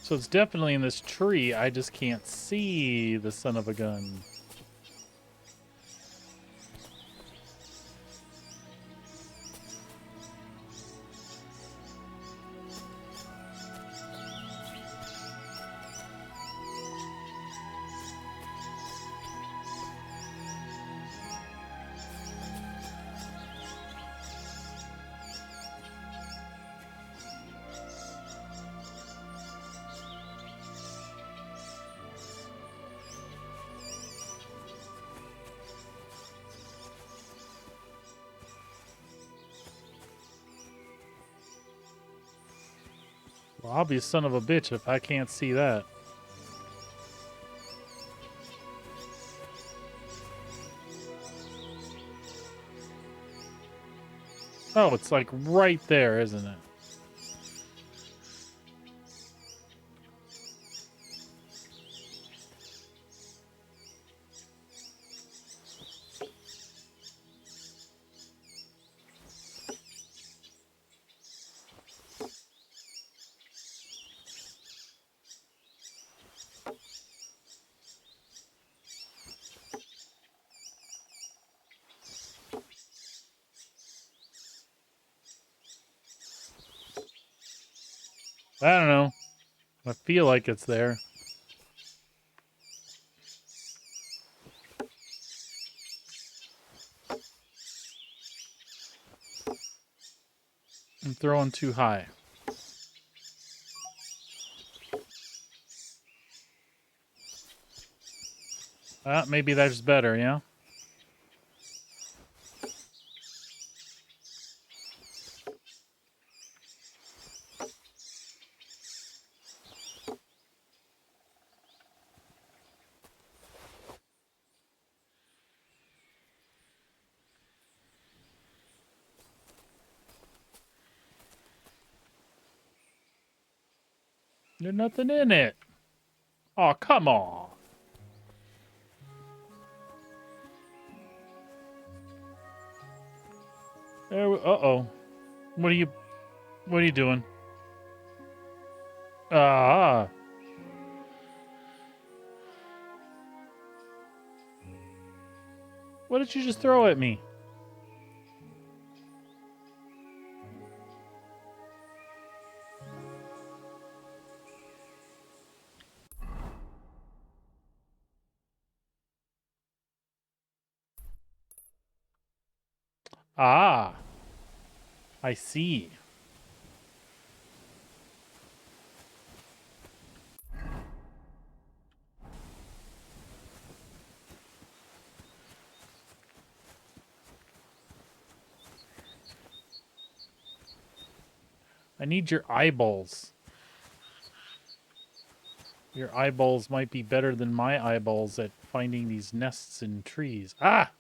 [SPEAKER 1] So it's definitely in this tree. I just can't see the son of a gun. Well, I'll be a son of a bitch if I can't see that. Oh, it's like right there, isn't it? I don't know. I feel like it's there. I'm throwing too high. Maybe that's better, yeah? There's nothing in it. Oh, come on. Uh-oh. What are you doing? Ah. What did you just throw at me? Ah. I see. I need your eyeballs. Your eyeballs might be better than my eyeballs at finding these nests in trees. Ah!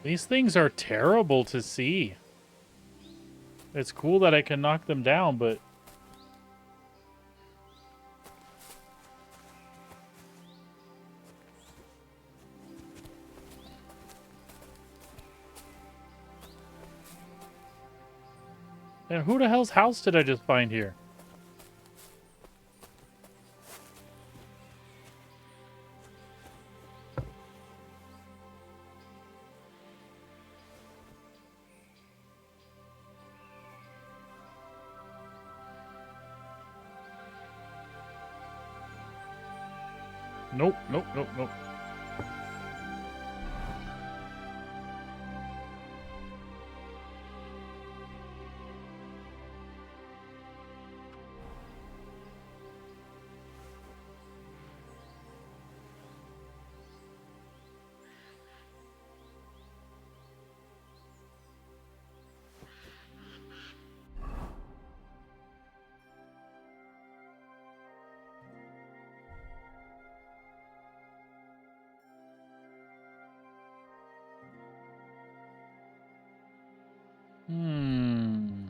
[SPEAKER 1] These things are terrible to see. It's cool that I can knock them down, but... And who the hell's house did I just find here? Nope, nope, nope, nope. Hmm.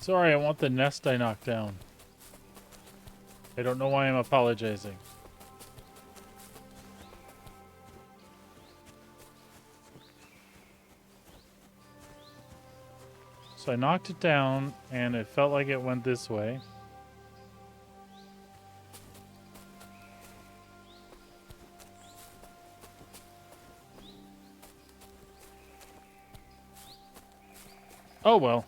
[SPEAKER 1] Sorry, I want the nest I knocked down. I don't know why I'm apologizing. So I knocked it down, and it felt like it went this way. Oh well.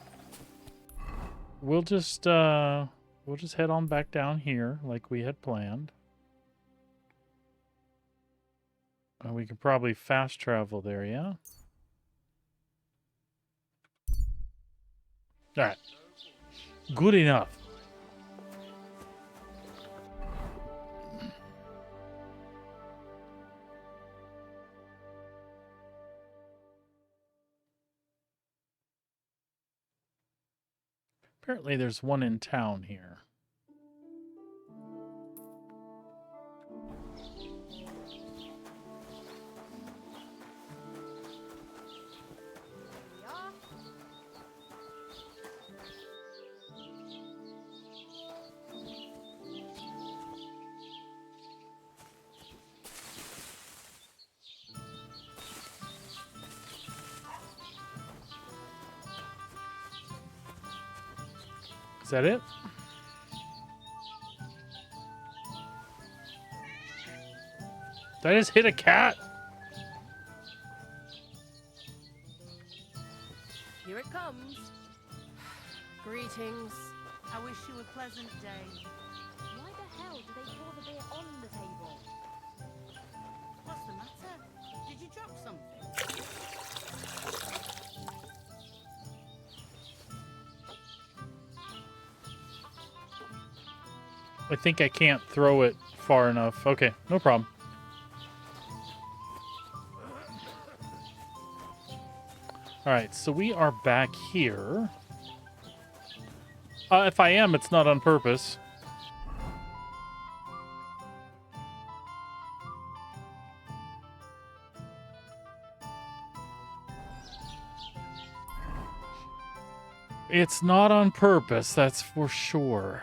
[SPEAKER 1] We'll just head on back down here like we had planned. We could probably fast travel there, yeah? Alright. Good enough. Apparently there's one in town here. Is that it? Did I just hit a cat?
[SPEAKER 2] Here it comes. Greetings. I wish you a pleasant day.
[SPEAKER 23] Why the hell do they pour the beer on the table?
[SPEAKER 2] What's the matter? Did you drop something?
[SPEAKER 1] I think I can't throw it far enough. Okay, no problem. Alright, so we are back here. If I am, it's not on purpose. It's not on purpose, that's for sure.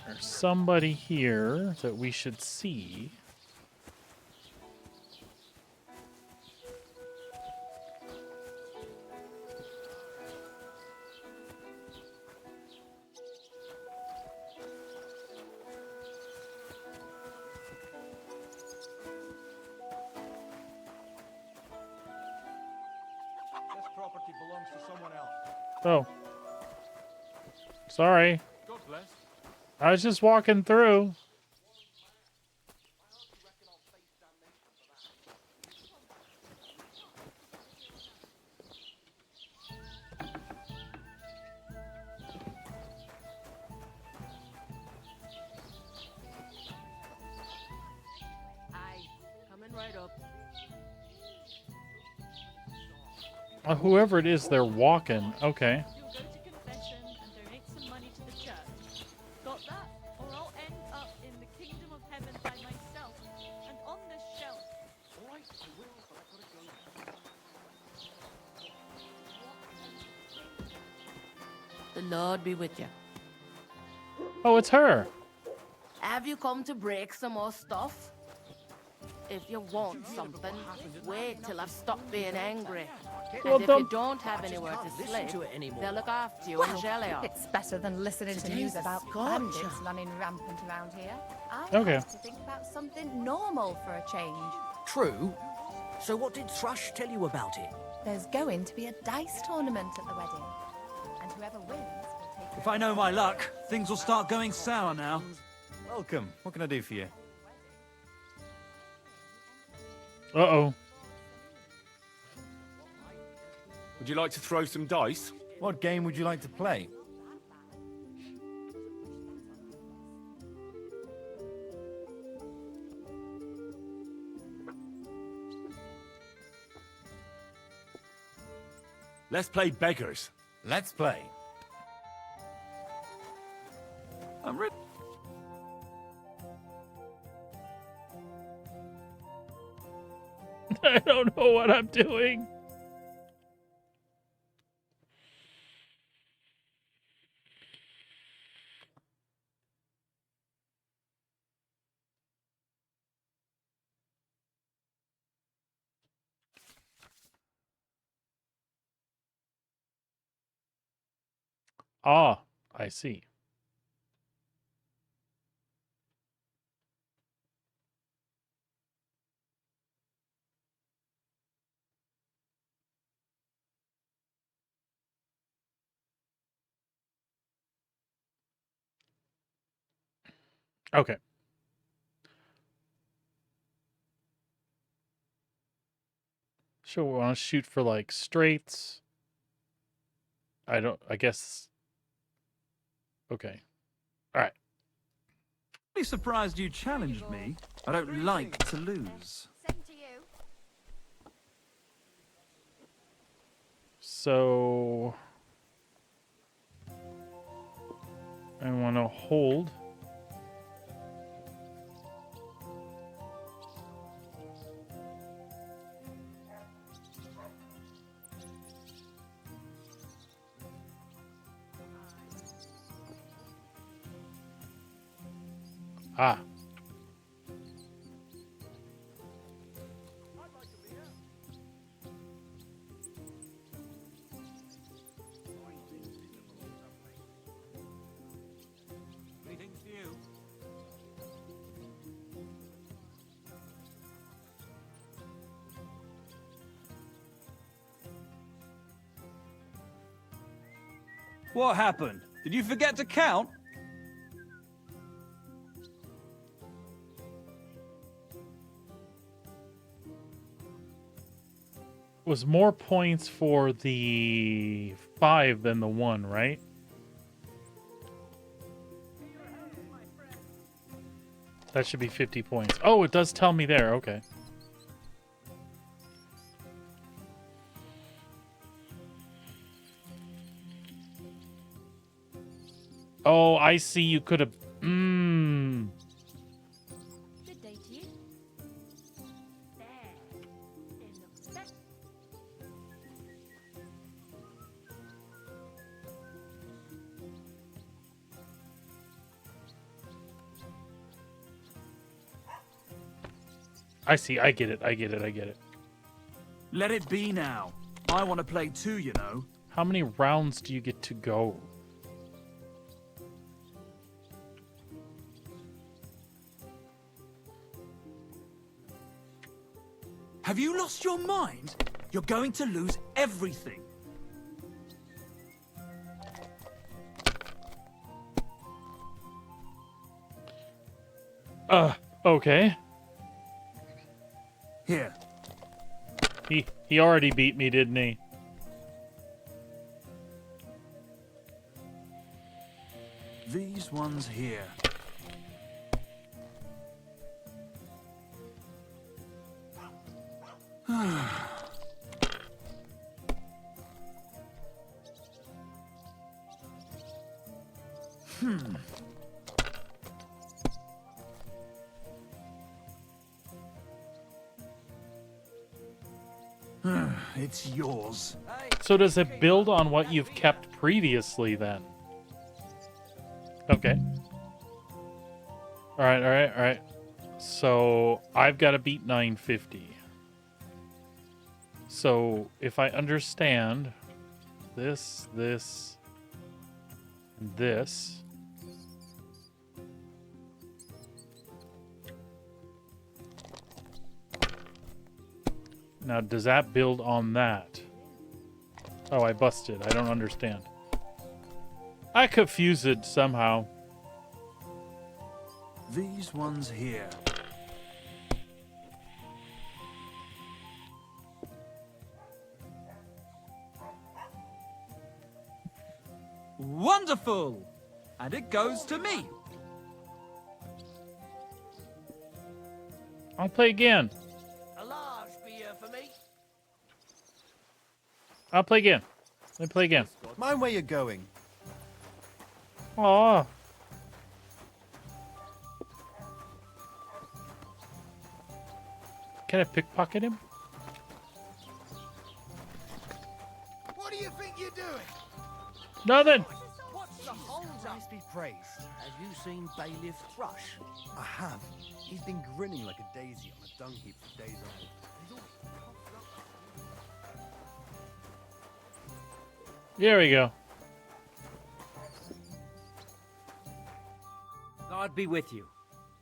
[SPEAKER 1] There's somebody here that we should see.
[SPEAKER 18] This property belongs to someone else.
[SPEAKER 1] Oh. Sorry.
[SPEAKER 18] God bless.
[SPEAKER 1] I was just walking through.
[SPEAKER 2] Aye, coming right up.
[SPEAKER 1] Whoever it is, they're walking. Okay.
[SPEAKER 7] You'll go to confession and donate some money to the church. Got that? Or I'll end up in the kingdom of heaven by myself and on this shelf.
[SPEAKER 18] All right, I will, but I've got to go.
[SPEAKER 2] The Lord be with you.
[SPEAKER 1] Oh, it's her.
[SPEAKER 2] Have you come to break some more stuff? If you want something, wait till I've stopped being angry.
[SPEAKER 1] Well,
[SPEAKER 2] And if you don't have anywhere to
[SPEAKER 17] listen
[SPEAKER 2] sleep,
[SPEAKER 17] to it anymore.
[SPEAKER 2] they'll look after you in Jelly.
[SPEAKER 20] It's better than listening to news about bandits running rampant around here. I
[SPEAKER 1] Okay.
[SPEAKER 20] like to think about something normal for a change.
[SPEAKER 17] True. So what did Thrush tell you about it?
[SPEAKER 20] There's going to be a dice tournament at the wedding, and whoever wins will take.
[SPEAKER 18] If I know my luck, things will start going sour now. Welcome. What can I do for you?
[SPEAKER 1] Uh-oh.
[SPEAKER 9] Would you like to throw some dice?
[SPEAKER 18] What game would you like to play?
[SPEAKER 9] Let's play beggars.
[SPEAKER 18] Let's play. I'm ready.
[SPEAKER 1] I don't know what I'm doing. Ah, I see. Okay. So we want to shoot for like straights. I guess. Okay. All right.
[SPEAKER 18] Really surprised you challenged me. I don't like to lose.
[SPEAKER 1] So I want to hold. Ah.
[SPEAKER 18] Anything for you? What happened? Did you forget to count?
[SPEAKER 1] was more points for the 5 than the 1, right? That should be 50 points. Oh, it does tell me there. Okay. Oh, I see. You could have... Mmm.
[SPEAKER 3] Good day to you.
[SPEAKER 1] I see. I get it. I get it. I get it.
[SPEAKER 18] Let it be now. I want to play too, you know.
[SPEAKER 1] How many rounds do you get to go?
[SPEAKER 18] Have you lost your mind? You're going to lose everything.
[SPEAKER 1] Okay.
[SPEAKER 18] Here.
[SPEAKER 1] He already beat me, didn't he?
[SPEAKER 18] These ones here. It's yours.
[SPEAKER 1] So does it build on what you've kept previously then? Okay. Alright. So I've got to beat 950. So if I understand this, and this. Now, does that build on that? Oh, I busted. I don't understand. I confused it somehow.
[SPEAKER 18] These ones here. Wonderful! And it goes to me.
[SPEAKER 1] I'll play again.
[SPEAKER 14] A large beer for me.
[SPEAKER 1] I'll play again. Let me play again.
[SPEAKER 8] Mind where you're going.
[SPEAKER 1] Aw. Can I pickpocket him?
[SPEAKER 13] What do you think you're doing?
[SPEAKER 1] Nothing.
[SPEAKER 14] What's the hold up?
[SPEAKER 8] Be praised.
[SPEAKER 14] Have you seen Bailiff Thrush?
[SPEAKER 8] I have. He's been grinning like a daisy on a dung heap for days on end.
[SPEAKER 1] There we go.
[SPEAKER 5] God be with you.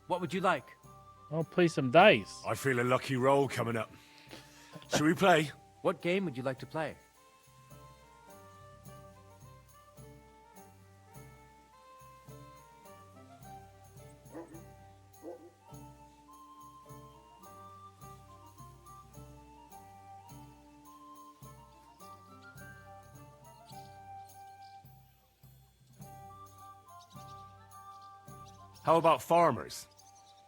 [SPEAKER 5] What would you like?
[SPEAKER 1] I'll play some dice.
[SPEAKER 9] I feel a lucky roll coming up. Should we play?
[SPEAKER 5] What game would you like to play?
[SPEAKER 9] How about farmers?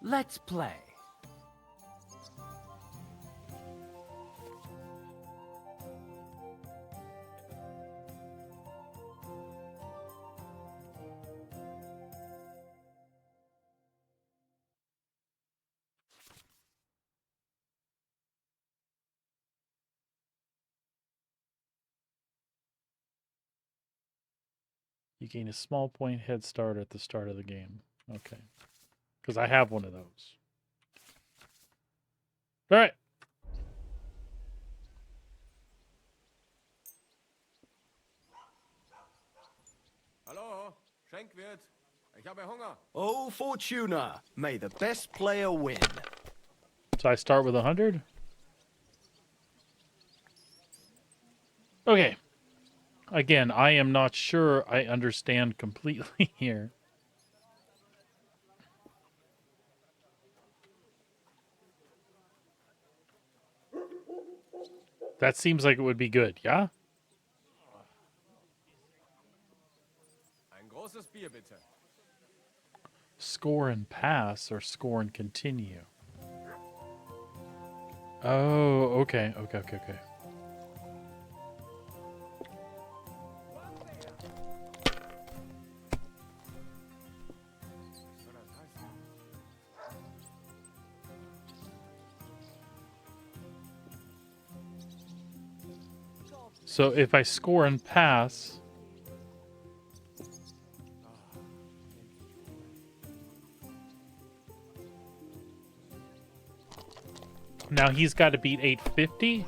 [SPEAKER 5] Let's play.
[SPEAKER 1] You gain a small point head start at the start of the game. Okay. Because I have one of those. All right.
[SPEAKER 14] Hallo, Schenkwirt. Ich habe Hunger.
[SPEAKER 8] Oh, Fortuna, may the best player win.
[SPEAKER 1] So I start with 100? Okay. Again, I am not sure I understand completely here. That seems like it would be good, yeah?
[SPEAKER 15] Ein großes Bier, bitte.
[SPEAKER 1] Score and pass or score and continue? Oh, okay. So if I score and pass... Now he's got to beat 850?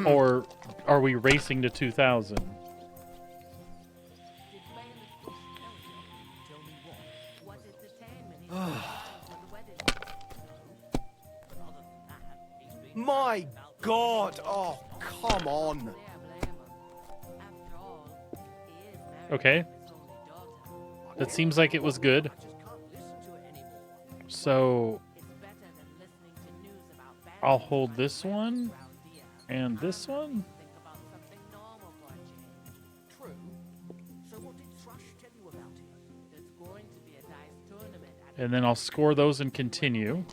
[SPEAKER 1] Or are we racing to 2000?
[SPEAKER 12] My God! Oh, come on!
[SPEAKER 1] Okay. That seems like it was good. So I'll hold this one and this one. And then I'll score those and continue.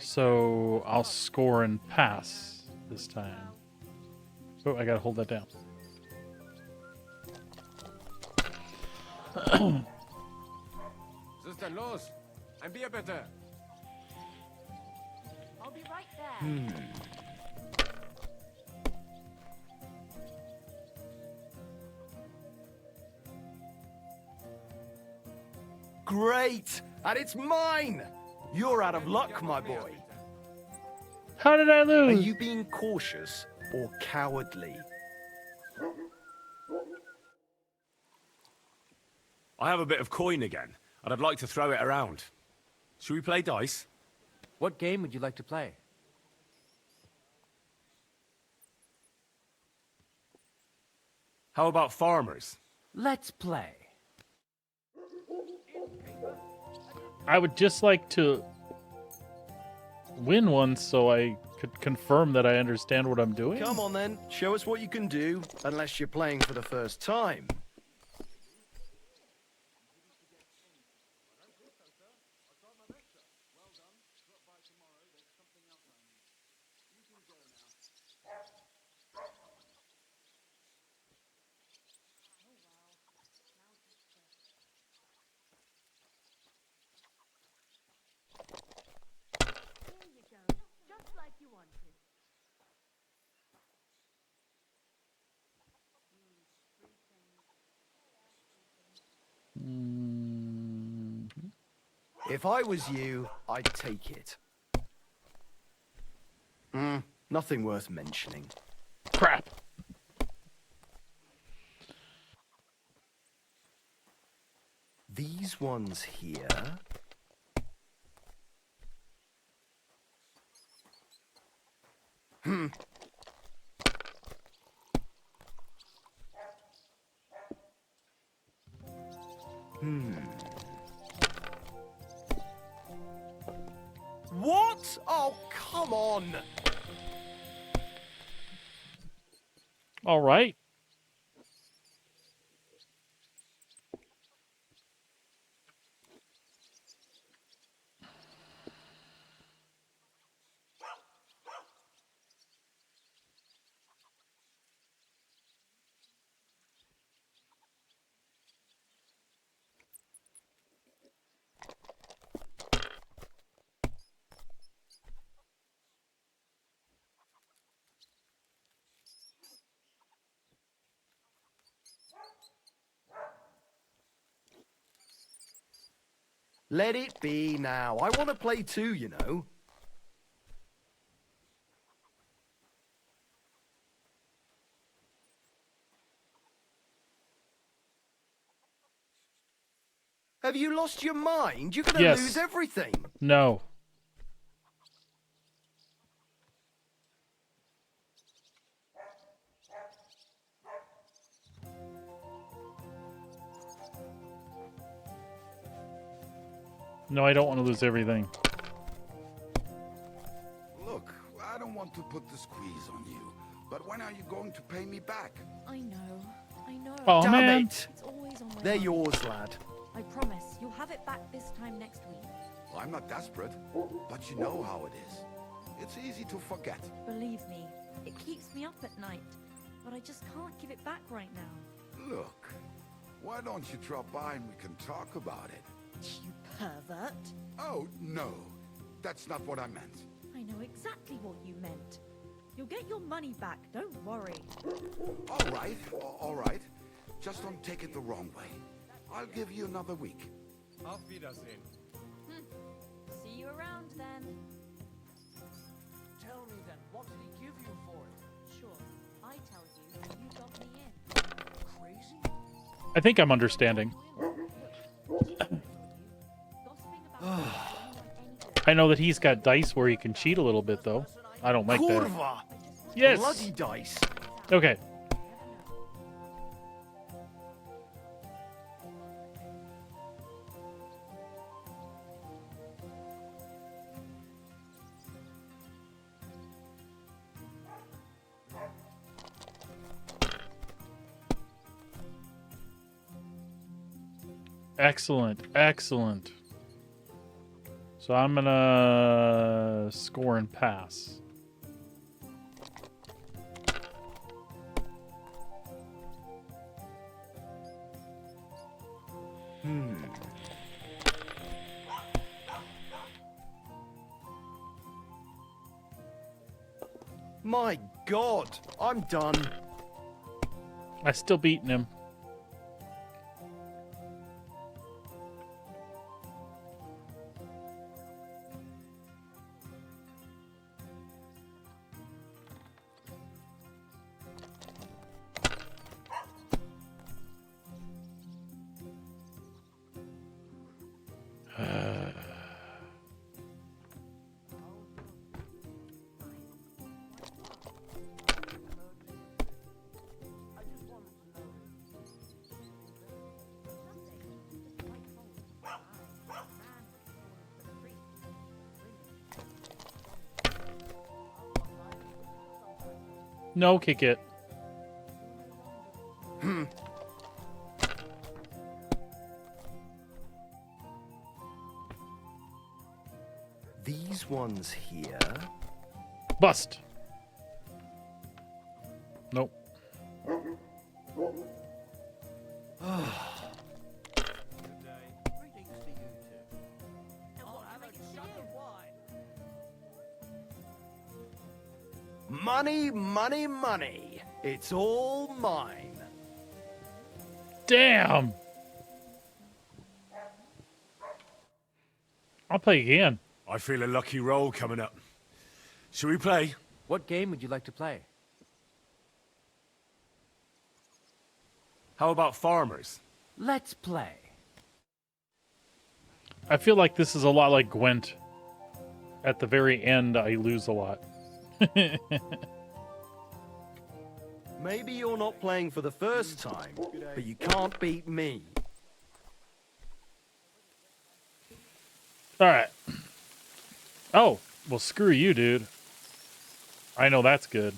[SPEAKER 1] So I'll score and pass this time. Oh, I gotta hold that down.
[SPEAKER 15] Was ist denn los? Ein Bier, bitte.
[SPEAKER 2] I'll be right there.
[SPEAKER 12] Great! And it's mine! You're out of luck, my boy.
[SPEAKER 1] How did I
[SPEAKER 12] Are
[SPEAKER 1] lose?
[SPEAKER 12] you being cautious or cowardly?
[SPEAKER 4] I have a bit of coin again, and I'd like to throw it around. Should we play dice?
[SPEAKER 5] What game would you like to play?
[SPEAKER 4] How about farmers?
[SPEAKER 5] Let's play.
[SPEAKER 1] I would just like to win one so I could confirm that I understand what I'm doing.
[SPEAKER 12] Come on then, show us what you can do, unless you're playing for the first time.
[SPEAKER 2] Just like you wanted.
[SPEAKER 12] If I was you, I'd take it. Nothing worth mentioning.
[SPEAKER 1] Crap.
[SPEAKER 12] These ones here... What? Oh, come on!
[SPEAKER 1] All right.
[SPEAKER 12] Let it be now. I want to play too, you know. Have you lost your mind? You're gonna
[SPEAKER 1] Yes.
[SPEAKER 12] lose everything.
[SPEAKER 1] No. No, I don't want to lose everything.
[SPEAKER 10] Look, I don't want to put the squeeze on you, but when are you going to pay me back?
[SPEAKER 3] I know.
[SPEAKER 1] Oh,
[SPEAKER 12] Damn
[SPEAKER 1] man.
[SPEAKER 12] it!
[SPEAKER 3] It's always on my
[SPEAKER 12] They're
[SPEAKER 3] mind.
[SPEAKER 12] yours, lad.
[SPEAKER 3] I promise, you'll have it back this time next week.
[SPEAKER 10] I'm not desperate, but you know how it is. It's easy to forget.
[SPEAKER 3] Believe me, it keeps me up at night. But I just can't give it back right now.
[SPEAKER 10] Look, why don't you drop by and we can talk about it?
[SPEAKER 3] You pervert.
[SPEAKER 10] Oh, no. That's not what I meant.
[SPEAKER 3] I know exactly what you meant. You'll get your money back, don't worry.
[SPEAKER 10] All right. Just don't take it the wrong way. I'll give you another week.
[SPEAKER 15] Auf Wiedersehen.
[SPEAKER 3] See you around then.
[SPEAKER 5] Tell me then, what did he give you for it?
[SPEAKER 3] Sure, I tell you, and you got me in.
[SPEAKER 5] Crazy?
[SPEAKER 1] I think I'm understanding. I know that he's got dice where he can cheat a little bit, though. I don't like that.
[SPEAKER 12] Kurva!
[SPEAKER 1] Yes.
[SPEAKER 12] Bloody dice.
[SPEAKER 1] Okay. Excellent, excellent. So I'm gonna score and pass.
[SPEAKER 12] My God, I'm done.
[SPEAKER 1] I still beating him. No, kick it.
[SPEAKER 12] These ones here.
[SPEAKER 1] Bust. Nope.
[SPEAKER 12] Money, money, money. It's all mine.
[SPEAKER 1] Damn. I'll play again.
[SPEAKER 4] I feel a lucky roll coming up. Shall we play?
[SPEAKER 5] What game would you like to play?
[SPEAKER 4] How about farmers?
[SPEAKER 5] Let's play.
[SPEAKER 1] I feel like this is a lot like Gwent. At the very end, I lose a lot.
[SPEAKER 12] Maybe you're not playing for the first time, but you can't beat me.
[SPEAKER 1] Alright. Oh, well, screw you, dude. I know that's good.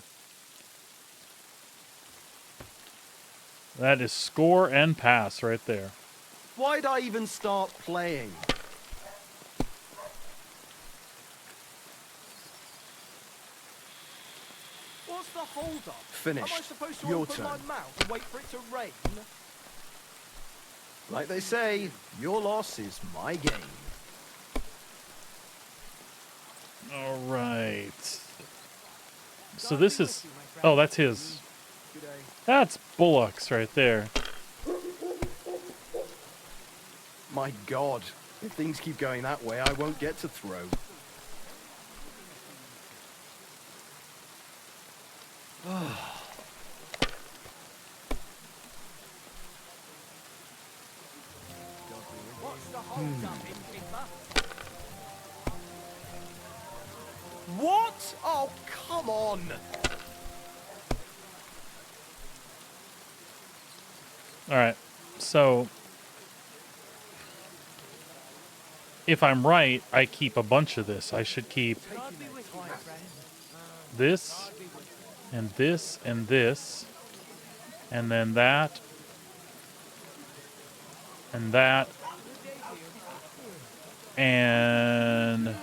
[SPEAKER 1] That is score and pass right there.
[SPEAKER 12] Why'd I even start playing? What's the hold up?
[SPEAKER 16] Finished.
[SPEAKER 12] Am I supposed to
[SPEAKER 16] Your
[SPEAKER 12] open
[SPEAKER 16] turn.
[SPEAKER 12] my mouth and wait for it to rain? Like they say, your loss is my gain.
[SPEAKER 1] All right. So this is... Oh, that's his. That's Bullocks right there.
[SPEAKER 12] My God, if things keep going that way, I won't get to throw. What? Oh, come on!
[SPEAKER 1] Alright, so if I'm right, I keep a bunch of this. I should keep this, and this, and this, and then that, and that, and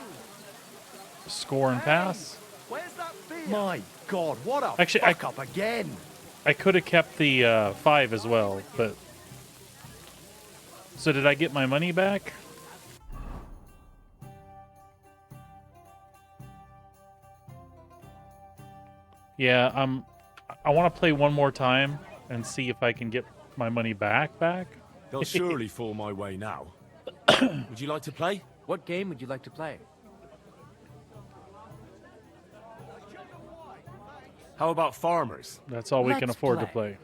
[SPEAKER 1] score and pass.
[SPEAKER 12] Where's that beer? My God, what a
[SPEAKER 1] Actually,
[SPEAKER 12] fuck up again!
[SPEAKER 1] I could have kept the 5 as well, but... So did I get my money back? Yeah, I want to play one more time and see if I can get my money back.
[SPEAKER 4] They'll surely fall my way now. Would you like to play?
[SPEAKER 5] What game would you like to play?
[SPEAKER 4] How about farmers?
[SPEAKER 1] That's all we can
[SPEAKER 5] Let's
[SPEAKER 1] afford to play.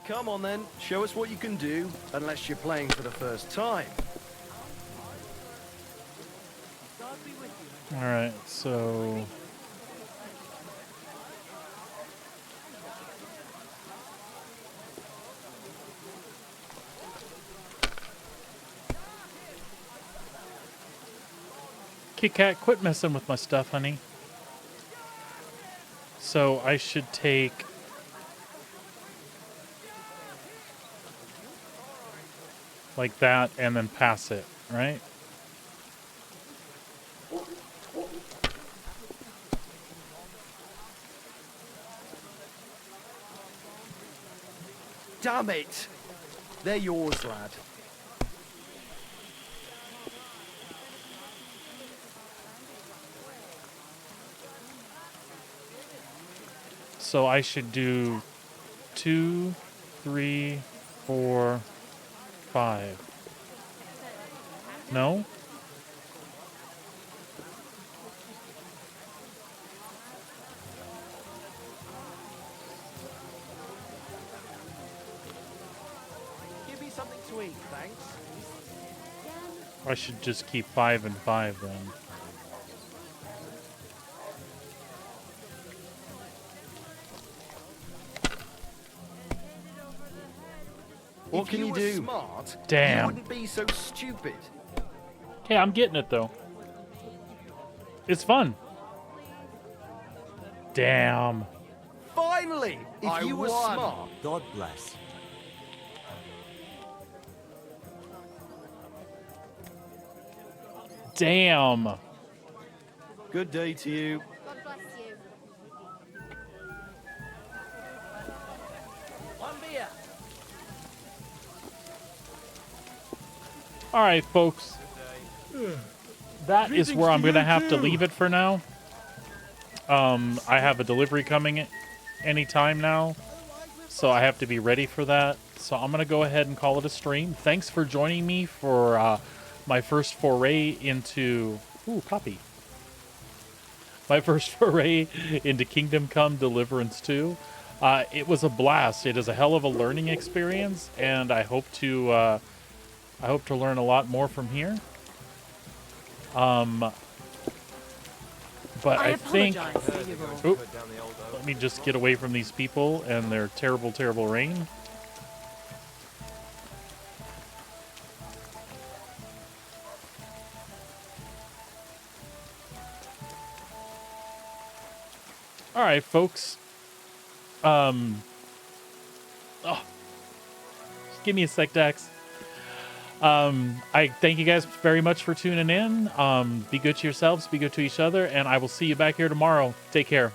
[SPEAKER 12] Come on then, show us what you can do, unless you're playing for the first time.
[SPEAKER 1] Alright, so... Kit Kat, quit messing with my stuff, honey. So I should take... like that, and then pass it, right?
[SPEAKER 12] Damn it! They're yours, lad.
[SPEAKER 1] So I should do 2, 3, 4, 5. No?
[SPEAKER 12] Give me something to eat, thanks.
[SPEAKER 1] I should just keep 5 and 5 then.
[SPEAKER 12] What can you do?
[SPEAKER 1] Smart, damn.
[SPEAKER 12] You wouldn't be so stupid.
[SPEAKER 1] Okay, I'm getting it though. It's fun. Damn.
[SPEAKER 12] Finally! If you were smart.
[SPEAKER 11] God bless.
[SPEAKER 1] Damn.
[SPEAKER 12] Good day to you.
[SPEAKER 23] God bless you.
[SPEAKER 5] One beer.
[SPEAKER 1] All right, folks. That is where I'm going to have to leave it for now. I have a delivery coming anytime now, so I have to be ready for that. So I'm going to go ahead and call it a stream. Thanks for joining me for my first foray into... Ooh, copy. My first foray into Kingdom Come Deliverance II. It was a blast. It is a hell of a learning experience, and I hope to learn a lot more from here. But I think... Oop, let me just get away from these people and their terrible, terrible rain. All right, folks. Oh, just give me a sec, Dax. I thank you guys very much for tuning in. Be good to yourselves, be good to each other, and I will see you back here tomorrow. Take care.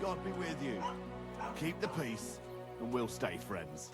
[SPEAKER 8] God be with you. Keep the peace, and we'll stay friends.